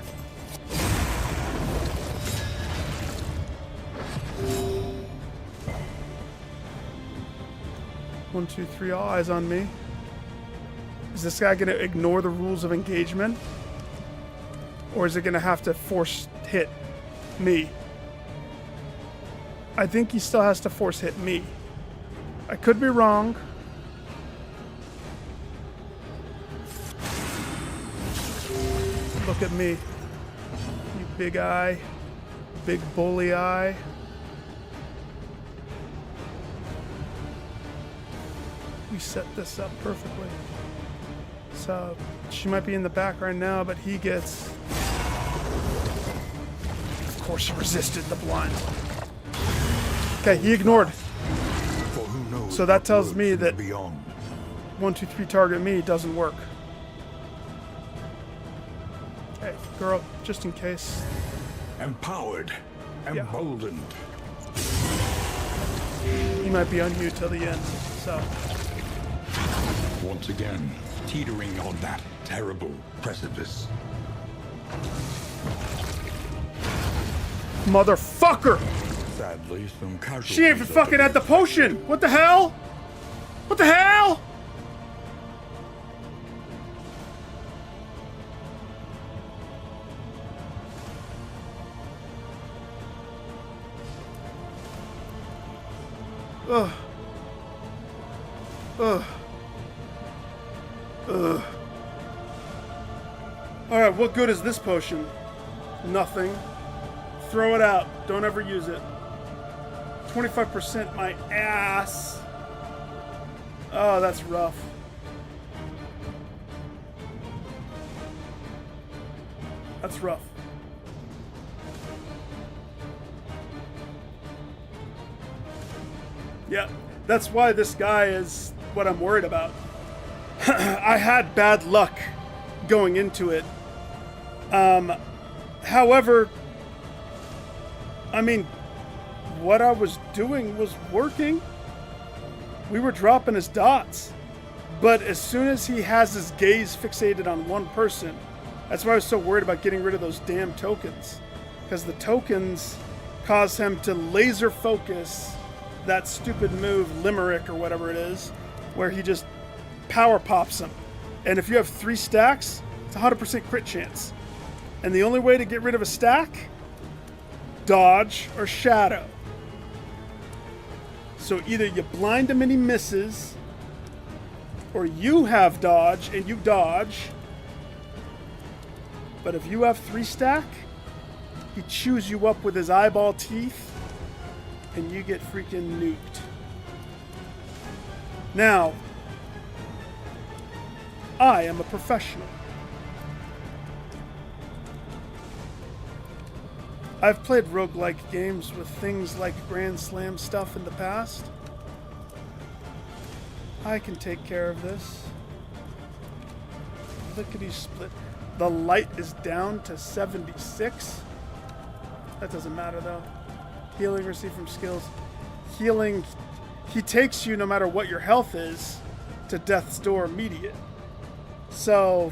One, two, three, all eyes on me. Is this guy gonna ignore the rules of engagement? Or is it gonna have to force hit me? I think he still has to force hit me. I could be wrong. Look at me. You big eye. Big bully eye. We set this up perfectly. So, she might be in the back right now, but he gets... Of course he resisted the blind. Okay, he ignored. For who knows So that what tells lurks me in the that beyond. 1, 2, 3 target me doesn't work. Hey, girl, just in case. Empowered, emboldened. He might be on you till the end, so... Once again, teetering on that terrible precipice. Motherfucker! Sadly, some casualties. She even fucking had the potion! What the hell? What the hell? Ugh. Ugh. Ugh. Alright, what good is this potion? Nothing. Throw it out. Don't ever use it. 25% my ass. Oh, that's rough. That's rough. Yeah, that's why this guy is what I'm worried about. I had bad luck going into it. However, I mean, what I was doing was working. We were dropping his dots. But as soon as he has his gaze fixated on one person, that's why I was so worried about getting rid of those damn tokens. Because the tokens cause him to laser focus that stupid move, Limerick or whatever it is, where he just power pops him. And if you have 3 stacks, it's a 100% crit chance. And the only way to get rid of a stack, dodge or shadow. So either you blind him and he misses, or you have dodge and you dodge. But if you have 3 stack, he chews you up with his eyeball teeth and you get freaking nuked. Now, I am a professional. I've played roguelike games with things like Grand Slam stuff in the past. I can take care of this. Lickety split. The light is down to 76. That doesn't matter though. Healing received from skills. Healing, he takes you no matter what your health is to death's door immediate. So,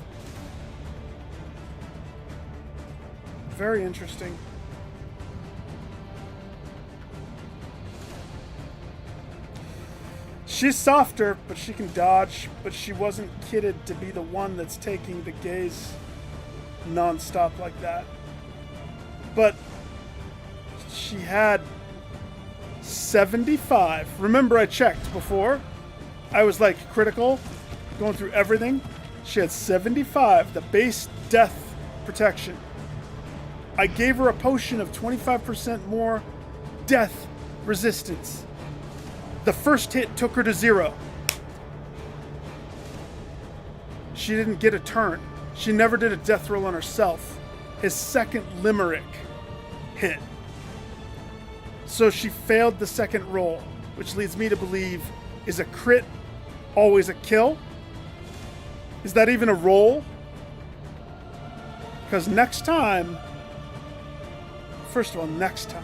very interesting. She's softer, but she can dodge, but she wasn't kitted to be the one that's taking the gaze non-stop like that. But she had 75. Remember I checked before? I was like critical, going through everything. She had 75, the base death protection. I gave her a potion of 25% more death resistance. The first hit took her to 0. She didn't get a turn. She never did a death roll on herself. His second limerick hit. So she failed the second roll, which leads me to believe, is a crit always a kill? Is that even a roll? Because next time, first of all, next time,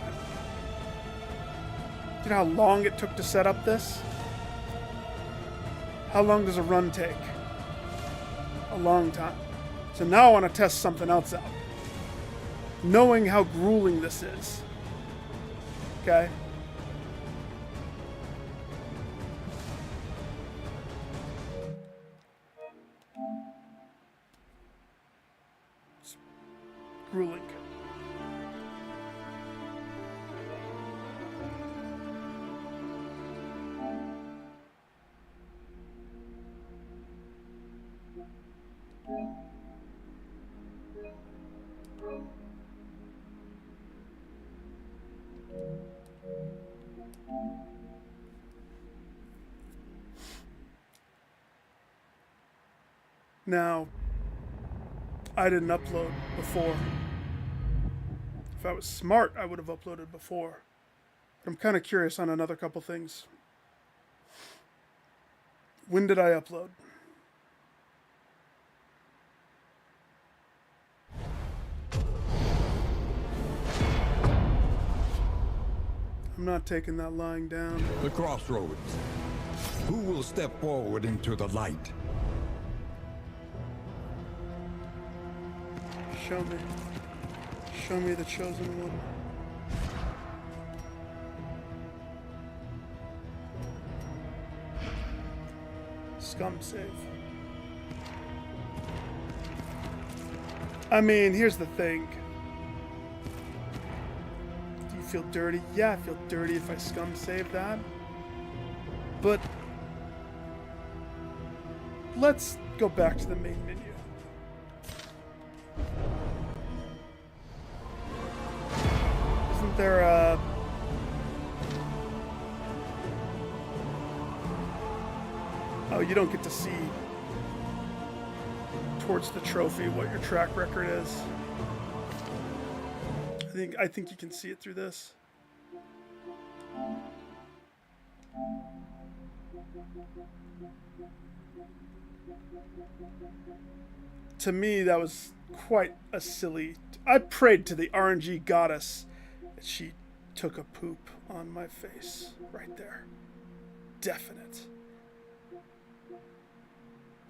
do you know how long it took to set up this? How long does a run take? A long time. So now I want to test something else out. Knowing how grueling this is. Okay? It's grueling. Now, I didn't upload before. If I was smart, I would have uploaded before. But I'm kind of curious on another couple things. When did I upload? I'm not taking that lying down. The crossroads. Who will step forward into the light? Show me. Show me the chosen one. Scum save. I mean, here's the thing. Do you feel dirty? Yeah, I feel dirty if I scum save that. But let's go back to the main menu. Isn't there a... Oh, you don't get to see towards the trophy what your track record is. I think you can see it through this. To me, that was quite a silly... I prayed to the RNG goddess that she took a poop on my face right there. Definite.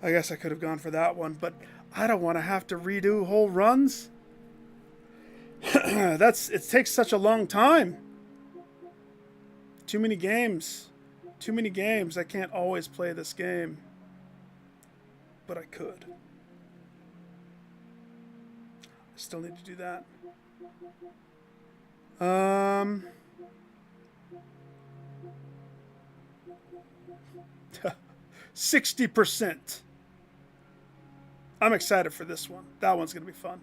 I guess I could have gone for that one, but I don't want to have to redo whole runs. It takes such a long time. Too many games. Too many games. I can't always play this game. But I could. I still need to do that. 60%. I'm excited for this one. That one's going to be fun.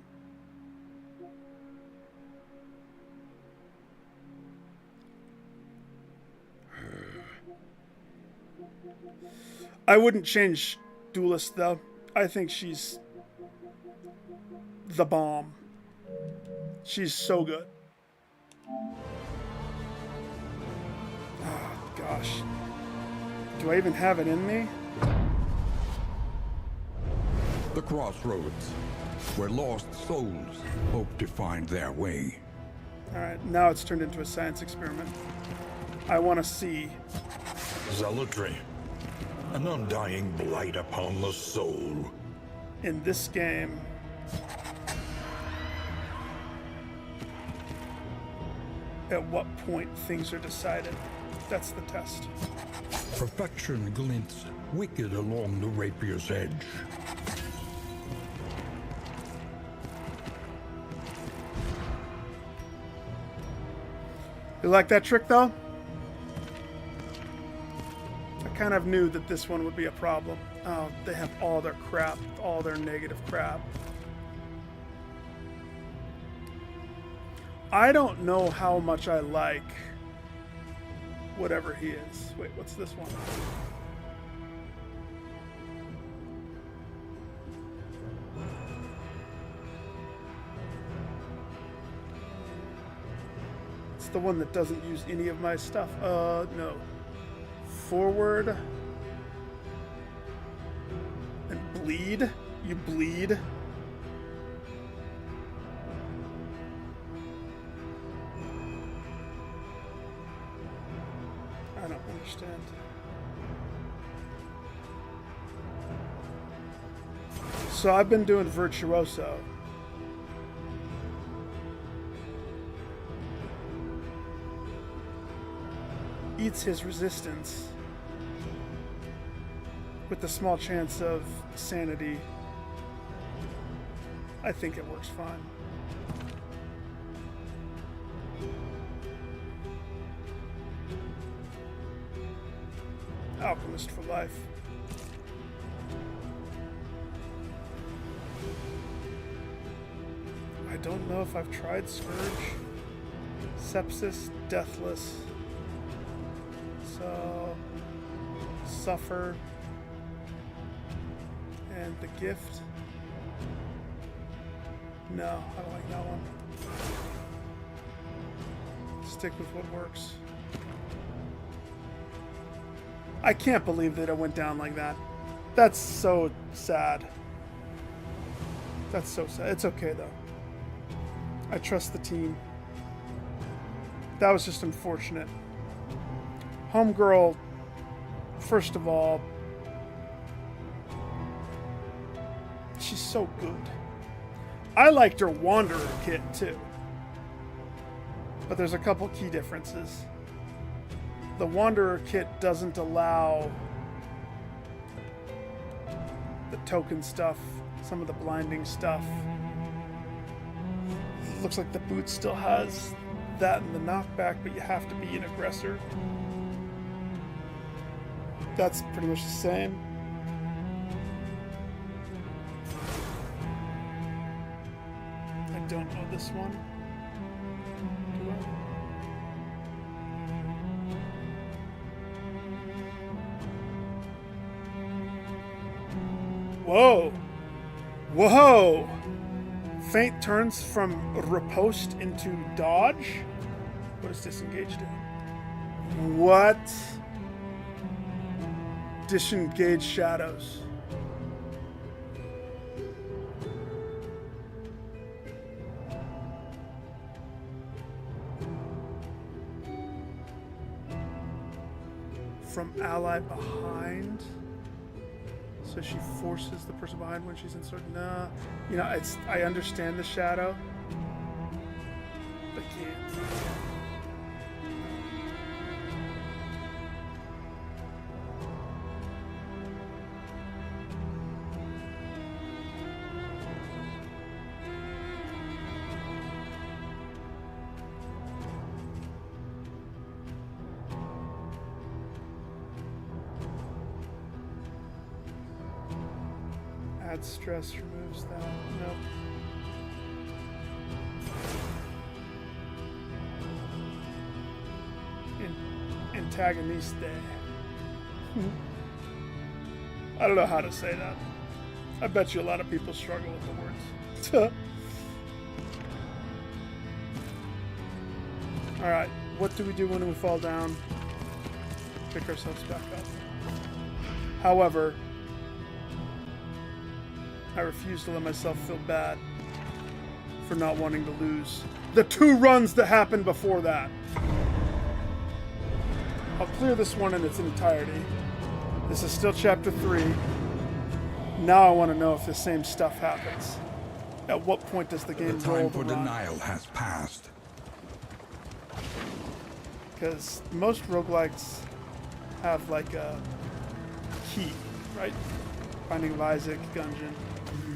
I wouldn't change Duelist, though. I think she's the bomb. She's so good. Oh, gosh. Do I even have it in me? The crossroads, where lost souls hope to find their way. Alright, now it's turned into a science experiment. I want to see. Zealotry. An undying blight upon the soul. In this game, at what point things are decided. That's the test. Perfection glints wicked along the rapier's edge. You like that trick, though? I kind of knew that this one would be a problem. Oh, they have all their crap, all their negative crap. I don't know how much I like whatever he is. Wait, what's this one? It's the one that doesn't use any of my stuff. No. Forward. And bleed. You bleed. I don't understand. So I've been doing Virtuoso. Eats his resistance with the small chance of sanity. I think it works fine. Alchemist for life. I don't know if I've tried Scourge. Sepsis, Deathless. So, Suffer. And the Gift. No, I don't like that one. Stick with what works. I can't believe that it went down like that. That's so sad. That's so sad. It's okay, though. I trust the team. That was just unfortunate. Homegirl, first of all, she's so good. I liked her Wanderer kit, too. But there's a couple key differences. The Wanderer kit doesn't allow the token stuff, some of the blinding stuff. Looks like the boot still has that and the knockback, but you have to be an aggressor. That's pretty much the same. I don't know this one. Do I? Whoa! Whoa! Feint turns from riposte into dodge? What does disengage do? What? Disengage shadows. From ally behind? So she forces the person behind when she's in certain. Nah, you know, I understand the shadow, but can't. Add stress removes that. Nope. Antagoniste. I don't know how to say that. I bet you a lot of people struggle with the words. Alright, what do we do when we fall down? Pick ourselves back up. However, I refuse to let myself feel bad for not wanting to lose the 2 runs that happened before that. I'll clear this one in its entirety. This is still chapter 3. Now I want to know if the same stuff happens. At what point does the game The roll time the for run? denial has passed. Because most roguelikes have like a key, right? Finding of Isaac, Gungeon.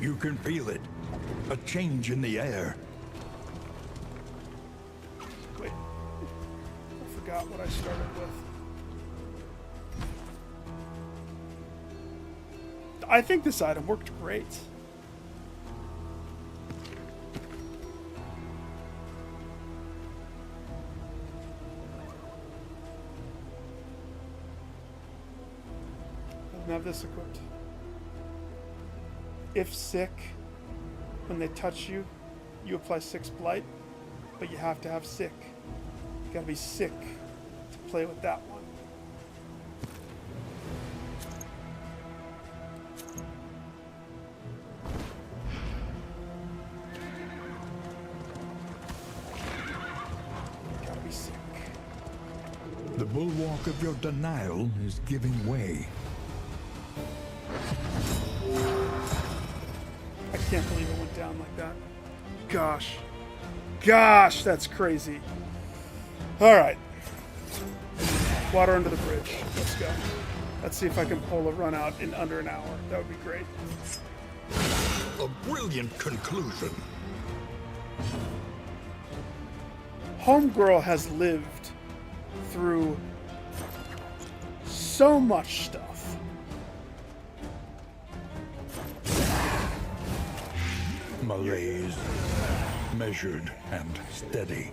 You can feel it. A change in the air. Wait. I forgot what I started with. I think this item worked great. Doesn't have this equipped. If sick, when they touch you, you apply 6 blight, but you have to have sick. You gotta be sick to play with that one. Gotta be sick. The bulwark of your denial is giving way. I can't believe it went down like that. Gosh. Gosh, that's crazy. Alright. Water under the bridge. Let's go. Let's see if I can pull a run out in under an hour. That would be great. A brilliant conclusion. Homegirl has lived through so much stuff. Malaise. Measured and steady.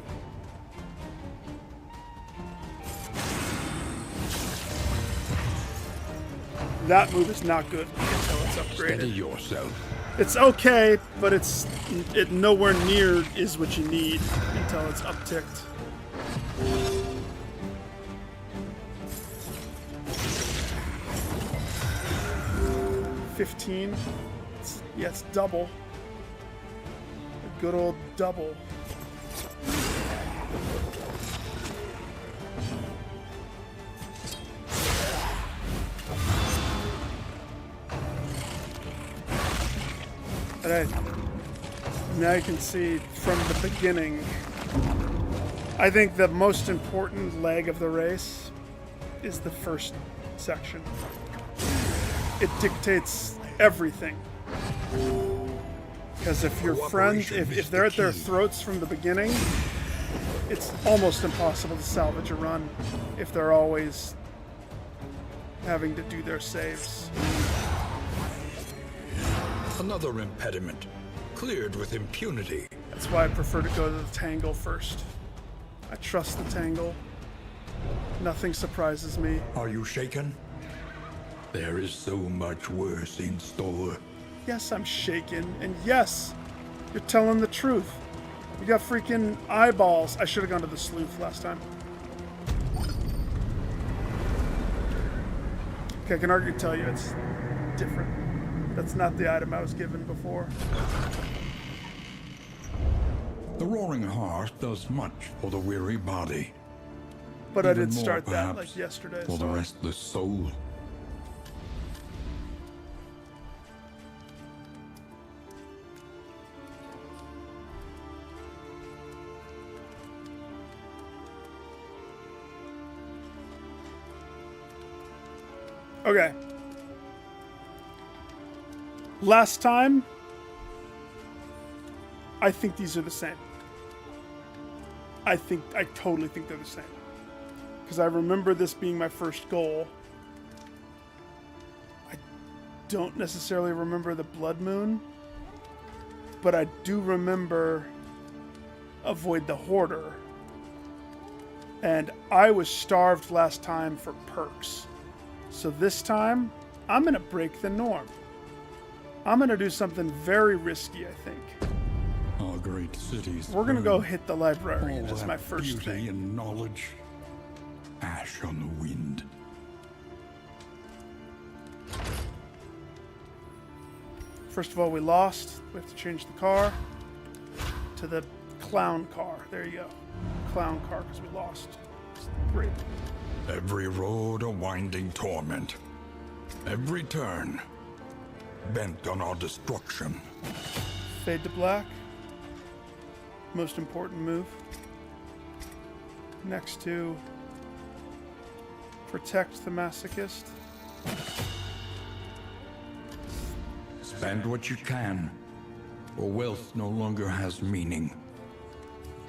That move is not good until it's Steady upgraded. yourself. It's okay, but it nowhere near is what you need until it's upticked. $15. Yeah, it's double. A good old double. But now you can see from the beginning, I think the most important leg of the race is the first section. It dictates everything. Because if your friends, if they're at their throats from the beginning, it's almost impossible to salvage a run if they're always having to do their saves. Another impediment. Cleared with impunity. That's why I prefer to go to the tangle first. I trust the tangle. Nothing surprises me. Are you shaken? There is so much worse in store. Yes, I'm shaken, and yes, you're telling the truth. You got freaking eyeballs. I should have gone to the sleuth last time. Okay, I can already tell you it's different. That's not the item I was given before. The roaring heart does much for the weary body. But I Even did more, start that perhaps, like yesterday. for the so- restless soul. Okay. Last time, I think these are the same. I totally think they're the same. Because I remember this being my first goal. I don't necessarily remember the Blood Moon, but I do remember avoid the Hoarder. And I was starved last time for perks. So this time, I'm going to break the norm. I'm going to do something very risky, I think. Our great cities. We're going to go burn. hit the librarian. All That's that my first beauty thing. and knowledge. Ash on the wind. First of all, we lost. We have to change the car to the clown car. There you go. Clown car, because we lost. Great. Every road a winding torment. Every turn bent on our destruction. Fade to black. Most important move. Next to protect the masochist. Spend what you can, for wealth no longer has meaning.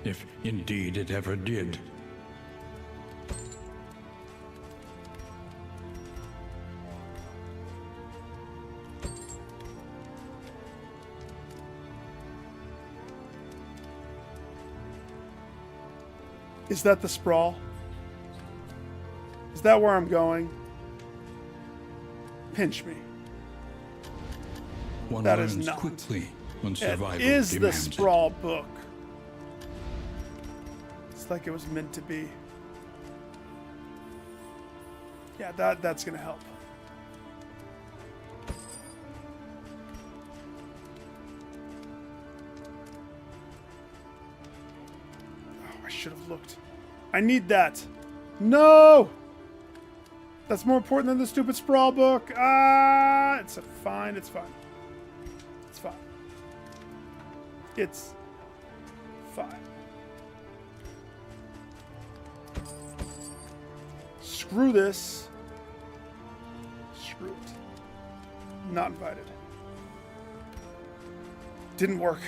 If indeed it ever did. Is that the sprawl? Is that where I'm going? Pinch me. One That is learns not. quickly when It survival is the demands it. sprawl book. It's like it was meant to be. Yeah, that's gonna help. Oh, I should have looked. I need that. No! That's more important than the stupid sprawl book. Ah, it's fine. It's fine. It's fine. It's fine. Screw this. Screw it. Not invited. Didn't work.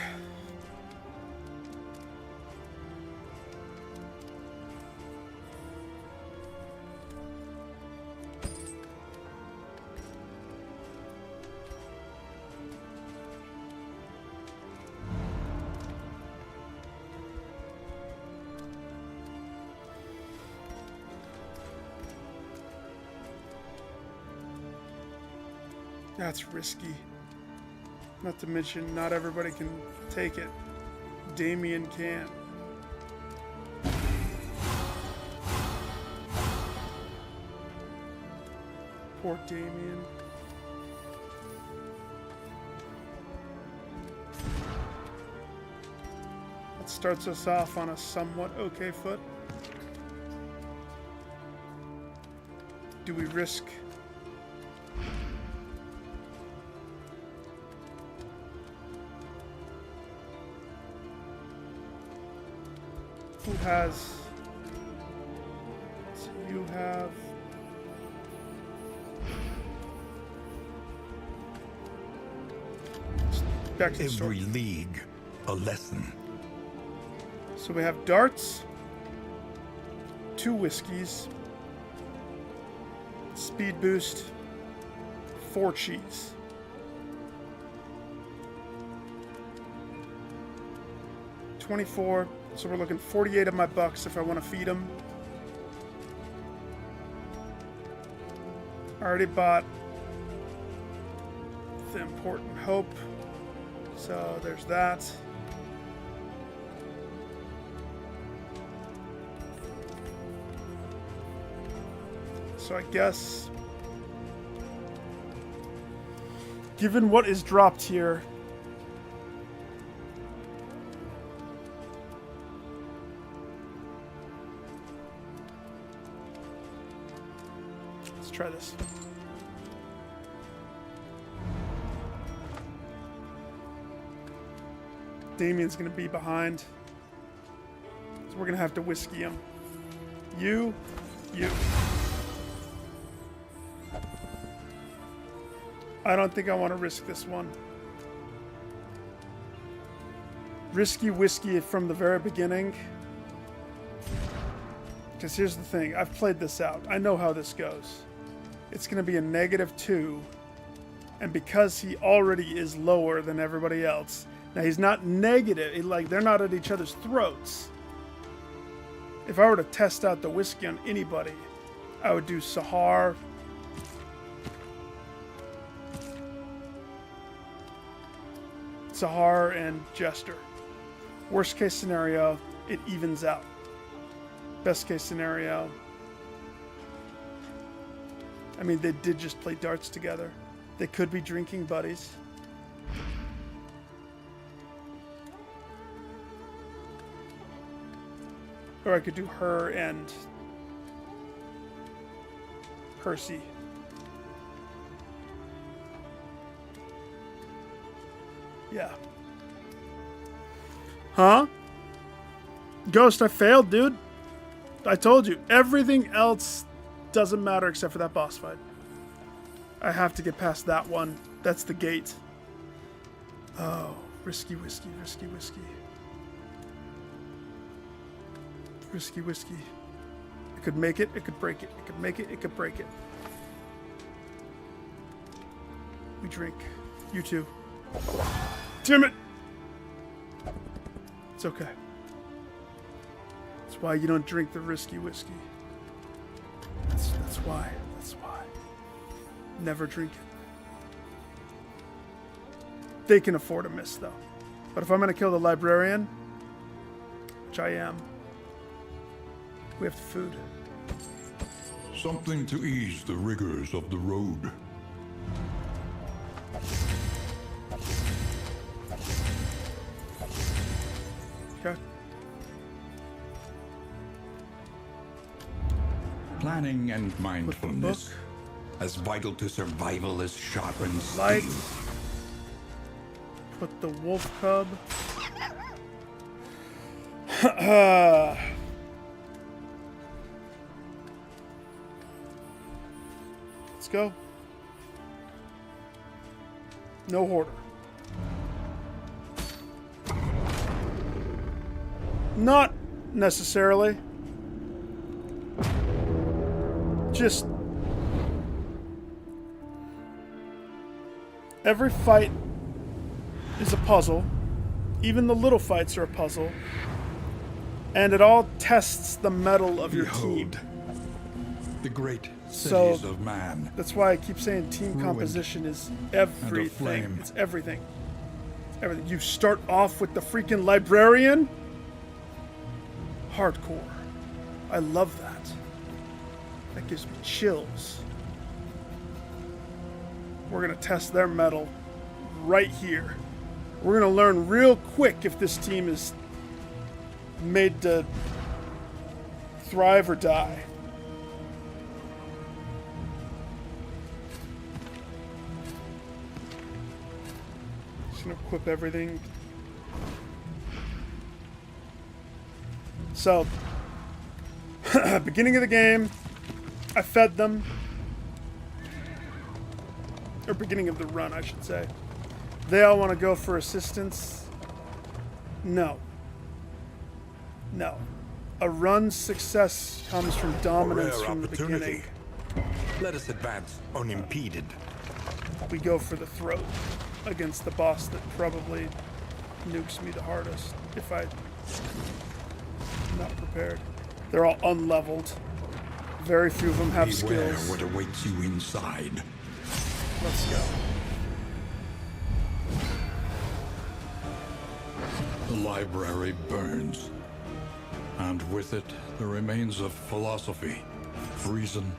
That's risky. Not to mention, not everybody can take it. Damien can. Poor Damien. That starts us off on a somewhat okay foot. Do we risk... Who has... So you have... Back to the story. Every league a lesson. So we have darts, 2 whiskeys, speed boost, 4 cheese. $24. So we're looking 48 of my bucks if I want to feed them. I already bought the important hope. So there's that. So I guess, given what is dropped here, let's try this. Damien's gonna be behind, so we're gonna have to whiskey him. You. I don't think I want to risk this one. Risky whiskey from the very beginning. Because here's the thing, I've played this out. I know how this goes. It's going to be a -2. And because he already is lower than everybody else. Now he's not negative, like they're not at each other's throats. If I were to test out the whiskey on anybody, I would do Sahar, Sahar and Jester. Worst case scenario, it evens out. Best case scenario, I mean, they did just play darts together. They could be drinking buddies. Or I could do her and Percy. Yeah. Huh? Ghost, I failed, dude. I told you. Everything else doesn't matter except for that boss fight. I have to get past that one. That's the gate. Oh, risky whiskey, risky whiskey. Risky whiskey. It could make it, it could break it. It could make it, it could break it. We drink. You too. Damn it! It's okay. That's why you don't drink the risky whiskey. That's why. That's why. Never drink it. They can afford a miss, though. But if I'm going to kill the librarian, which I am, we have food. Something to ease the rigors of the road. Okay. Planning and mindfulness, as vital to survival as sharpened Light. steel. Put the wolf cub. Let's go. No hoarder. Not necessarily. Just every fight is a puzzle. Even the little fights are a puzzle. And it all tests the mettle of your team. Behold, the great So, cities of man. That's why I keep saying team Ruined composition is and everything. aflame. It's everything. It's everything. You start off with the freaking librarian. Hardcore. I love that. That gives me chills. We're going to test their mettle right here. We're going to learn real quick if this team is made to thrive or die. Just going to equip everything. So, beginning of the game, I fed them. Or beginning of the run, I should say. They all want to go for assistance. No. No. A run's success comes from dominance Rare from the opportunity. beginning. Let us advance unimpeded. We go for the throat against the boss that probably nukes me the hardest if I'm not prepared. They're all unleveled. Very few of them have Beware skills. what awaits you inside. Let's go. The library burns, and with it the remains of philosophy, reason,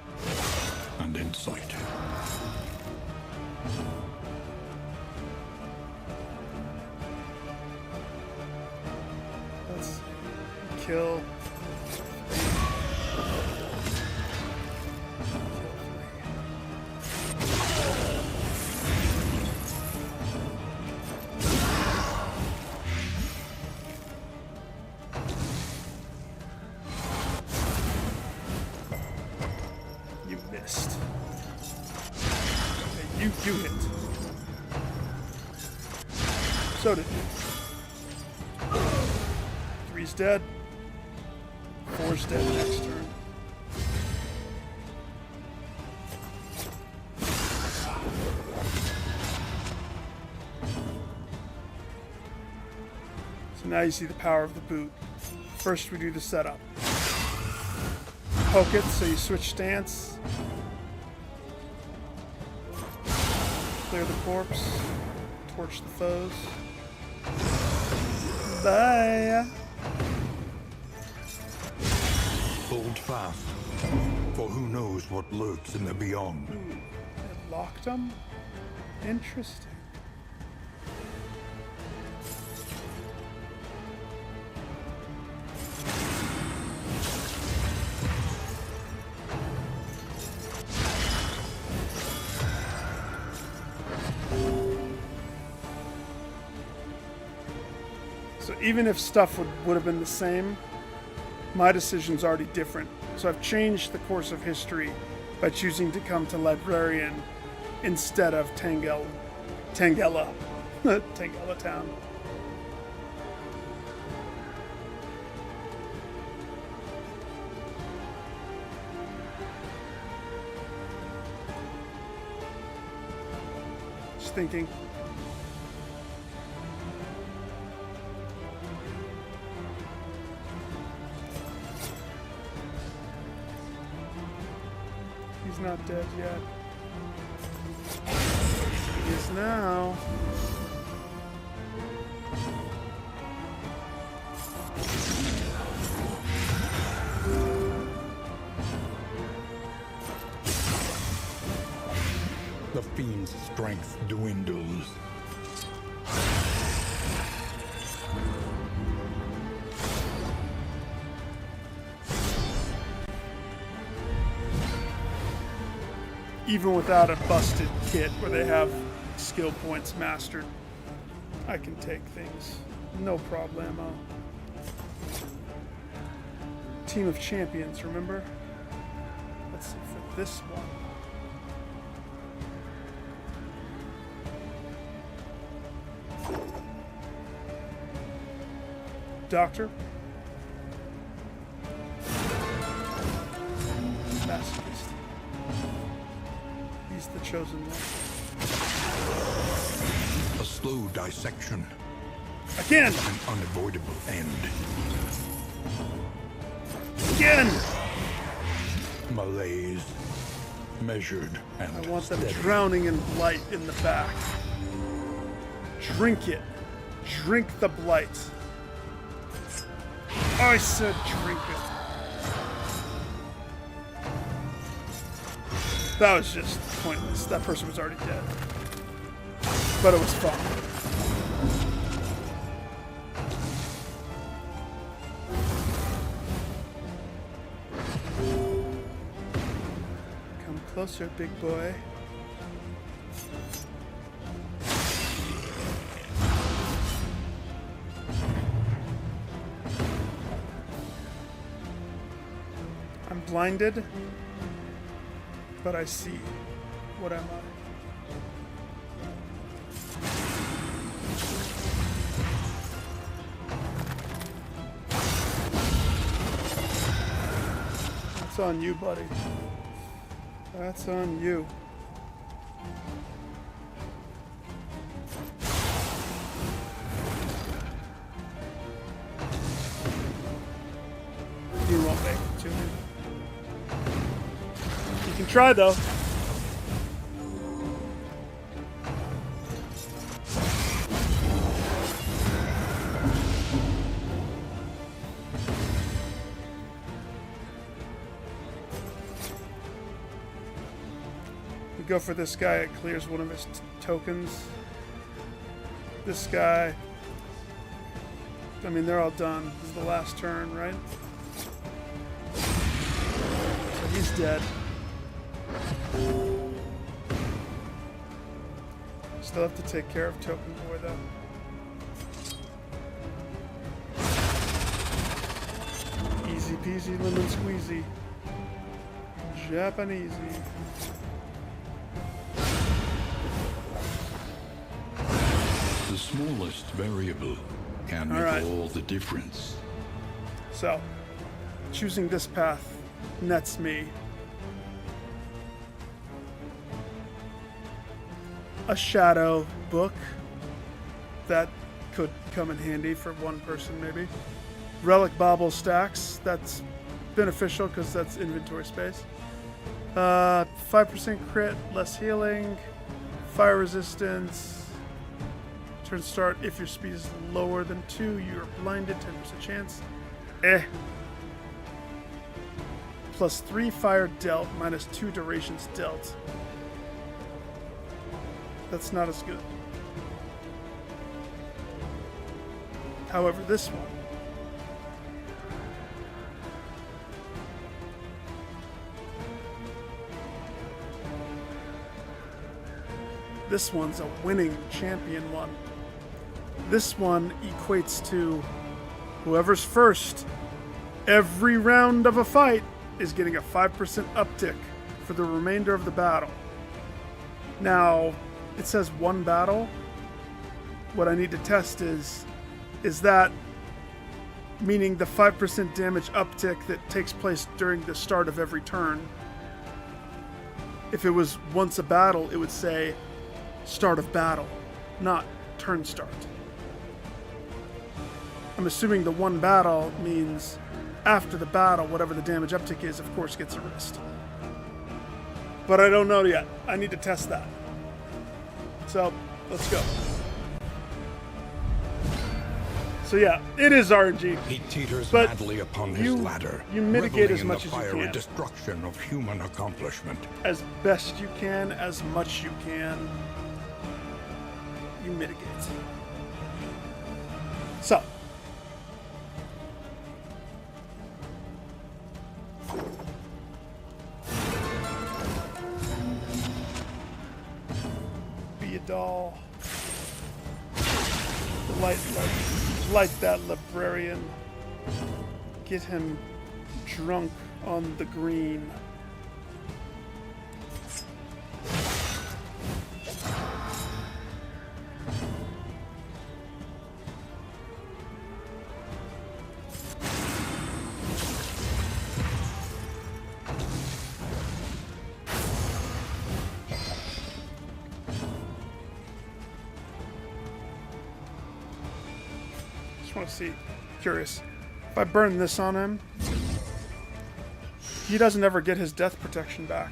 and insight. Let's kill. You missed. Okay, you hit. So did you. 3's dead. 4's dead next turn. So now you see the power of the boot. First we do the setup. Poke it so you switch stance. Clear the corpse. Torch the foes. Bye. Hold fast, for who knows what lurks in the beyond. It locked them? Interesting. So even if stuff would have been the same, my decision's already different. So I've changed the course of history by choosing to come to Librarian instead of Tangela Tangela Town. Just thinking. He's not dead yet. He is now. The fiend's strength dwindles. Even without a busted kit where they have skill points mastered, I can take things. No problemo. Team of champions, remember? Let's see for this one. Doctor. Masochist. He's the chosen one. A slow dissection, Again! an unavoidable end. Again! Malaise, measured and I want them steady. drowning in blight in the back. Drink it. Drink the blight. I said drink it. That was just pointless. That person was already dead. But it was fun. Come closer, big boy. I'm blinded, but I see. What am I? That's on you, buddy. That's on you. You won't make it to me. You can try, though. We go for this guy, it clears one of his tokens. This guy. I mean, they're all done. This is the last turn, right? So he's dead. Still have to take care of Token Boy, though. Easy peasy, lemon squeezy. Japanesey. The smallest variable can make Alright. all the difference. So, choosing this path nets me a shadow book that could come in handy for one person, maybe. Relic bauble stacks, that's beneficial because that's inventory space. 5% crit, less healing, fire resistance, Turn start. If your speed is lower than 2, you're blinded. 10% chance. Plus 3 fire dealt, minus 2 durations dealt. That's not as good. However, this one. This one's a winning champion one. This one equates to whoever's first every round of a fight is getting a 5% uptick for the remainder of the battle. Now, it says one battle. What I need to test is that meaning the 5% damage uptick that takes place during the start of every turn. If it was once a battle, it would say start of battle, not turn start. I'm assuming the one battle means after the battle, whatever the damage uptick is, of course, gets erased. But I don't know yet. I need to test that. So, let's go. So yeah, it is RNG. He teeters But madly upon his ladder, you mitigate reveling as in much the as you fiery can. destruction of human accomplishment. As best you can, as much you can, you mitigate. So, be a doll. Light that librarian. Get him drunk on the green. Just want to see. Curious. If I burn this on him, he doesn't ever get his death protection back.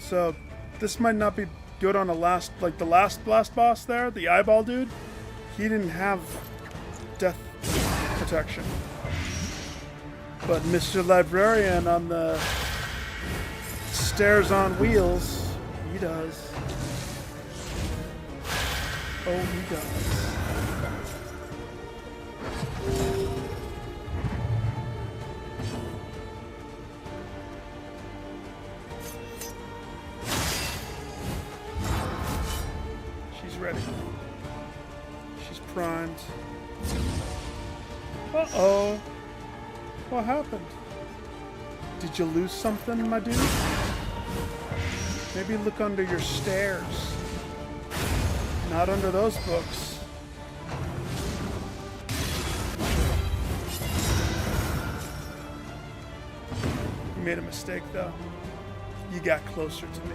So this might not be good on a last, like the last boss there, the eyeball dude. He didn't have death protection. But Mr. Librarian on the stairs on wheels, he does. Oh, he does. Ready. She's primed. Uh-oh. What happened? Did you lose something, my dude? Maybe look under your stairs. Not under those books. You made a mistake, though. You got closer to me.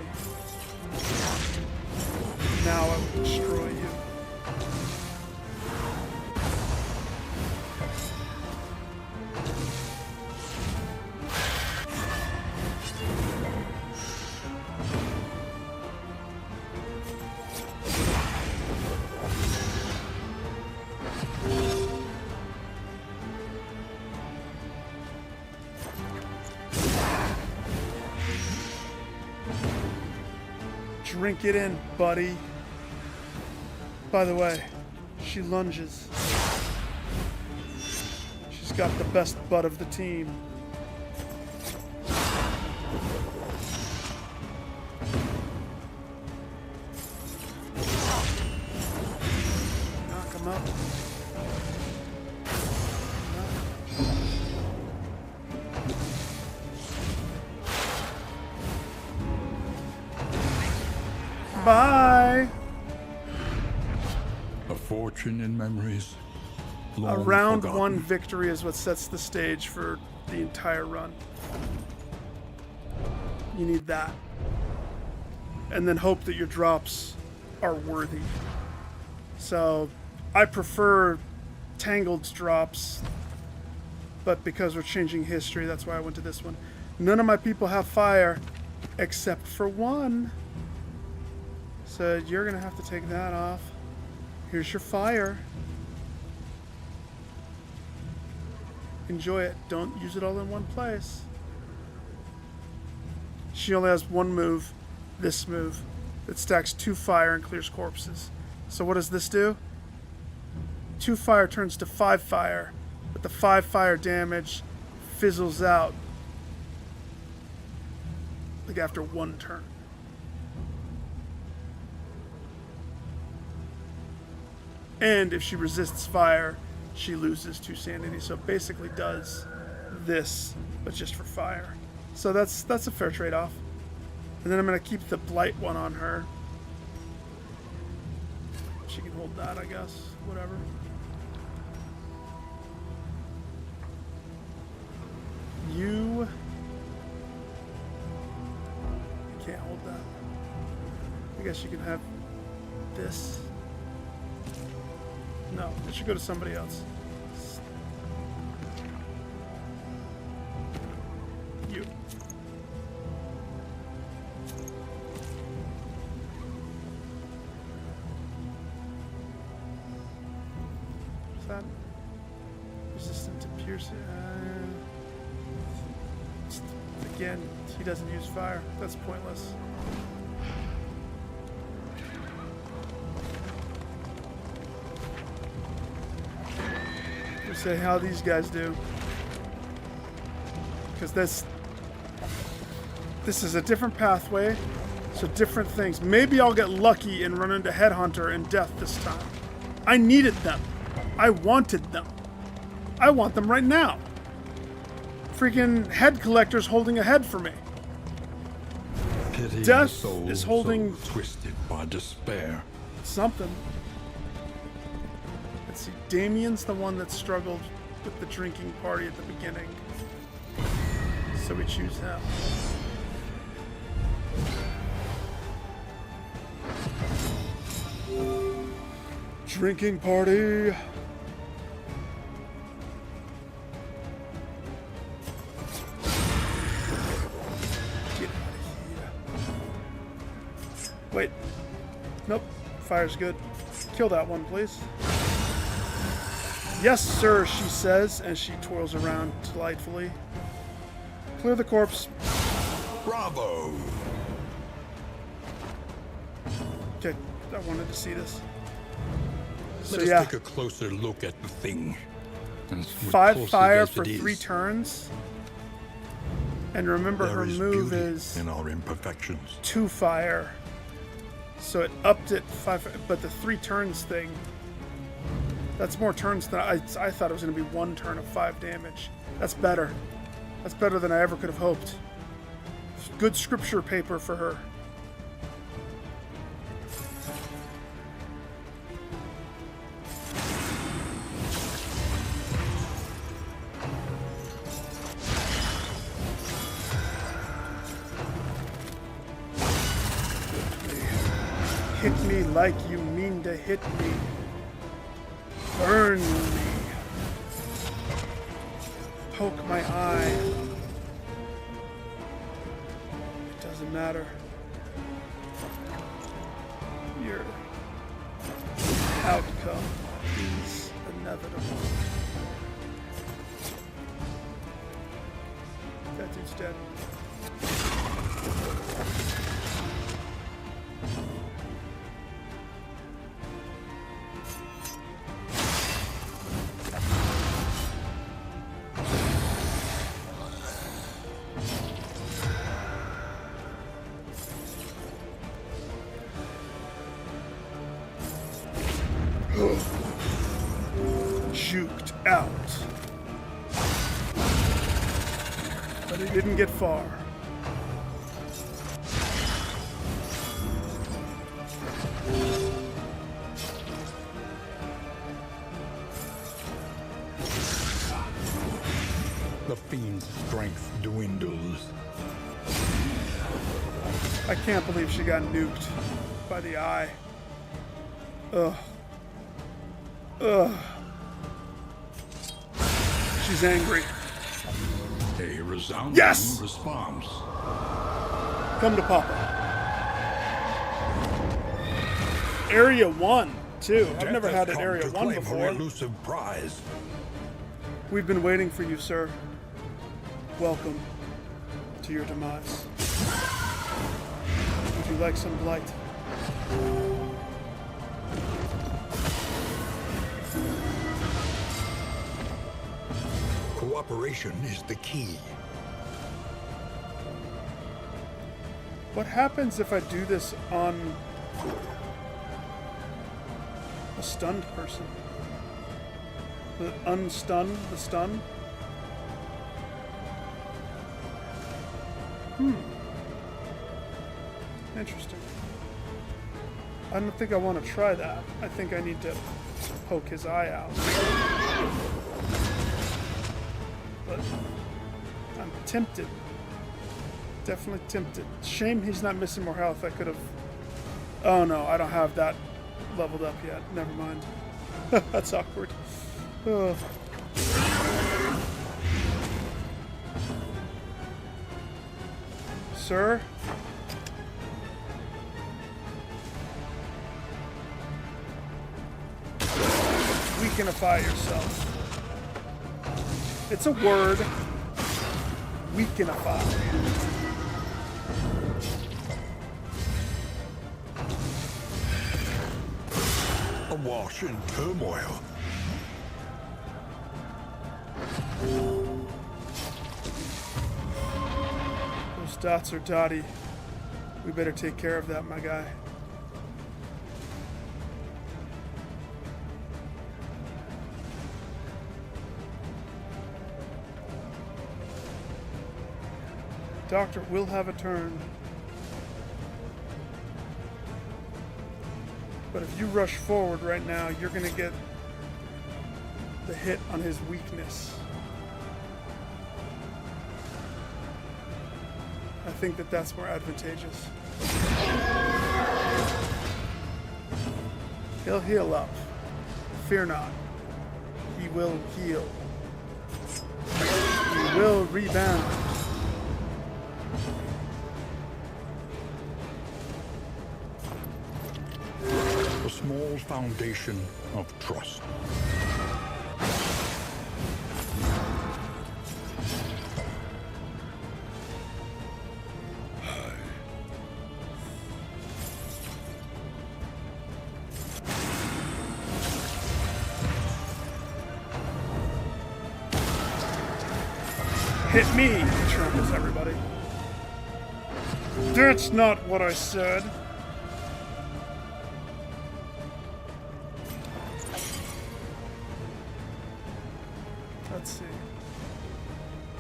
Now I will destroy you. Drink it in, buddy. By the way, she lunges. She's got the best butt of the team. Knock him up. Bye. A fortune in memories. A round one victory is what sets the stage for the entire run. You need that. And then hope that your drops are worthy. So I prefer Tangled's drops, but because we're changing history, that's why I went to this one. None of my people have fire, except for one. So you're gonna have to take that off. Here's your fire. Enjoy it. Don't use it all in one place. She only has one move, this move, that stacks 2 fire and clears corpses. So what does this do? 2 fire turns to 5 fire, but the 5 fire damage fizzles out like after 1 turn. And if she resists fire, she loses 2 sanity. So it basically does this, but just for fire. So that's a fair trade-off. And then I'm going to keep the blight one on her. She can hold that, I guess. Whatever. You can't hold that. I guess you can have this. No, it should go to somebody else. You. What's that? Resistant to piercing. Again, he doesn't use fire. That's pointless. We'll say how these guys do. Because this is a different pathway, so different things. Maybe I'll get lucky and run into Headhunter and Death this time. I needed them. I wanted them. I want them right now. Freaking head collector's holding a head for me. Pity Death soul is holding so twisted by despair. something. Let's see. Damien's the one that struggled with the drinking party at the beginning. So we choose him. Drinking party. Get out of here. Wait. Nope. Fire's good. Kill that one, please. Yes, sir, she says, as she twirls around delightfully. Clear the corpse. Bravo! Okay, I wanted to see this. So Let us yeah, take a closer look at the thing. As 5 repulsive fire as for it 3 is, turns. And remember, There her is move beauty is in our imperfections. 2 fire. So it upped it 5, but the 3 turns thing, that's more turns than I thought it was going to be 1 turn of 5 damage. That's better. That's better than I ever could have hoped. Good scripture paper for her. Hit me like you mean to hit me. Burn me. Poke my eye. It doesn't matter. Your outcome is inevitable. That dude's dead. Juked out. But he didn't get far. the fiend's strength dwindles. I can't believe she got nuked by the eye. Ugh. Ugh. She's angry. A resounding Yes! response. Come to Papa. Area 1. 2. I've Death never has had an come Area to 1 claim before. her elusive prize. We've been waiting for you, sir. Welcome to your demise. Would you like some blight? Cooperation is the key. What happens if I do this on a stunned person? Will it unstun the stun? Interesting. I don't think I want to try that. I think I need to poke his eye out. But I'm tempted. Definitely tempted. Shame he's not missing more health. I could have... Oh no, I don't have that leveled up yet. Never mind. That's awkward. Oh. Sir? Weakenify yourself. It's a word. Weakenify. Awash in turmoil. Those dots are dotty. We better take care of that, my guy. Doctor will have a turn. But if you rush forward right now, you're going to get the hit on his weakness. I think that that's more advantageous. He'll heal up. Fear not. He will heal. He will rebound. A small foundation of trust. Hit me, he tramples everybody. That's not what I said. Let's see.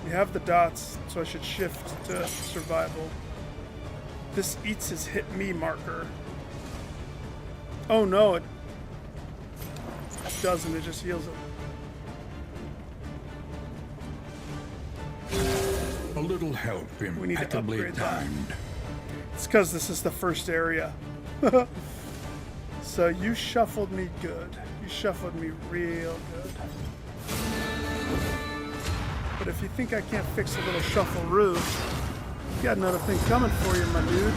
We have the dots, so I should shift to survival. This eats his hit me marker. Oh no, it doesn't, it just heals him. A little help We need to impeccably upgrade that. timed. It's because this is the first area. So you shuffled me good. You shuffled me real good. But if you think I can't fix a little shuffle-roo, you got another thing coming for you, my dude.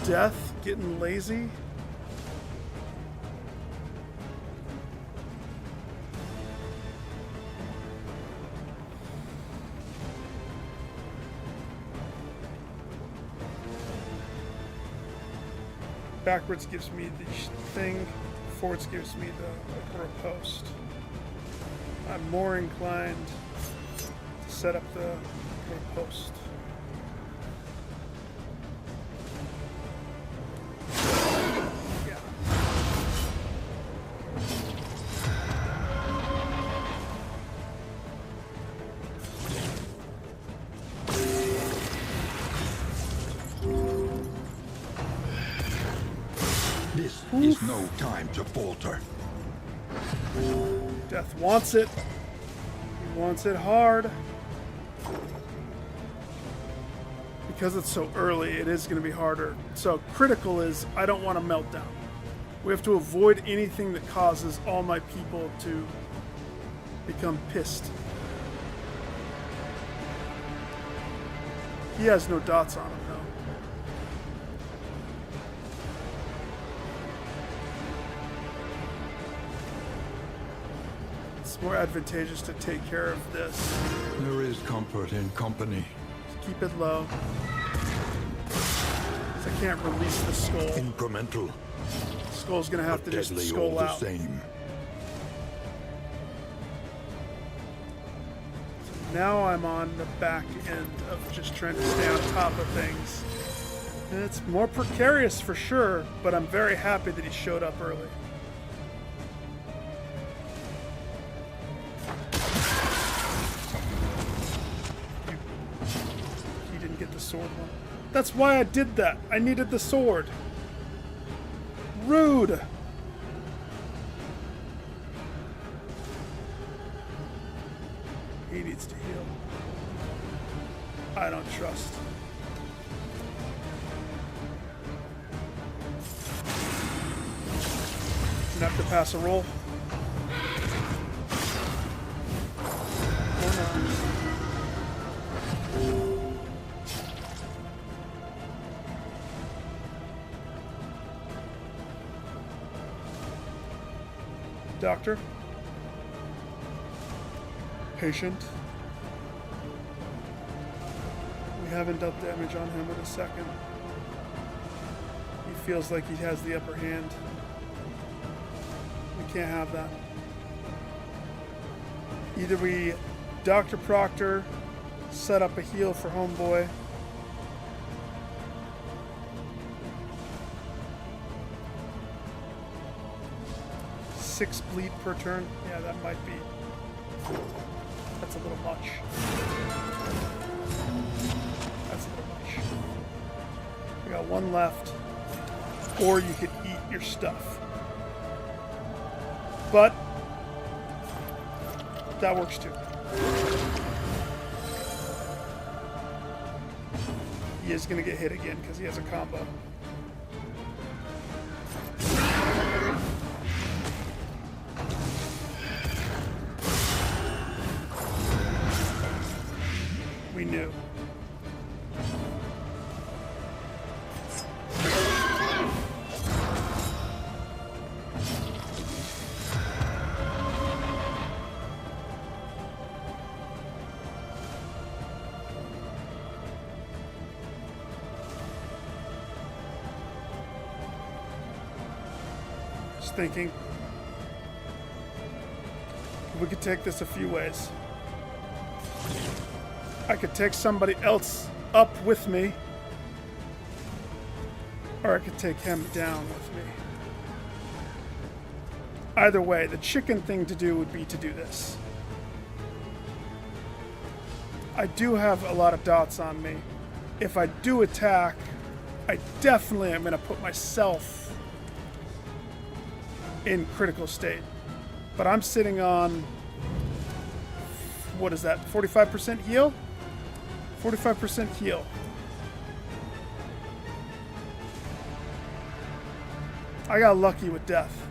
Death, getting lazy. Backwards gives me the thing, forwards gives me the riposte. I'm more inclined to set up the riposte. Yeah. This is no time to falter. Death wants it. He wants it hard. Because it's so early, it is going to be harder. So critical is, I don't want a meltdown. We have to avoid anything that causes all my people to become pissed. He has no dots on him, though. It's more advantageous to take care of this. There is comfort in company. Just keep it low. 'Cause I can't release the skull. Incremental, Skull's gonna have but to just deadly skull all the out. same. Now I'm on the back end of just trying to stay on top of things. And it's more precarious for sure, but I'm very happy that he showed up early. He didn't get the sword one. That's why I did that. I needed the sword. Rude. He needs to heal. I don't trust. Gonna have to pass a roll. Doctor? Patient? We haven't dealt damage on him in a second. He feels like he has the upper hand. We can't have that. Either we Dr. Proctor set up a heal for Homeboy, six bleed per turn. Yeah, that might be. That's a little much. That's a little much. We got one left. Or you could eat your stuff. But that works too. He is going to get hit again because he has a combo. We knew. Just thinking, we could take this a few ways. I could take somebody else up with me, or I could take him down with me. Either way, the chicken thing to do would be to do this. I do have a lot of dots on me. If I do attack, I definitely am going to put myself in critical state. But I'm sitting on, what is that, 45% heal? 45% heal. I got lucky with death.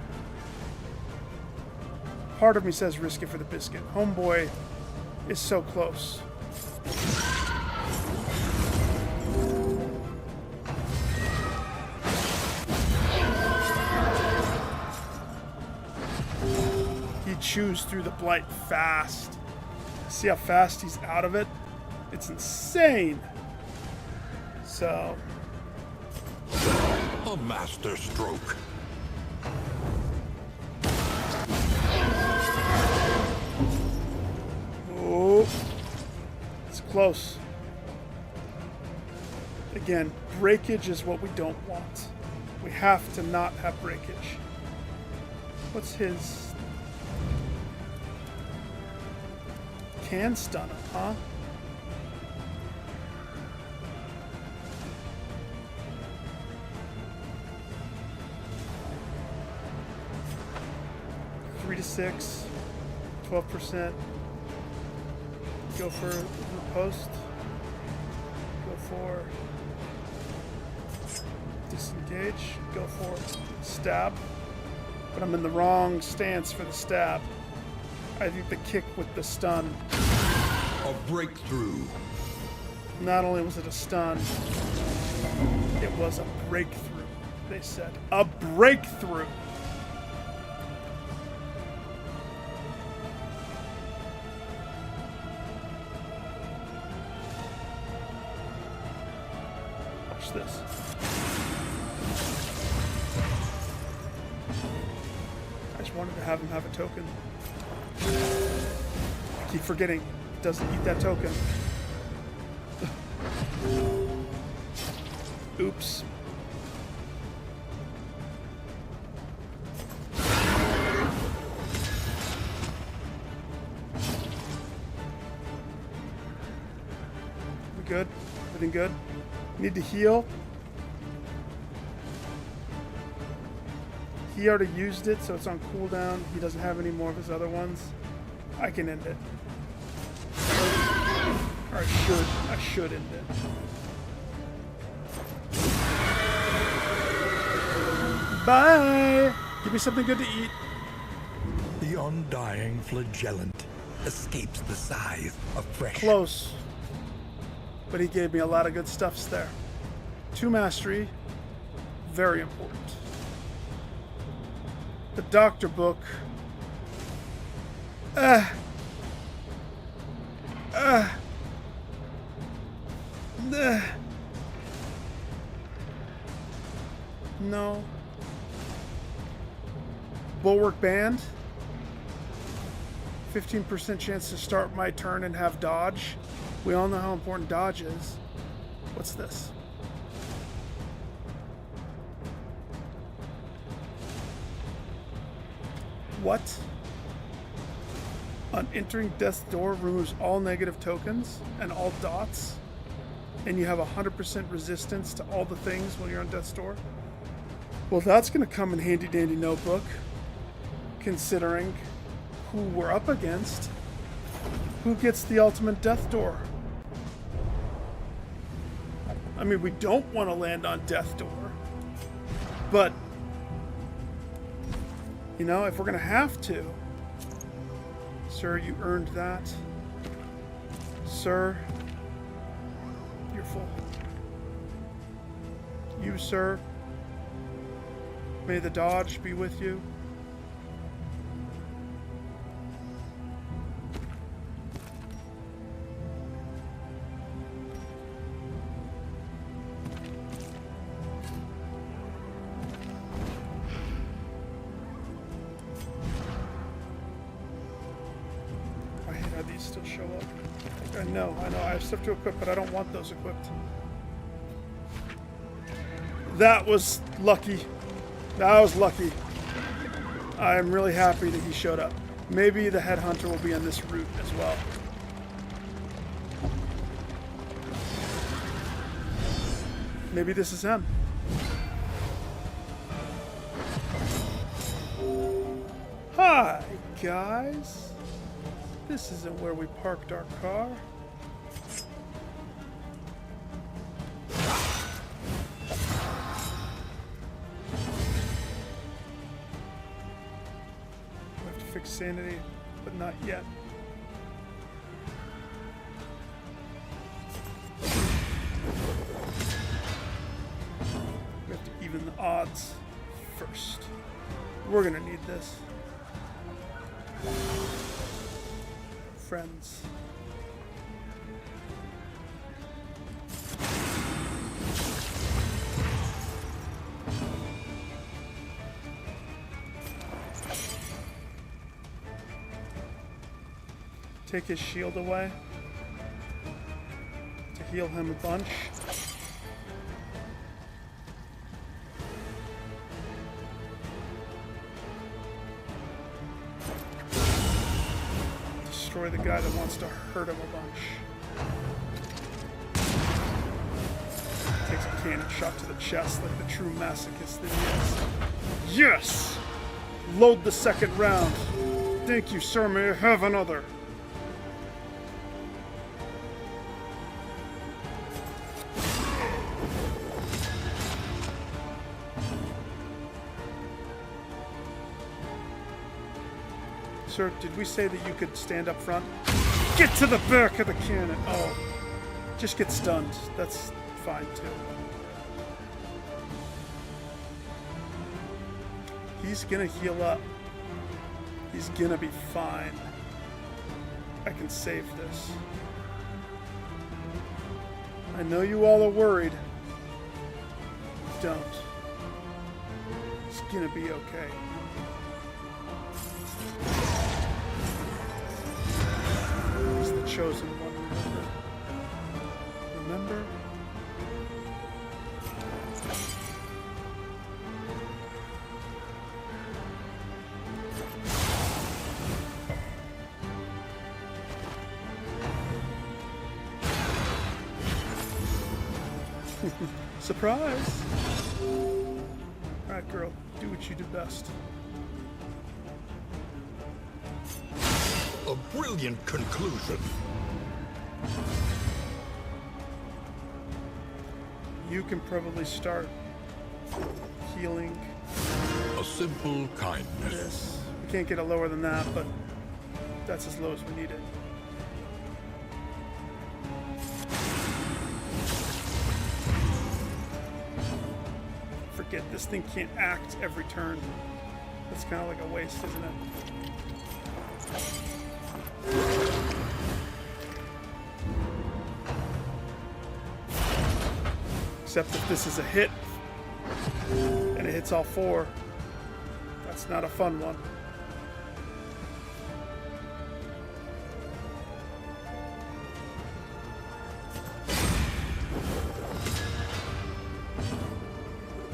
Part of me says risk it for the biscuit. Homeboy is so close. He chews through the blight fast. See how fast he's out of it? It's insane. So, A master stroke. oh, it's close. Again, breakage is what we don't want. We have to not have breakage. What's his? Can stun him, huh? Three to 6, 12%. Go for riposte. Go for disengage. Go for stab. But I'm in the wrong stance for the stab. I think the kick with the stun. A breakthrough. Not only was it a stun, it was a breakthrough, they said. A breakthrough! Watch this. I just wanted to have him have a token. I keep forgetting. It doesn't eat that token. Oops. We good? Everything good? Need to heal. He already used it, so it's on cooldown. He doesn't have any more of his other ones. I can end it. Or I should end it. Bye! Give me something good to eat. The undying flagellant escapes the scythe of fresh. Close. But he gave me a lot of good stuffs there. 2 mastery. Very important. The doctor book. No. Bulwark Band. 15% chance to start my turn and have dodge. We all know how important dodge is. What's this? What? On entering death's door, removes all negative tokens and all dots, and you have 100% resistance to all the things when you're on death's door. Well, that's going to come in handy dandy notebook, considering who we're up against. Who gets the ultimate death door? I mean, we don't want to land on death door, but you know, if we're going to have to. Sir, you earned that. Sir, you're full. You, sir, may the dodge be with you. These still show up. I know. I have stuff to equip, but I don't want those equipped. That was lucky. That was lucky. I'm really happy that he showed up. Maybe the headhunter will be on this route as well. Maybe this is him. Hi, guys. This isn't where we parked our car. We have to fix sanity, but not yet. We have to even the odds first. We're gonna need this. Friends. Take his shield away to heal him a bunch. Destroy the guy that wants to hurt him a bunch. Takes a cannon shot to the chest like the true masochist that he is. Yes! Load the second round. Thank you, sir. May I have another? Sir, did we say that you could stand up front? Get to the back of the cannon! Oh, just get stunned. That's fine, too. He's gonna heal up. He's gonna be fine. I can save this. I know you all are worried. don't. It's gonna be okay. He's the chosen one, remember? Remember? Surprise! Alright, girl, do what you do best. A brilliant conclusion. You can probably start healing A simple kindness. this. We can't get it lower than that, but that's as low as we need it. Forget this thing can't act every turn. That's kind of like a waste, isn't it? Except if this is a hit and it hits all four, that's not a fun one.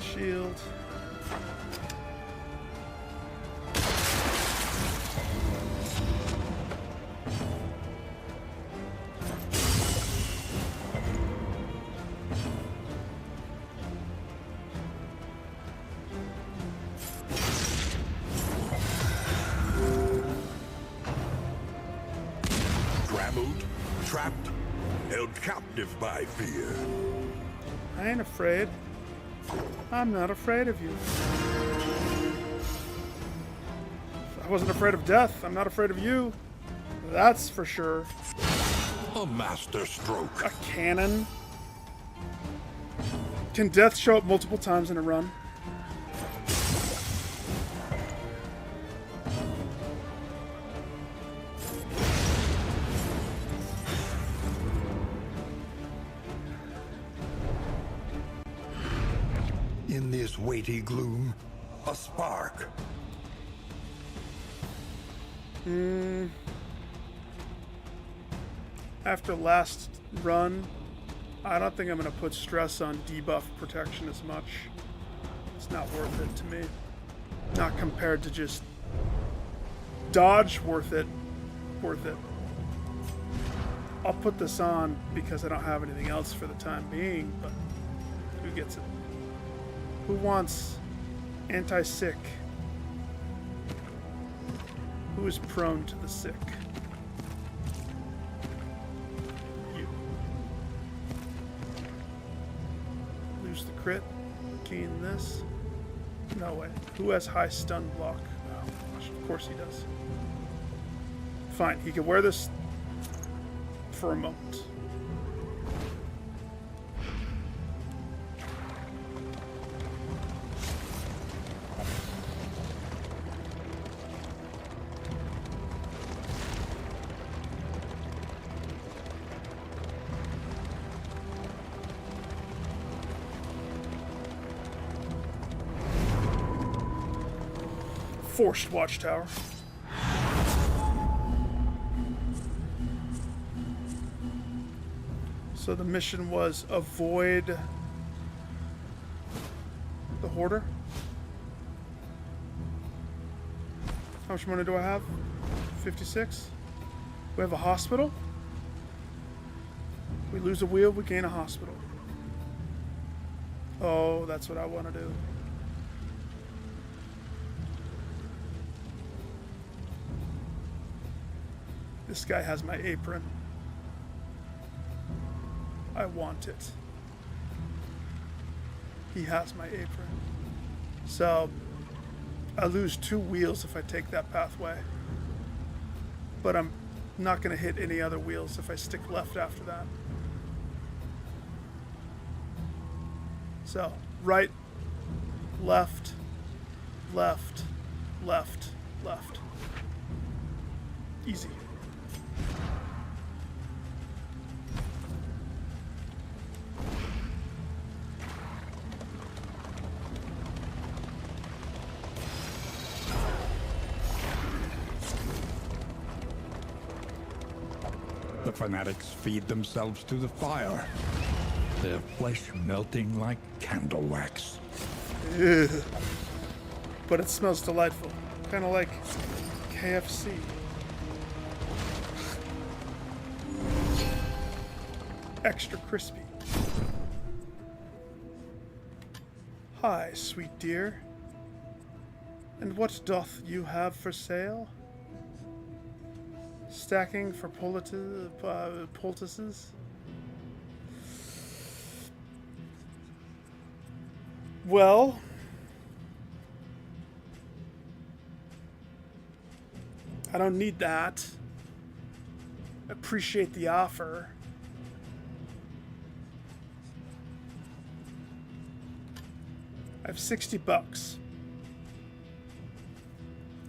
Shield. Trammeled, trapped, held captive by fear. I ain't afraid. I'm not afraid of you. I wasn't afraid of death. I'm not afraid of you. That's for sure. A master stroke. A cannon. Can death show up multiple times in a run? In this weighty gloom, a spark. After last run, I don't think I'm going to put stress on debuff protection as much. It's not worth it to me. Not compared to just dodge, worth it. Worth it. I'll put this on because I don't have anything else for the time being, but who gets it? Who wants anti-sick? Who is prone to the sick? You. Lose the crit. Gain this. No way. Who has high stun block? Oh gosh, of course he does. Fine, he can wear this for a moment. Forced watchtower. So the mission was avoid the hoarder. How much money do I have? 56. We have a hospital. We lose a wheel, we gain a hospital. Oh, that's what I want to do. This guy has my apron. I want it. He has my apron. So, I lose 2 wheels if I take that pathway. But I'm not going to hit any other wheels if I stick left after that. So, right, left, left, left, left. Easy. fanatics feed themselves to the fire, their flesh melting like candle wax. Ew. But it smells delightful. Kind of like KFC. Extra crispy. Hi, sweet dear. And what doth you have for sale? Stacking for poultices? Well, I don't need that. Appreciate the offer. I have 60 bucks.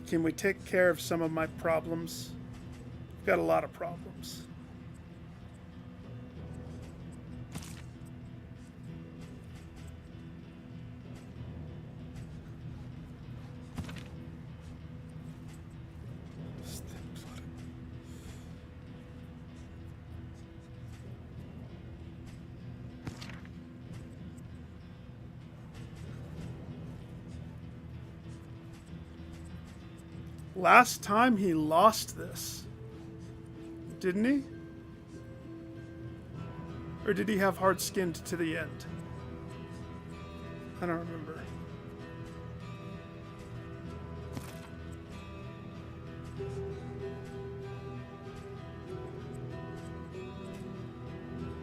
Can we take care of some of my problems? I've got a lot of problems. Last time he lost this, didn't he? Or did he have hard-skinned to the end? I don't remember.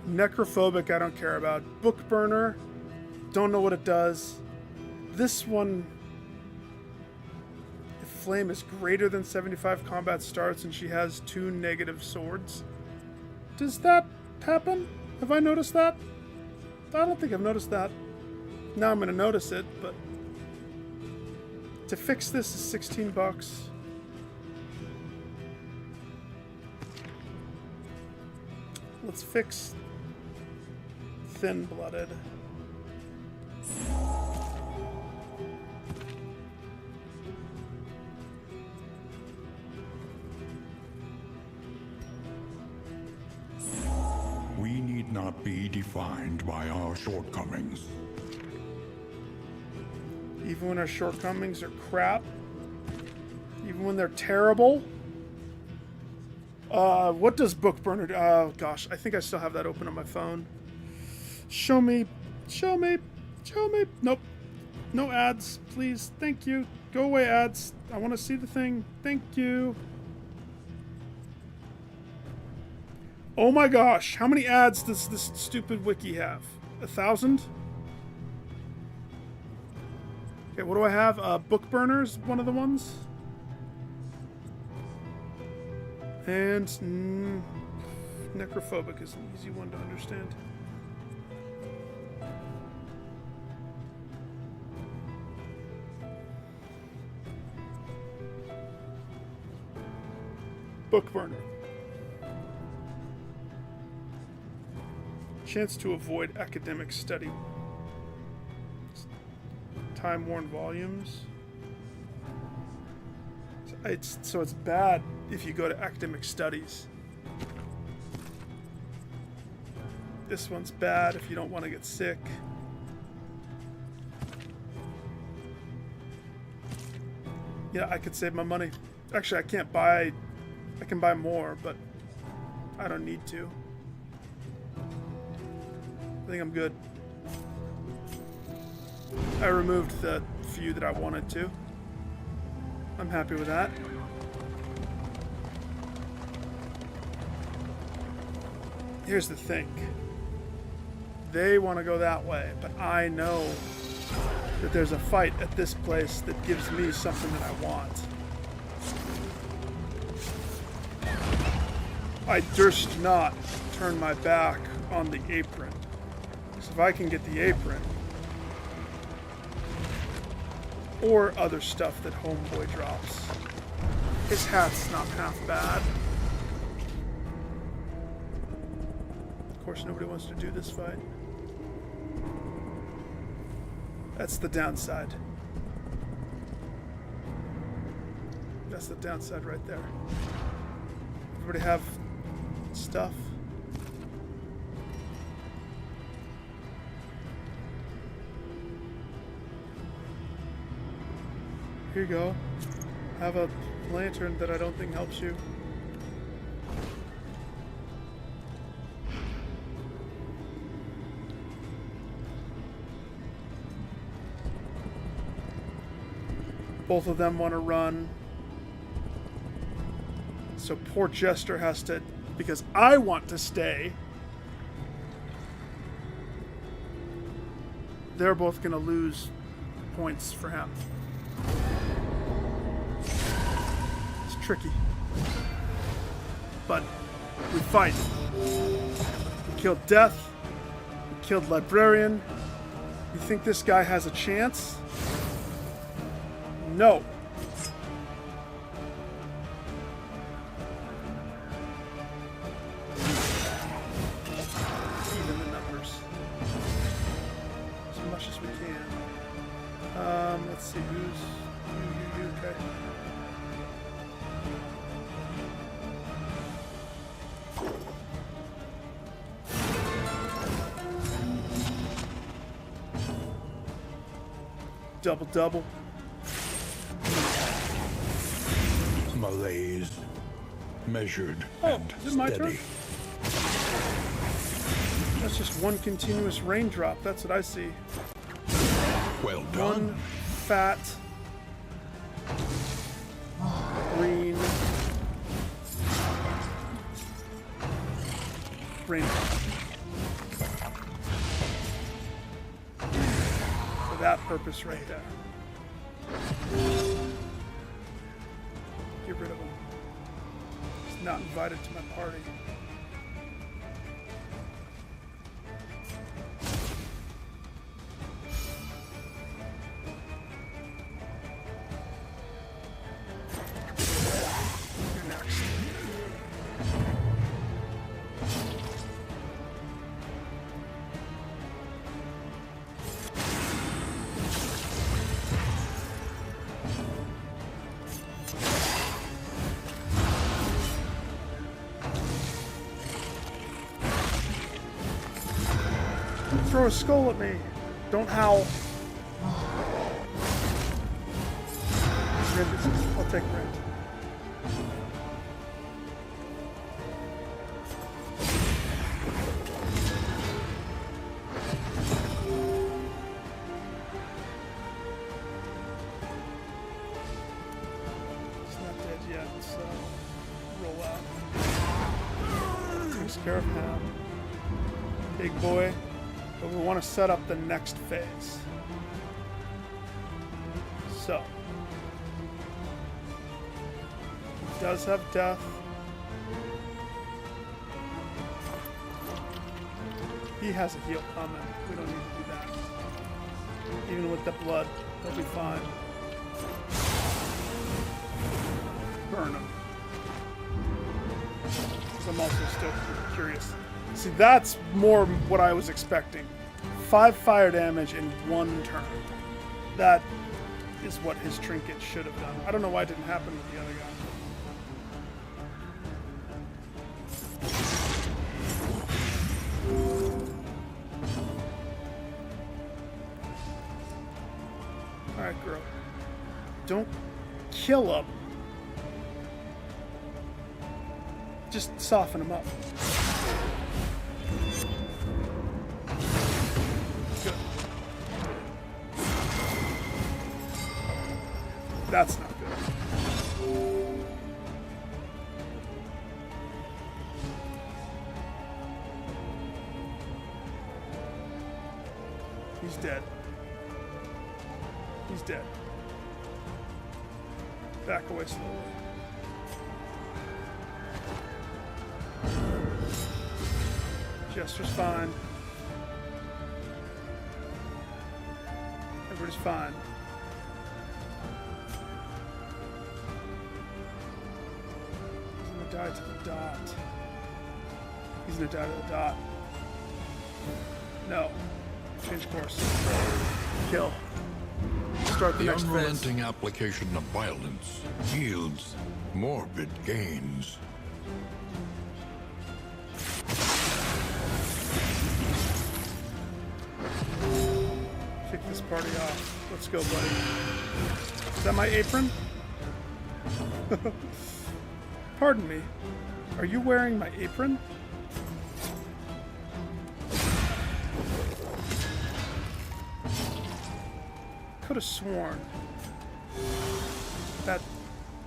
Necrophobic, I don't care about. Book burner, don't know what it does. This one, if flame is greater than 75 combat starts and she has 2 negative swords. Does that happen? Have I noticed that? I don't think I've noticed that. Now I'm gonna notice it, but to fix this is 16 bucks. Let's fix thin-blooded. We need not be defined by our shortcomings. Even when our shortcomings are crap? Even when they're terrible? What does Book Burner do? Oh gosh, I think I still have that open on my phone. Show me. Show me. Show me. Nope. No ads, please. Thank you. Go away, ads. I want to see the thing. Thank you. Oh my gosh, how many ads does this stupid wiki have? 1,000? Okay, what do I have? Book Burner's one of the ones. And necrophobic is an easy one to understand. Book burner. Chance to avoid academic study. Time-worn volumes. So it's bad if you go to academic studies. This one's bad if you don't want to get sick. Yeah, I could save my money. Actually, I can't buy... I can buy more, but I don't need to. I think I'm good. I removed the few that I wanted to. I'm happy with that. Here's the thing. They want to go that way, but I know that there's a fight at this place that gives me something that I want. I durst not turn my back on the apron. Because if I can get the apron, or other stuff that Homeboy drops. His hat's not half bad. Of course, nobody wants to do this fight. That's the downside. That's the downside right there. Everybody have stuff. Here you go. Have a lantern that I don't think helps you. Both of them want to run. So poor Jester has to, because I want to stay. They're both going to lose points for him. It's tricky. But we fight. We killed Death. We killed Librarian. You think this guy has a chance? No. Even the numbers. As much as we can. Let's see who's you, okay. Double. Malaise. Measured and is it my steady. turn? That's just one continuous raindrop. That's what I see. Well done. One fat green raindrop. For that purpose right there. Get rid of him. He's not invited to my party. You're next. Throw a skull at me. Don't howl. I'll take Rend. He's not dead yet, so roll out. Takes care of him. Big boy. But we want to set up the next phase. So. He does have death. He has a heal coming. We don't need to do that. Even with the blood, he'll be fine. Burn him. Because I'm also still curious. See, that's more what I was expecting. 5 fire damage in 1 turn. That is what his trinket should have done. I don't know why it didn't happen with the other guy. Alright, girl. Don't kill him. Just soften him up. That's not good. He's dead. He's dead. Back away slowly. Jester's fine. Everybody's fine. Die to the dot. He's gonna die to the dot. No. Change course. Kill. Start the The next phase. unrelenting application of violence yields morbid gains. kick this party off. Let's go, buddy. Is that my apron? Pardon me. Are you wearing my apron? Could have sworn that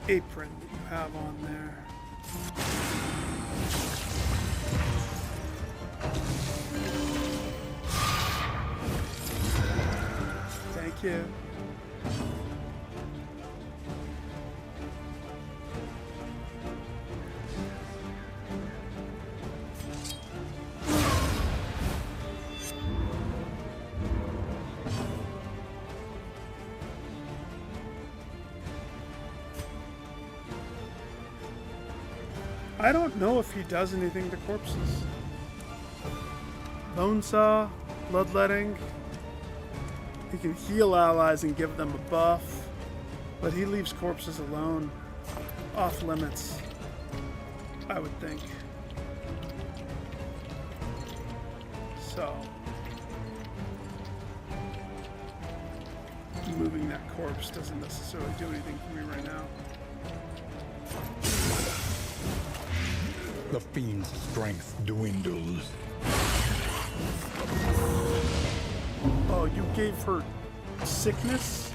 apron that you have on there. Thank you. I don't know if he does anything to corpses. Bone saw, bloodletting. He can heal allies and give them a buff, but he leaves corpses alone. Off limits, I would think. So, moving that corpse doesn't necessarily do anything for me right now. The fiend's strength dwindles. Oh, you gave her sickness?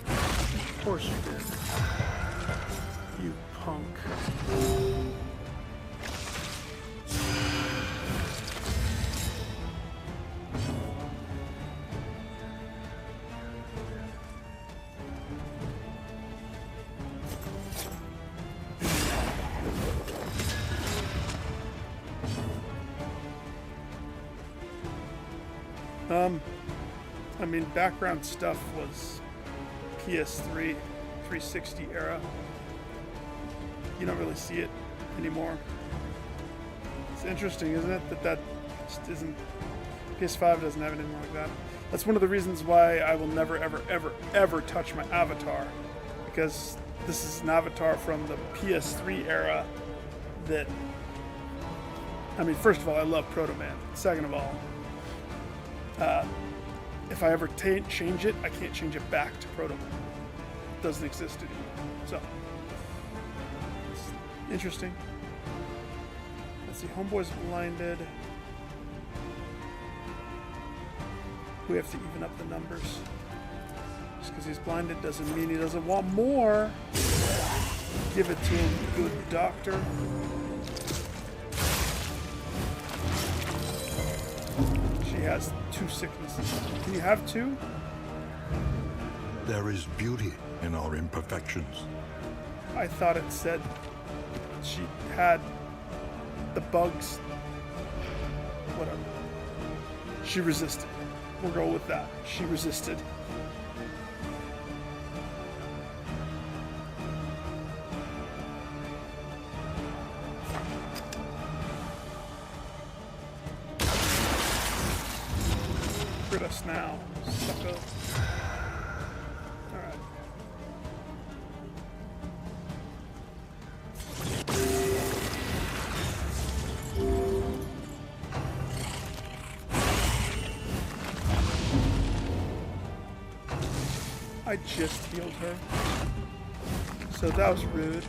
Of course you did. You punk. I mean, background stuff was PS3, 360 era. You don't really see it anymore. It's interesting, isn't it, that just isn't... PS5 doesn't have anything like that. That's one of the reasons why I will never, ever, ever, ever touch my avatar. Because this is an avatar from the PS3 era that... I mean, first of all, I love Proto Man. Second of all, if I ever change it, I can't change it back to Proto Man. It doesn't exist anymore. So, it's interesting. Let's see, Homeboy's blinded. We have to even up the numbers. Just because he's blinded doesn't mean he doesn't want more. Give it to him, good doctor. She has 2 sicknesses. Can you have 2? There is beauty in our imperfections. I thought it said she had the bugs. Whatever. She resisted. We'll go with that. She resisted. Crit us now, sucker. Alright. I just healed her. So that was rude.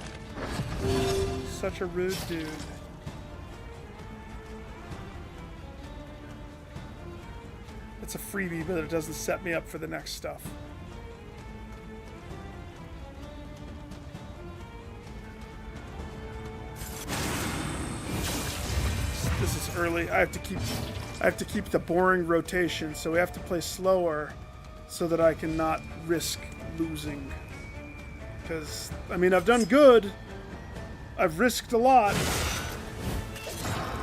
Such a rude dude. It's a freebie, but it doesn't set me up for the next stuff. This is early. I have to keep the boring rotation, so we have to play slower so that I can not risk losing. Because, I mean, I've done good. I've risked a lot.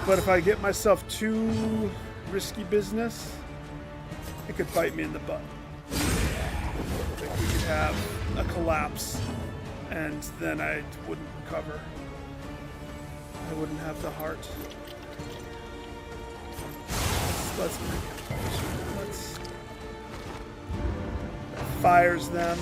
But if I get myself too risky business, it could bite me in the butt. Like we could have a collapse, and then I wouldn't recover. I wouldn't have the heart. Let's fires them.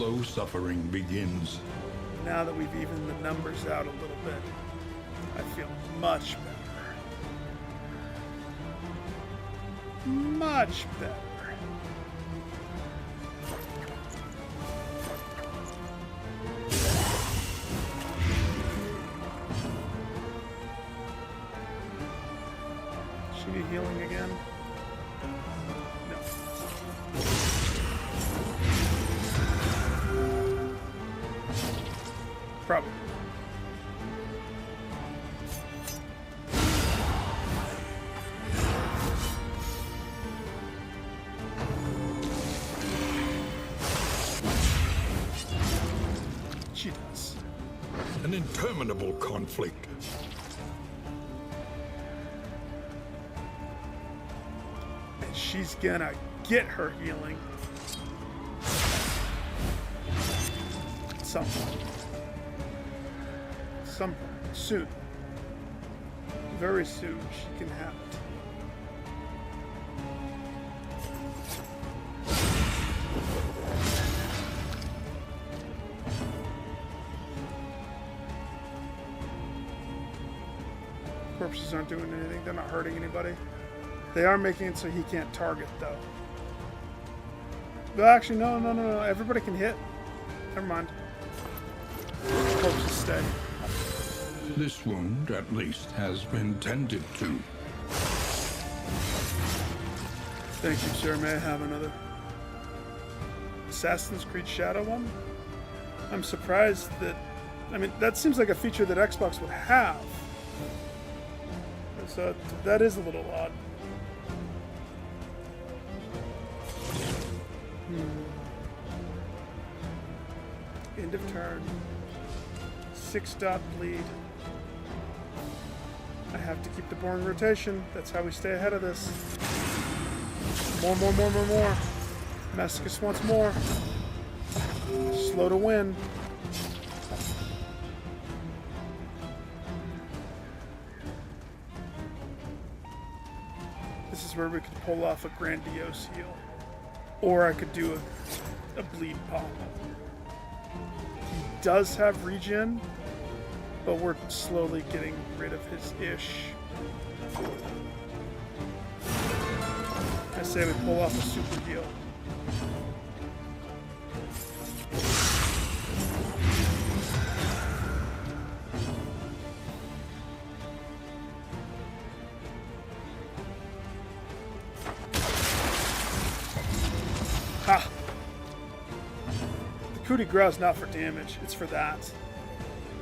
slow suffering begins. Now that we've evened the numbers out a little bit, I feel much better. Much better. She need healing again? No. Probably. She does. An interminable conflict. And she's gonna get her healing. Some soon. Very soon she can have it. Corpses aren't doing anything. They're not hurting anybody. They are making it so he can't target, though. But actually, no. Everybody can hit. Never mind. Corpses stay. This wound, at least, has been tended to. Thank you, sir. May I have another? Assassin's Creed Shadow one? I'm surprised that... I mean, that seems like a feature that Xbox would have. So that is a little odd. End of turn. 6-dot bleed. I have to keep the boring rotation. That's how we stay ahead of this. More. Masochist wants more. Slow to win. This is where we could pull off a grandiose heal. Or I could do a bleed pop. He does have regen, but we're slowly getting rid of his ish. I say we pull off a super heal. Ha! The coup de grace is not for damage, it's for that.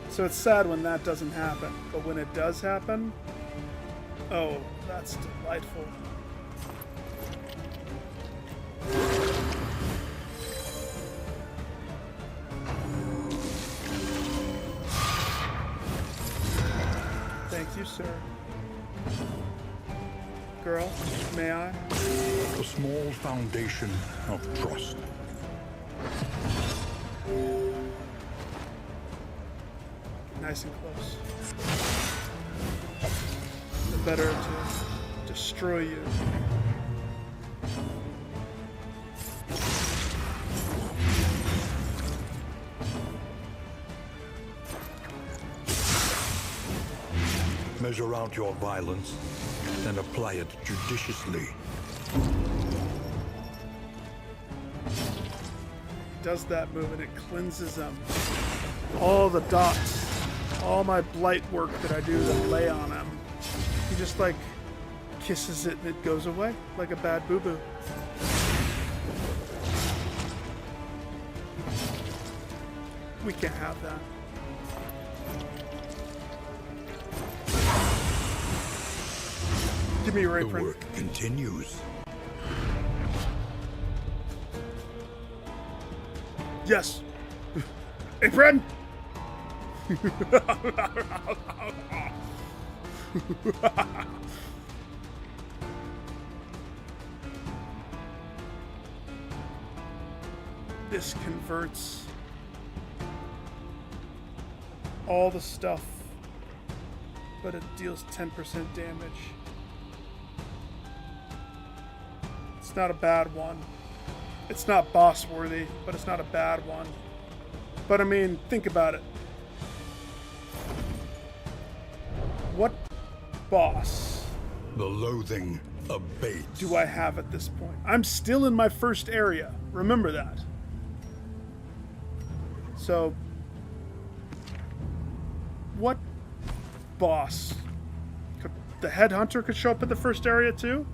So it's sad when that doesn't happen, but when it does happen, oh, that's delightful. Thank you, sir. Girl, may I? A small foundation of trust. Nice and close. The better to destroy you. Measure out your violence and apply it judiciously. He does that move and it cleanses them. All the dots, all my blight work that I do to lay on him. He just like kisses it and it goes away like a bad boo-boo. We can't have that. Give me your The apron. work continues. Yes. Apron. This converts all the stuff, but it deals 10% damage. It's not a bad one. It's not boss worthy, but it's not a bad one. But I mean, think about it. What boss The loathing abates. do I have at this point? I'm still in my first area. Remember that. So, what boss? The headhunter could show up at the first area too?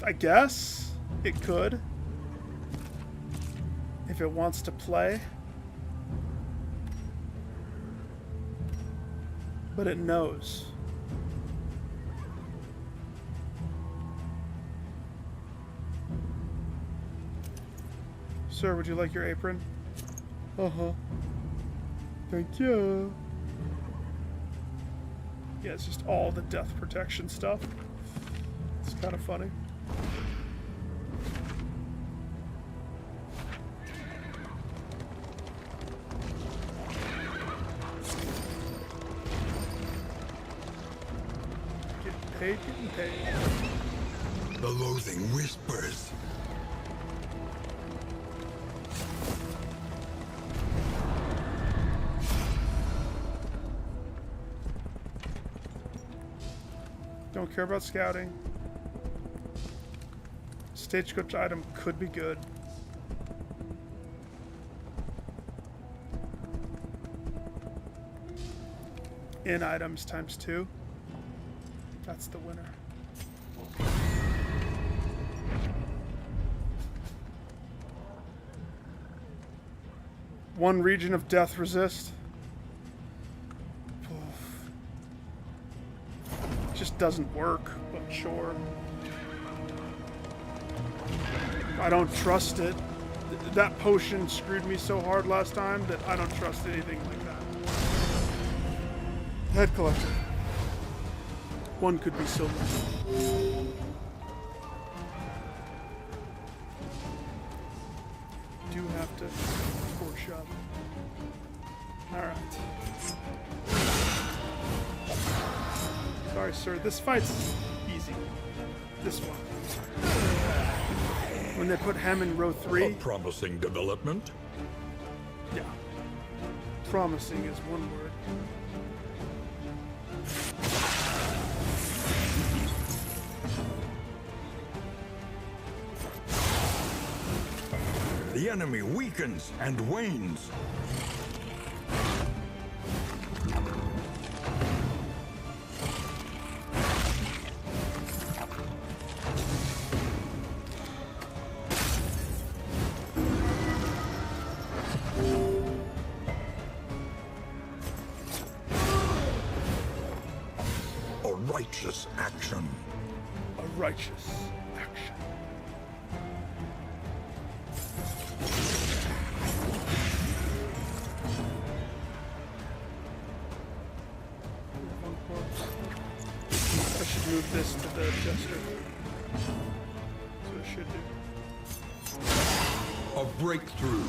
I guess it could. If it wants to play. But it knows. Sir, would you like your apron? Uh-huh. Thank you. Yeah, it's just all the death protection stuff. It's kind of funny. Getting paid. The loathing whispers. Don't care about scouting. Stagecoach item could be good. In items times 2. That's the winner. One region of death resist. Just doesn't work, but sure. I don't trust it. That potion screwed me so hard last time that I don't trust anything like that. Head collector. One could be silver. Do have to core shove. Alright. Sorry, sir. This fight's easy. This one. When they put him in row A 3. promising development. Yeah. Promising is one word. The enemy weakens and wanes. A righteous action. A righteous action. One corpse. I should move this to the jester. That's what I should do. A breakthrough.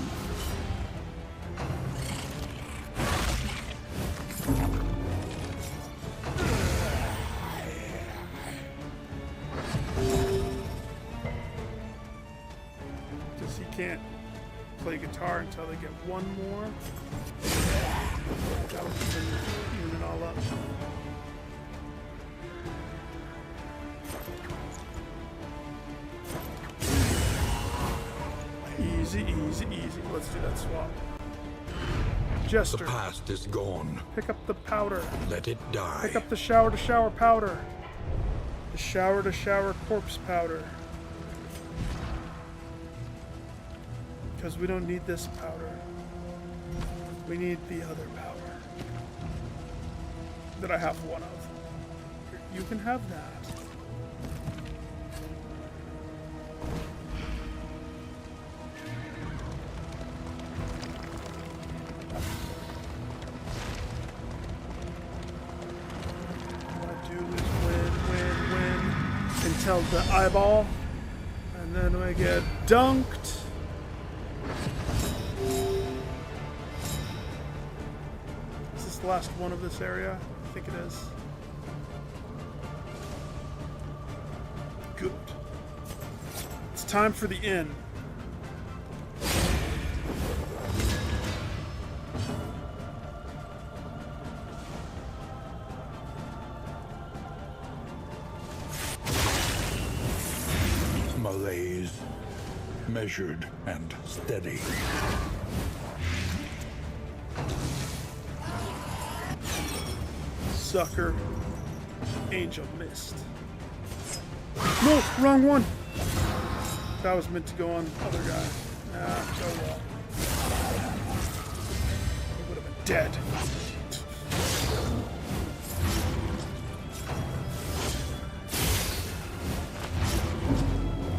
Because he can't play guitar until they get one more. That would even it all up. Easy, easy, easy. Let's do that swap. The Jester, past is gone. pick up the powder. Let it die. Pick up the shower to shower powder. The shower to shower corpse powder. Because we don't need this powder. We need the other powder. That I have one of. You can have that. Until the eyeball, and then we get dunked. Is this the last one of this area? I think it is. Good. time for the inn. Malaise, measured and steady. Sucker. Angel missed. No, wrong one. That was meant to go on the other guy. Nah, so well. He would have been dead.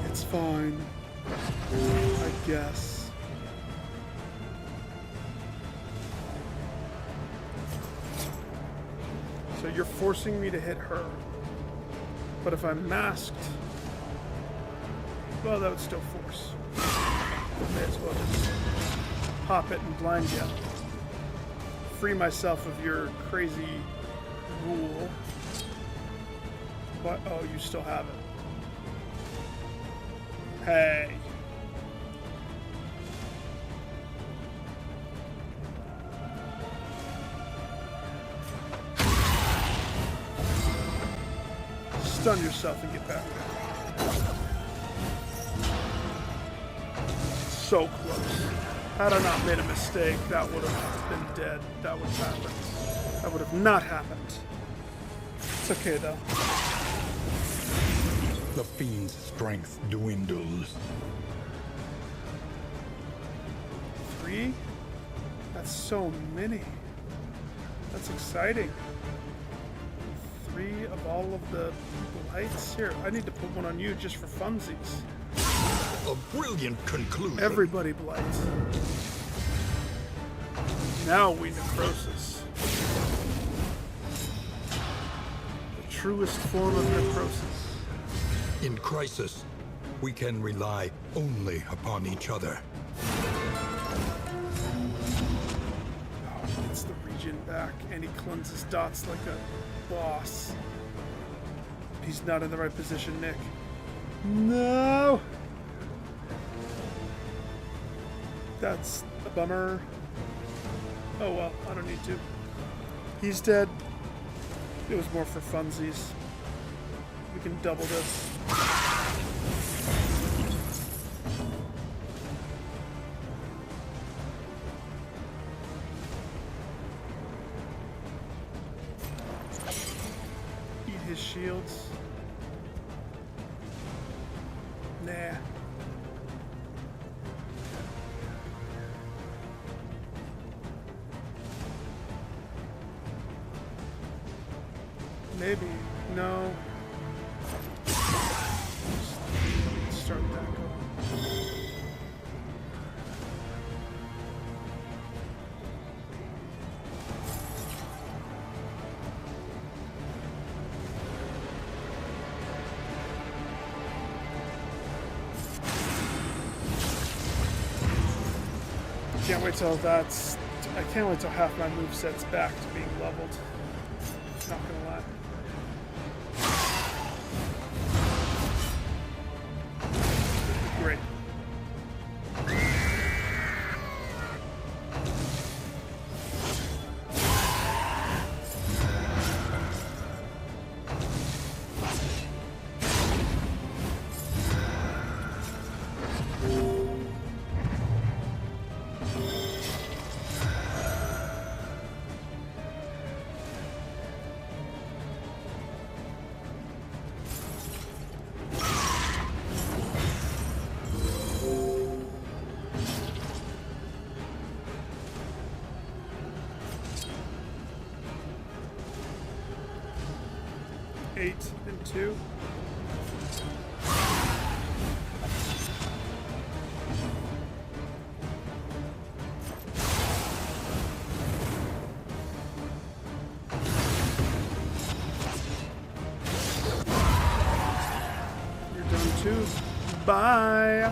It's fine. I guess. So you're forcing me to hit her. But if I'm masked, well, that would still force. May as well just pop it and blind you. Free myself of your crazy rule. What? Oh, you still have it. Hey. Stun yourself and get back. So close. Had I not made a mistake, that would have been dead. That would have happened. That would have not happened. It's okay though. The fiend's strength dwindles. 3? That's so many. That's exciting. 3 of all of the lights. Here, I need to put one on you just for funsies. A brilliant conclusion. Everybody blights. Now we necrosis. The truest form of necrosis. In crisis, we can rely only upon each other. Gets the regen back, and he cleanses dots like a boss. He's not in the right position, Nick. No! That's a bummer. Oh well, I don't need to. He's dead. It was more for funsies. We can double this. Eat his shields. Nah. Maybe. No. Start that going. Can't wait till that's. I can't wait till half my moveset's back to being leveled. Not gonna lie. Great. Eight and 2. You're done too. Bye.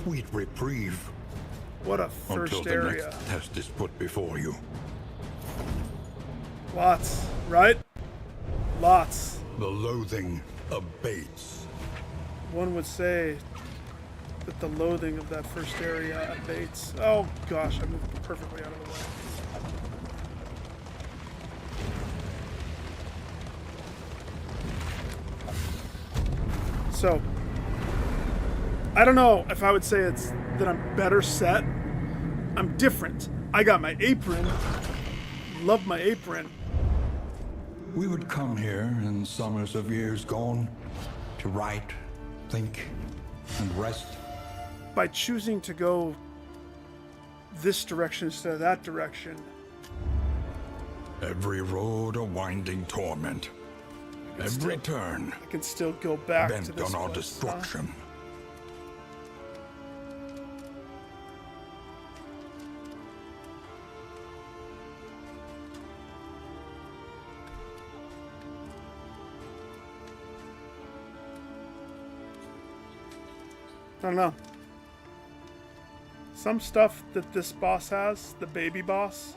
Sweet reprieve. What a first Until the area. next test is put before you. Lots, right? Lots. The loathing abates. One would say that the loathing of that first area abates. Oh gosh, I moved perfectly out of the way. So, I don't know if I would say it's that I'm better set. I'm different. I got my apron. Love my apron. We would come here in summers of years gone to write, think, and rest. By choosing to go this direction instead of that direction, Every road a winding torment. Every turn I can still go back to bent this on our place, destruction. I don't know. Some stuff that this boss has, the baby boss,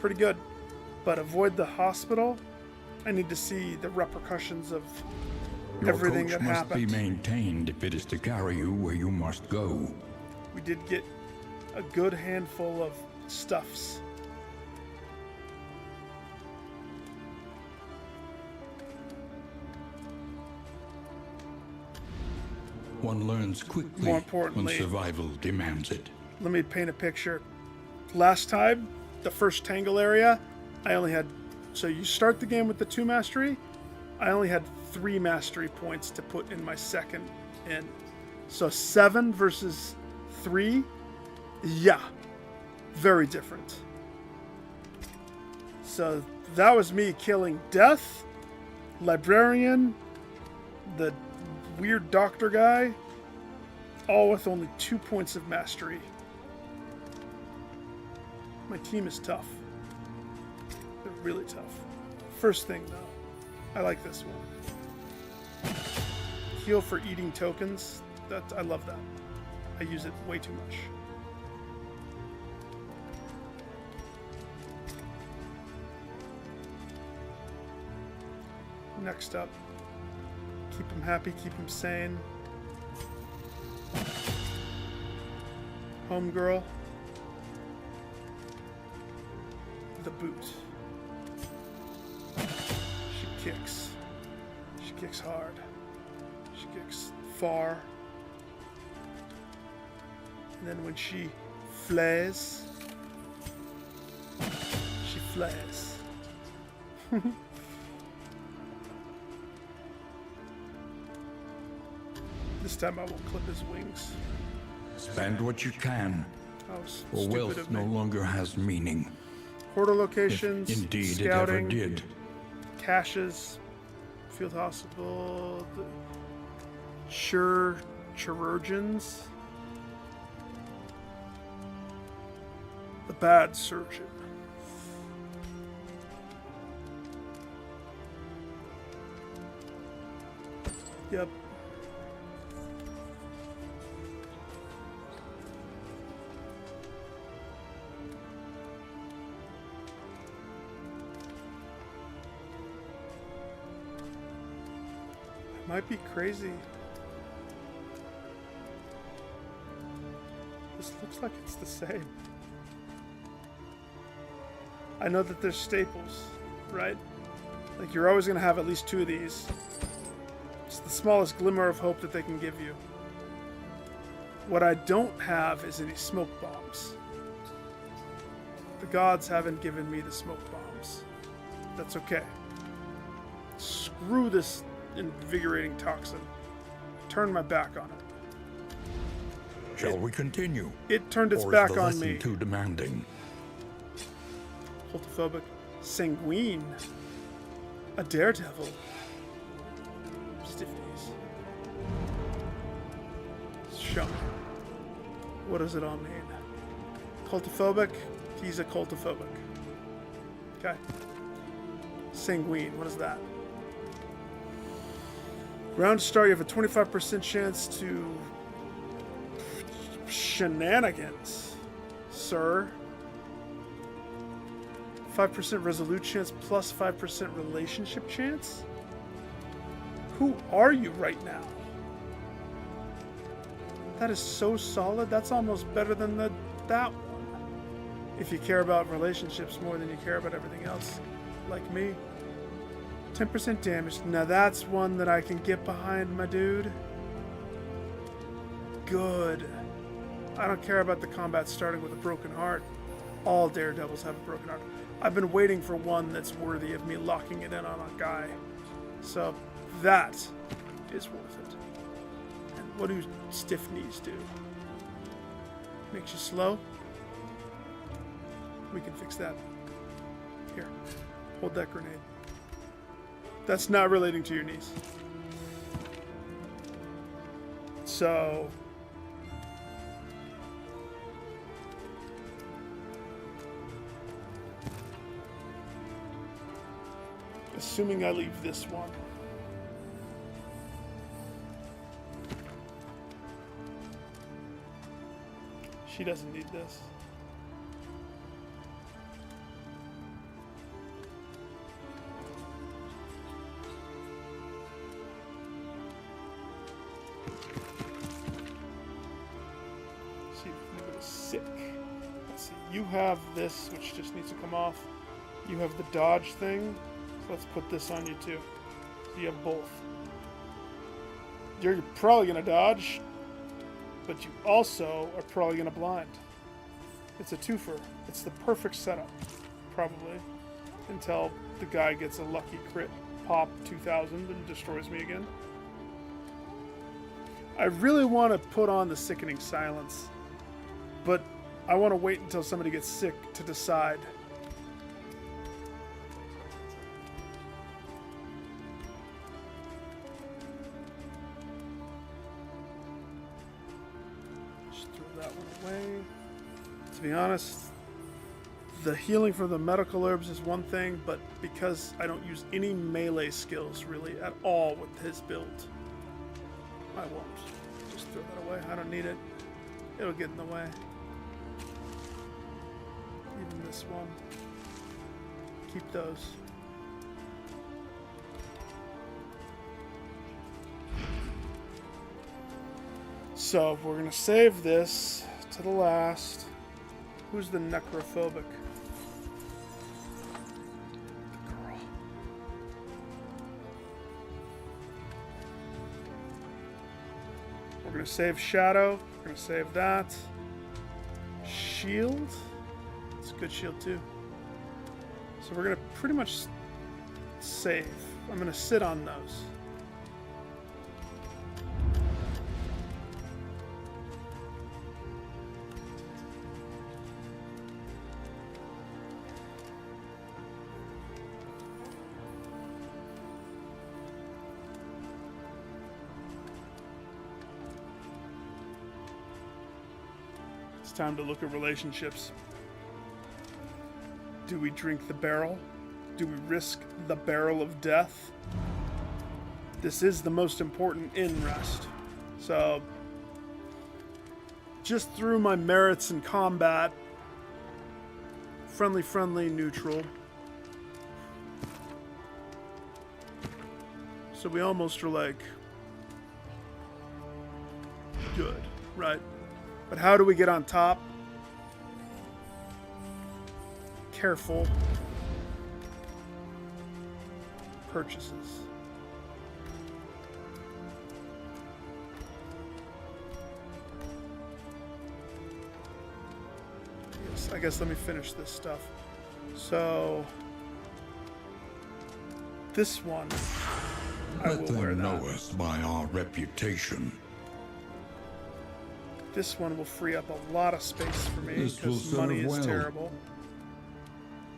pretty good. But avoid the hospital. I need to see the repercussions of Your everything coach that must happened. be maintained if it is to carry you where you must go. We did get a good handful of stuffs. One learns quickly More when importantly- survival demands it. Let me paint a picture. Last time, the first Tangle area, I only had... So you start the game with the 2 mastery. I only had 3 mastery points to put in my second in. So 7 versus 3, yeah, very different. So that was me killing Death, Librarian, the weird doctor guy, all with only 2 points of mastery. My team is tough. They're really tough. First thing though, I like this one. Heal for eating tokens. I love that. I use it way too much. Next up, keep him happy, keep him sane. Homegirl. The boot. She kicks. She kicks hard. She kicks far. And then when she flays, she flays. This time I won't clip his wings. Spend what you can, That was or stupid wealth of no me. longer has meaning. Portal If locations, indeed scouting, it ever did. caches, field hospital, chirurgeons, the bad surgeon. Yep. Might be crazy. This looks like it's the same. I know that there's staples, right? Like you're always gonna have at least 2 of these. It's the smallest glimmer of hope that they can give you. What I don't have is any smoke bombs. The gods haven't given me the smoke bombs. That's okay. Screw this invigorating toxin. Turn my back on it. Shall we continue? It turned its Or is back the on lesson me. too demanding? Cultophobic. Sanguine. A daredevil. Stiff knees. Shunk. What does it all mean? Cultophobic? He's a cultophobic. Okay. Sanguine. What is that? Round to start, you have a 25% chance to shenanigans, sir. 5% resolute chance plus 5% relationship chance? Who are you right now? That is so solid. That's almost better than that one. If you care about relationships more than you care about everything else, like me. 10% damage. Now that's one that I can get behind, my dude. Good. I don't care about the combat starting with a broken heart. All daredevils have a broken heart. I've been waiting for one that's worthy of me locking it in on a guy. So that is worth it. And what do stiff knees do? Makes you slow? We can fix that. Here, hold that grenade. That's not relating to your knees. So... assuming I leave this one. She doesn't need this. See, if sick. Let's see. You have this, which just needs to come off. You have the dodge thing. Let's put this on you too. So you have both. You're probably going to dodge, but you also are probably going to blind. It's a twofer. It's the perfect setup, probably, until the guy gets a lucky crit pop 2000 and destroys me again. I really want to put on the Sickening Silence, but I want to wait until somebody gets sick to decide. To be honest, the healing from the medical herbs is one thing, but because I don't use any melee skills really at all with his build, I won't. Just throw that away. I don't need it. It'll get in the way. Even this one. Keep those. So we're going to save this to the last. Who's the necrophobic? The girl. We're going to save Shadow. We're going to save that. Shield. It's a good shield too. So we're going to pretty much save. I'm going to sit on those. Time to look at relationships. Do we drink the barrel? Do we risk the barrel of death? This is the most important in Rest. So, just through my merits in combat, friendly, neutral. So we almost are like, good, right? But how do we get on top? Careful. Purchases. Yes, I guess let me finish this stuff. So, this one, I will wear that. Let them know us by our reputation. This one will free up a lot of space for me This will because money serve is well. terrible.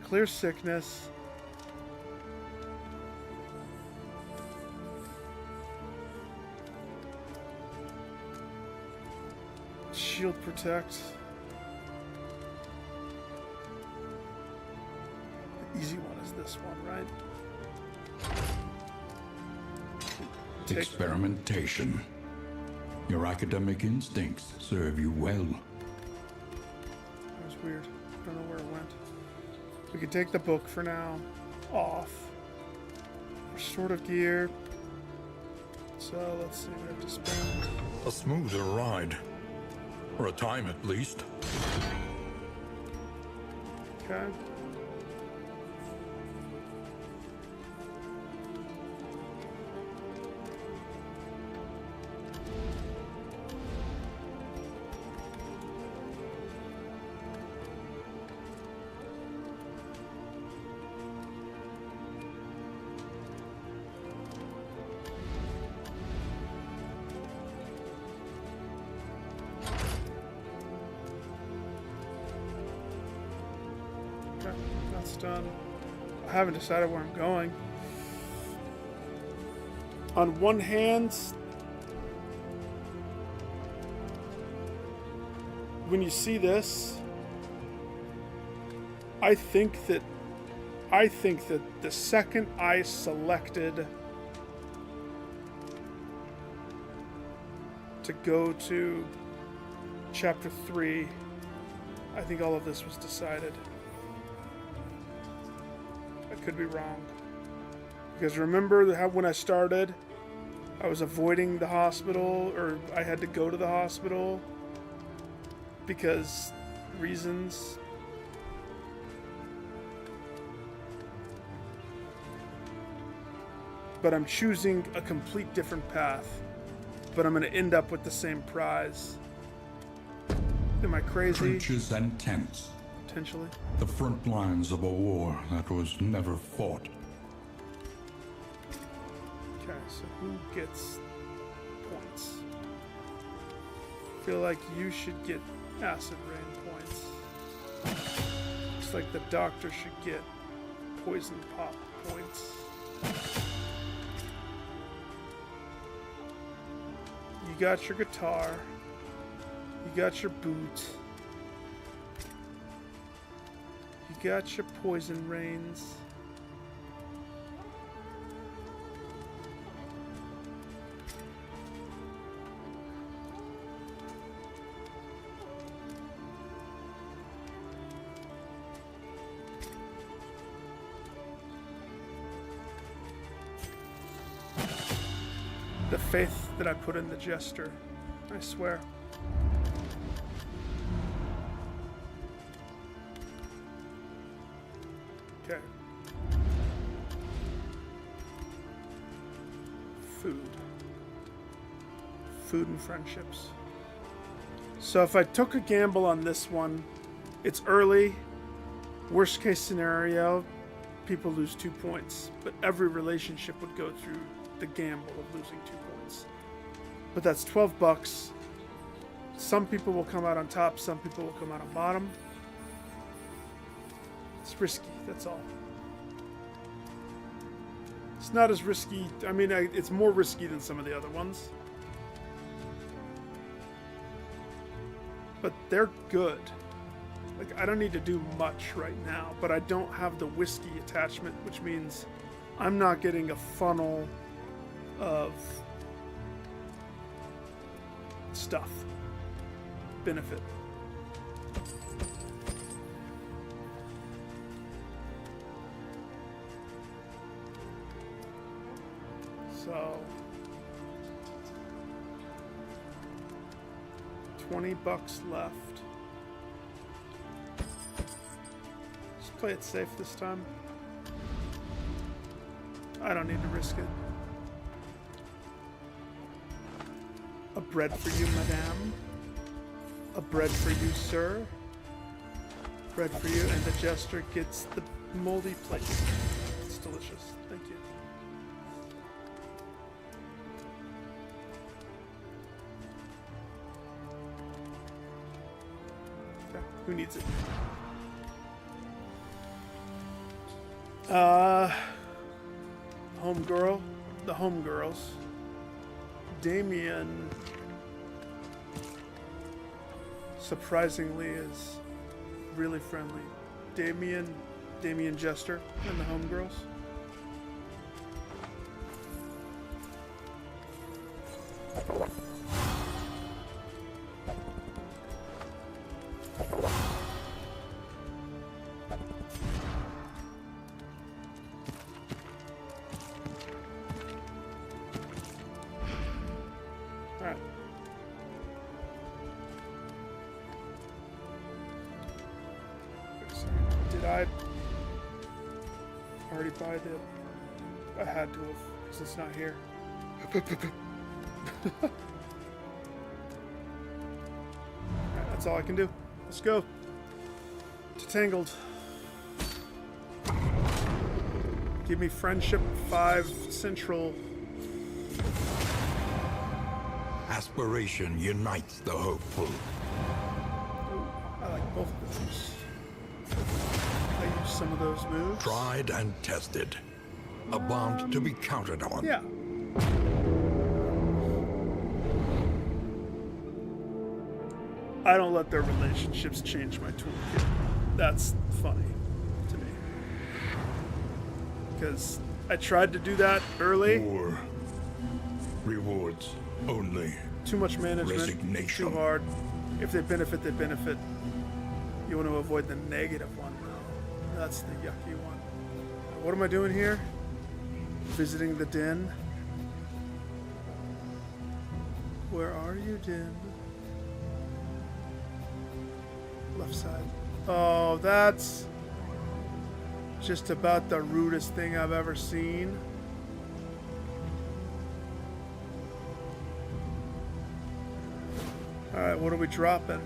Clear sickness. Shield protect. The easy one is this one, right? Experimentation. Your academic instincts serve you well. That was weird. I don't know where it went. We can take the book for now. Off. Restorative gear. So let's see, we have to spend. A smoother ride. For a time at least. Okay. Okay, that's done. I haven't decided where I'm going. On one hand, when you see this, I think that the second I selected to go to chapter 3, I think all of this was decided. I could be wrong. Because remember how when I started, I was avoiding the hospital, or I had to go to the hospital because reasons. But I'm choosing a complete different path. But I'm going to end up with the same prize. Am I crazy? Trenches and tents. Potentially. The front lines of a war that was never fought. Okay, so who gets points? I feel like you should get acid rain points. Looks like the doctor should get poison pop points. You got your guitar. You got your boot. You got your poison rains. The faith that I put in the jester, I swear. Okay. Food. Food and friendships. So if I took a gamble on this one, it's early. Worst case scenario, people lose 2 points. But every relationship would go through the gamble of losing 2 points. But that's $12. Some people will come out on top, some people will come out on bottom. It's risky, that's all. It's not as risky, I mean, it's more risky than some of the other ones. But they're good. Like, I don't need to do much right now, but I don't have the whiskey attachment, which means I'm not getting a funnel of stuff. Benefit. So $20 left. Just play it safe this time. I don't need to risk it. A bread for you, madame. A bread for you, sir. Bread for you, and the jester gets the moldy plate. It's delicious. Thank you. Okay, who needs it? Homegirl. The homegirls. Damien surprisingly is really friendly. Damien Jester and the homegirls. side. Already buy the... I had to have, because it's not here. Alright, that's all I can do. Let's go. To Tangled. Give me Friendship 5 Central. Aspiration unites the hopeful. I like both of those. I use some of those moves. Tried and tested. A bond to be counted on. Yeah. I don't let their relationships change my toolkit. That's funny to me. Because I tried to do that early. War. Rewards only. Too much management. Resignation. Too hard. If they benefit, they benefit. You want to avoid the negative one, though. That's the yucky one. What am I doing here? Visiting the den. Where are you, den? Left side. Oh, that's just about the rudest thing I've ever seen. Alright, what are we dropping?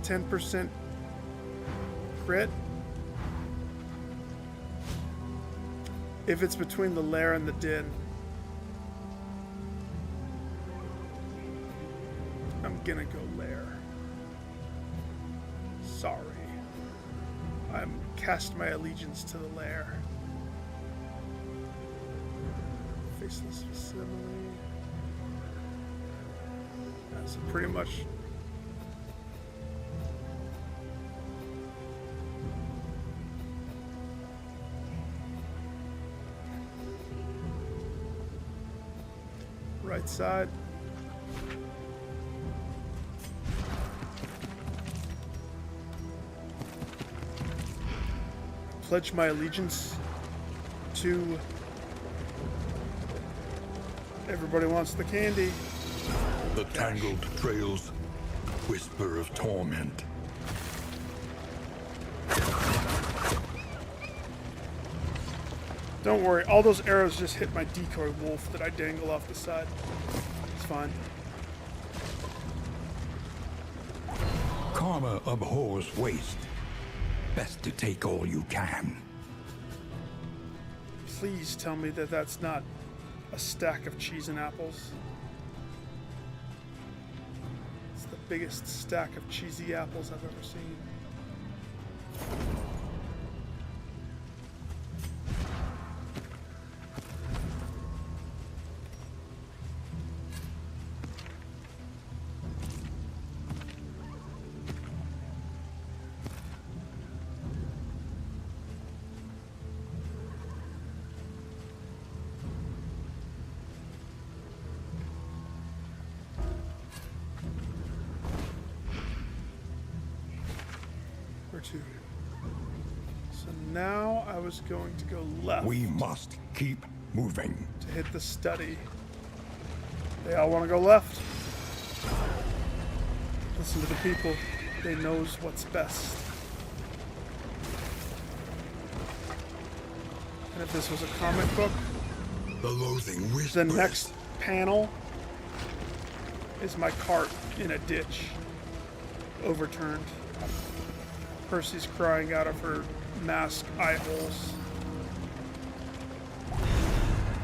10% crit? If it's between the lair and the den. I'm gonna go lair. Sorry. I'm cast my allegiance to the lair. Faceless facsimile. So pretty much right side. Pledge my allegiance to everybody wants the candy. The tangled trails whisper of torment. Don't worry, all those arrows just hit my decoy wolf that I dangle off the side. It's fine. Karma abhors waste. Best to take all you can. Please tell me that that's not a stack of cheese and apples. It's the biggest stack of cheesy apples I've ever seen. So now I was going to go left We must keep moving. to hit the study. They all want to go left. Listen to the people. They knows what's best. And if this was a comic book, The loathing the whispers. next panel is my cart in a ditch, overturned. Percy's crying out of her mask eye holes.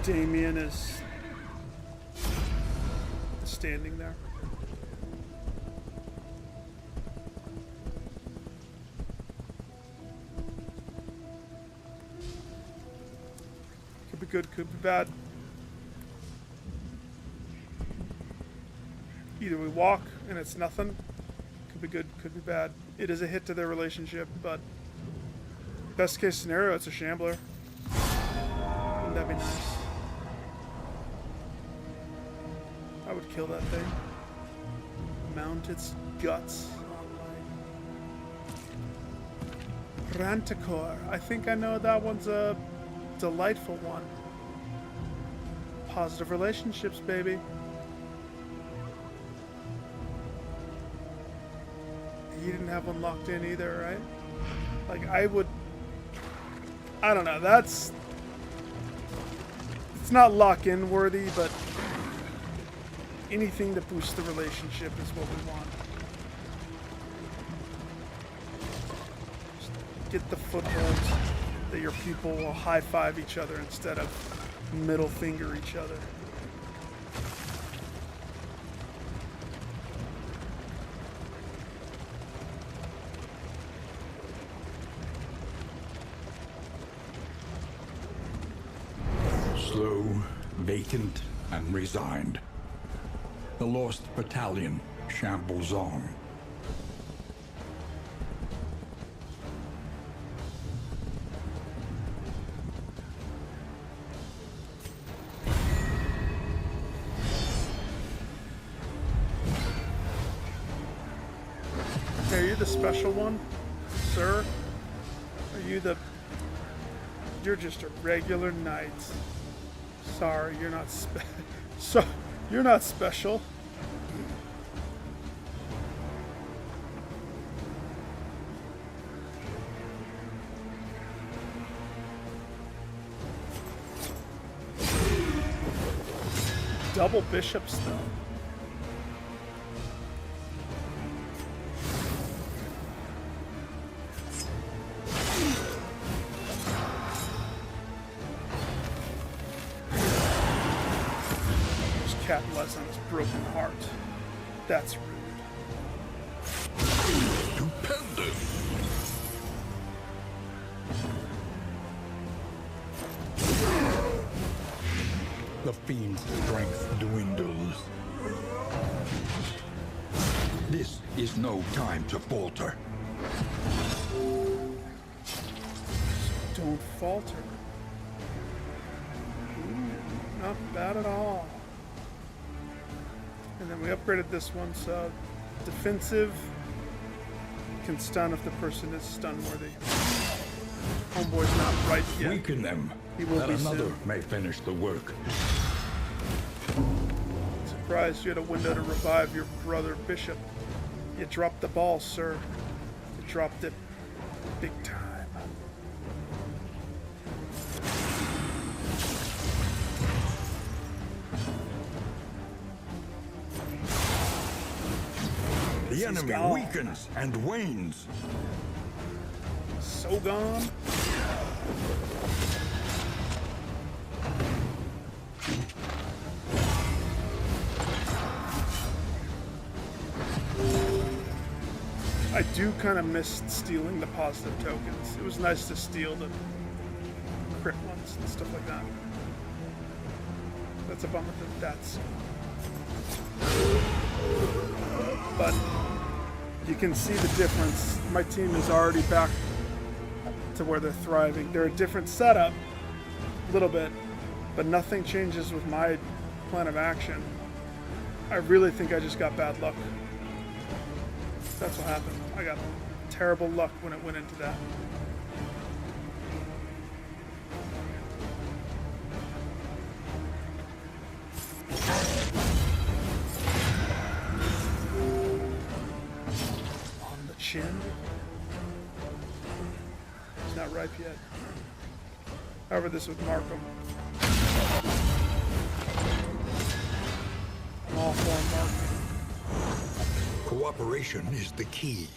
Damien is standing there. Could be good, could be bad. Either we walk and it's nothing. Could be good, could be bad. It is a hit to their relationship, but best case scenario, it's a shambler. Wouldn't that be nice? I would kill that thing. Mount its guts on my Ranticore. I think I know that one's a delightful one. Positive relationships, baby. he didn't have one locked in either, right? Like, I don't know, it's not lock-in worthy, but anything to boost the relationship is what we want. Just get the foothold that your people will high-five each other instead of middle finger each other. Slow, vacant, and resigned. The lost battalion shambles on. Are you the special one, sir? Are you the... You're just a regular knight. Sorry, you're not you're not special. Double bishops, though. Capitalize on his broken heart. That's rude. Stupendous! The fiend's strength dwindles. This is no time to falter. Don't falter. Ooh, not bad at all. And then we upgraded this one, so defensive can stun if the person is stun worthy. Homeboy's not right yet. Weaken them, He will that be another soon. may finish the work. Surprised you had a window to revive your brother Bishop. You dropped the ball, sir. You dropped it big time. The enemy gone. weakens and wanes. So gone. I do kind of miss stealing the positive tokens. It was nice to steal the crit ones and stuff like that. That's a bummer that that's... But you can see the difference. My team is already back to where they're thriving. They're a different setup, a little bit, but nothing changes with my plan of action. I really think I just got bad luck. That's what happened. I got terrible luck when it went into that. On the chin. It's not ripe yet. However, this would mark him. I'm all for marking. Cooperation is the key.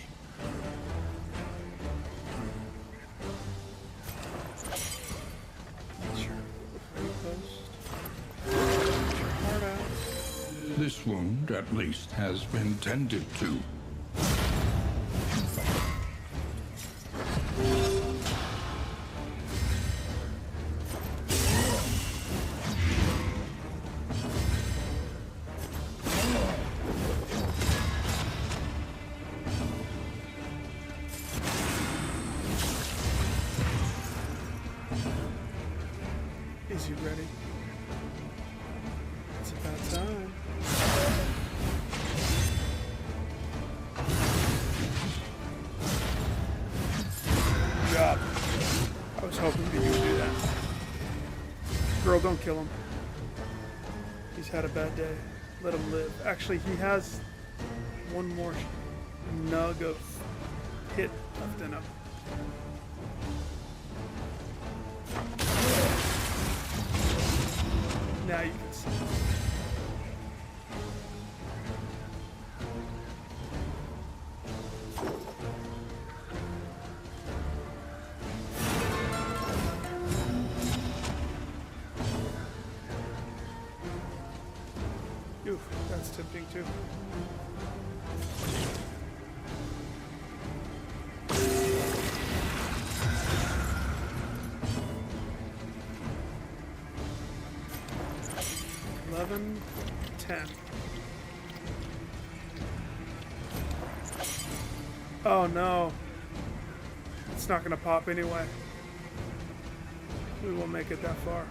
This wound, at least, has been tended to. Is he ready? It's about time. Good job. I was hoping you would do that. Girl, don't kill him. He's had a bad day. Let him live. Actually, he has one more nug of hit left in him. Now you can see. Oof, that's tempting too. $11, $10. Oh no. It's not gonna pop anyway. We won't make it that far.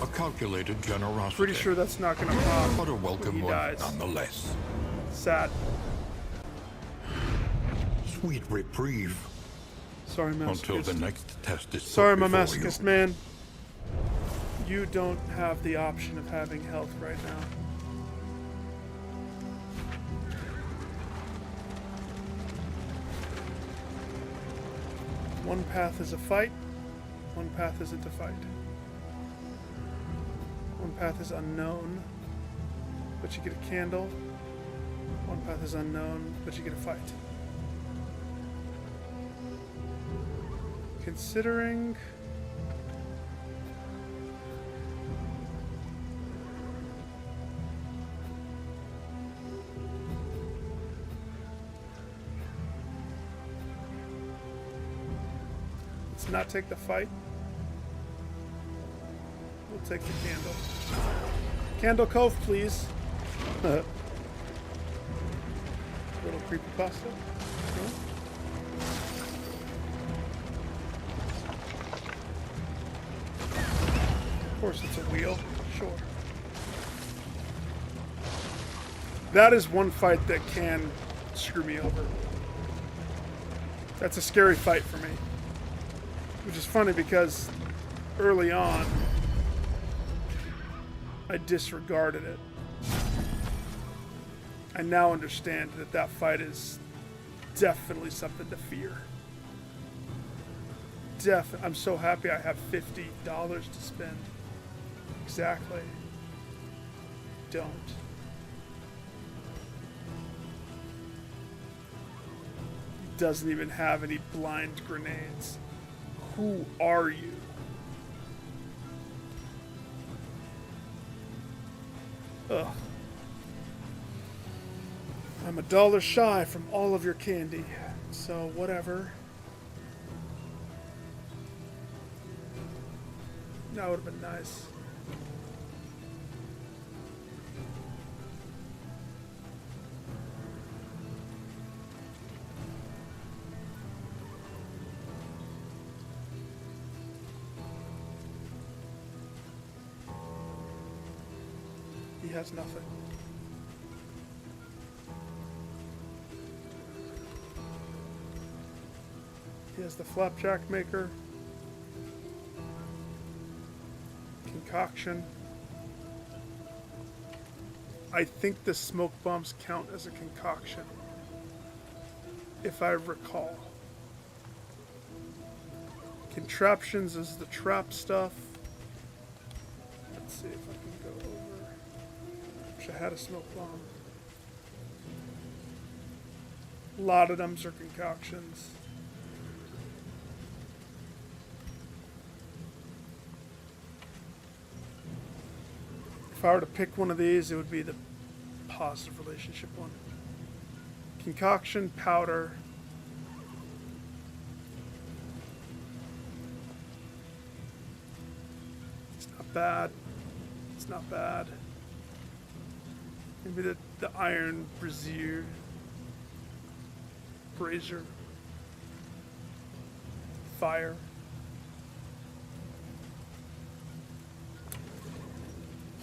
A calculated generosity. Pretty sure that's not gonna pop. But a when welcome he one, dies. nonetheless. Sad. Sweet reprieve. Sorry, Until masochist. the next test is Sorry, put my before you. masochist man. You don't have the option of having health right now. One path is a fight. One path isn't a fight. One path is unknown, but you get a candle. One path is unknown, but you get a fight. Considering... Let's not take the fight. We'll take the candle. Candle Cove, please. Little creepypasta. No? Of course it's a wheel. Sure. That is one fight that can screw me over. That's a scary fight for me. Which is funny because early on, I disregarded it. I now understand that that fight is definitely something to fear. I'm so happy I have $50 to spend. Exactly. Don't. Doesn't even have any blind grenades. Who are you? Ugh. I'm $1 shy from all of your candy, so whatever. That would have been nice. He has nothing. He has the flapjack maker. Concoction. I think the smoke bombs count as a concoction, if I recall. Contraptions is the trap stuff. Let's see if I can go over. Wish I had a smoke bomb. A lot of them are concoctions. If I were to pick one of these, it would be the positive relationship one. Concoction, powder. It's not bad. It's not bad. Maybe the iron brazier. Brazier. Fire.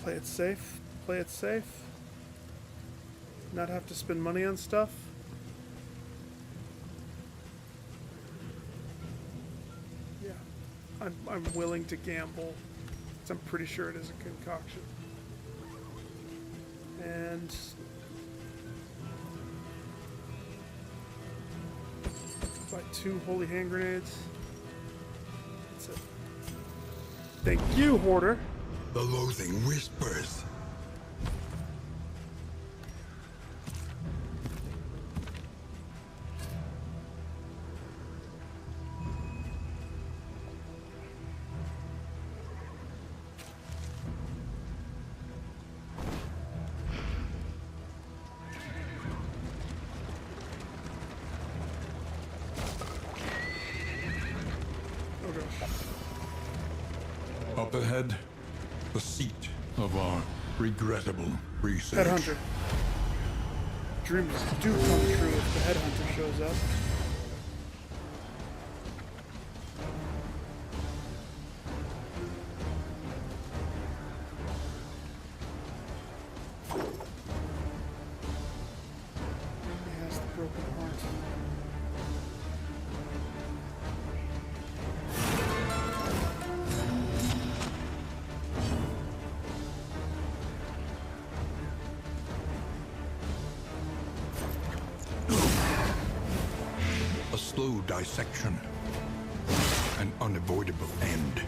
Play it safe. Play it safe. Not have to spend money on stuff. Yeah. I'm willing to gamble. 'Cause I'm pretty sure it is a concoction. And 2 holy hand grenades. That's it. Thank you, Hoarder. The loathing whispers. Oh gosh. Up ahead, the seat of our regrettable research. Headhunter. Dreams do come true if the headhunter shows up. He has the broken heart. A slow dissection. An unavoidable end.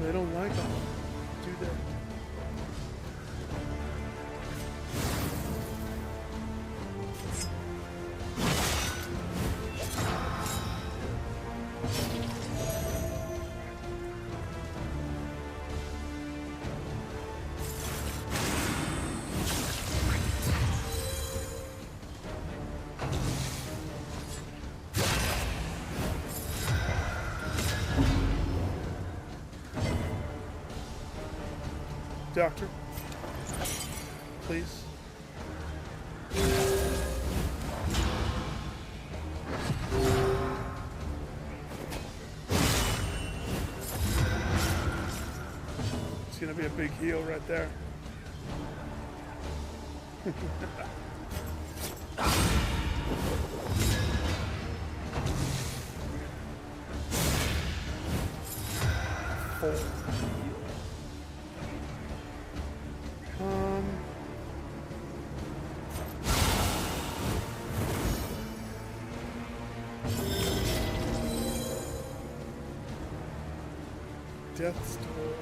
They don't like them, do they? Doctor, please. It's gonna be a big heal right there. Full. Death's door.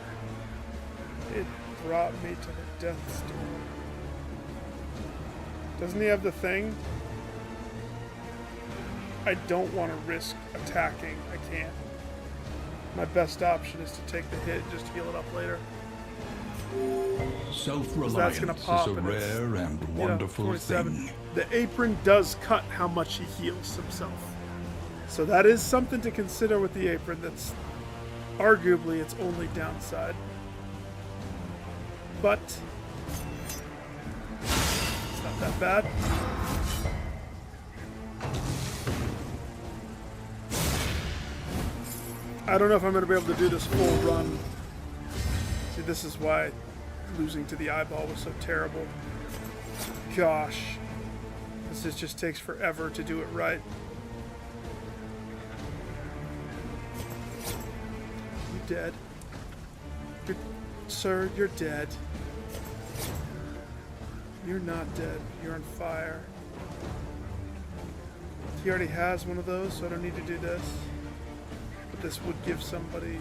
It brought me to the death's door. Doesn't he have the thing? I don't want to risk attacking. I can't. My best option is to take the hit, just heal it up later. Self-reliance gonna is pop a and it's, rare and You know, wonderful 27. thing. The apron does cut how much he heals himself. So that is something to consider with the apron. That's arguably its only downside. But it's not that bad. I don't know if I'm going to be able to do this full run. See, this is why losing to the eyeball was so terrible. Gosh. This just takes forever to do it right. You dead? Sir, you're dead. You're not dead. You're on fire. He already has one of those, so I don't need to do this. But this would give somebody...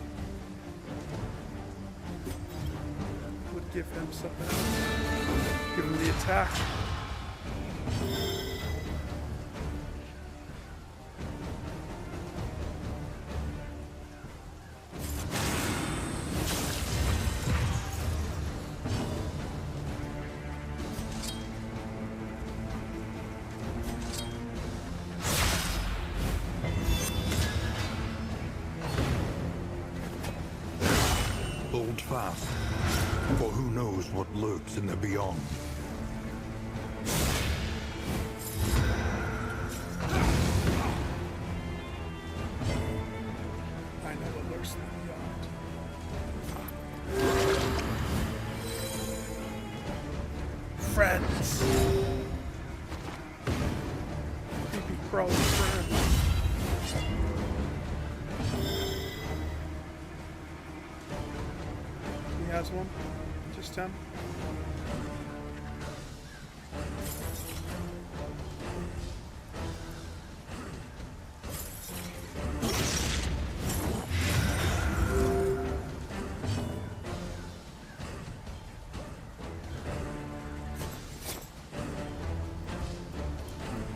would give him something else. Give him the attack. Hold fast, for who knows what lurks in the beyond. I know what lurks in the beyond. Friends. Creepy crawly friends. He has one? Just him?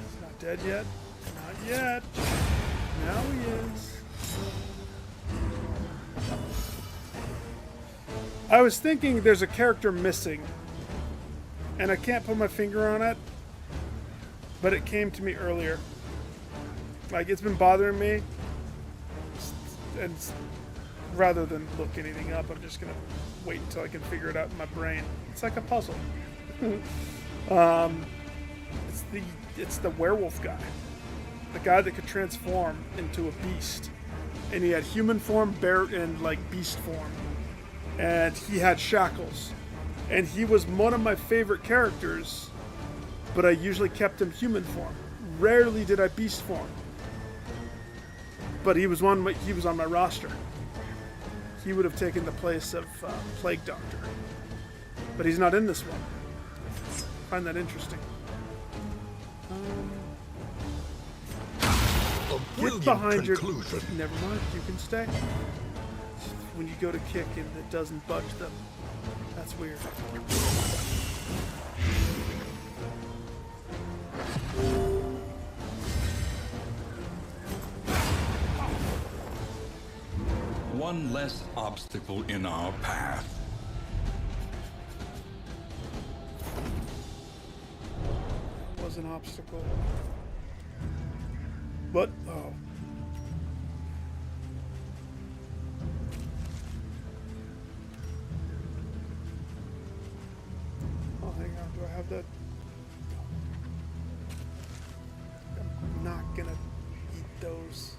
He's not dead yet. Not yet. Now he is. I was thinking there's a character missing, and I can't put my finger on it, but it came to me earlier. Like, it's been bothering me, and rather than look anything up, I'm just gonna wait until I can figure it out in my brain. It's like a puzzle. It's the werewolf guy, the guy that could transform into a beast, and he had human form, bear, and like beast form. And he had shackles. And he was one of my favorite characters, but I usually kept him human form. Rarely did I beast form. But he was on my roster. He would have taken the place of Plague Doctor. But he's not in this one. I find that interesting. A Get brilliant behind conclusion. Never mind, you can stay. When you go to kick and it doesn't budge them. That's weird. One less obstacle in our path. Was an obstacle. But, oh. Oh, hang on. Do I have that? I'm not gonna eat those.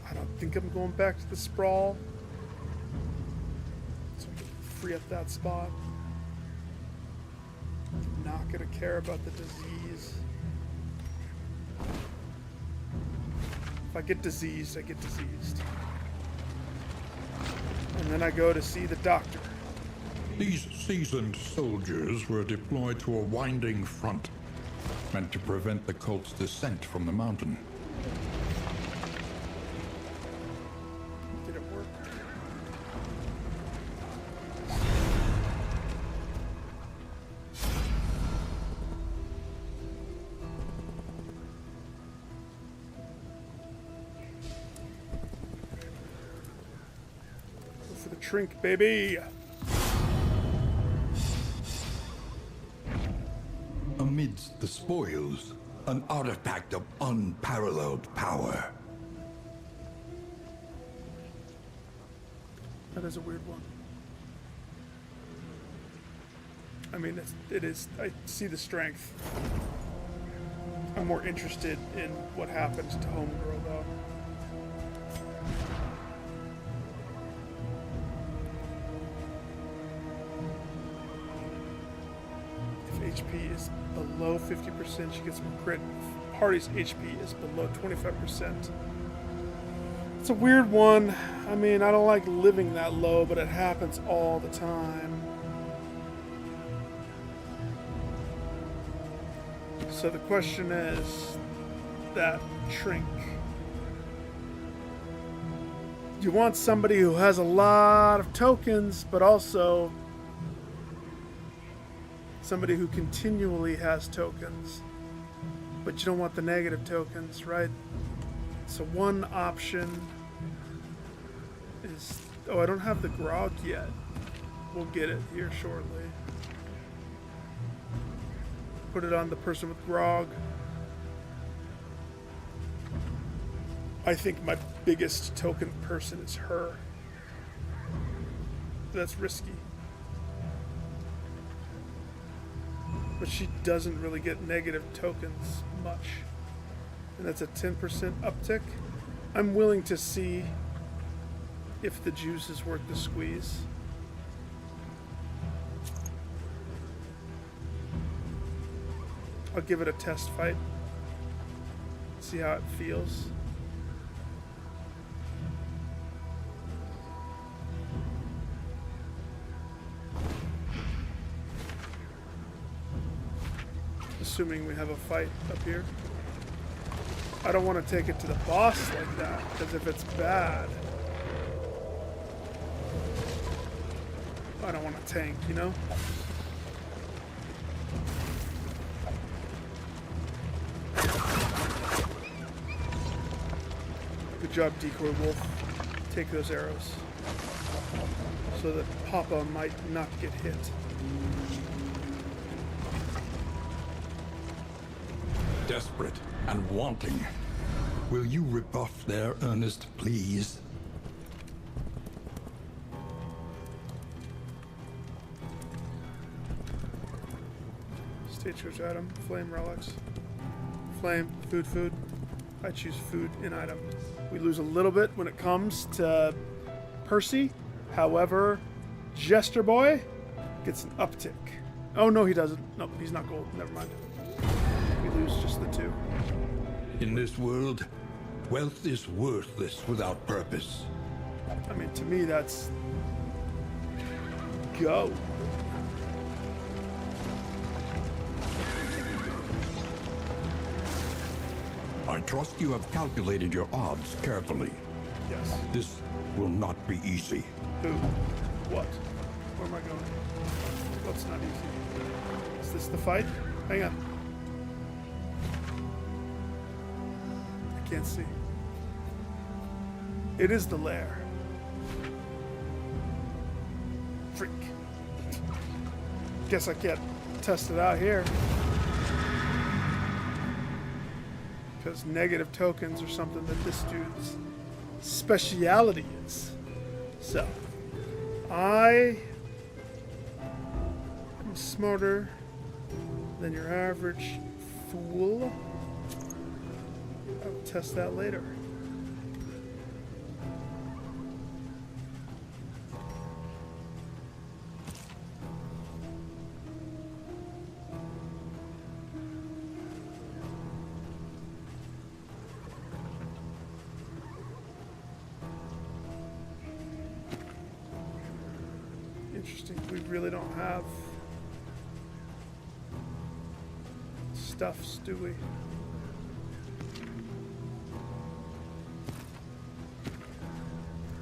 I don't think I'm going back to the sprawl. So I can free up that spot. I'm not gonna care about the disease. If I get diseased, I get diseased. And then I go to see the doctor. These seasoned soldiers were deployed to a winding front, meant to prevent the cult's descent from the mountain. Did it work? Go for the trink, baby. Amidst the spoils, an artifact of unparalleled power. That is a weird one. I mean, it is. I see the strength. I'm more interested in what happens to Homegirl, though. If HP is below 50%, she gets more crit. If party's HP is below 25%. It's a weird one. I mean, I don't like living that low, but it happens all the time. So the question is, that Trink. You want somebody who has a lot of tokens, but also somebody who continually has tokens. But you don't want the negative tokens, right? So one option is... Oh, I don't have the grog yet. We'll get it here shortly. Put it on the person with grog. I think my biggest token person is her. That's risky. But she doesn't really get negative tokens much. And that's a 10% uptick. I'm willing to see if the juice is worth the squeeze. I'll give it a test fight. See how it feels. assuming we have a fight up here. I don't want to take it to the boss like that, because if it's bad, I don't want to tank, you know? Good job, Decoy Wolf. Take those arrows so that Papa might not get hit. Desperate and wanting. Will you rebuff their earnest pleas? Stagecoach item, flame relics. Flame, food. I choose food in item. We lose a little bit when it comes to Percy. However, Jester Boy gets an uptick. Oh, no, he doesn't. Nope, he's not gold. Never mind. We lose just the 2. In this world, wealth is worthless without purpose. I mean, to me, that's... go. I trust you have calculated your odds carefully. Yes. This will not be easy. Who? What? Where am I going? What's not easy? Is this the fight? Hang on. I can't see. It is the lair. Freak. Guess I can't test it out here. Because negative tokens are something that this dude's speciality is. So, I am smarter than your average fool. I'll test that later. Interesting. We really don't have stuffs, do we?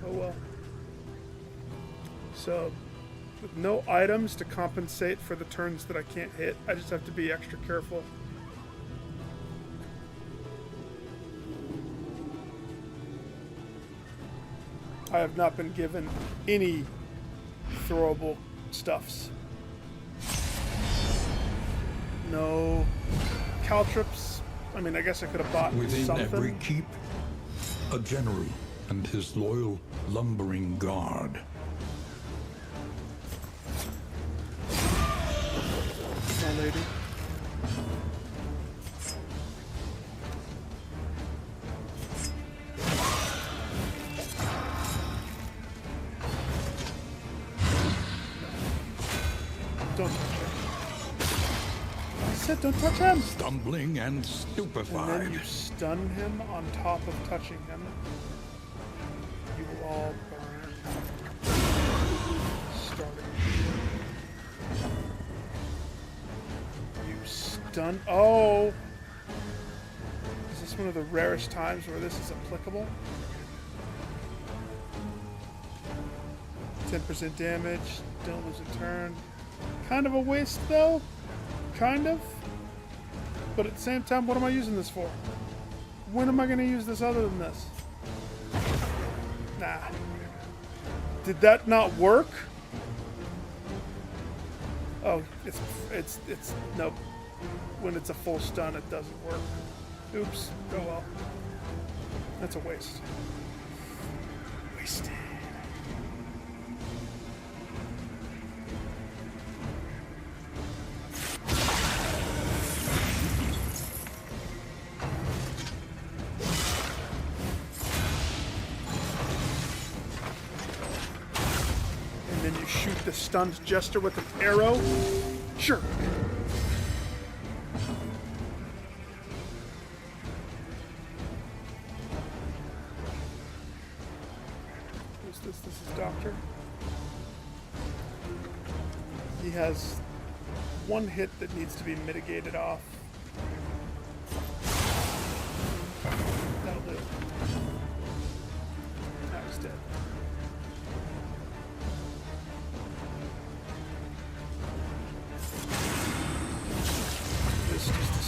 Oh well. So, with no items to compensate for the turns that I can't hit, I just have to be extra careful. I have not been given any throwable stuffs. No caltrips. I mean, I guess I could have bought Within something. every keep, a general and his loyal lumbering guard. My lady. Don't touch him. I said don't touch him! Stumbling and And stupefied. then you stun him on top of touching him. You will all burn. Starting. You stun. Oh! Is this one of the rarest times where this is applicable? 10% damage. Don't lose a turn. Kind of a waste, though. Kind of. But at the same time, what am I using this for? When am I going to use this other than this? Nah. Did that not work? Oh, it's nope. When it's a full stun, it doesn't work. Oops. Oh well. That's a waste. Wasted. And then you shoot the stunned jester with an arrow. Sure. Who's this? This is Doctor. He has one hit that needs to be mitigated off.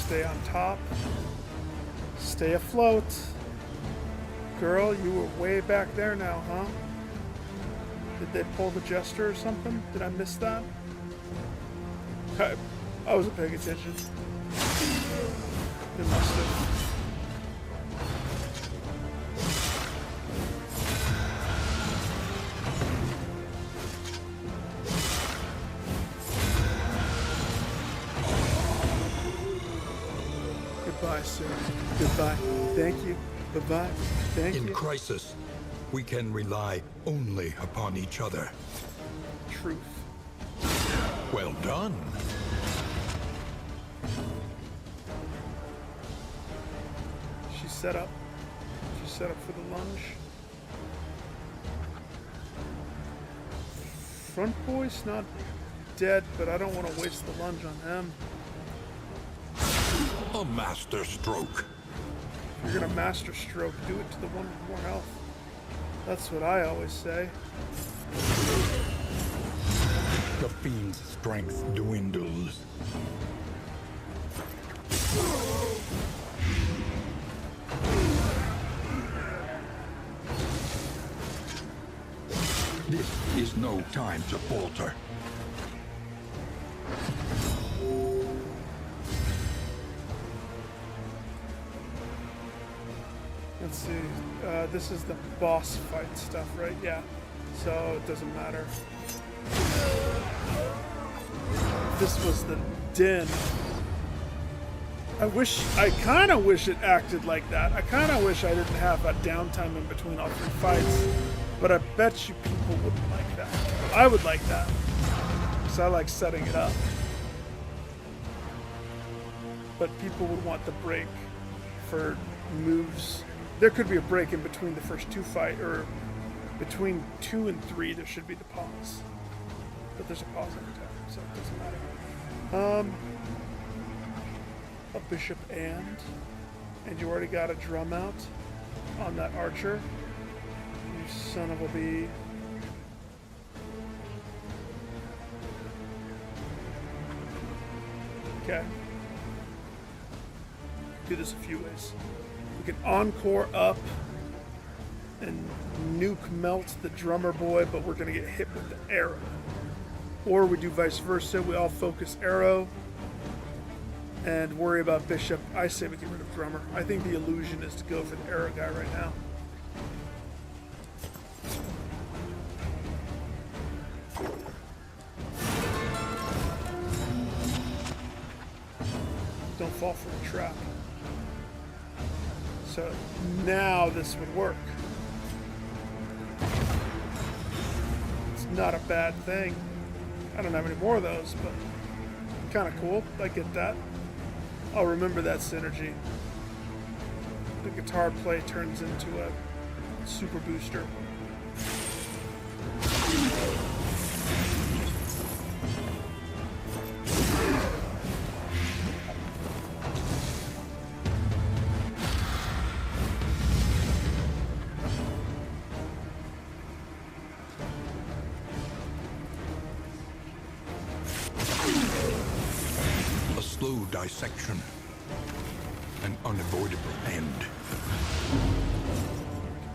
Stay on top. Stay afloat. Girl, you were way back there now, huh? Did they pull the jester or something? Did I miss that? I wasn't paying attention. They must have. Goodbye, sir. Goodbye. Thank you. Bye-bye. Thank In you. crisis, we can rely only upon each other. Truth. Well done. She's set up. She's set up for the lunge. Front boy's not dead, but I don't want to waste the lunge on him. A master stroke. If you're gonna master stroke, do it to the one with more health. That's what I always say. The fiend's strength dwindles. This is no time to falter. Let's see. This is the boss fight stuff, right? Yeah. So it doesn't matter. This was the den. I kind of wish it acted like that. I kind of wish I didn't have a downtime in between all three fights. But I bet you people wouldn't like that. I would like that. Because I like setting it up. But people would want the break for moves. There could be a break in between the first two fight, or between 2 and 3 there should be the pause. But there's a pause every time, so it doesn't matter. A bishop and you already got a drum out on that archer. You son of a bee. Okay. Do this a few ways. We can encore up and nuke melt the drummer boy, but we're gonna get hit with the arrow. Or we do vice versa. We all focus arrow and worry about bishop. I say we get rid of drummer. I think the illusion is to go for the arrow guy right now. Don't fall for the trap. So now this would work. It's not a bad thing. I don't have any more of those, but kind of cool. I get that. I'll remember that synergy. The guitar play turns into a super booster. A slow dissection. An unavoidable end.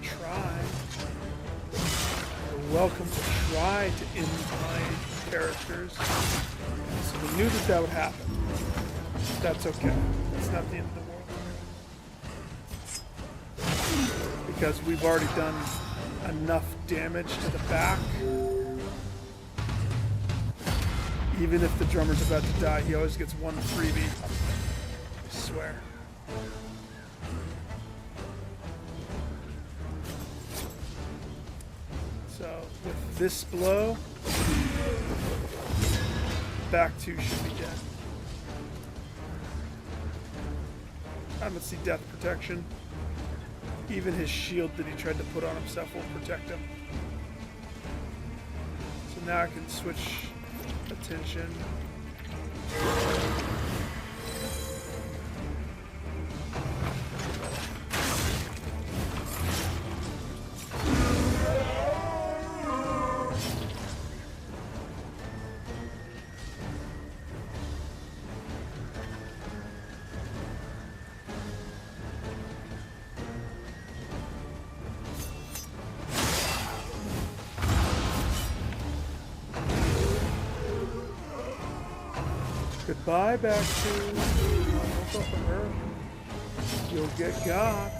Try. You're welcome to try to end my characters. So we knew that would happen. That's okay. That's not the end of the world. Because we've already done enough damage to the back. Even if the drummer's about to die, he always gets one freebie. I swear. So, with this blow, back two should be dead. I don't see death protection. Even his shield that he tried to put on himself will protect him. So now I can switch attention. Bye, back to. Don't go for her. You'll get got.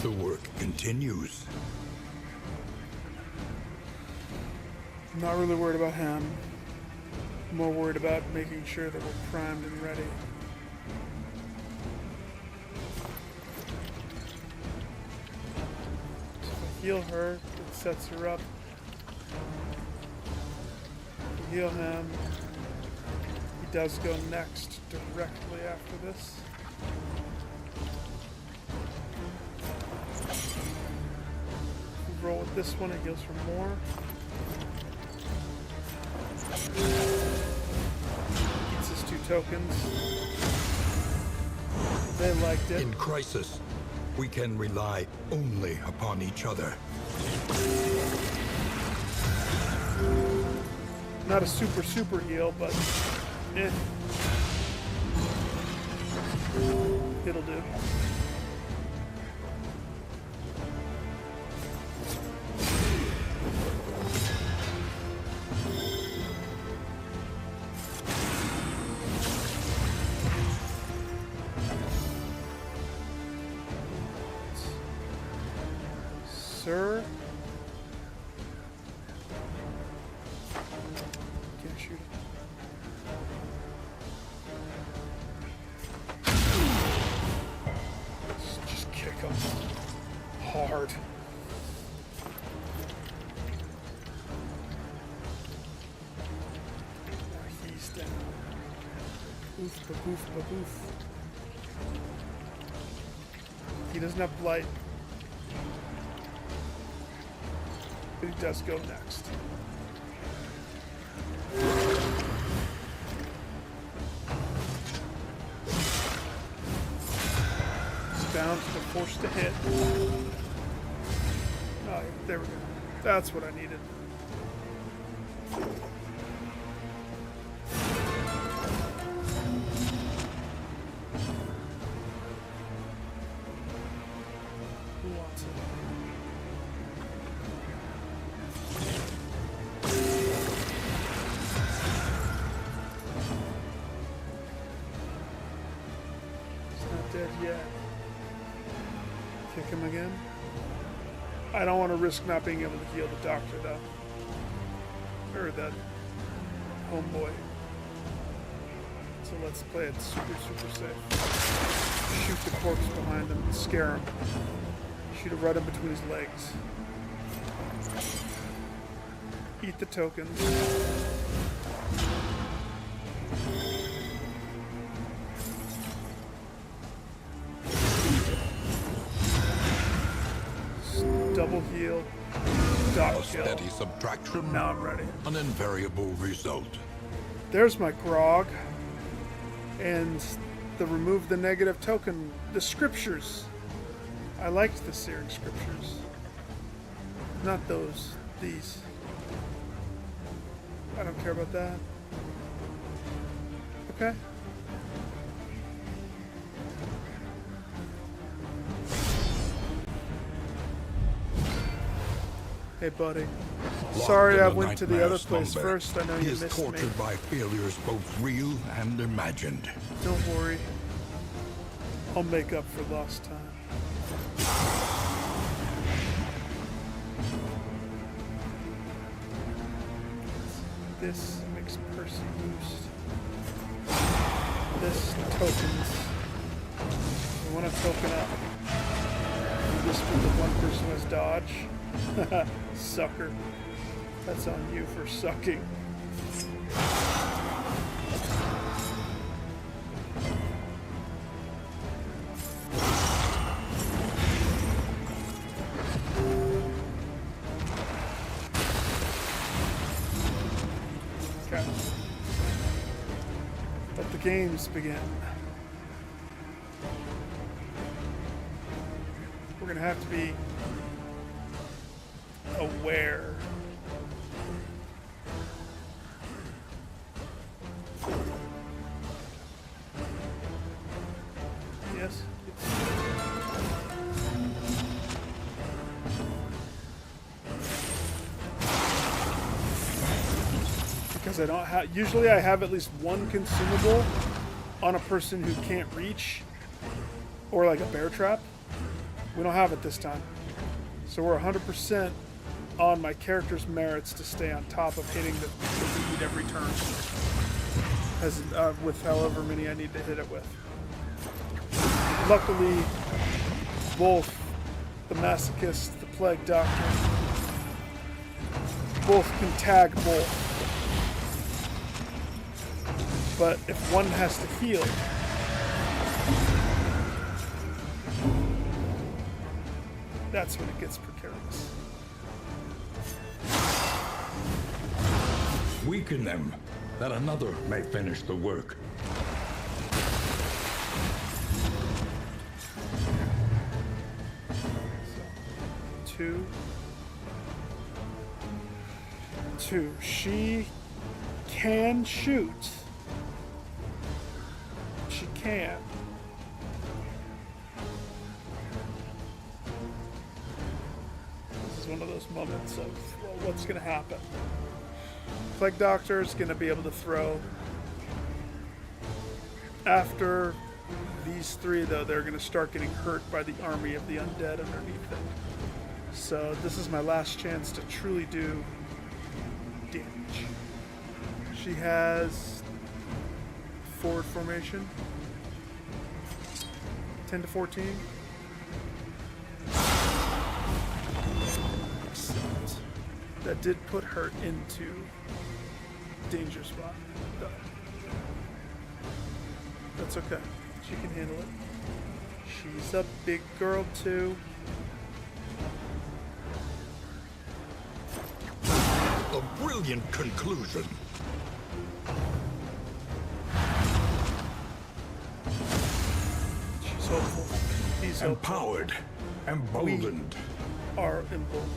The work continues. I'm not really worried about him. I'm more worried about making sure that we're primed and ready. So if I heal her, it sets her up. If I heal him. He does go next directly after this. Roll with this one, it heals for more. Eats his 2 tokens. They liked it. In crisis, we can rely only upon each other. Not a super heal, but eh. It'll do. Sir? Can't shoot it. Just kick him hard. He's down. Oof, baboof, baboof. He doesn't have blight. But he does go next. He's bound to force to hit. Oh, there we go. That's what I needed. Who wants it? Dead yet. Kick him again. I don't want to risk not being able to heal the doctor though. Or that homeboy. So let's play it super safe. Shoot the corpse behind him and scare him. Shoot it right in between his legs. Eat the tokens. Double heal. Dot A kill. steady subtraction. Now I'm ready. An invariable result. There's my grog. And the remove the negative token. The scriptures. I liked the Syriac scriptures. Not those. These. I don't care about that. Okay. Hey, buddy. Sorry Locked I in a went to the nightmare other place slumber, first. I know he you is missed me. tortured by failures both real and imagined. Don't worry. I'll make up for lost time. This makes Percy boost. This tokens. I want to token up. This for the one person who has dodge. Sucker. That's on you for sucking. games begin. We're gonna have to be aware. Yes. Because I don't have. Usually, I have at least one consumable on a person who can't reach, or like a bear trap. We don't have it this time, so we're 100% on my character's merits to stay on top of hitting the lead every turn, as with however many I need to hit it with. Luckily, both the masochist, the plague doctor, both can tag both. But if one has to heal, that's when it gets precarious. Weaken them, that another may finish the work. Two. She can shoot. She can. This is one of those moments of, well, what's going to happen? Plague Doctor is going to be able to throw. After these three, though, they're going to start getting hurt by the army of the undead underneath them. So this is my last chance to truly do damage. She has forward formation. 10 to 14. Excellent. That did put her into danger spot. Though. That's okay. She can handle it. She's a big girl too. A brilliant conclusion. She's hopeful. He's hopeful. Empowered. Emboldened. Are emboldened.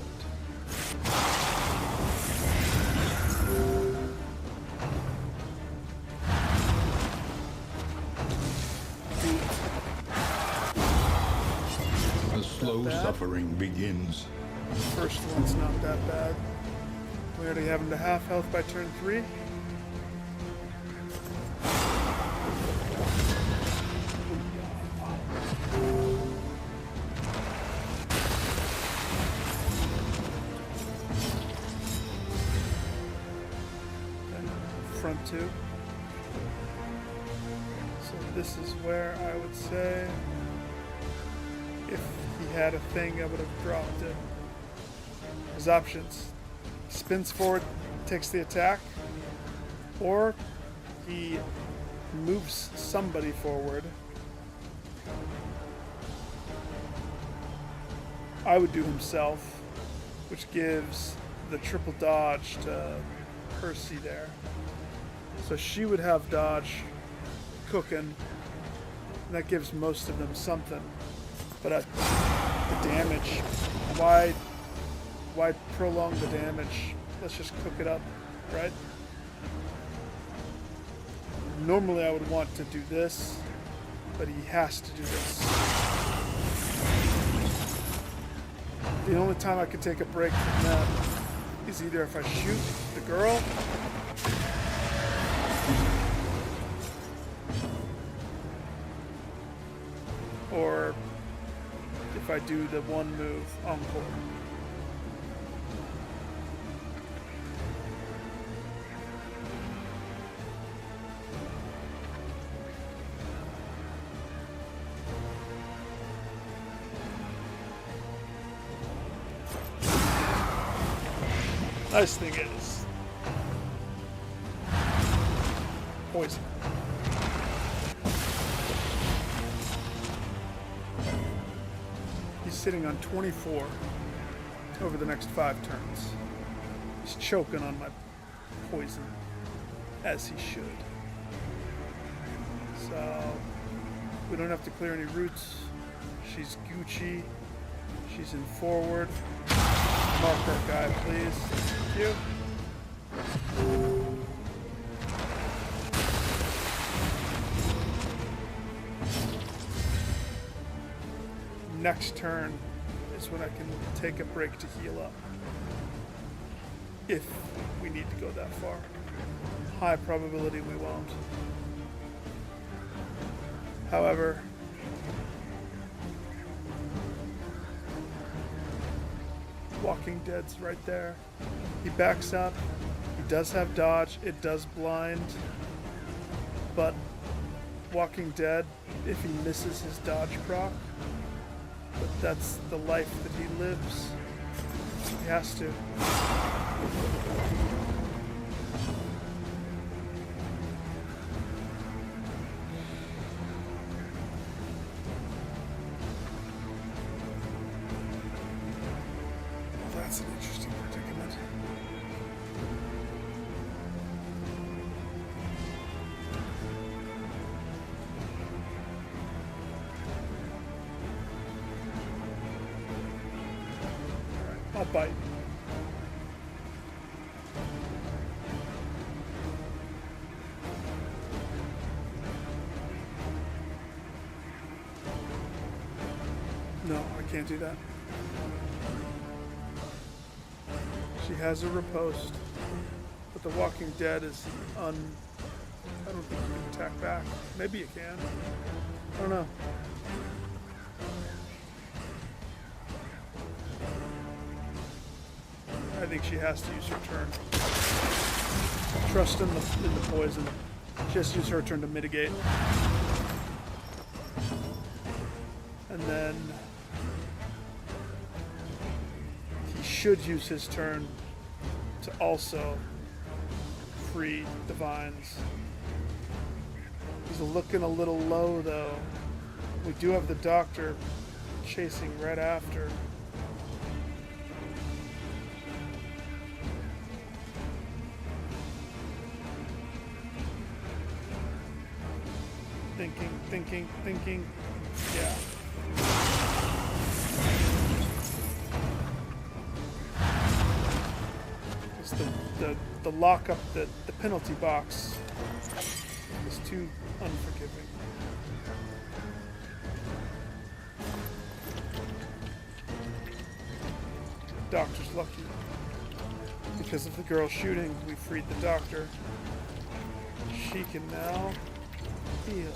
The slow suffering begins. The first one's not that bad. We already have him to half health by turn 3. Front 2. So this is where I would say, if he had a thing, I would have dropped it. His options. Spins forward, takes the attack, or he moves somebody forward. I would do himself, which gives the triple dodge to Percy there. So she would have dodge cooking, and that gives most of them something. But the damage, why prolong the damage? Let's just cook it up, right? Normally I would want to do this, but he has to do this. The only time I could take a break from that is either if I shoot the girl or if I do the one move encore. Nice thing is poison. He's sitting on 24 over the next 5 turns. He's choking on my poison, as he should. So we don't have to clear any routes. She's Gucci. She's in forward. Mark that guy, please. Thank you. Next turn is when I can take a break to heal up. If we need to go that far. High probability we won't. However, Walking Dead's right there. He backs up. He does have dodge. It does blind. But Walking Dead, if he misses his dodge proc, but that's the life that he lives. He has to. That's an interesting predicament. I'll bite. No, I can't do that. She has a riposte, but the Walking Dead is I don't think you can attack back. Maybe you can. I don't know. I think she has to use her turn. Trust in the poison. She has to use her turn to mitigate. And then he should use his turn to also free Divines. He's looking a little low though. We do have the Doctor chasing right after. Thinking. Yeah. It's the lockup, the penalty box is too unforgiving. Doctor's lucky. Because of the girl shooting, we freed the Doctor. She can now heal.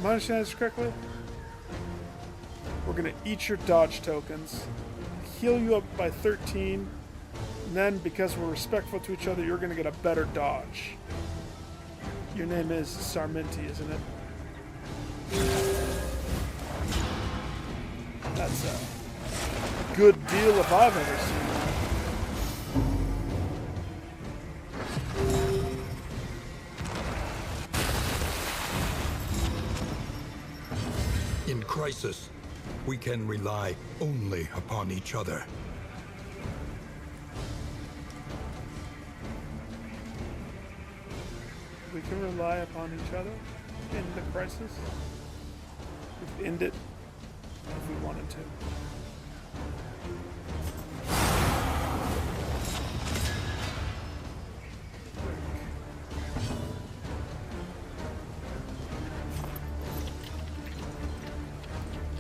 Am I understanding this correctly? We're gonna eat your dodge tokens, heal you up by 13, and then because we're respectful to each other, you're gonna get a better dodge. Your name is Sarmenti, isn't it? That's a good deal if I've ever seen one. In crisis, we can rely only upon each other. We can rely upon each other in the crisis. We could end it if we wanted to.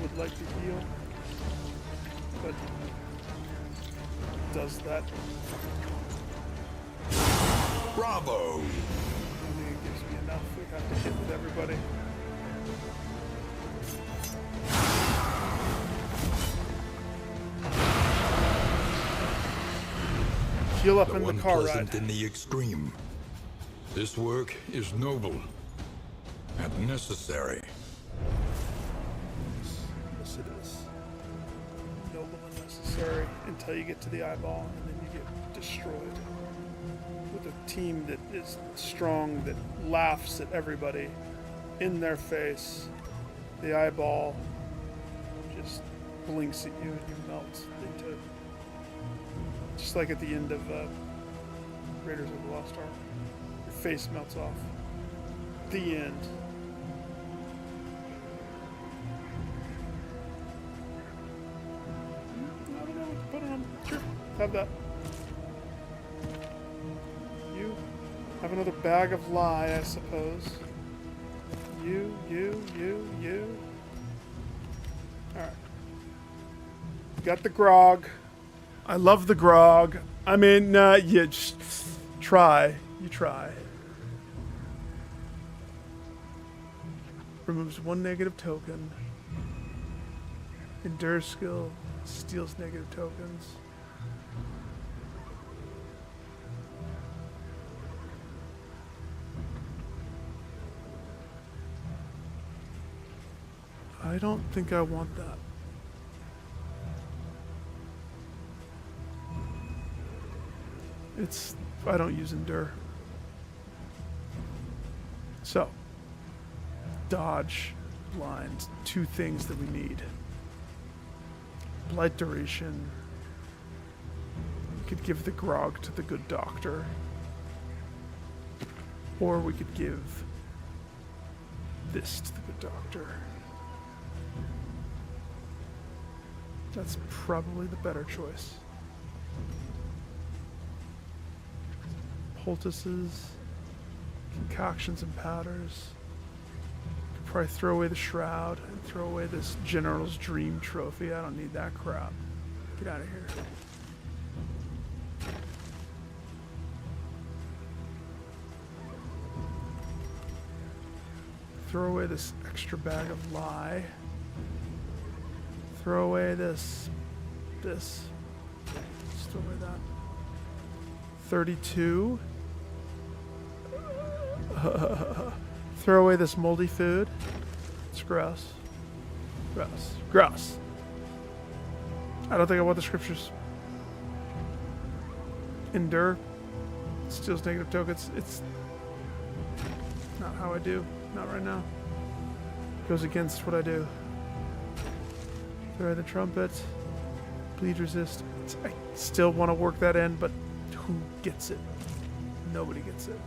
Would like to heal, but does that? Bravo! I think it gives me enough. We have to hit with everybody. Heal up in the car ride. Unpleasant in the extreme. This work is noble and necessary. Yes, it is. Noble and necessary until you get to the eyeball, and then you get destroyed. With a team that is strong, that laughs at everybody in their face. The eyeball just blinks at you and you melt into Just like at the end of Raiders of the Lost Ark. Your face melts off. The end. I don't know what to put on. Sure, have that. You have another bag of lie, I suppose. You. Alright. Got the grog. I love the grog. I mean, you just try. You try. Removes 1 negative token. Endure skill. Steals negative tokens. I don't think I want that. I don't use endure. So, dodge, blind, 2 things that we need. Blight duration. We could give the grog to the good doctor. Or we could give this to the good doctor. That's probably the better choice. Poultices, concoctions and powders. Could probably throw away the shroud and throw away this General's Dream trophy. I don't need that crap. Get out of here. Throw away this extra bag of lie. Throw away this. Just throw away that. 32. Throw away this moldy food. It's gross. Gross. I don't think I want the scriptures. Endure. Steals negative tokens. It's not how I do. Not right now. Goes against what I do. Throw away the trumpet. Bleed resist. I still want to work that in, but who gets it? Nobody gets it.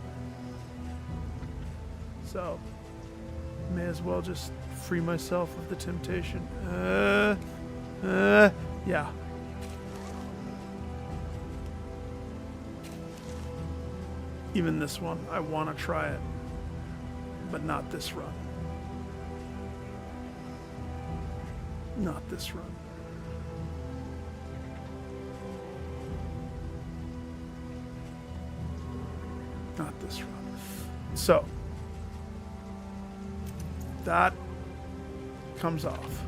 So, may as well just free myself of the temptation. Yeah. Even this one, I want to try it, but not this run. Not this run. Not this run. So, that comes off.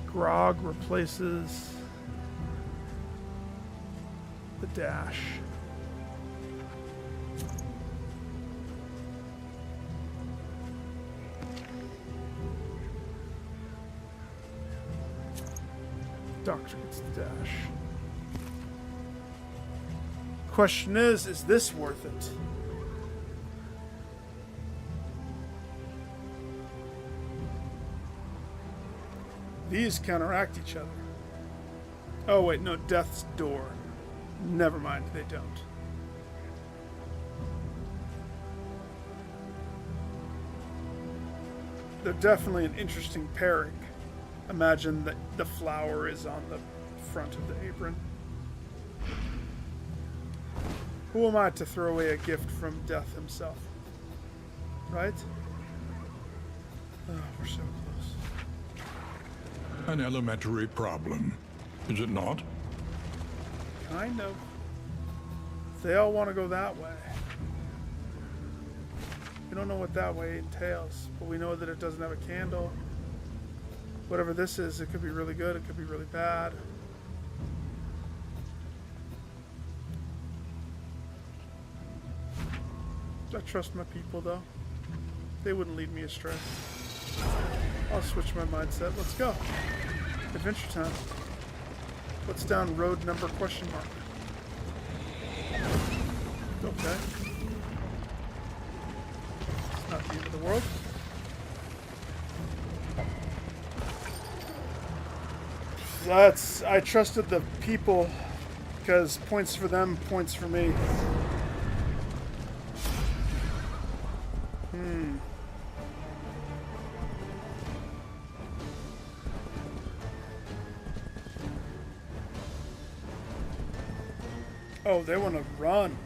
Grog replaces the dash. Doctor gets the dash. Question is this worth it? These counteract each other. Oh wait, no, Death's Door. Never mind, they don't. They're definitely an interesting pairing. Imagine that the flower is on the front of the apron. Who am I to throw away a gift from Death himself? Right? Oh, we're so close. An elementary problem, is it not? Kind of. They all want to go that way. We don't know what that way entails, but we know that it doesn't have a candle. Whatever this is, it could be really good, it could be really bad. I trust my people, though. They wouldn't lead me astray. I'll switch my mindset. Let's go. Adventure time. What's down road number question mark? Okay. It's not the end of the world. I trusted the people because points for them, points for me. Oh, they want to run.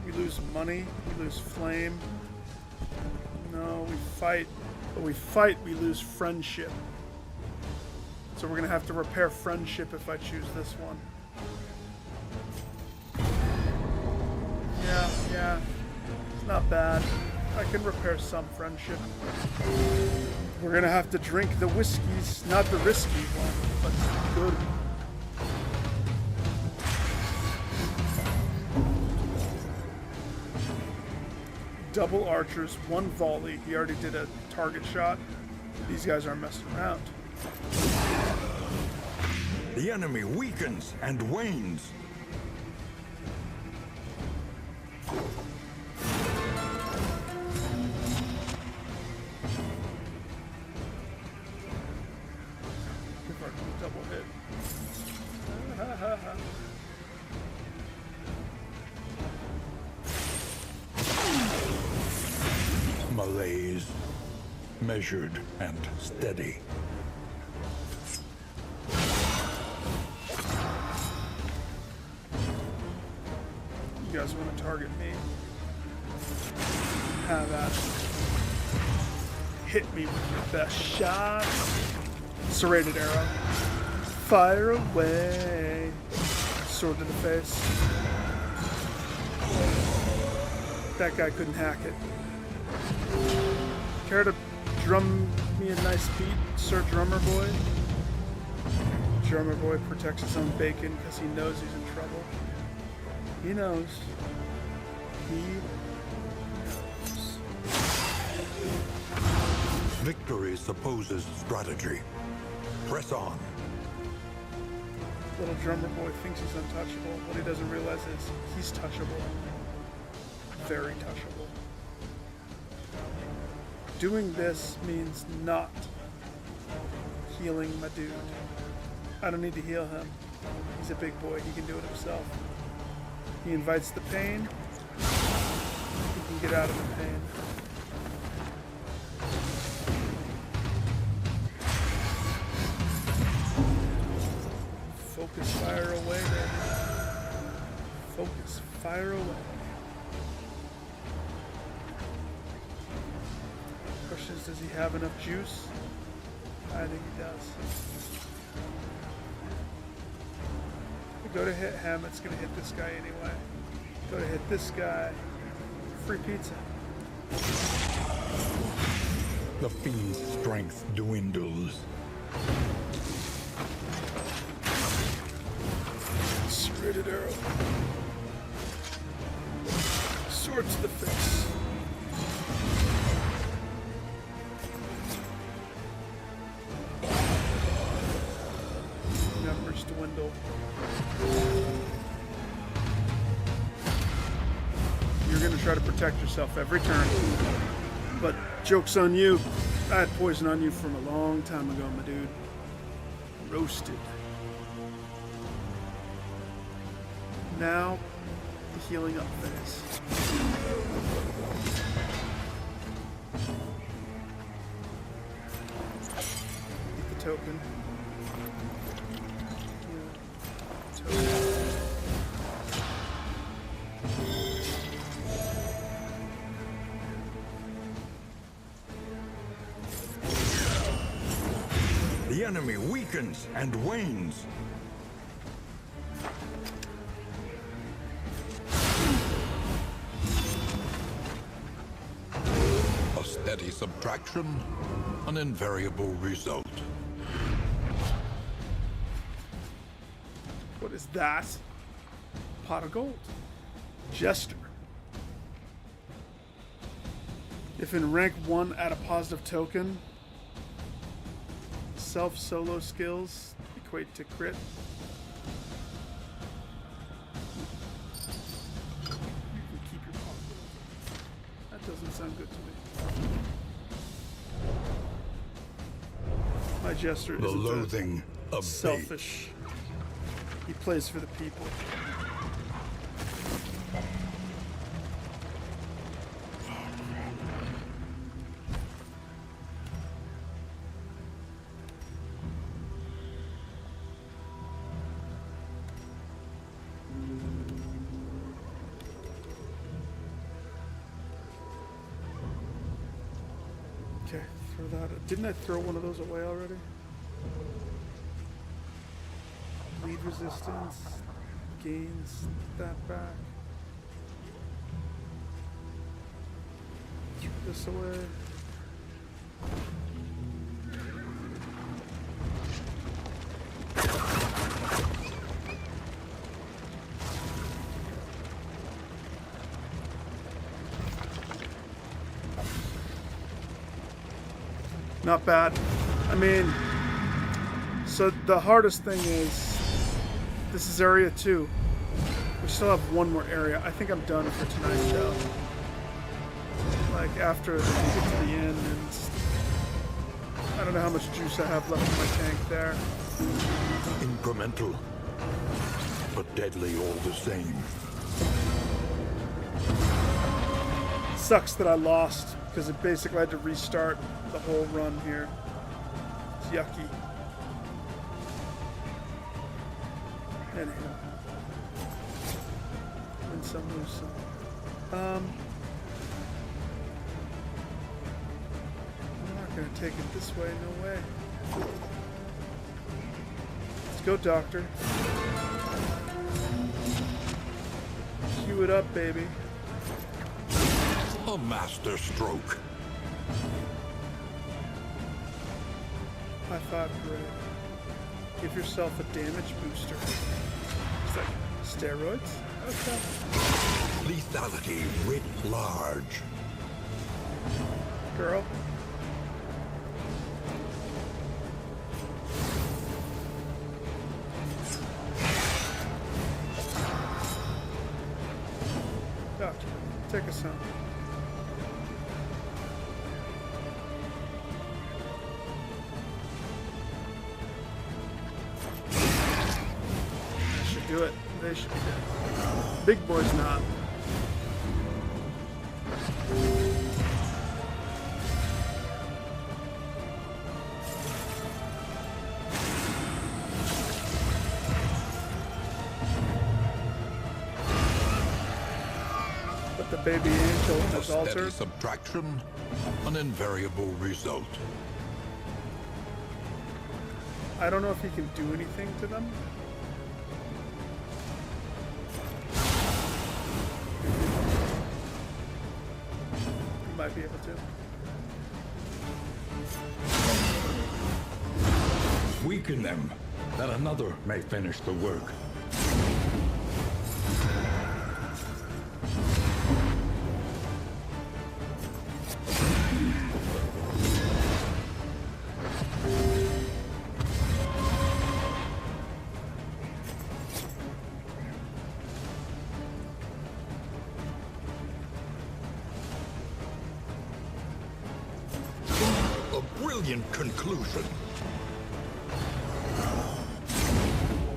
We lose money, we lose flame. No, we fight. But we fight, we lose friendship. So we're gonna have to repair friendship if I choose this one. Yeah. It's not bad. I can repair some friendship. We're gonna have to drink the whiskeys, not the risky one, but the good one. Double archers, one volley. He already did a target shot. These guys aren't messing around. The enemy weakens and wanes. If I can double hit. Malaise. Measured and steady. You guys want to target me? Have that. Hit me with your best shot. Serrated arrow. Fire away. Sword to the face. That guy couldn't hack it. Care to drum me a nice beat, Sir Drummer Boy? Drummer Boy protects his own bacon because he knows he's in trouble. He knows. He knows. Victory supposes strategy. Press on. Little Drummer Boy thinks he's untouchable. What he doesn't realize is he's touchable. Very touchable. Doing this means not healing my dude. I don't need to heal him. He's a big boy. He can do it himself. He invites the pain. He can get out of the pain. Focus fire away, baby. Focus fire away. Question is, does he have enough juice? I think he does. If we go to hit him, it's going to hit this guy anyway. Go to hit this guy. Free pizza. The fiend's strength dwindles. Serrated arrow. Sword to the face. Numbers dwindle. You're gonna try to protect yourself every turn. But joke's on you. I had poison on you from a long time ago, my dude. Roasted. Now, the healing up phase. Get the token. The enemy weakens and wanes. A steady subtraction, an invariable result. What is that? Pot of gold. Jester. If in rank 1, add a positive token. Self-solo skills equate to crit. You can keep your pot. That's Doesn't sound good to me. My jester The isn't loathing of selfish. He plays for the people. Okay, throw that. Didn't I throw one of those away already? Bleed resistance gains that back. Throw this away. Not bad. I mean, so the hardest thing is, this is area 2. We still have one more area. I think I'm done for tonight's show. Like, after we get to the end, and I don't know how much juice I have left in my tank there. incremental, but deadly all the same. Sucks that I lost, because it basically had to restart the whole run here. It's yucky. Anyhow. Win some, lose some. I'm not gonna take it this way, no way. Let's go, Doctor. Cue it up, baby. A master stroke. High five, parade. Give yourself a damage booster. It's like steroids? Okay. Lethality writ large. Girl. Doctor, take us home. Do it. They should be dead. Big boy's not. But the baby angel A has steady altered. subtraction, an invariable result. I don't know if he can do anything to them. Might be able to. Weaken them, that another may finish the work. Brilliant conclusion.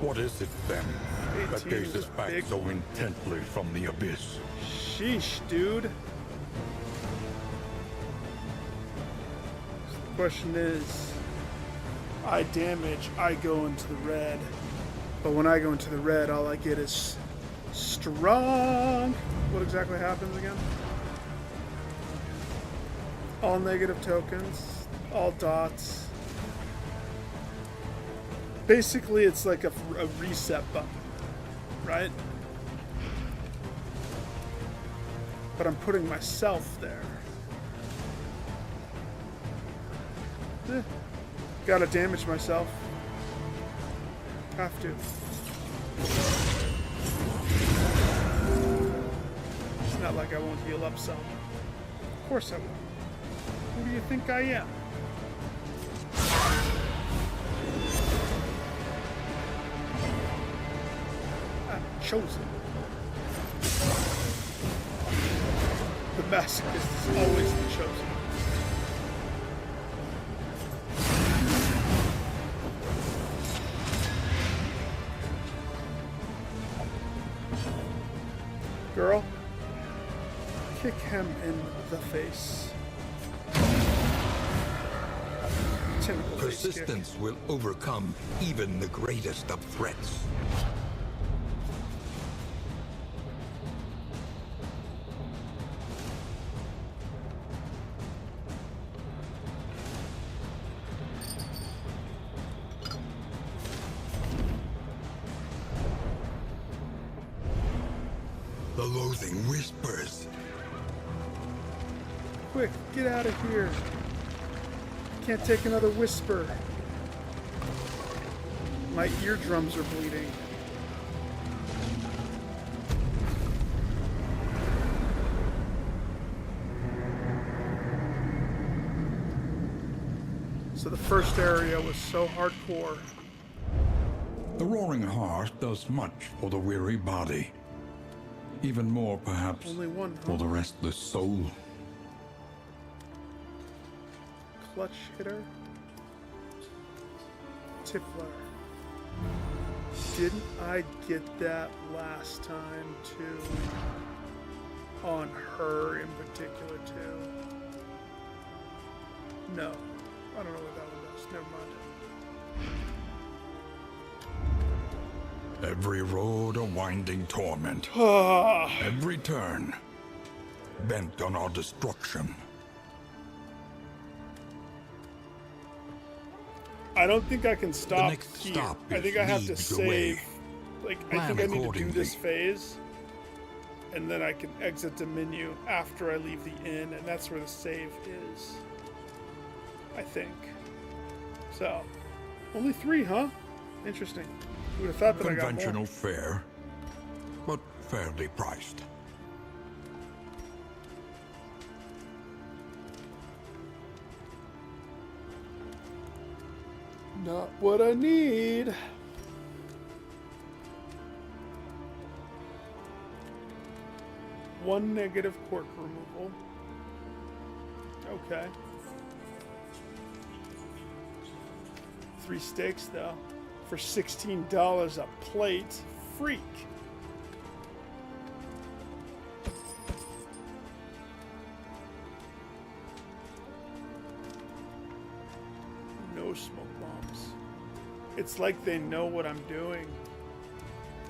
What is it then that 18 gazes is back big. so intently from the abyss? Sheesh, dude. The question is, I damage, I go into the red. But when I go into the red, all I get is strong. What exactly happens again? All negative tokens, all dots. Basically, it's like a reset button, right? But I'm putting myself there. Gotta damage myself. Have to. It's not like I won't heal up some. Of course I will. Who do you think I am? I'm chosen. The masochist is always the chosen. Girl, kick him in the face. Typical face kick. Persistence will overcome even the greatest of threats. The loathing whispers. Quick, get out of here. Can't take another whisper. My eardrums are bleeding. So the first area was so hardcore. The roaring heart does much for the weary body. Even more, perhaps, Only one, huh? for the restless soul. Clutch hitter. Tippler. Didn't I get that last time too? On her in particular too? No. I don't know what that one does. Never mind. Every road a winding torment. Every turn bent on our destruction. I don't think I can stop next here. stop I think is I have to leagues save. away. Like, I Plan think I need to do accordingly. this phase, and then I can exit the menu after I leave the inn, and that's where the save is. I think. So, only 3, huh? Interesting. Who would have thought that I got Conventional more? fare, but fairly priced. Not what I need. One negative quirk removal. Okay. 3 steaks though, for $16 a plate. Freak. No smoke bombs. It's like they know what I'm doing.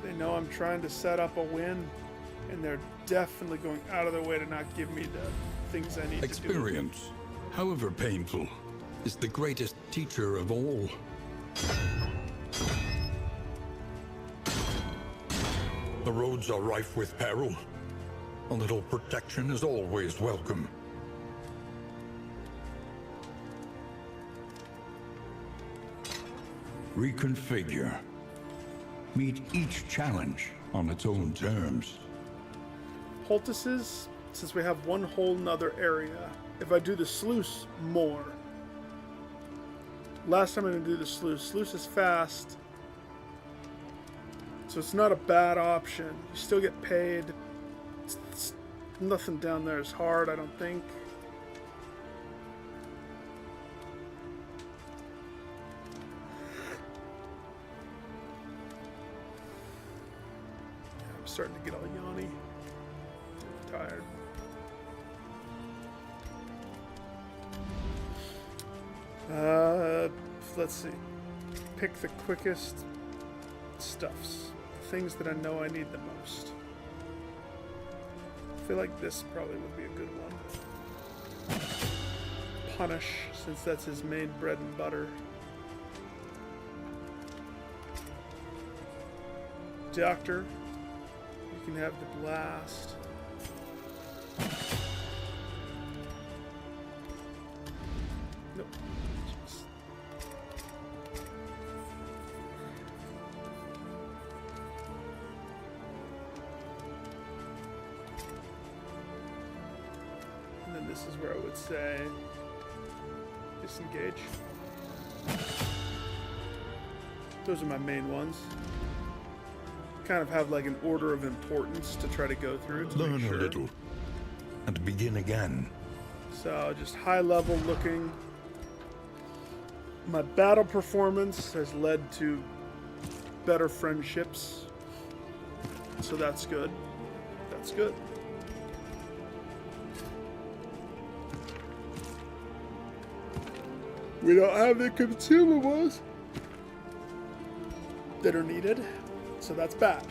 They know I'm trying to set up a win, and they're definitely going out of their way to not give me the things I need to do. Experience, however painful, is the greatest teacher of all. The roads are rife with peril. A little protection is always welcome. Reconfigure. Meet each challenge on its own terms. Poultices, since we have one whole nother area. If I do the sluice more. Last time I didn't do the sluice. Sluice is fast. So it's not a bad option. You still get paid. Nothing down there is hard, I don't think. I'm starting to get all yawny. I'm tired. Let's see. Pick the quickest stuffs. Things that I know I need the most. I feel like this probably would be a good one. Punish, since that's his main bread and butter. Doctor, you can have the blast. Nope. Jeez. And then this is where I would say disengage. Those are my main ones. Kind of have like an order of importance to try to go through to Learn make sure. a little. and begin again. So just high level looking. My battle performance has led to better friendships. So that's good. That's good. We don't have the consumables that are needed, so that's bad.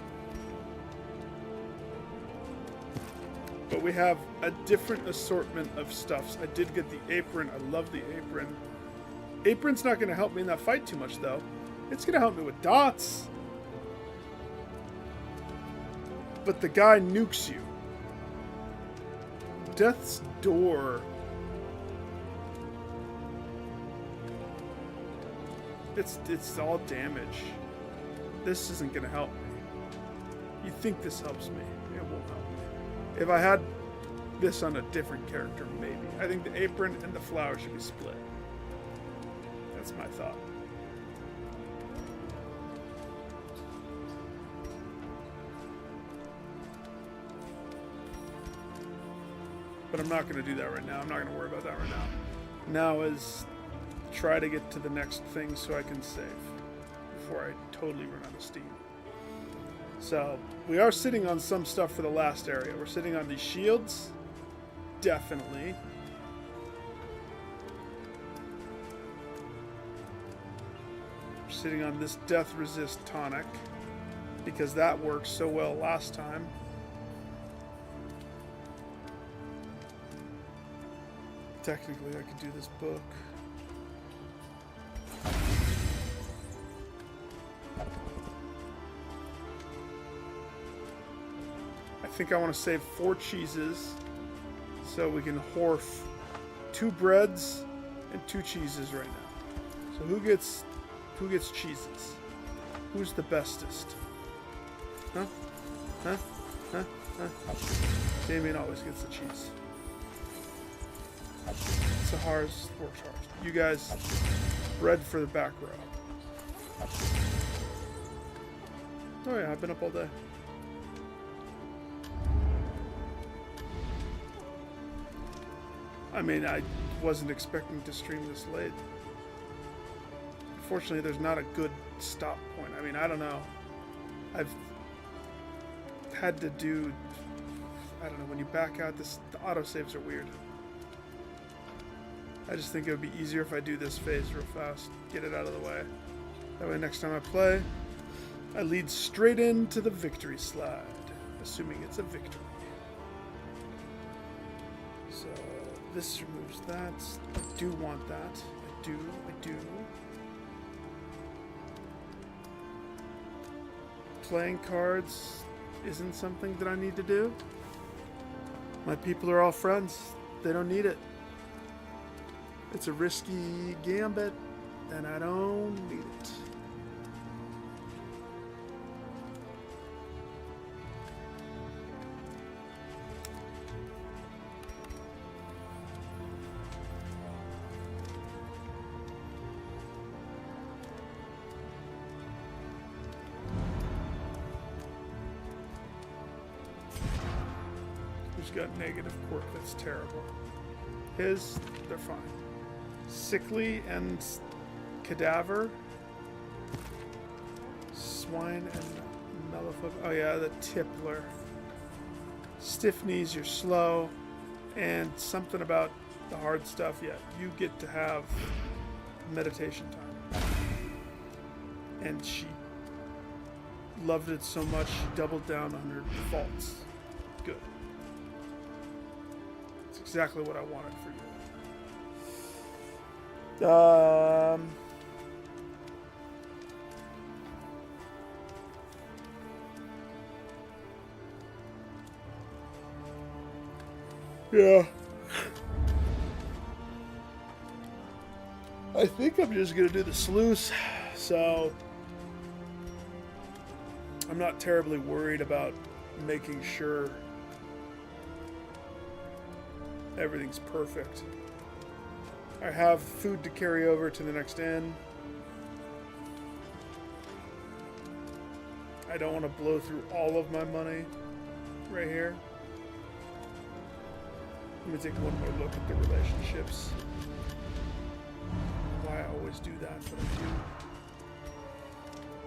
But we have a different assortment of stuffs. I did get the apron. I love the apron. Apron's not going to help me in that fight too much, though. It's going to help me with dots. But the guy nukes you. Death's Door. It's all damage. This isn't going to help me. You think this helps me. It won't help me. If I had this on a different character, maybe. I think the apron and the flower should be split. That's my thought. But I'm not going to do that right now. I'm not going to worry about that right now. Now is try to get to the next thing so I can save before I totally run out of steam. So, we are sitting on some stuff for the last area. We're sitting on these shields. Definitely. We're sitting on this death resist tonic because that worked so well last time. Technically, I could do this book. I think I want to save 4 cheeses so we can horf 2 breads and 2 cheeses right now. So who gets cheeses? Who's the bestest? Huh? Huh? Huh? Huh? Damien always gets the cheese. Sahar's works hard. You guys, bread for the back row. Oh yeah, I've been up all day. I mean, I wasn't expecting to stream this late. Unfortunately, there's not a good stop point. I mean, I don't know. I've had to do... I don't know, when you back out, the autosaves are weird. I just think it would be easier if I do this phase real fast. Get it out of the way. That way next time I play, I lead straight into the victory slide. Assuming it's a victory. So... this removes that. I do want that. I do. Playing cards isn't something that I need to do. My people are all friends. They don't need it. It's a risky gambit, and I don't need it. Got negative quirk, that's terrible. His, they're fine. Sickly and cadaver. Swine and mellowfolk. Oh yeah, the tippler. Stiff knees, you're slow. And something about the hard stuff, yeah, you get to have meditation time. And she loved it so much, she doubled down on her defaults. Good. Exactly what I wanted for you. Yeah. I think I'm just gonna do the sluice, so I'm not terribly worried about making sure everything's perfect. I have food to carry over to the next inn. I don't want to blow through all of my money right here. Let me take one more look at the relationships. Why I always do that, but I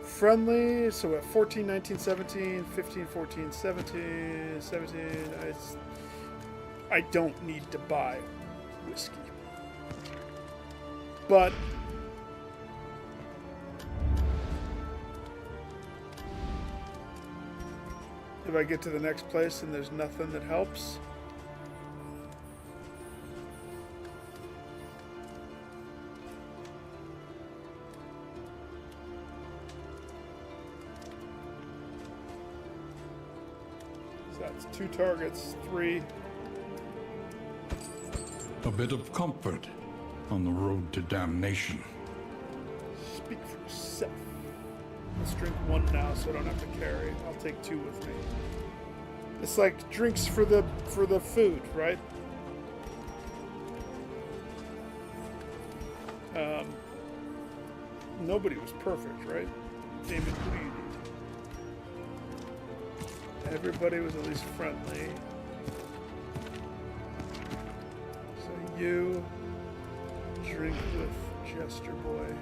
do. Friendly, so at 14, 19, 17, 15, 14, 17, 17. I don't need to buy whiskey. But if I get to the next place and there's nothing that helps, that's 2 targets, 3. A bit of comfort on the road to damnation. Speak for yourself. Let's drink 1 now so I don't have to carry. I'll take 2 with me. It's like drinks for the food, right? Nobody was perfect, right? Damon, who do you need? Everybody was at least friendly. So you drink with Jester Boy.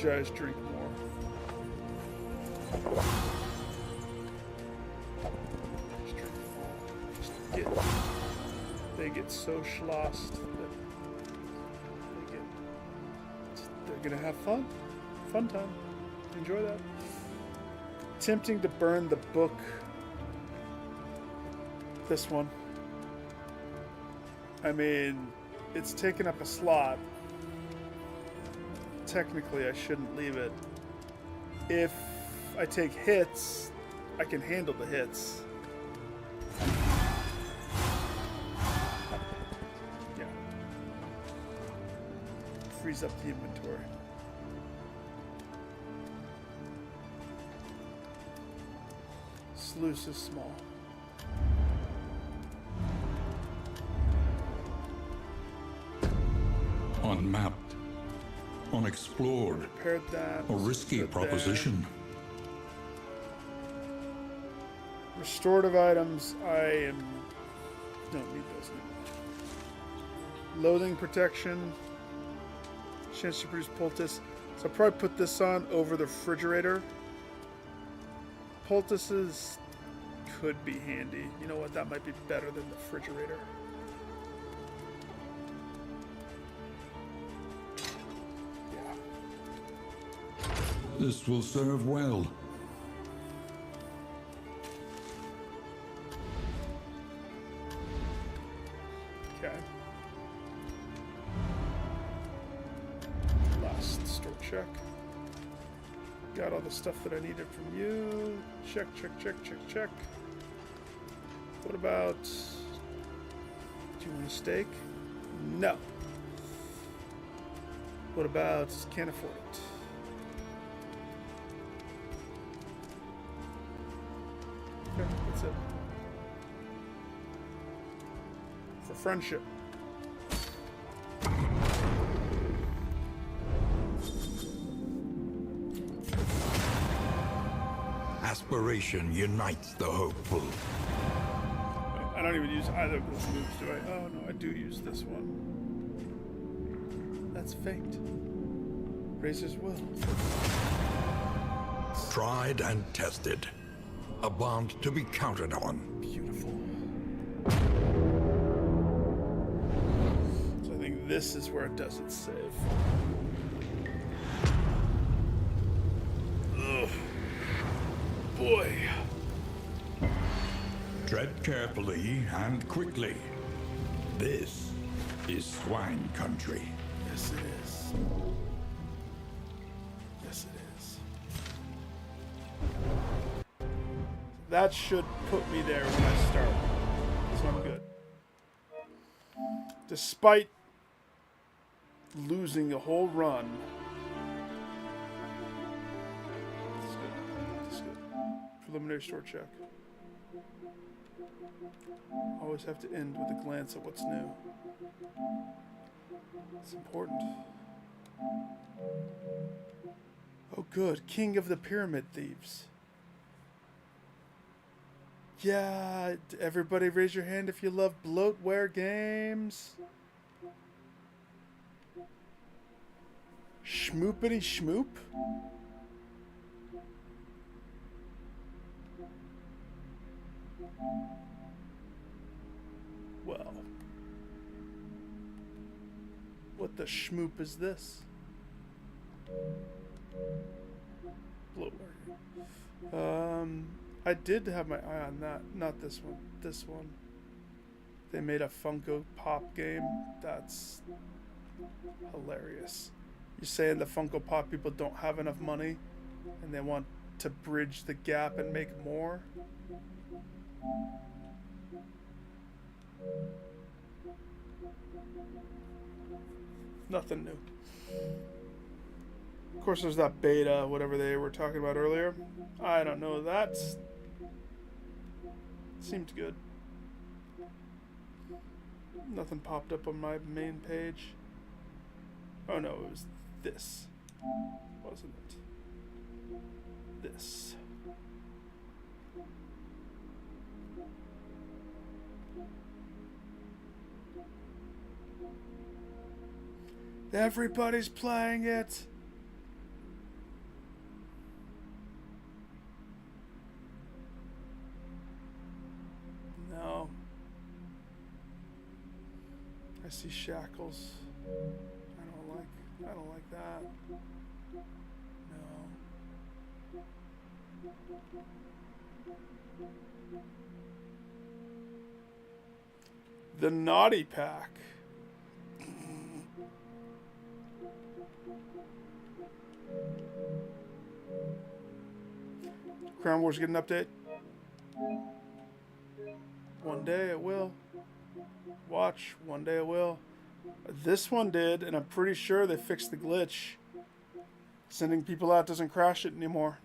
Guys drink more. Just drink them all. They get so schlossed that they're gonna have fun. Fun time. Enjoy that. Tempting to burn the book. This one. I mean, it's taken up a slot. Technically, I shouldn't leave it. If I take hits, I can handle the hits. Yeah. Frees up the inventory. Sluice is small. Unmapped. Unexplored. Repaired that. A risky proposition. Restorative items, don't need those anymore. Loathing protection. Chance to produce poultice. So I'll probably put this on over the refrigerator. Poultices could be handy. You know what? That might be better than the refrigerator. This will serve well. Okay. Last store check. Got all the stuff that I needed from you. Check, check, check, check, check. What about... Do you want a steak? No. What about... Can't afford it. Okay, that's it. For friendship. Aspiration unites the hopeful. I don't even use either of those moves, do I? Oh, no, I do use this one. That's fate. Razor's will. Tried and tested. A bond to be counted on. Beautiful. So I think this is where it does its save. Ugh. Boy. Tread carefully and quickly. This is swine country. Yes, it is. Yes, it is. That should put me there when I start. So I'm good. Despite losing the whole run. That's good. That's good. Preliminary store check. Always have to end with a glance at what's new. It's important. Oh, good. King of the Pyramid Thieves. Yeah, everybody raise your hand if you love bloatware games. Schmoopity schmoop? Well. What the schmoop is this? Bloatware. I did have my eye on that. Not this one. This one. They made a Funko Pop game. That's hilarious. You're saying the Funko Pop people don't have enough money and they want to bridge the gap and make more? Nothing new. Of course, there's that beta, whatever they were talking about earlier. I don't know. That seemed good. Nothing popped up on my main page. Oh no, it was this, wasn't it? This. Everybody's playing it. No. I see shackles. I don't like that. No. The Naughty Pack. Crown Wars get an update? One day it will. Watch, one day it will. This one did, and I'm pretty sure they fixed the glitch. Sending people out doesn't crash it anymore.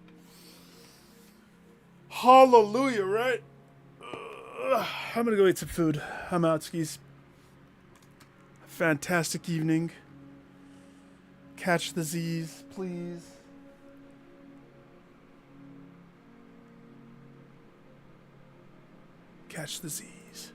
Hallelujah, right? I'm gonna go eat some food. I'm out, skis. Fantastic evening. Catch the Z's, please. Catch the Z's.